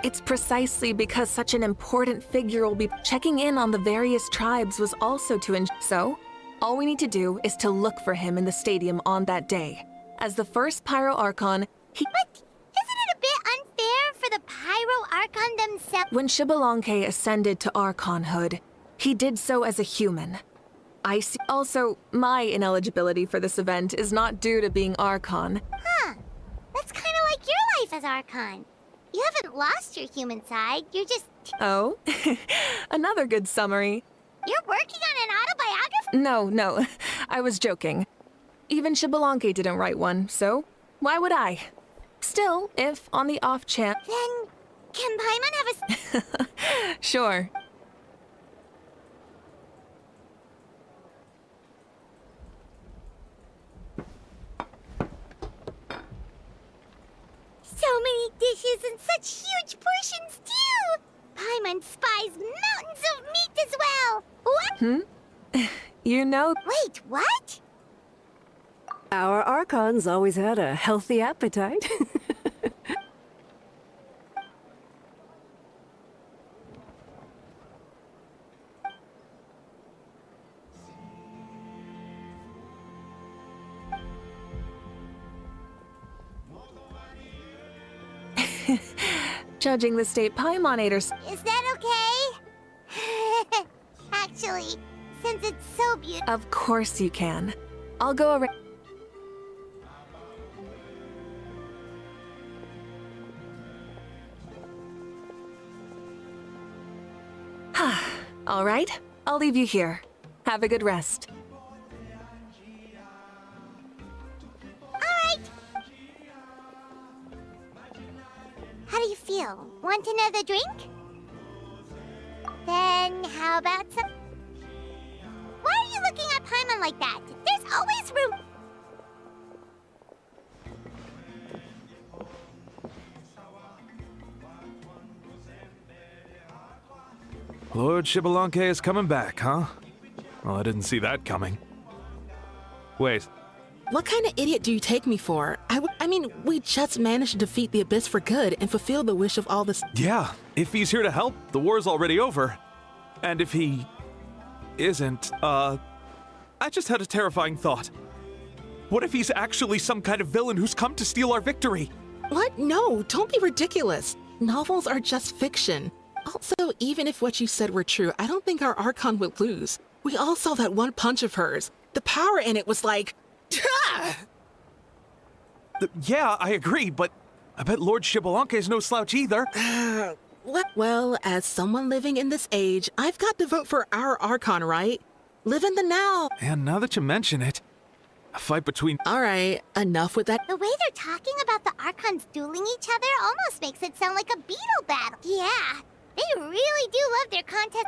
It's precisely because such an important figure will be checking in on the various tribes was also to So, all we need to do is to look for him in the stadium on that day. As the first Pyro Archon, he... But isn't it a bit unfair for the Pyro Archon themselves? When Shibalanke ascended to Archonhood, he did so as a human. I see. Also, my ineligibility for this event is not due to being Archon. Huh. That's kind of like your life as Archon. You haven't lost your human side, you're just... Oh? Another good summary. You're working on an autobiography? No. I was joking. Even Shibalanke didn't write one, so why would I? Still, if on the off chance... Then, can Paimon have a... Sure. So many dishes and such huge portions, too! Paimon spies mountains of meat as well! What? You know... Wait, what? Our Archon's always had a healthy appetite. Judging the state Paimon ate Is that okay? Actually, since it's so beautiful... Of course you can. I'll go around... All right, I'll leave you here. Have a good rest. Alright. How do you feel? Want another drink? Then how about some... Why are you looking at Paimon like that? There's always room... Lord Shibalanke is coming back, huh? Well, I didn't see that coming. Wait, What kind of idiot do you take me for? I mean, we just managed to defeat the Abyss for good and fulfill the wish of all the... yeah, if he's here to help, the war's already over. And if he isn't, I just had a terrifying thought. What if he's actually some kind of villain who's come to steal our victory? What? No, don't be ridiculous. Novels are just fiction. Also, even if what you said were true, I don't think our Archon would lose. We all saw that one punch of hers. The power in it was like... Yeah, I agree, but I bet Lord Shibalanke is no slouch either. Well, as someone living in this age, I've got to vote for our Archon, right? Live in the now. And now that you mention it, a fight between... All right, enough with that. The way they're talking about the Archons dueling each other almost makes it sound like a beetle battle. Yeah, they really do love their contest.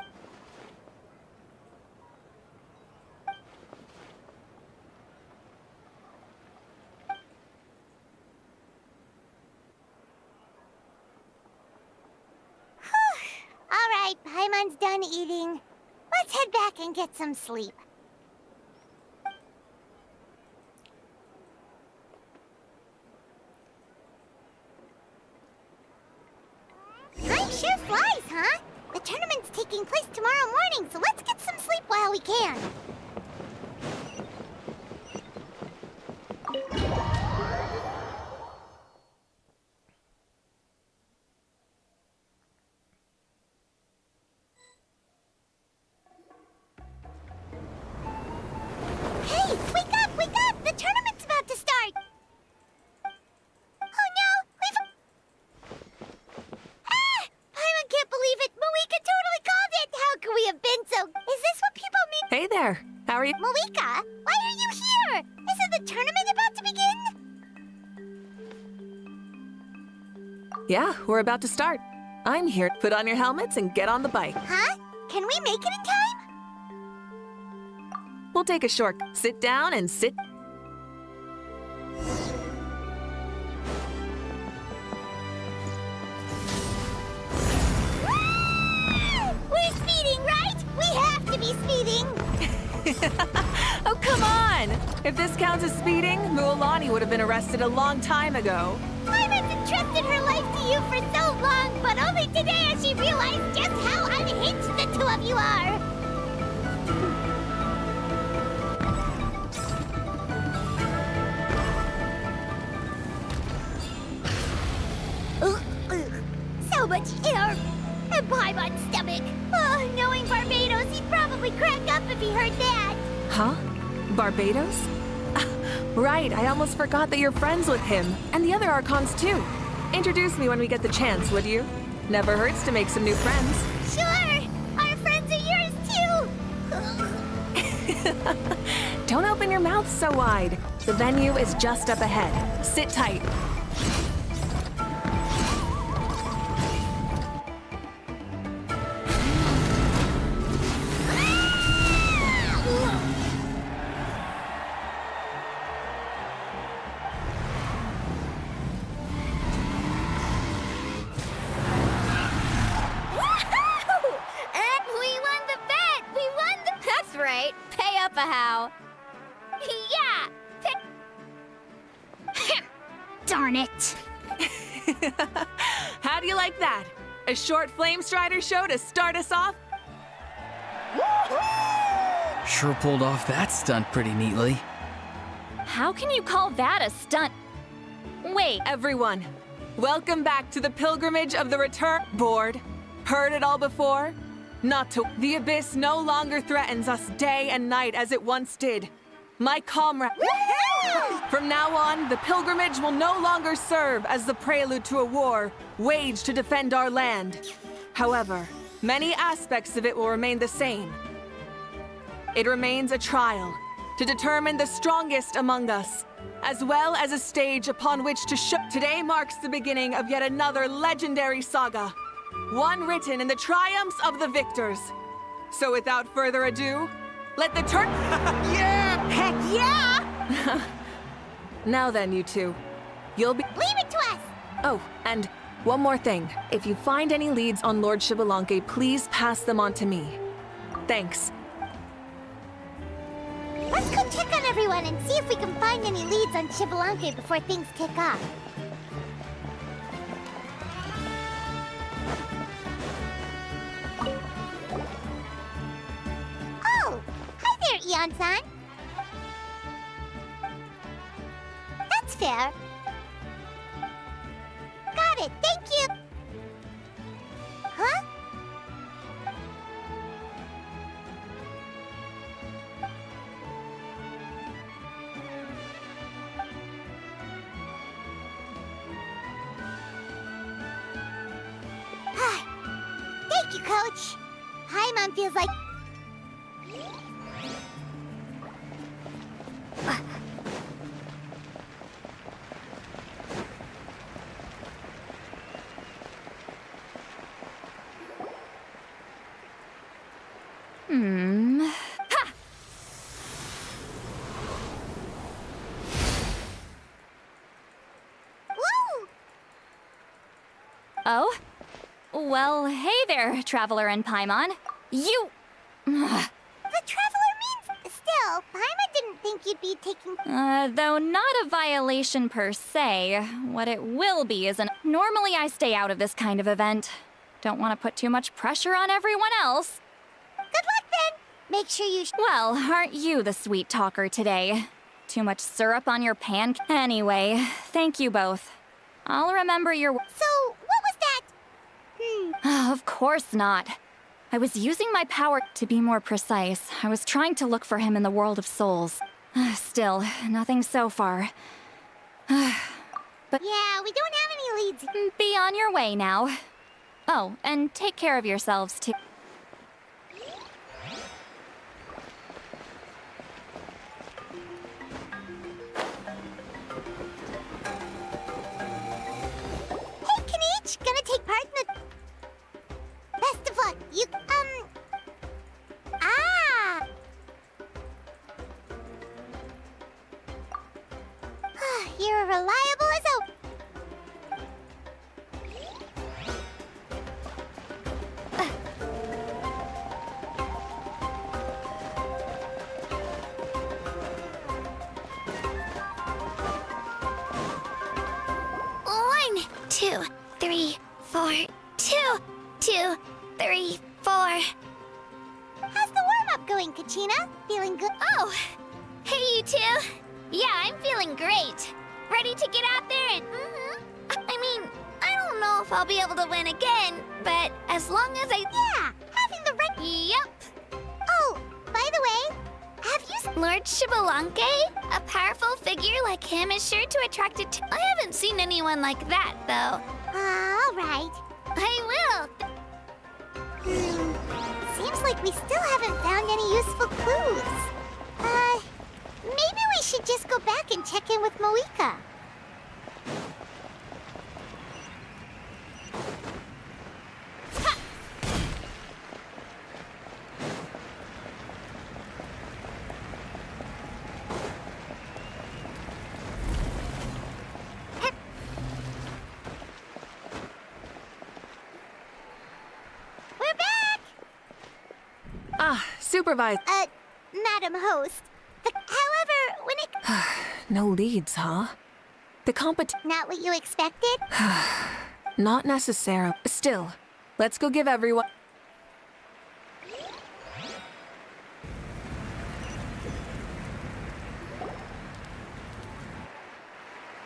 All right, Paimon's done eating. Let's head back and get some sleep. Time sure flies, huh? The tournament's taking place tomorrow morning, so let's get some sleep while we can. Hey, wake up, wake up! The tournament's about to start! Oh no, we've... Ah! Paimon can't believe it! Malika totally called it! How could we have been so... Is this what people mean? Hey there. How are you? Malika, why are you here? Isn't the tournament about to begin? Yeah, we're about to start. I'm here. Put on your helmets and get on the bike. Huh? Can we make it in time? We'll take a short... Sit down and sit... We're speeding, right? We have to be speeding! Oh, come on! If this counts as speeding, Mualani would have been arrested a long time ago. Paimon's entrusted her life to you for so long, but only today has she realized just how unhinged the two of you are! So much air! And Paimon's stomach! Oh, knowing Barbados, he'd probably crack up if he heard that! Huh? Barbados? Right, I almost forgot that you're friends with him, and the other Archons too. Introduce me when we get the chance, would you? Never hurts to make some new friends. Sure! Our friends are yours too! Don't open your mouth so wide. The venue is just up ahead. Sit tight. Darn it! How do you like that? A short Flame Strider show to start us off? Sure pulled off that stunt pretty neatly. How can you call that a stunt? Wait, everyone. Welcome back to the pilgrimage of the return board. Heard it all before? Not to. The Abyss no longer threatens us day and night as it once did. My comrade. From now on, the pilgrimage will no longer serve as the prelude to a war waged to defend our land. However, many aspects of it will remain the same. It remains a trial to determine the strongest among us, as well as a stage upon which to show. Today marks the beginning of yet another legendary saga, one written in the triumphs of the victors. So without further ado, let the turn. Yeah! Heck yeah! Now then, you two. You'll be. Leave it to us! Oh, and One more thing. If you find any leads on Lord Shibalanke, please pass them on to me. Thanks. Let's go check on everyone and see if we can find any leads on Shibalanke before things kick off. Oh! Hi there, Eon-san! That's fair. Got it, thank you! Huh? Thank you, Coach. Paimon feels like... Ha! Woo! Oh? Well, hey there, Traveler and Paimon. You... The Traveler means... Still, Paimon didn't think you'd be taking... Though not a violation per se, what it will be is an... Normally I stay out of this kind of event. Don't want to put too much pressure on everyone else. Good luck then! Make sure you... Well, aren't you the sweet talker today? Too much syrup on your pan... Anyway, thank you both. I'll remember your... So, what was that? Of course not. I was using my power to be more precise. I was trying to look for him in the world of souls. Still, nothing so far. But yeah, we don't have any leads. Be on your way now. Oh, and take care of yourselves too. Hey, Kanich! Gonna take part in the... Best of luck. You, Ah! You're reliable as a... One, 2, 3, 4, 2, 2, 3, 4. How's the warm-up going, Kachina? Feeling good? Oh, hey, you two. Yeah, I'm feeling great. Ready to get out there and... I mean, I don't know if I'll be able to win again, but as long as I... Yeah, having the right... Yep. Oh, by the way, have you... Lord Shibalanke? A powerful figure like him is sure to attract attention. I haven't seen anyone like that, though. All right. I will. Seems like we still haven't found any useful clues. Maybe we should just go back and check in with Moika. We're back! Supervise. Madam Host. However, when it... No leads, huh? The Not what you expected? Not necessarily. Still, let's go give everyone...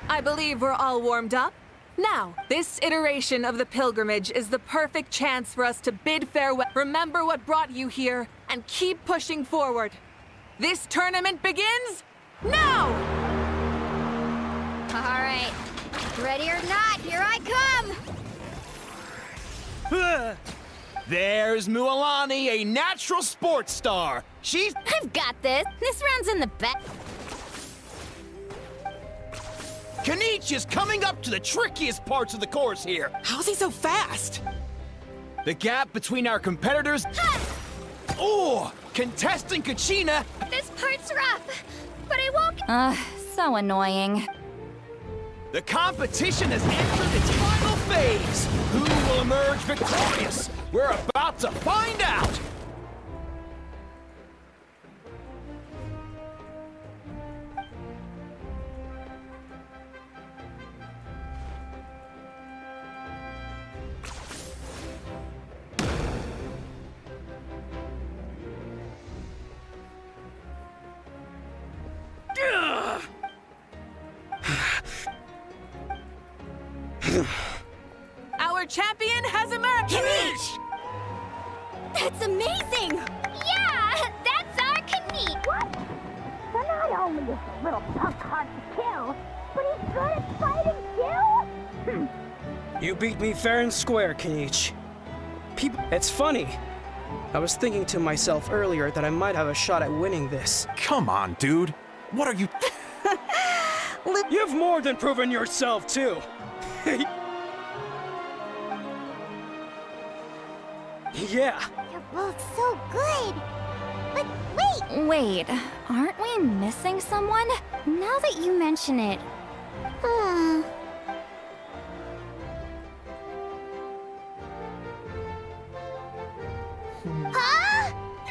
I believe we're all warmed up. Now, this iteration of the pilgrimage is the perfect chance for us to bid farewell. Remember what brought you here, and keep pushing forward. This tournament begins now! All right. Ready or not, here I come! There's Mualani, a natural sports star. She's... I've got this. This round's in the back. Kanich is coming up to the trickiest parts of the course here. How's he so fast? The gap between our competitors... Oh! Contestant Kachina... This part's rough, but I won't... So annoying. The competition has entered its final phase! Who will emerge victorious? We're about to find out! Our champion has emerged! That's amazing! Yeah, that's our Kanique! What? So not only is the little punk hard to kill, but he's good at fighting too? You beat me fair and square, Kenichi. It's funny. I was thinking to myself earlier that I might have a shot at winning this. Come on, dude. What are you... You've more than proven yourself, too. Yeah. You're both so good. But wait! Wait, aren't we missing someone? Now that you mention it, Huh?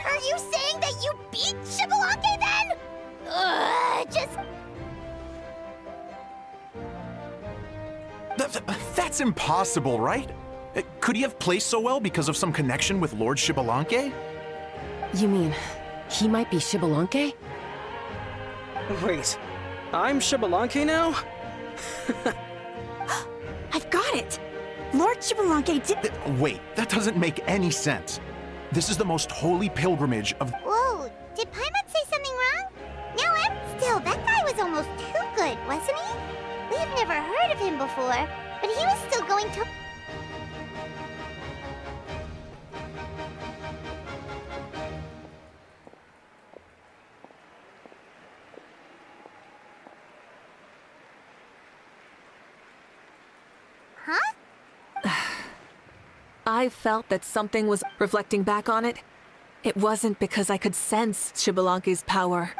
Are you saying that you beat Shibalake then? Just... That's impossible, right? Could he have placed so well because of some connection with Lord Shibalanke? You mean, he might be Shibalanke? Wait, I'm Shibalanke now? I've got it! Lord Shibalanke did— Wait, that doesn't make any sense. This is the most holy pilgrimage of— Whoa, did Paimon say something wrong? No, still, that guy was almost too good, wasn't he? We've never heard of him before, but he was still going to... Huh? I felt that something was reflecting back on it. It wasn't because I could sense Shibalanke's power.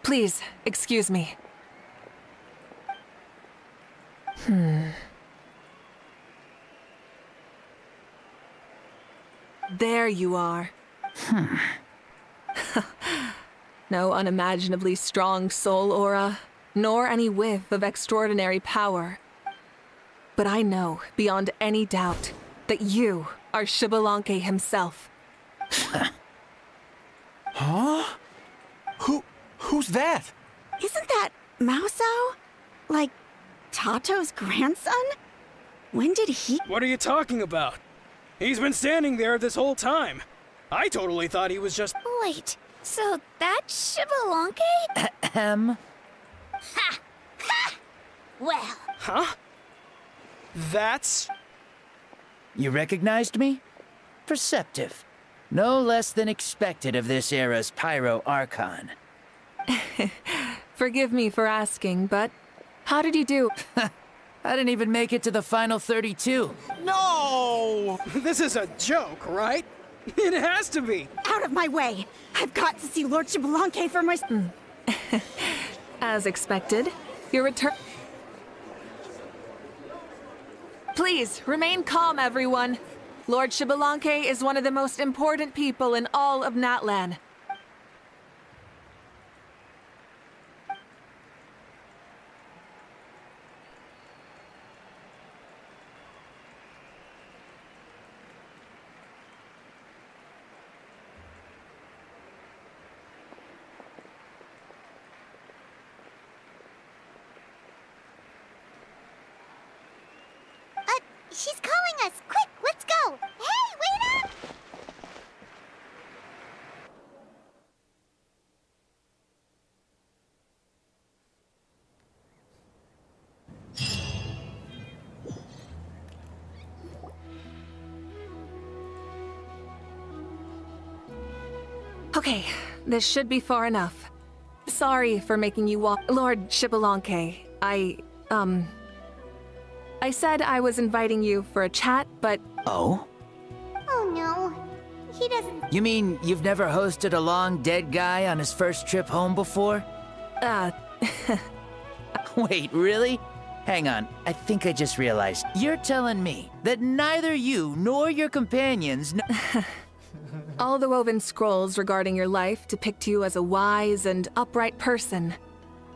Please, excuse me. There you are. No unimaginably strong soul aura, nor any whiff of extraordinary power. But I know, beyond any doubt, that you are Shibalanke himself. Huh? Who's that? Isn't that Mausao? Like, Tato's grandson? When did he— What are you talking about? He's been standing there this whole time. I totally thought he was just— Wait, so that's Shibalanke? Ahem. Ha! Ha! Well... Huh? That's... You recognized me? Perceptive. No less than expected of this era's Pyro Archon. Forgive me for asking, but how did you do? I didn't even make it to the final 32. No! This is a joke, right? It has to be. Out of my way! I've got to see Lord Shibalanke for my— As expected, your return... Please, remain calm, everyone. Lord Shibalanke is one of the most important people in all of Natlhan. She's calling us! Quick, let's go! Hey, wait up! Okay, this should be far enough. Sorry for making you walk— Lord Shibalanke, I said I was inviting you for a chat, but— Oh? Oh no, he doesn't— You mean you've never hosted a long dead guy on his first trip home before? Wait, really? Hang on, I think I just realized. You're telling me that neither you nor your companions All the woven scrolls regarding your life depict you as a wise and upright person.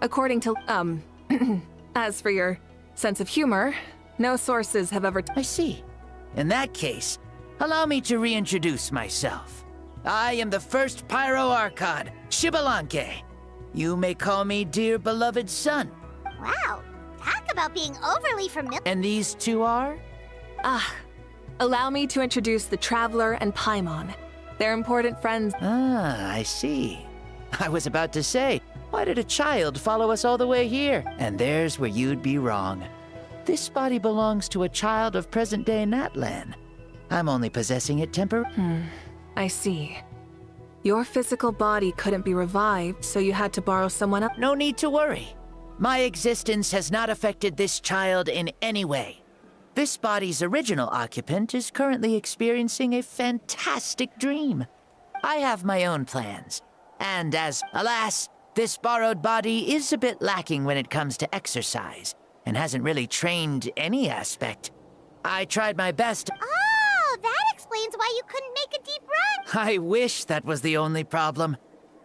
According to, as for your sense of humor, no sources have ever... I see. In that case, allow me to reintroduce myself. I am the first Pyro Archon, Shibalanke. You may call me dear beloved son. Wow, talk about being overly familiar. And these two are? Allow me to introduce the Traveler and Paimon. They're important friends. Ah, I see. I was about to say, why did a child follow us all the way here? And there's where you'd be wrong. This body belongs to a child of present-day Natlhan. I'm only possessing it temporarily. I see. Your physical body couldn't be revived, so you had to borrow someone else. No need to worry. My existence has not affected this child in any way. This body's original occupant is currently experiencing a fantastic dream. I have my own plans. And as, alas, this borrowed body is a bit lacking when it comes to exercise, and hasn't really trained any aspect. I tried my best. Oh, that explains why you couldn't make a deep run. I wish that was the only problem.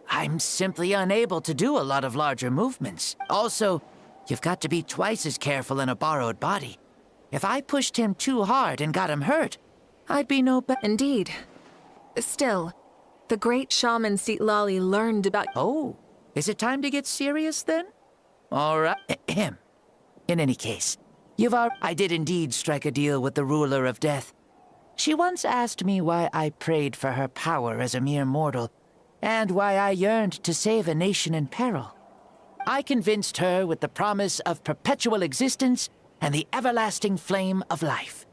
I'm simply unable to do a lot of larger movements. Also, you've got to be twice as careful in a borrowed body. If I pushed him too hard and got him hurt, I'd be no better. Indeed. Still, the great shaman Seatlali learned about... Oh, is it time to get serious then? All right. In any case, I did indeed strike a deal with the ruler of death. She once asked me why I prayed for her power as a mere mortal, and why I yearned to save a nation in peril. I convinced her with the promise of perpetual existence and the everlasting flame of life.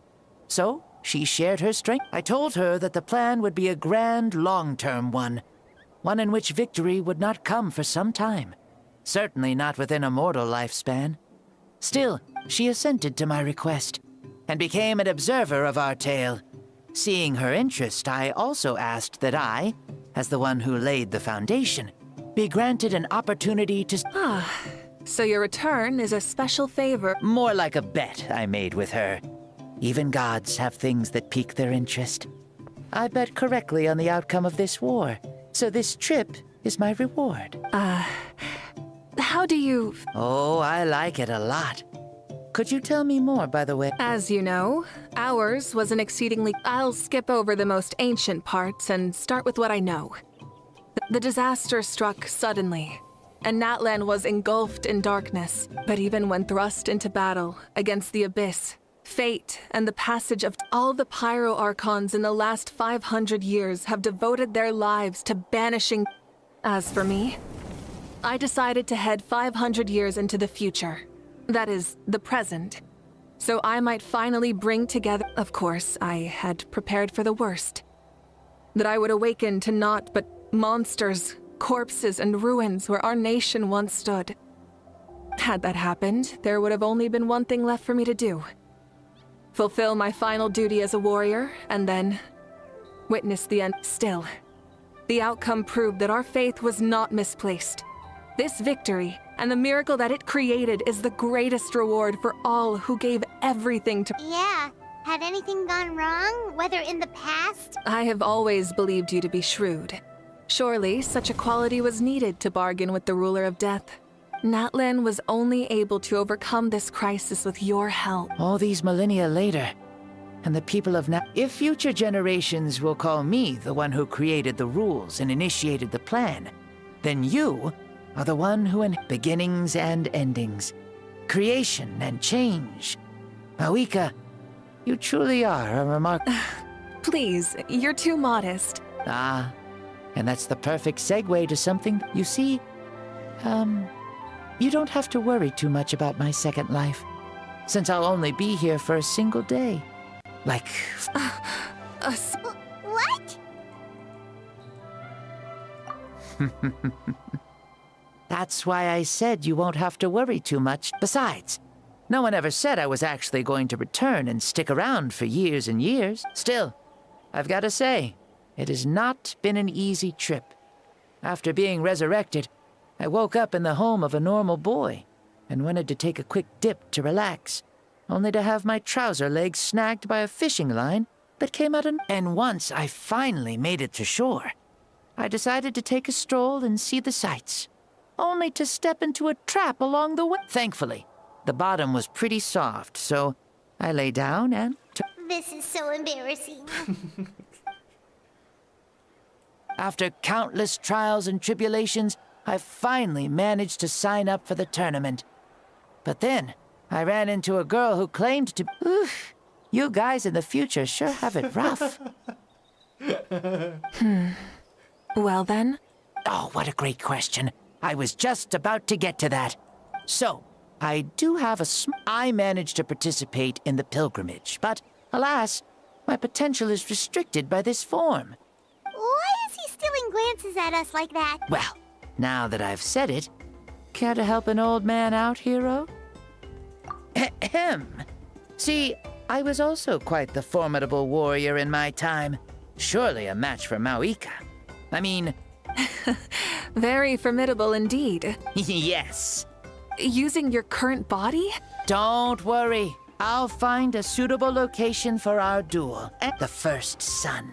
So, she shared her strength. I told her that the plan would be a grand, long-term one in which victory would not come for some time. Certainly not within a mortal lifespan. Still, she assented to my request, and became an observer of our tale. Seeing her interest, I also asked that I, as the one who laid the foundation, be granted an opportunity to... So your return is a special favor. More like a bet I made with her. Even gods have things that pique their interest. I bet correctly on the outcome of this war, so this trip is my reward. How do you... Oh, I like it a lot. Could you tell me more, by the way? As you know, ours was an exceedingly... I'll skip over the most ancient parts and start with what I know. The disaster struck suddenly, and Natlhan was engulfed in darkness. But even when thrust into battle against the Abyss, fate and the passage of all the Pyro Archons in the last 500 years have devoted their lives to banishing... As for me, I decided to head 500 years into the future. That is, the present. So I might finally bring together... Of course, I had prepared for the worst. That I would awaken to naught but monsters, corpses, and ruins where our nation once stood. Had that happened, there would have only been one thing left for me to do. Fulfill my final duty as a warrior, and then witness the end. Still, the outcome proved that our faith was not misplaced. This victory, and the miracle that it created, is the greatest reward for all who gave everything to... Yeah. Had anything gone wrong, whether in the past? I have always believed you to be shrewd. Surely, such a quality was needed to bargain with the ruler of death. Natlhan was only able to overcome this crisis with your help. All these millennia later, and the people of If future generations will call me the one who created the rules and initiated the plan, then you are the one who beginnings and endings, creation and change. Mawika, you truly are a remarkable... Please, you're too modest. And that's the perfect segue to something. You see, you don't have to worry too much about my second life, since I'll only be here for a single day. Like... What? That's why I said you won't have to worry too much. Besides, no one ever said I was actually going to return and stick around for years and years. Still, I've got to say, it has not been an easy trip. After being resurrected, I woke up in the home of a normal boy. and wanted to take a quick dip to relax, only to have my trouser leg snagged by a fishing line that came out and once I finally made it to shore, I decided to take a stroll and see the sights, only to step into a trap along the way. Thankfully, the bottom was pretty soft, so I lay down and This is so embarrassing. After countless trials and tribulations, I finally managed to sign up for the tournament. But then, I ran into a girl who claimed to... Oof, you guys in the future sure have it rough. Well then? Oh, what a great question. I was just about to get to that. So, I do have I managed to participate in the pilgrimage, but alas, my potential is restricted by this form. Why is he stealing glances at us like that? Well, now that I've said it, care to help an old man out, hero? Ahem. See, I was also quite the formidable warrior in my time. Surely a match for Maoika. I mean... Very formidable indeed. Yes. Using your current body? Don't worry. I'll find a suitable location for our duel. The first sun.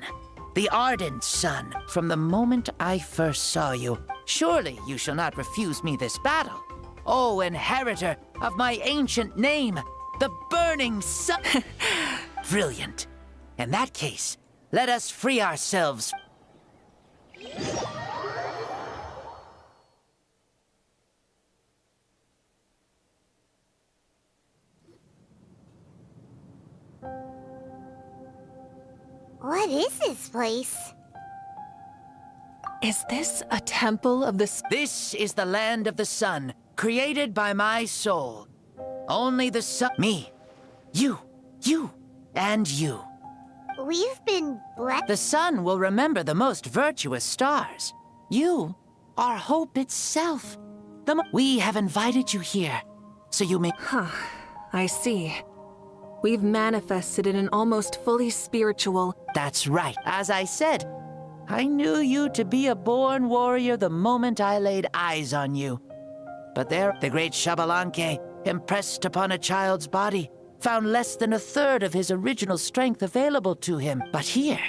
The ardent sun. From the moment I first saw you, surely you shall not refuse me this battle. O inheritor of my ancient name, the burning sun. Brilliant. In that case, let us free ourselves. What is this place? Is this a temple of the... This is the land of the sun, created by my soul. Only the sun... Me. You, and you. We've been blessed. The sun will remember the most virtuous stars. You are hope itself. We have invited you here, so you may... Huh. I see. We've manifested in an almost fully spiritual... That's right. As I said, I knew you to be a born warrior the moment I laid eyes on you. But there, the great Xbalanque, impressed upon a child's body, found less than a third of his original strength available to him. But here,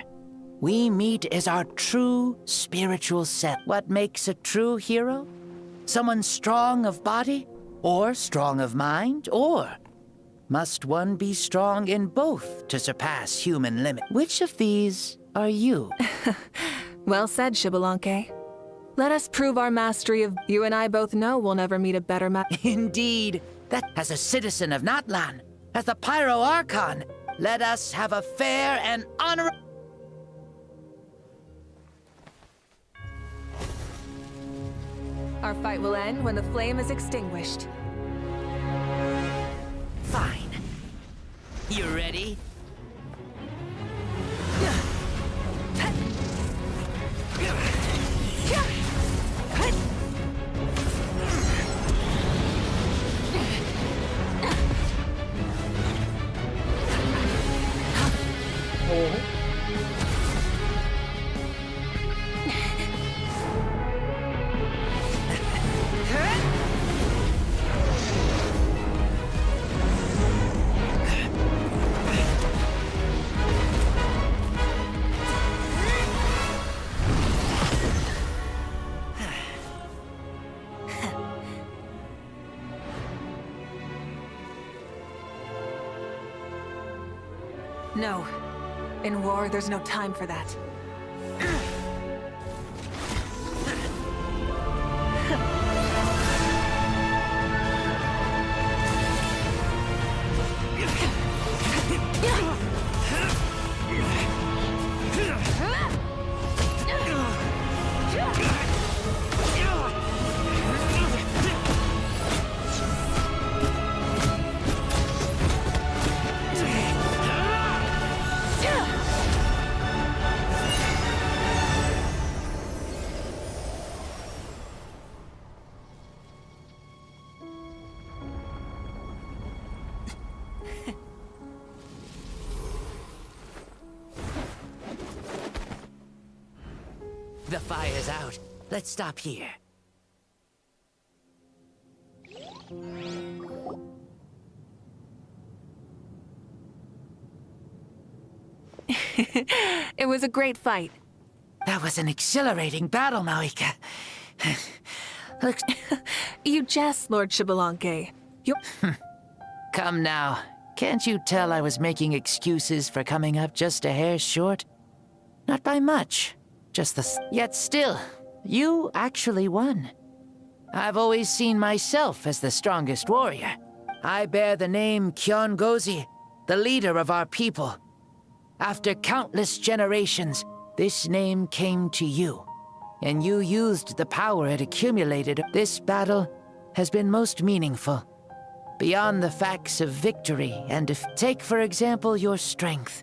we meet as our true spiritual self. What makes a true hero? Someone strong of body, or strong of mind, or must one be strong in both to surpass human limit? Which of these are you? Well said, Xbalanque. Let us prove our mastery of... You and I both know we'll never meet a better Indeed. That, as a citizen of Natlhan, as the Pyro Archon, let us have a fair and honorable... Our fight will end when the flame is extinguished. Fine. You ready? No. In war, there's no time for that. The fire's out. Let's stop here. It was a great fight. That was an exhilarating battle, Mawika. You jest, Lord Xbalanque. You... Come now. Can't you tell I was making excuses for coming up just a hair short? Not by much. Just the... Yet still, you actually won. I've always seen myself as the strongest warrior. I bear the name Kiongozi, the leader of our people. After countless generations, this name came to you, and you used the power it accumulated. This battle has been most meaningful. Beyond the facts of victory and take, for example, your strength.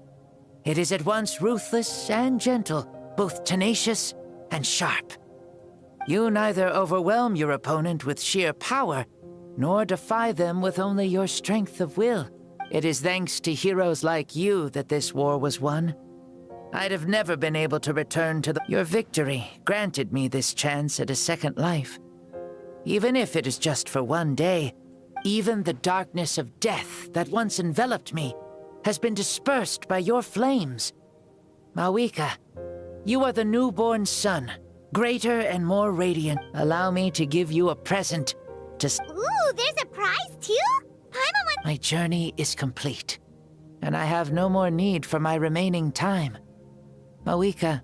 It is at once ruthless and gentle, both tenacious and sharp. You neither overwhelm your opponent with sheer power, nor defy them with only your strength of will. It is thanks to heroes like you that this war was won. I'd have never been able to return to Your victory granted me this chance at a second life. Even if it is just for one day, even the darkness of death that once enveloped me has been dispersed by your flames. Mawika, you are the newborn sun, greater and more radiant. Allow me to give you a present to... Ooh, there's a prize too? My journey is complete, and I have no more need for my remaining time. Mawika,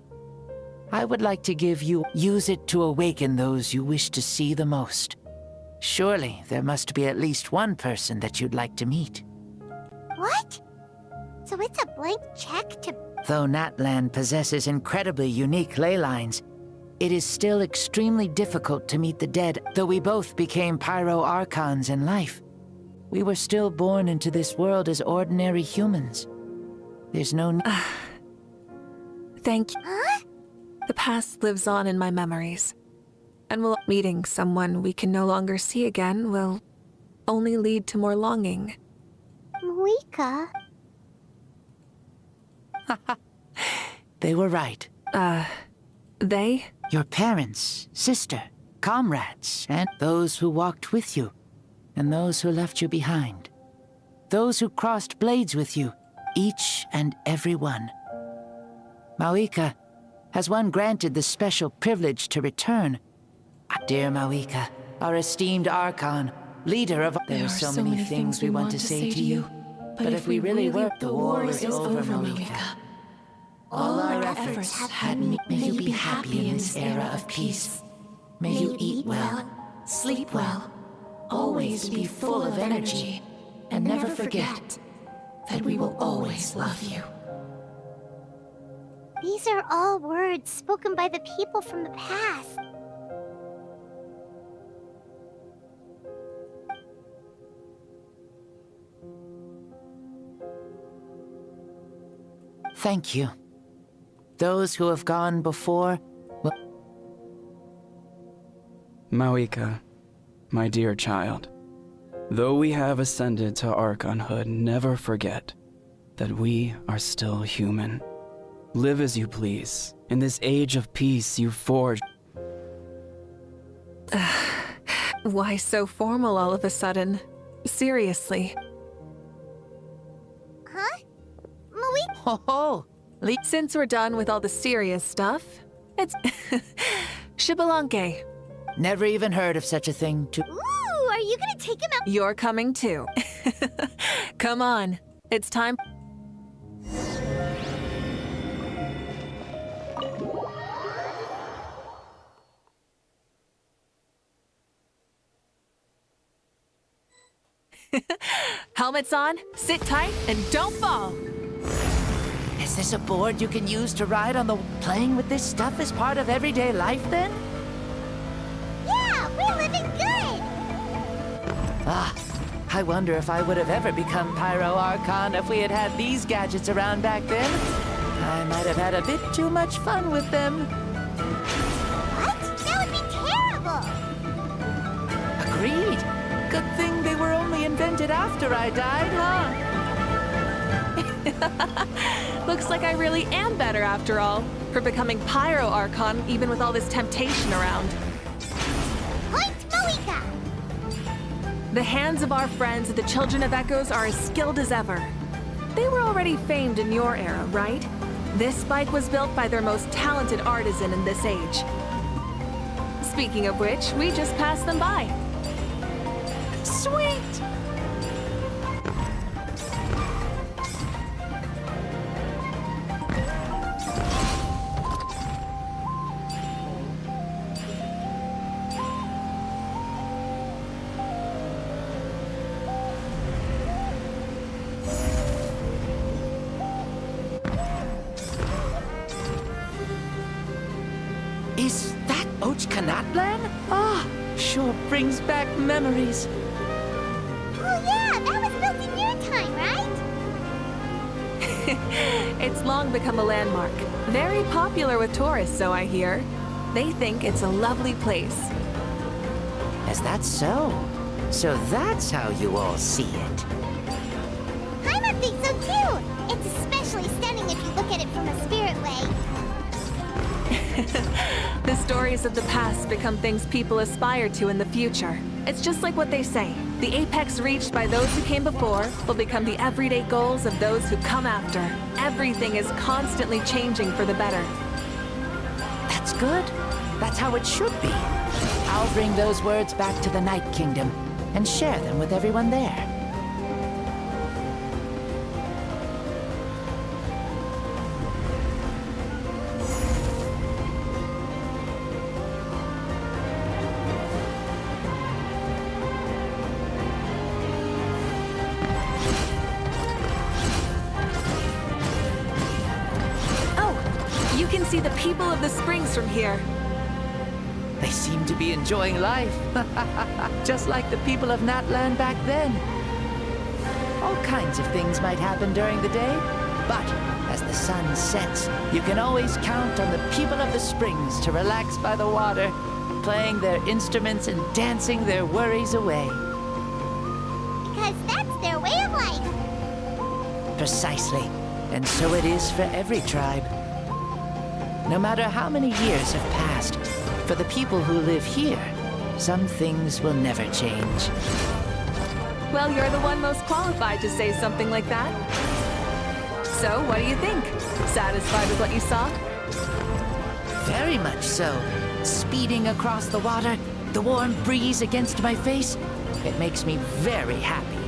I would like to give you... Use it to awaken those you wish to see the most. Surely there must be at least one person that you'd like to meet. What? So it's a blank check to... Though Natlhan possesses incredibly unique ley lines, it is still extremely difficult to meet the dead. Though we both became Pyro Archons in life, we were still born into this world as ordinary humans. There's no... Thank you. Huh? The past lives on in my memories. And meeting someone we can no longer see again will only lead to more longing. Mawika? They were right. They? Your parents, sister, comrades, and those who walked with you, and those who left you behind. Those who crossed blades with you, each and every one. Mawika, has one granted the special privilege to return? Dear Mawika, our esteemed Archon, leader of... There are so many things we want to say to you, but if we really were... The war is over, Mawika. All our efforts had... May you be happy in this era of peace. May you eat well, sleep well, always be full of energy, and never forget that we will always love you. These are all words spoken by the people from the past. Thank you. Those who have gone before will... Mawika, my dear child, though we have ascended to Archonhood, never forget that we are still human. Live as you please. In this age of peace you forged... Why so formal all of a sudden? Seriously. Huh? Mawika? Oh, since we're done with all the serious stuff, it's... Xbalanque. Never even heard of such a thing to... Ooh, are you gonna take him out? You're coming too. Come on, it's time... Helmets on, sit tight, and don't fall! Is this a board you can use to ride on the... Playing with this stuff is part of everyday life, then? Yeah, we're living good! I wonder if I would have ever become Pyro Archon if we had had these gadgets around back then. I might have had a bit too much fun with them. What? That would be terrible! Agreed. Good thing they were only invented after I died, huh? Looks like I really am better after all, for becoming Pyro Archon even with all this temptation around. Point Mawika! The hands of our friends, the Children of Echoes, are as skilled as ever. They were already famed in your era, right? This bike was built by their most talented artisan in this age. Speaking of which, we just passed them by. Sweet! Is that Natlhan? Ah, sure brings back memories. Oh yeah, that was built in your time, right? It's long become a landmark. Very popular with tourists, so I hear. They think it's a lovely place. Is that so? So that's how you all see it. Paimon thinks so too! It's especially stunning if you look at it from a spirit way. The stories of the past become things people aspire to in the future. It's just like what they say. The apex reached by those who came before will become the everyday goals of those who come after. Everything is constantly changing for the better. That's good. That's how it should be. I'll bring those words back to the Night Kingdom and share them with everyone there. You can see the people of the springs from here. They seem to be enjoying life. Just like the people of Natlhan back then. All kinds of things might happen during the day, but as the sun sets, you can always count on the people of the springs to relax by the water, playing their instruments and dancing their worries away. Because that's their way of life. Precisely. And so it is for every tribe. No matter how many years have passed, for the people who live here, some things will never change. Well, you're the one most qualified to say something like that. So, what do you think? Satisfied with what you saw? Very much so. Speeding across the water, the warm breeze against my face, it makes me very happy.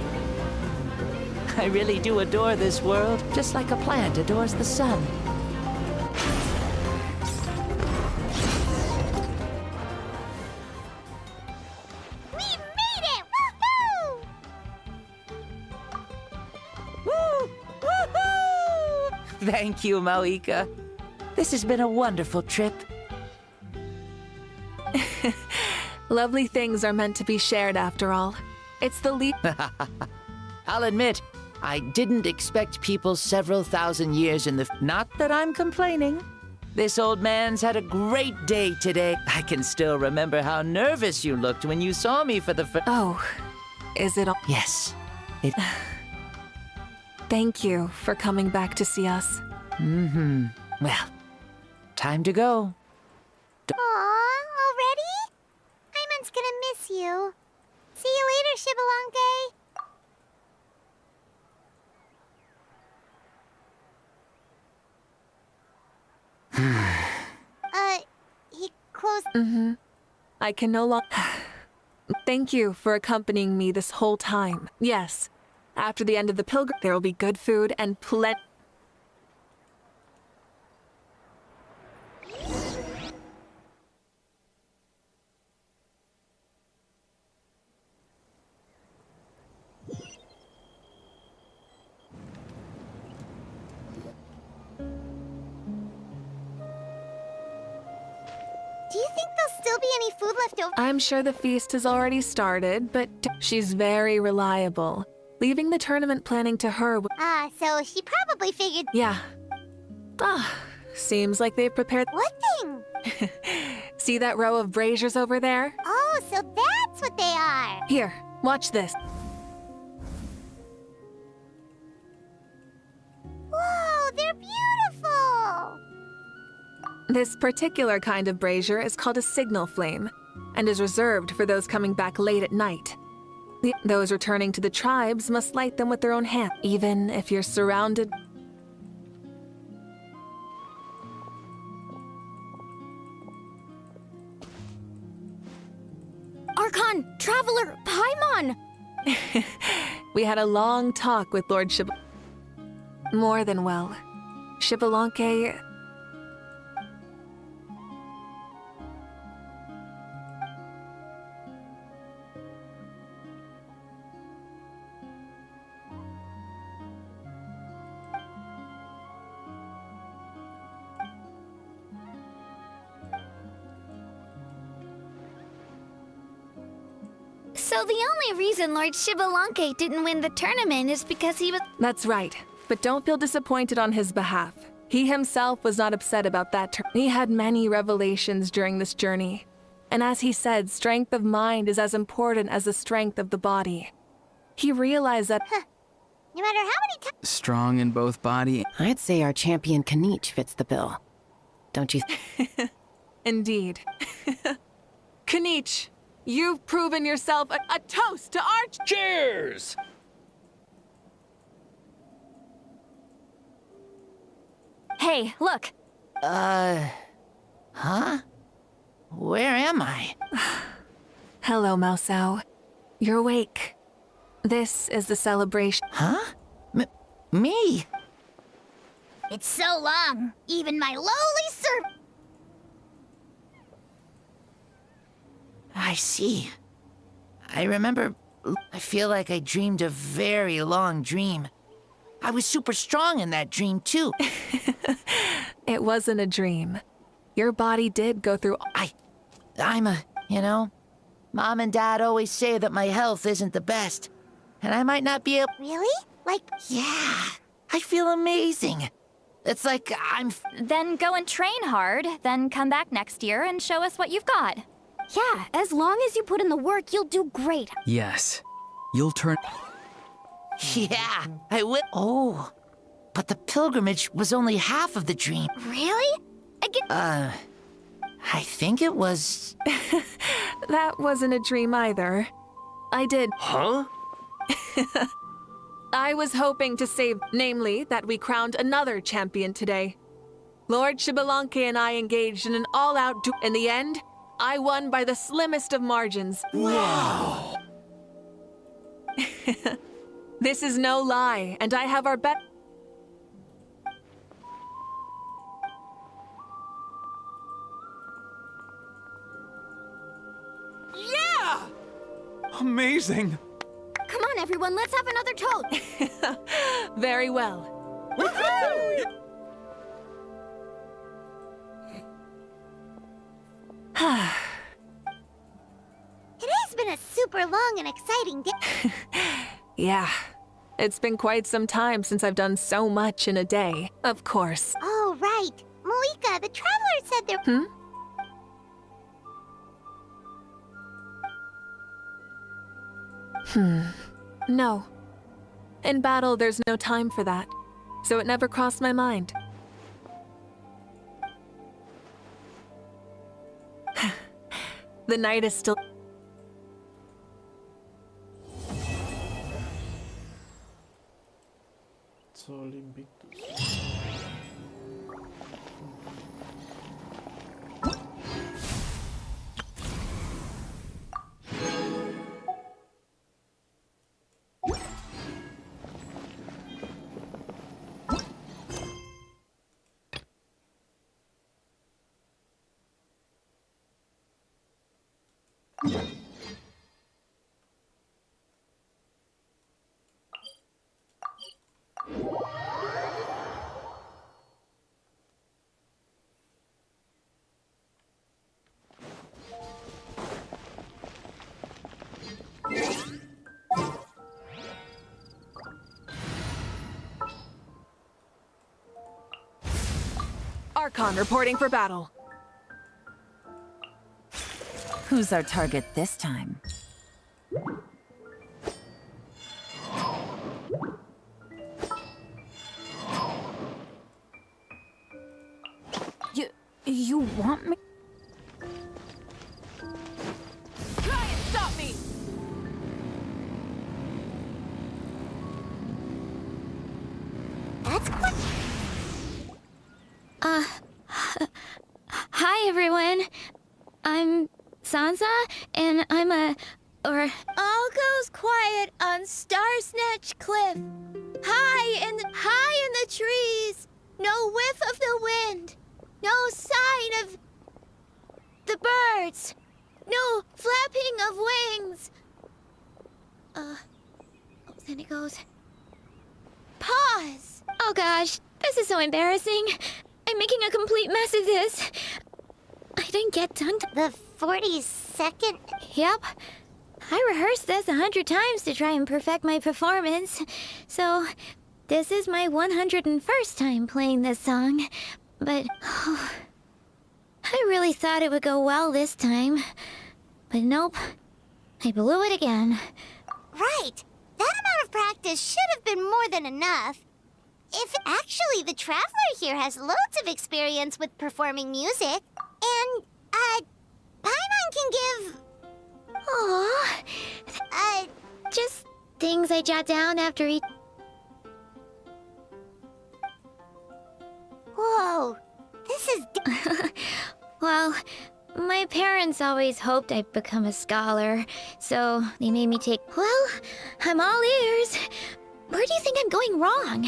I really do adore this world, just like a plant adores the sun. Thank you, Maoika. This has been a wonderful trip. Lovely things are meant to be shared after all. It's the least. I'll admit, I didn't expect people several thousand years in the... Not that I'm complaining. This old man's had a great day today. I can still remember how nervous you looked when you saw me for the first... Oh, is it all? Yes. Thank you for coming back to see us. Mm-hmm. Well, time to go. Aw, already? Paimon's gonna miss you. See you later, Shibalonke. He closed... Mm-hmm. I can no longer... Thank you for accompanying me this whole time. Yes, after the end of the pilgrim, there will be good food and plenty... Do you think there'll still be any food left over? I'm sure the feast has already started, but she's very reliable. Leaving the tournament planning to her... So she probably figured... Yeah. Seems like they've prepared... What thing? See that row of braziers over there? Oh, so that's what they are! Here, watch this. Whoa, they're beautiful! This particular kind of brazier is called a signal flame, and is reserved for those coming back late at night. Those returning to the tribes must light them with their own hand, even if you're surrounded. Archon, Traveler, Paimon! We had a long talk with Lord Shib... More than well. Shibalanke... So the only reason Lord Shibalanke didn't win the tournament is because he was— That's right, but don't feel disappointed on his behalf. He himself was not upset about that. He had many revelations during this journey. And as he said, strength of mind is as important as the strength of the body. He realized that— No matter how many times— Strong in both body. I'd say our champion Kanich fits the bill. Don't you? Indeed. Kanich, you've proven yourself a toast to our— Cheers! Hey, look. Huh? Where am I? Hello, Maosao. You're awake. This is the celebration. Huh? Me? It's so long, even my lowly servant— I see. I remember... I feel like I dreamed a very long dream. I was super strong in that dream, too. It wasn't a dream. Your body did go through— you know, Mom and Dad always say that my health isn't the best. And I might not be able— Really? Like— Yeah, I feel amazing. It's like I'm— Then go and train hard, then come back next year and show us what you've got. Yeah, as long as you put in the work, you'll do great. Yes. You'll turn... Yeah, I will. Oh, but the pilgrimage was only half of the dream. Really? I think it was... That wasn't a dream either. I did... Huh? I was hoping to save, namely, that we crowned another champion today. Lord Shibalanke and I engaged in an all-out In the end, I won by the slimmest of margins. Wow! This is no lie, and I have our bet. Yeah! Amazing! Come on, everyone, let's have another toast. Very well. Today's been a super long and exciting day. Yeah, it's been quite some time since I've done so much in a day, of course. Oh, right. Malika, the Traveler said there— No. In battle, there's no time for that, so it never crossed my mind. The night is still... Sol Invictus. Archon reporting for battle. Who's our target this time? You want me? Try and stop me! I'm Sansa, and I'm a... All goes quiet on Starsnatch Cliff. High in the trees. No whiff of the wind. No sign of the birds. No flapping of wings. Then it goes... Pause! Oh gosh, this is so embarrassing. I'm making a complete mess of this. I didn't get done The 42nd? Yep. I rehearsed this 100 times to try and perfect my performance. So, this is my 101st time playing this song. But, I really thought it would go well this time. But nope. I blew it again. Right. That amount of practice should have been more than enough. If actually the Traveler here has loads of experience with performing music, and, Paimon can give... Aww. Just things I jot down after each... Whoa. This is... Well, my parents always hoped I'd become a scholar, so they made me take... Well, I'm all ears. Where do you think I'm going wrong?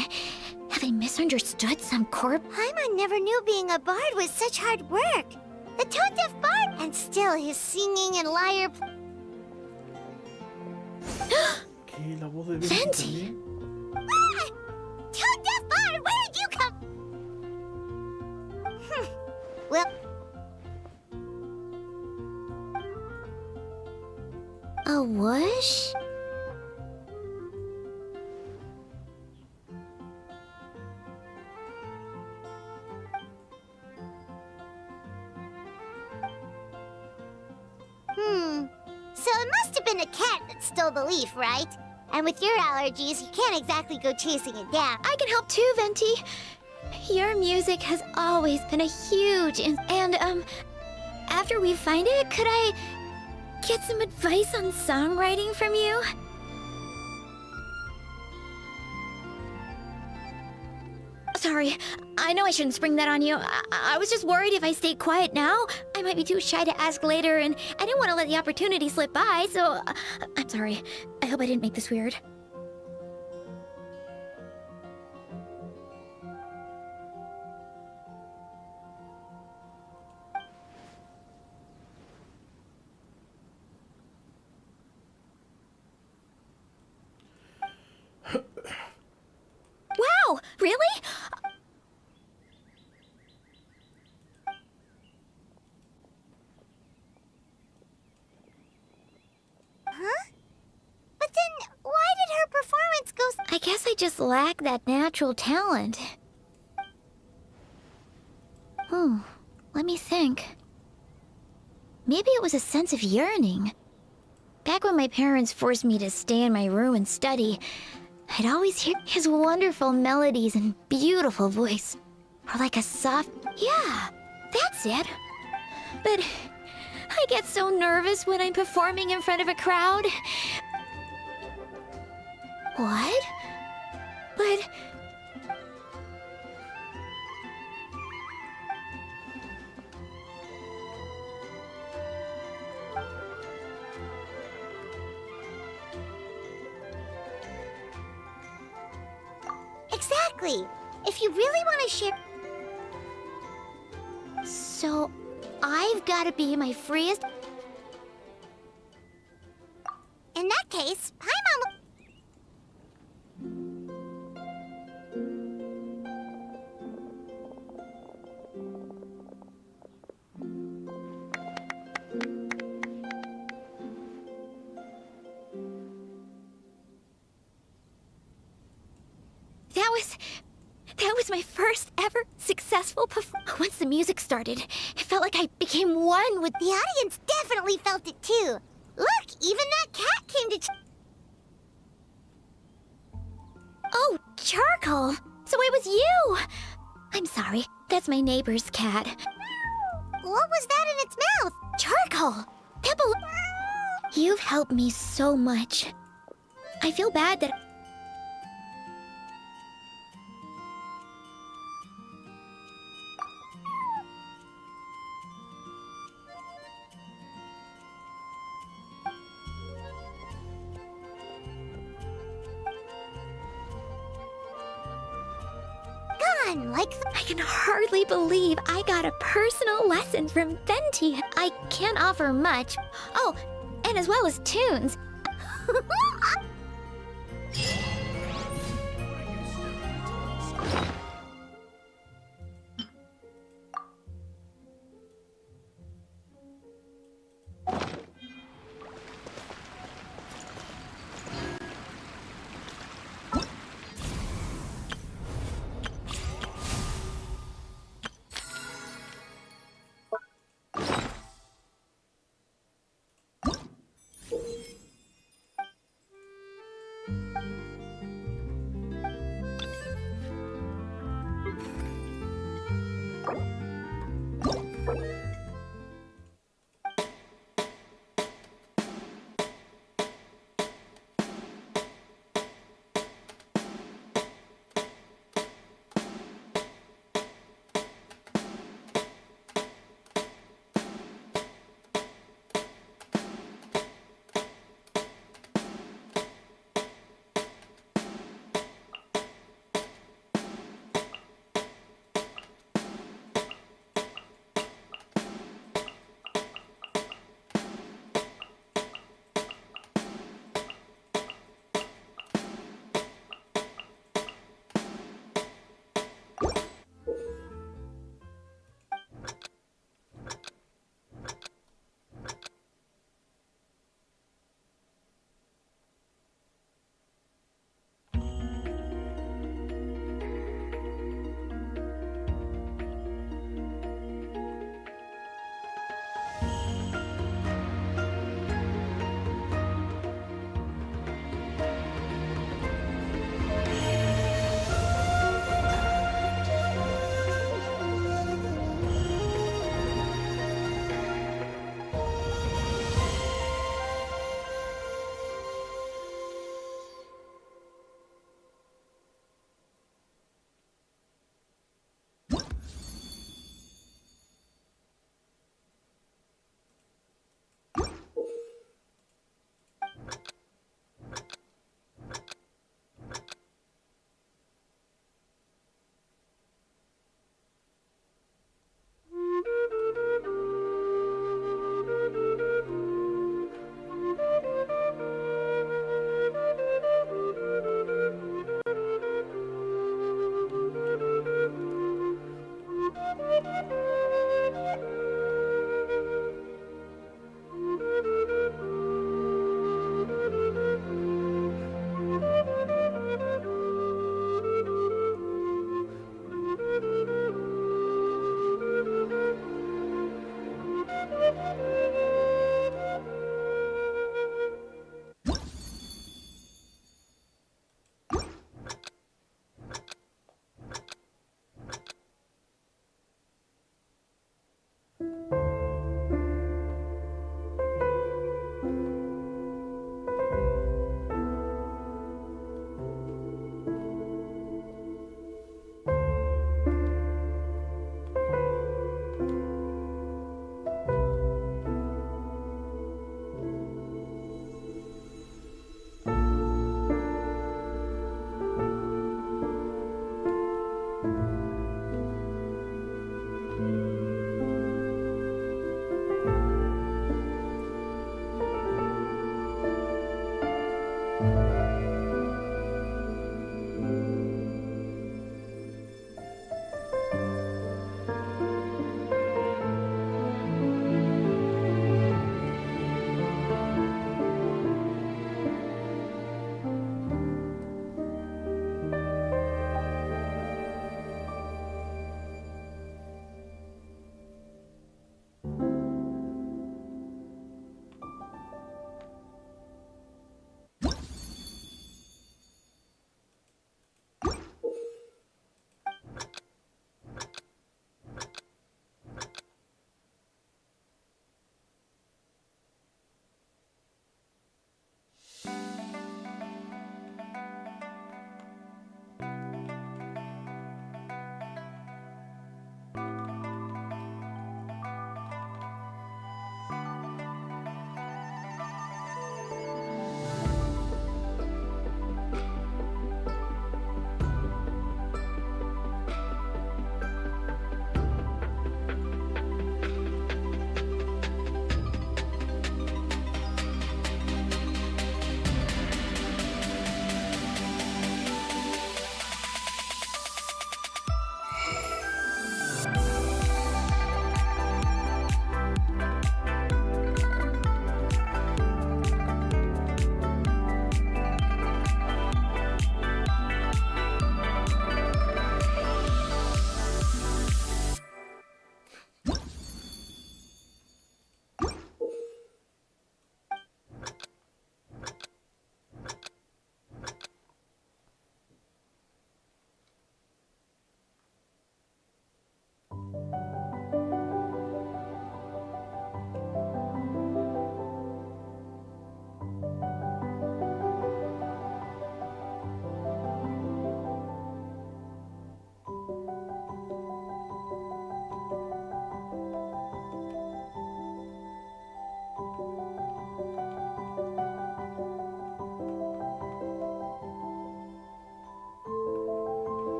Have I misunderstood some corp? Paimon never knew being a bard was such hard work. The tone-deaf bard, and still his singing and lyre... ¿Qué? ¿La voz de Venti Venti. también? Ah! Tone-deaf bard, where did you come... Well... A whoosh? So it must have been a cat that stole the leaf, right? And with your allergies, you can't exactly go chasing it down. I can help too, Venti. Your music has always been a huge... And, after we find it, could I get some advice on songwriting from you? Sorry, I know I shouldn't spring that on you. I was just worried if I stayed quiet now, I might be too shy to ask later, and I didn't want to let the opportunity slip by, so... I'm sorry. I hope I didn't make this weird. Wow! Really? Huh? But then, why did her performance go... I guess I just lack that natural talent. Let me think. Maybe it was a sense of yearning. Back when my parents forced me to stay in my room and study, I'd always hear his wonderful melodies and beautiful voice. Or like a soft... Yeah, that's it. But I get so nervous when I'm performing in front of a crowd. What? But... Exactly. If you really want to share... So, I've got to be my freest... In that case, Paimon... That was my first ever successful performance. Once the music started, it felt like I became one with... The audience definitely felt it too. Look, even that cat came to... Oh, Charcoal! So it was you! I'm sorry, that's my neighbor's cat. What was that in its mouth? Charcoal! You've helped me so much. I feel bad that... fun, like the... I can hardly believe I got a personal lesson from Venti. I can't offer much. Oh, and as well as tunes.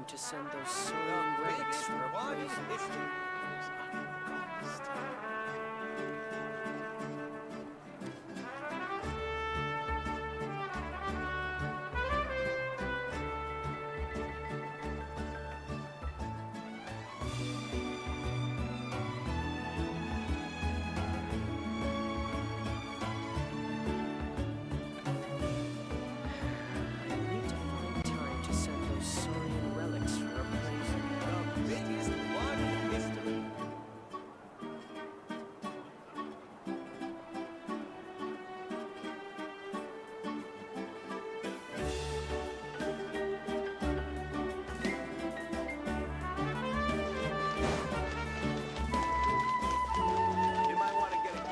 time to send those Saurian relics for appraisal. I need to find time to send those Saurian relics for appraisal. The biggest one in history. You might want to get a guy.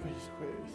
Hoy es jueves.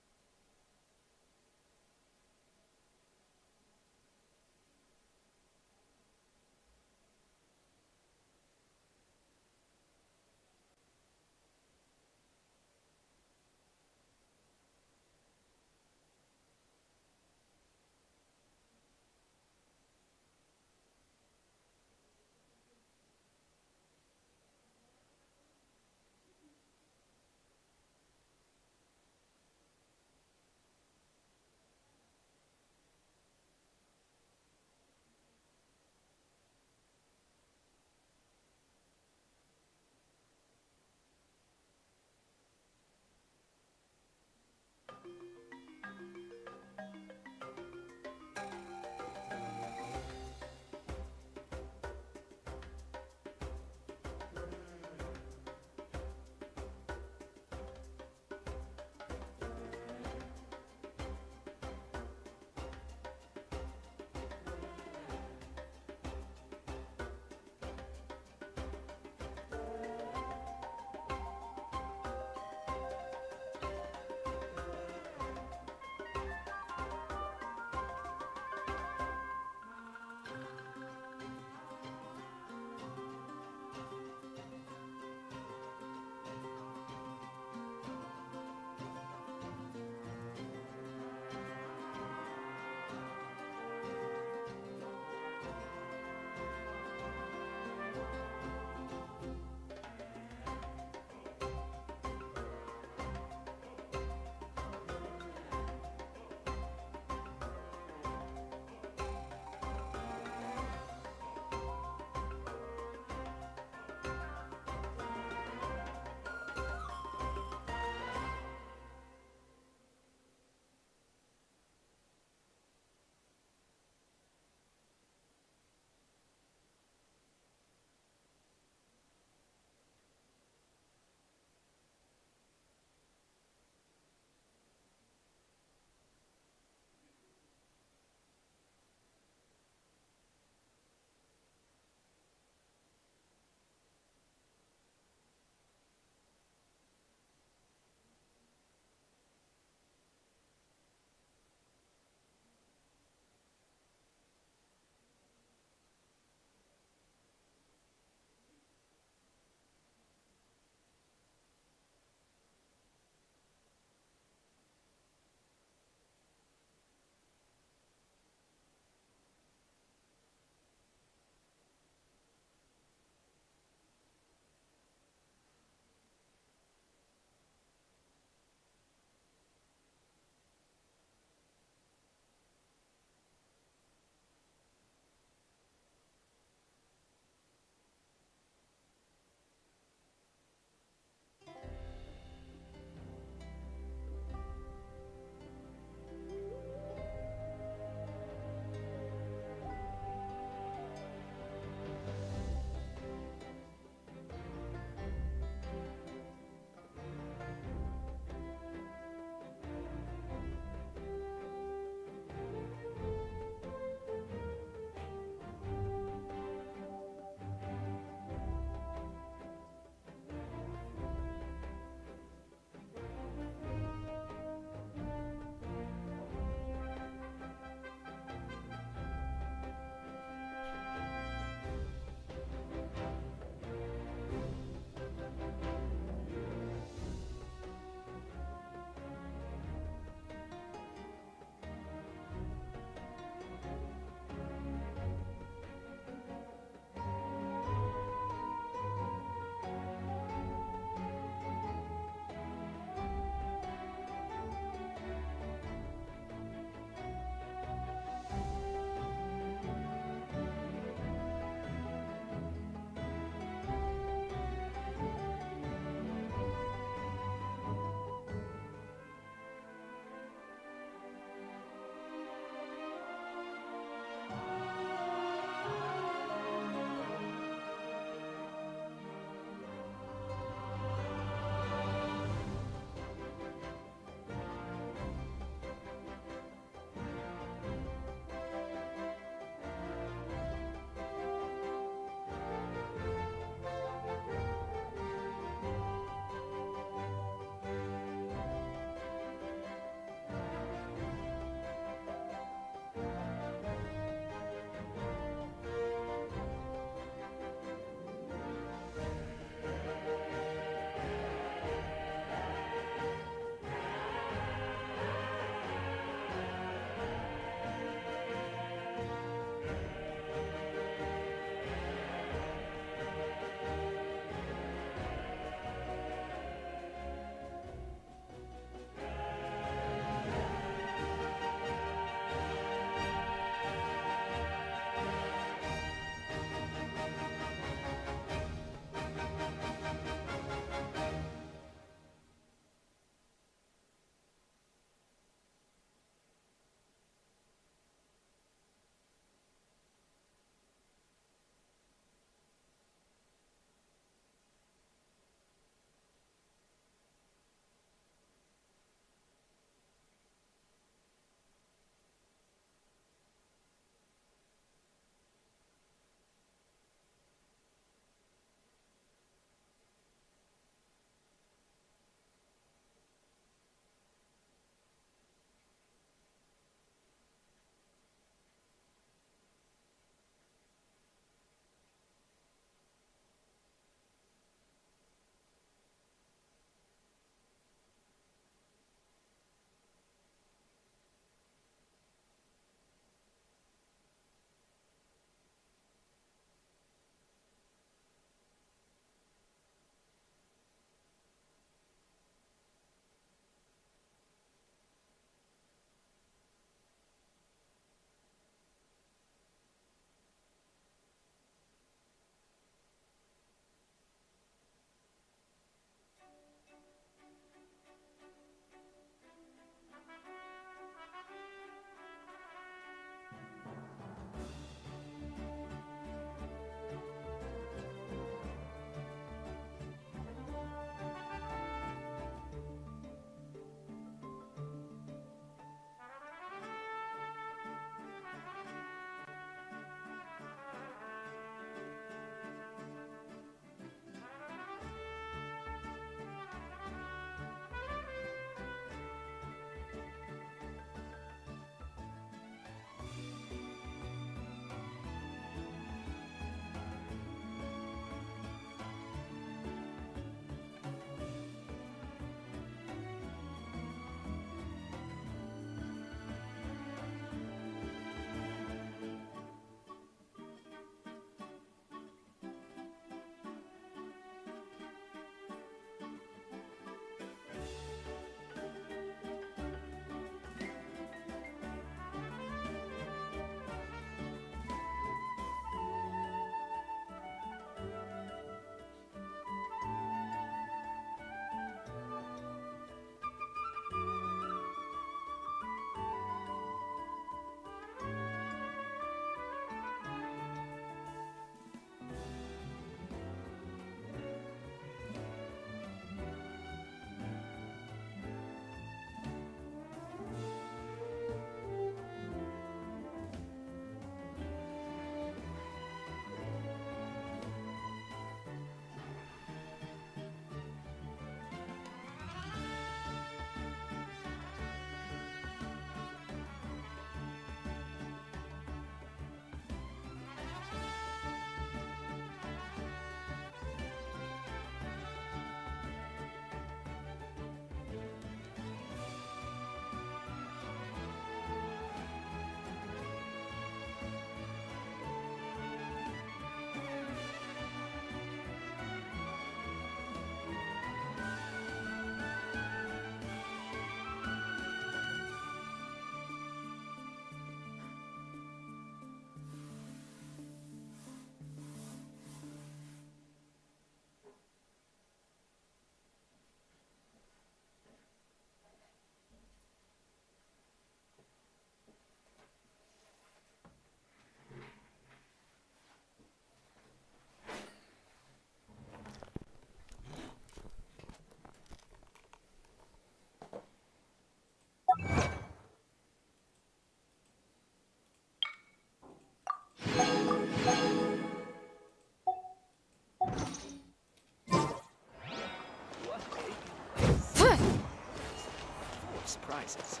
prizes.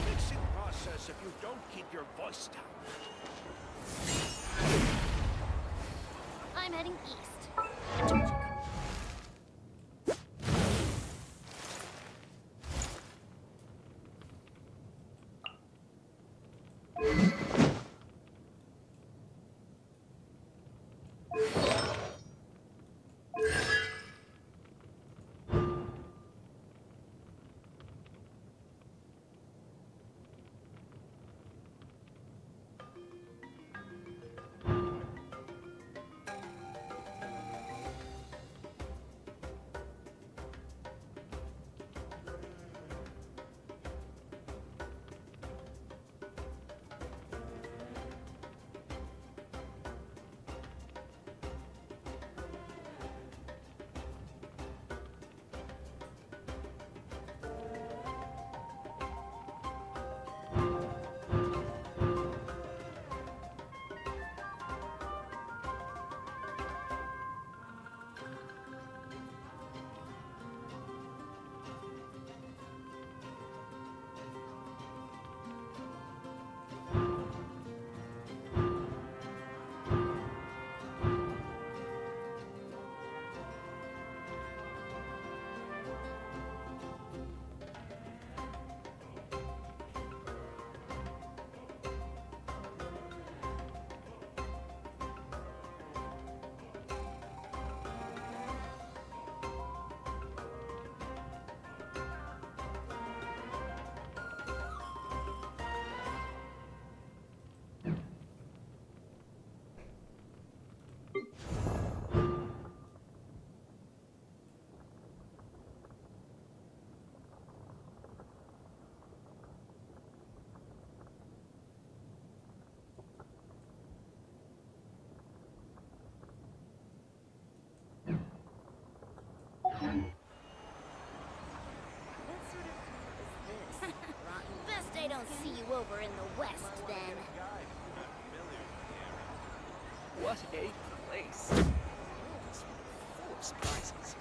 Fixing process if you don't keep your voice down. I'm heading east. Best I don't see you over in the west, then. What a place. Full of surprises.